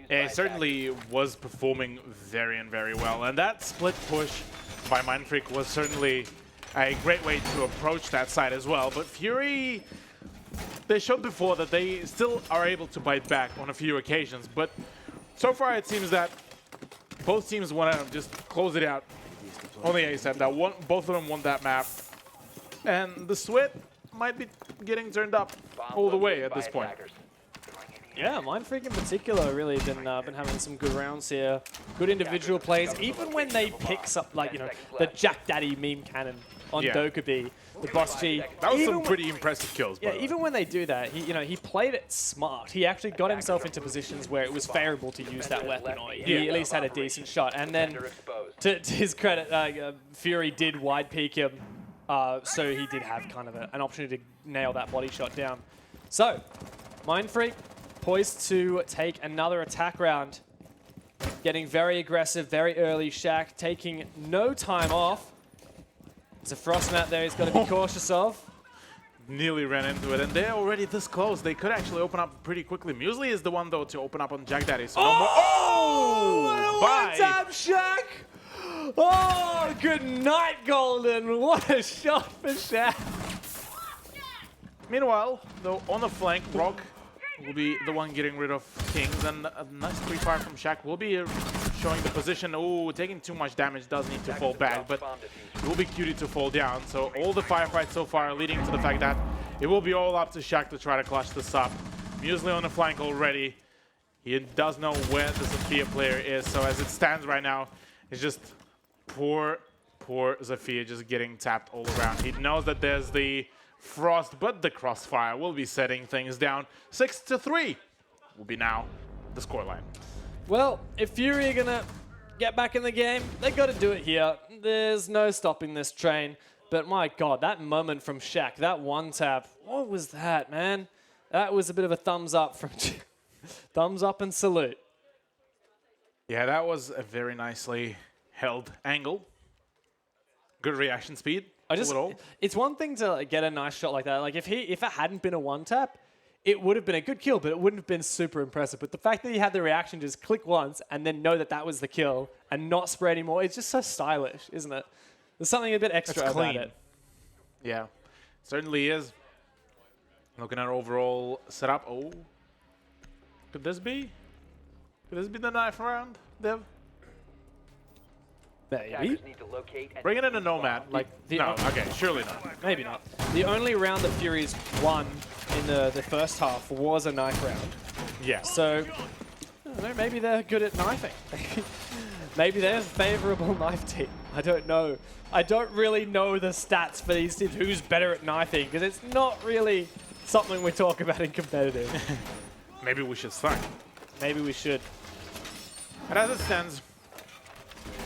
Yeah, he certainly was performing very well. And that split push by Mind Freak was certainly a great way to approach that side as well. But Fury, they showed before that they still are able to bite back on a few occasions. But so far it seems that both teams want to just close it out on the ASAP. Both of them want that map. And the sweat might be getting turned up all the way at this point. Yeah, Mind Freak in particular really been having some good rounds here. Good individual plays, even when they pick up, like, you know, the Jack Daddy meme cannon on Dokkaebi, the Boss G. That was some pretty impressive kills. Yeah, even when they do that, he played it smart. He actually got himself into positions where it was favorable to use that weapon, or he at least had a decent shot. And then, to his credit, Fury did wide peek him, so he did have kind of an opportunity to nail that body shot down. So, Mind Freak poised to take another attack round. Getting very aggressive, very early. Shaq taking no time off. There's a frost mat there he's got to be cautious of. Nearly ran into it, and they're already this close. They could actually open up pretty quickly. Muesli is the one, though, to open up on Jack Daddy. So One tap Shaq! Oh, good night, Golden. What a shot for Shaq. Meanwhile, though, on the flank, Rock will be the one getting rid of Kings, and a nice pre-fire from Shaq will be showing the position. Oh, taking too much damage, does need to fall back, but it will be cutie to fall down. So all the firefights so far are leading to the fact that it will be all up to Shaq to try to clutch this up. Muesli on the flank already. He does know where the Zofia player is, so as it stands right now, it's just poor Zofia just getting tapped all around. He knows that there's the Frost, but the crossfire will be setting things down. 6-3 will be now the scoreline. Well, if Fury are going to get back in the game, they got to do it here. There's no stopping this train. But my God, that moment from Shaq, that one tap, what was that, man? That was a bit of a thumbs up from thumbs up and salute. Yeah, that was a very nicely held angle. Good reaction speed. It's one thing to get a nice shot like that. Like if it hadn't been a one tap, it would have been a good kill, but it wouldn't have been super impressive. But the fact that he had the reaction, just click once and then know that that was the kill and not spray anymore, it's just so stylish, isn't it? There's something a bit extra about it. Yeah, certainly is. Looking at our overall setup. Oh, could this be the knife round, Dev? Maybe. Bring it in a nomad. Okay, surely not. Maybe not. The only round that Fury's won in the first half was a knife round. Yeah. So, I don't know, maybe they're good at knifing. Maybe they're a favorable knife team. I don't know. I don't really know the stats for these teams. Who's better at knifing? Because it's not really something we talk about in competitive. Maybe we should start. Maybe we should. And as it stands,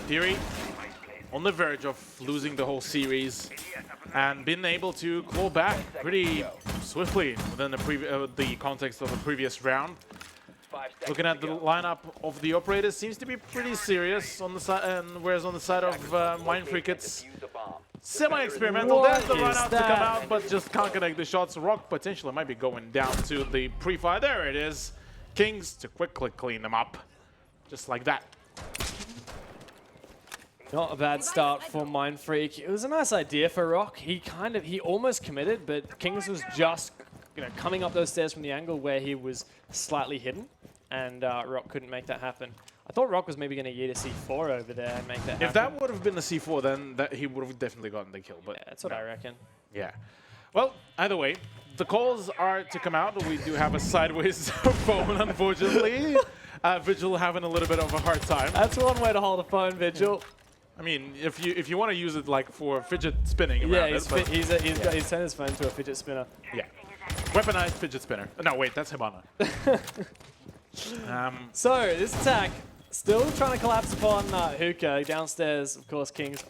Fury on the verge of losing the whole series and been able to claw back pretty swiftly within the context of the previous round. Looking at the lineup of the operators, seems to be pretty serious on the side, and whereas on the side of Mindfreak, it's semi-experimental. There's the run out to come out, but just can't connect the shots. Rock potentially might be going down to the pre-fire. There it is. Kings to quickly clean them up, just like that. Not a bad start for Mindfreak. It was a nice idea for Rock. He almost committed, but Kings was just coming up those stairs from the angle where he was slightly hidden, and Rock couldn't make that happen. I thought Rock was maybe going to yeet a C4 over there and make that happen. If that would have been the C4, then he would have definitely gotten the kill. But yeah, that's what I reckon. Yeah. Well, either way, the calls are to come out. We do have a sideways phone, unfortunately. Vigil having a little bit of a hard time. That's one way to hold a phone, Vigil. I mean, if you want to use it like for fidget spinning around he's sent his phone to a fidget spinner. Yeah. Weaponized fidget spinner. No, wait, that's Hibana. So, this attack, still trying to collapse upon Hookah. Downstairs, of course, Kings.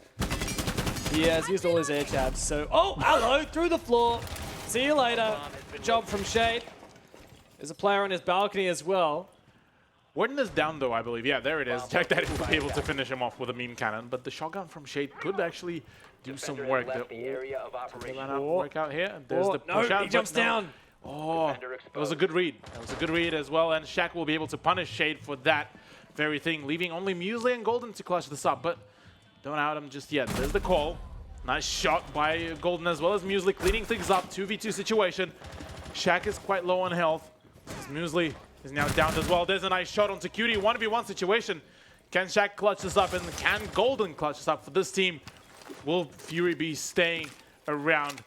He has used all his air tabs, so... Oh, hello, through the floor. See you later. Good job from Shade. There's a player on his balcony as well. Warden is down, though, I believe. Yeah, there it is. Jack Daddy will be able to finish him off with a meme cannon, but the shotgun from Shade could actually do some work. Work out here. There's the push out. He jumps down. Oh, that was a good read. That was a good read as well, and Shaq will be able to punish Shade for that very thing, leaving only Muesli and Golden to clutch this up, but don't out him just yet. There's the call. Nice shot by Golden as well as Muesli, cleaning things up. 2v2 situation. Shaq is quite low on health. Muesli is now down as well. There's a nice shot onto Cutie. 1v1 situation. Can Shaq clutch this up, and can Golden clutch this up for this team? Will Fury be staying around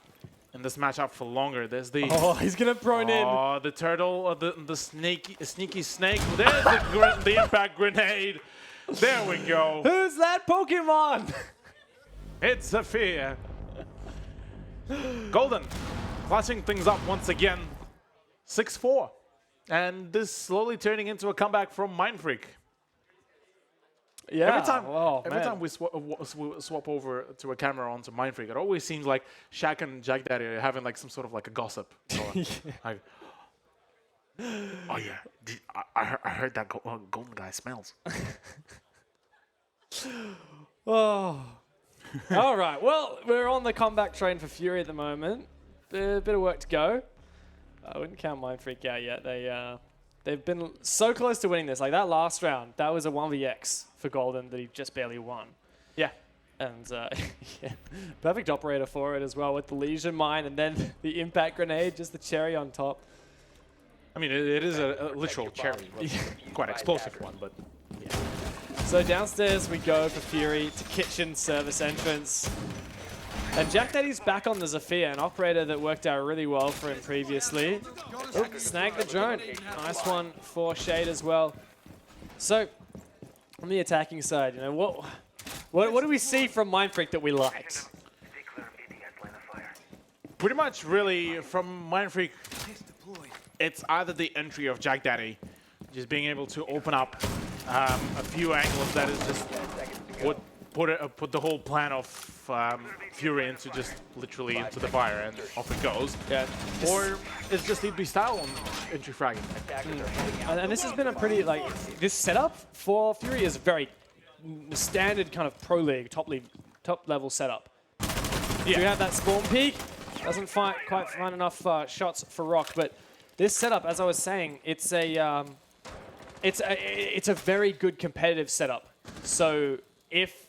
in this matchup for longer? There's the... Oh, he's going to prone in. Oh, the turtle, the sneaky snake. There's the impact grenade. There we go. Who's that Pokemon? It's Zafir. Golden clutching things up once again. 6-4. And this slowly turning into a comeback from Mindfreak. Yeah. Every time we swap over to a camera onto Mindfreak, it always seems like Shaq and Jack Daddy are having like some sort of like a gossip. Like, oh yeah, I heard that golden guy smells. Oh. All right. Well, we're on the comeback train for Fury at the moment. A bit of work to go. I wouldn't count Mindfreak out yet. They've been so close to winning this. Like that last round, that was a 1vx for Golden that he just barely won. Yeah. And yeah, perfect operator for it as well with the Legion Mine and then the impact grenade, just the cherry on top. I mean, it is a literal cherry. Quite explosive one, but yeah. So downstairs we go for Fury to kitchen service entrance. And Jack Daddy's back on the Zafir, an operator that worked out really well for him previously. Oh, snag the drone. Nice one for Shade as well. So, on the attacking side, what do we see from Mindfreak that we liked? Pretty much, really, from Mindfreak, it's either the entry of Jack Daddy, just being able to open up a few angles that is just what put the whole plan of Fury into just literally into the fire and off it goes. Yeah. Or it's just EB style on entry fragging. And this has been a pretty, this setup for Fury is very standard kind of pro league, top level setup. Yeah. You have that spawn peak, doesn't quite find enough shots for Rock, but this setup, as I was saying, it's a very good competitive setup. So if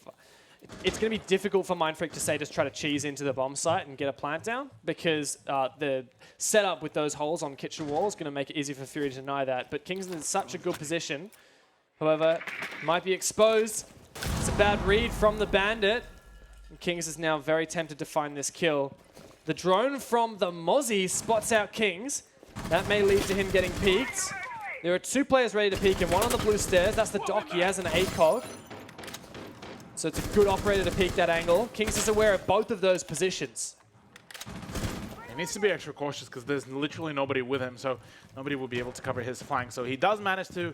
it's going to be difficult for Mindfreak to say just try to cheese into the bomb site and get a plant down, because the setup with those holes on kitchen wall is going to make it easy for Fury to deny that. But Kingston's in such a good position. However, might be exposed. It's a bad read from the Bandit. And Kings is now very tempted to find this kill. The drone from the Mozzie spots out Kings. That may lead to him getting peeked. There are two players ready to peek him, one on the blue stairs. That's the Doc. He has an ACOG. So it's a good operator to peek that angle. Kings is aware of both of those positions. He needs to be extra cautious because there's literally nobody with him, so nobody will be able to cover his flank. So he does manage to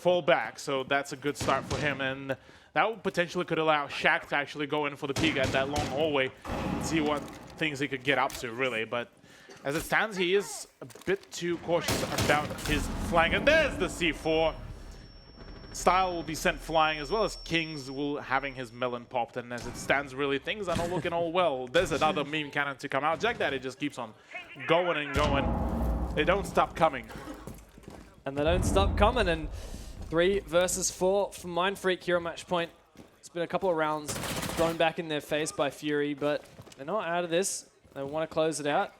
fall back, so that's a good start for him. And that potentially could allow Shaq to actually go in for the peek at that long hallway and see what things he could get up to, really. But as it stands, he is a bit too cautious about his flank. And there's the C4. Style will be sent flying, as well as Kings will having his melon popped. And as it stands, really, things are not looking all well. There's another meme cannon to come out. Jack Daddy just keeps on going and going. They don't stop coming. And they don't stop coming. And 3 versus 4 for Mindfreak here on match point. It's been a couple of rounds thrown back in their face by Fury, but they're not out of this. They want to close it out.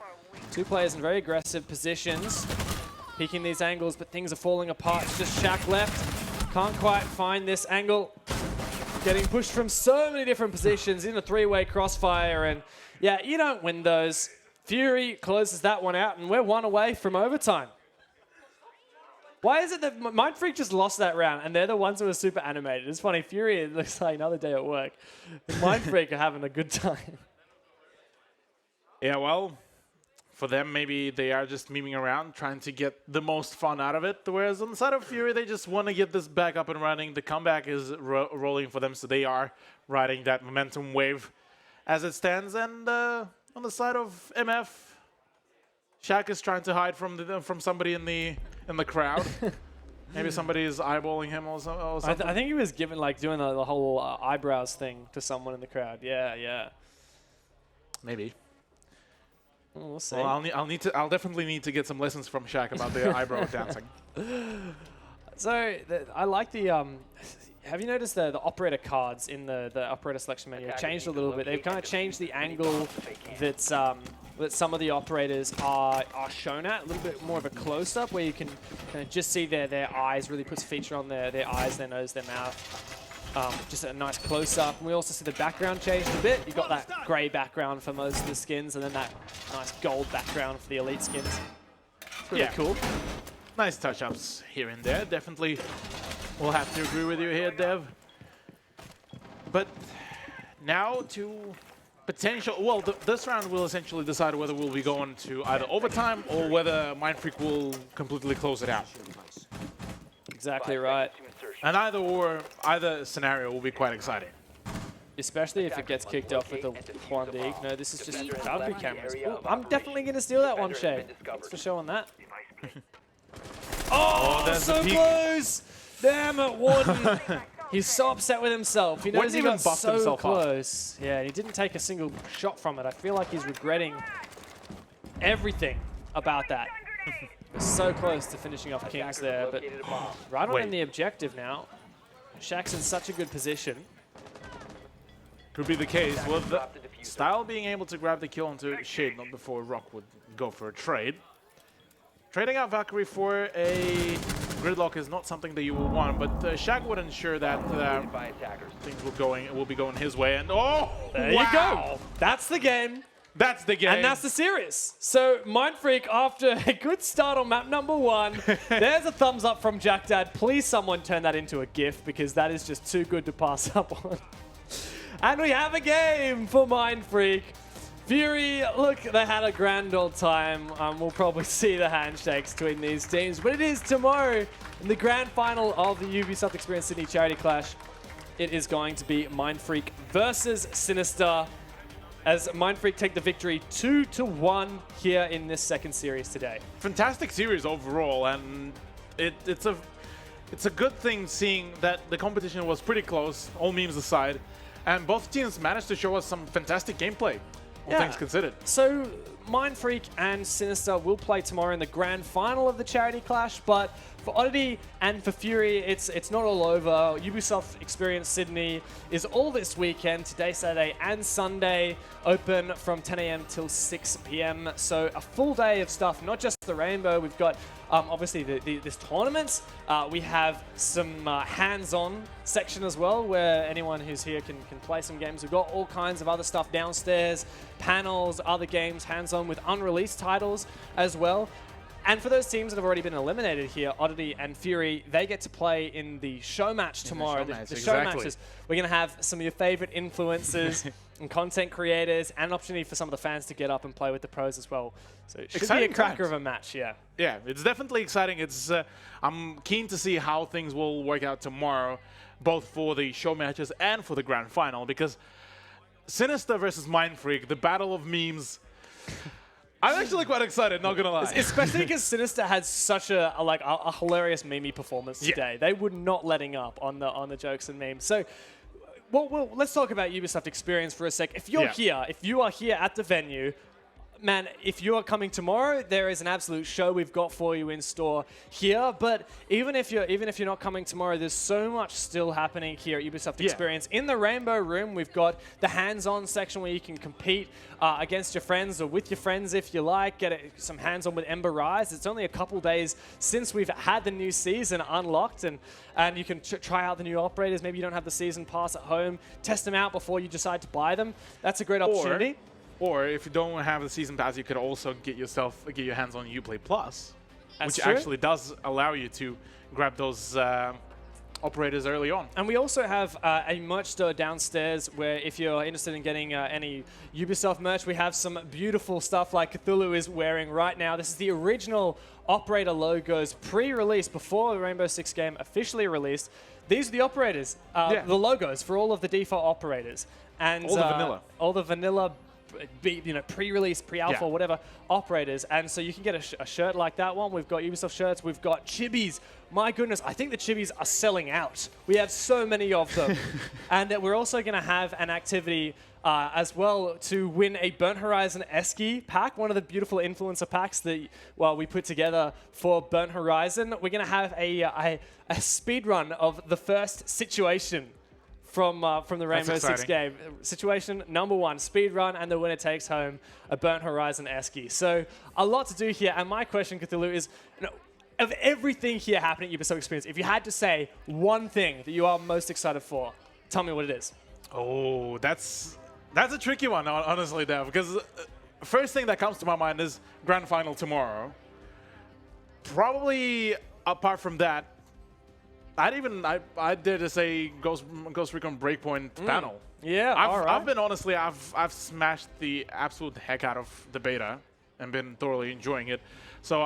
2 players in very aggressive positions, peeking these angles, but things are falling apart. It's just Shaq left. Can't quite find this angle. Getting pushed from so many different positions in a 3-way crossfire, and yeah, you don't win those. Fury closes that one out, and we're 1 away from overtime. Why is it that Mindfreak just lost that round, and they're the ones who are super animated? It's funny, Fury, it looks like another day at work. Mindfreak are having a good time. Yeah, well, for them, maybe they are just memeing around, trying to get the most fun out of it. Whereas on the side of Fury, they just want to get this back up and running. The comeback is rolling for them, so they are riding that momentum wave as it stands. And on the side of MF, Shaq is trying to hide from somebody in the crowd. Maybe somebody is eyeballing him or something. I think he was given doing the whole eyebrows thing to someone in the crowd. Yeah. Maybe. We'll see. Well, I'll definitely need to get some lessons from Shaq about the eyebrow dancing. So I like the. Have you noticed the operator cards in the operator selection menu have changed a little bit? They've kind of changed the angle that's that some of the operators are shown at, a little bit more of a close-up where you can kind of just see their eyes, really puts feature on their eyes, their nose, their mouth. Just a nice close-up. And we also see the background changed a bit. You've got that grey background for most of the skins, and then that nice gold background for the elite skins. Pretty cool. Nice touch-ups here and there. Definitely we'll have to agree with you here, Dev. But now to potential... Well, this round will essentially decide whether we'll be going to either overtime or whether Mindfreak will completely close it out. Exactly right. And either scenario will be quite exciting. Especially if it gets kicked off with a Juan Deeg. No, this is just boundary cameras. Ooh, I'm definitely going to steal that one, Shay. Thanks for showing that. Oh, so close! Damn it, Warden. He's so upset with himself. He knows he got so close. Yeah, he didn't take a single shot from it. I feel like he's regretting everything about that. So close to finishing off Kings there, but right on in the objective now. Shaq's in such a good position. Could be the case. With the Style being able to grab the kill onto Shade, not before Rock would go for a trade. Trading out Valkyrie for a gridlock is not something that you will want, but Shaq would ensure that things will be going his way. And there you go. That's the game. That's the game. And that's the series. So Mindfreak, after a good start on map number 1, there's a thumbs up from Jack Dad. Please someone turn that into a GIF, because that is just too good to pass up on. And we have a game for Mindfreak. Fury, look, they had a grand old time. We'll probably see the handshakes between these teams. But it is tomorrow in the grand final of the Ubisoft Experience Sydney Charity Clash. It is going to be Mindfreak versus Sinister, as Mindfreak take the victory 2-1 here in this second series today. Fantastic series overall, and it's a good thing seeing that the competition was pretty close, all memes aside, and both teams managed to show us some fantastic gameplay, all things considered. So Mindfreak and Sinister will play tomorrow in the grand final of the Charity Clash, but for Oddity and for Fury, it's not all over. Ubisoft Experience Sydney is all this weekend, today, Saturday and Sunday, open from 10 a.m. till 6 p.m. So a full day of stuff, not just the Rainbow. We've got obviously this tournament. We have some hands-on section as well, where anyone who's here can play some games. We've got all kinds of other stuff downstairs, panels, other games, hands-on with unreleased titles as well. And for those teams that have already been eliminated here, Oddity and Fury, they get to play in the show match tomorrow. The show matches. We're going to have some of your favorite influencers and content creators, and an opportunity for some of the fans to get up and play with the pros as well. So it should be a cracker of a match, yeah. Yeah, it's definitely exciting. It's I'm keen to see how things will work out tomorrow, both for the show matches and for the grand final, because Sinister versus Mind Freak, the battle of memes. I'm actually quite excited, not gonna lie. Especially because Sinister had such a hilarious meme performance today. They were not letting up on the jokes and memes. So, well, let's talk about Ubisoft experience for a sec. If you're here, if you are here at the venue, man, if you are coming tomorrow, there is an absolute show we've got for you in store here. But even if you're not coming tomorrow, there's so much still happening here at Ubisoft Experience. In the Rainbow Room, we've got the hands-on section where you can compete against your friends or with your friends if you like. Get some hands-on with Ember Rise. It's only a couple days since we've had the new season unlocked, and you can try out the new operators. Maybe you don't have the season pass at home. Test them out before you decide to buy them. That's a great opportunity. Or if you don't have the season pass, you could also get your hands on Uplay Plus, which true. actually does allow you to grab those operators early on. And we also have a merch store downstairs where if you're interested in getting any Ubisoft merch, we have some beautiful stuff like Cthulhu is wearing right now. This is the original operator logos pre-release before the Rainbow Six game officially released. These are the operators, the logos for all of the default operators. And all the vanilla pre-release, pre-alpha, whatever operators, and so you can get a shirt like that one. We've got Ubisoft shirts, we've got chibis. My goodness, I think the chibis are selling out. We have so many of them. And we're also going to have an activity as well to win a Burnt Horizon Esky pack, one of the beautiful influencer packs that we put together for Burnt Horizon. We're going to have a speed run of the first situation from the Rainbow Six game. Situation number 1, speed run, and the winner takes home a Burnt Horizon Esky. So a lot to do here, and my question, Cthulhu, is, of everything here happening at Ubisoft Experience, if you had to say one thing that you are most excited for, tell me what it is. Oh, that's a tricky one, honestly, Dev, because first thing that comes to my mind is grand final tomorrow. Probably apart from that, I dare to say Ghost Recon Breakpoint panel. Yeah, I've been honestly, I've smashed the absolute heck out of the beta and been thoroughly enjoying it. So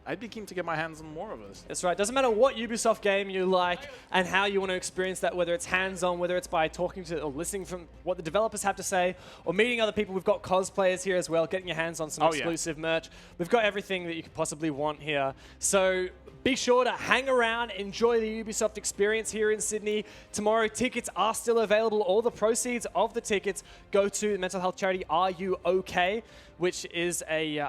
I'd be keen to get my hands on more of this. That's right. Doesn't matter what Ubisoft game you like and how you want to experience that, whether it's hands-on, whether it's by talking to or listening from what the developers have to say, or meeting other people. We've got cosplayers here as well, getting your hands on some exclusive merch. We've got everything that you could possibly want here. So be sure to hang around, enjoy the Ubisoft experience here in Sydney. Tomorrow, tickets are still available. All the proceeds of the tickets go to the mental health charity Are You OK?, which is a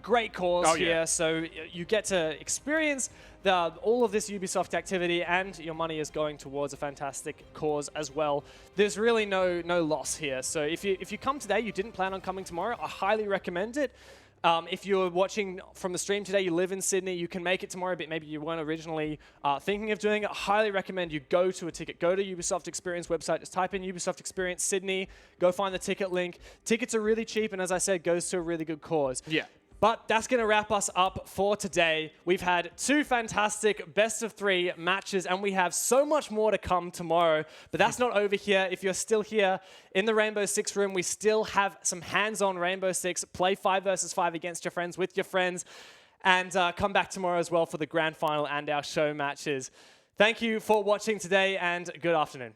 great cause here. So you get to experience all of this Ubisoft activity, and your money is going towards a fantastic cause as well. There's really no loss here. So if you come today, you didn't plan on coming tomorrow, I highly recommend it. If you're watching from the stream today, you live in Sydney, you can make it tomorrow, but maybe you weren't originally thinking of doing it. I highly recommend you go to a ticket. Go to Ubisoft Experience website. Just type in Ubisoft Experience Sydney. Go find the ticket link. Tickets are really cheap, and as I said, goes to a really good cause. Yeah. But that's going to wrap us up for today. We've had 2 fantastic best-of-3 matches, and we have so much more to come tomorrow. But that's not over here. If you're still here in the Rainbow Six room, we still have some hands-on Rainbow Six. Play 5 versus 5 against your friends, with your friends. And come back tomorrow as well for the grand final and our show matches. Thank you for watching today, and good afternoon.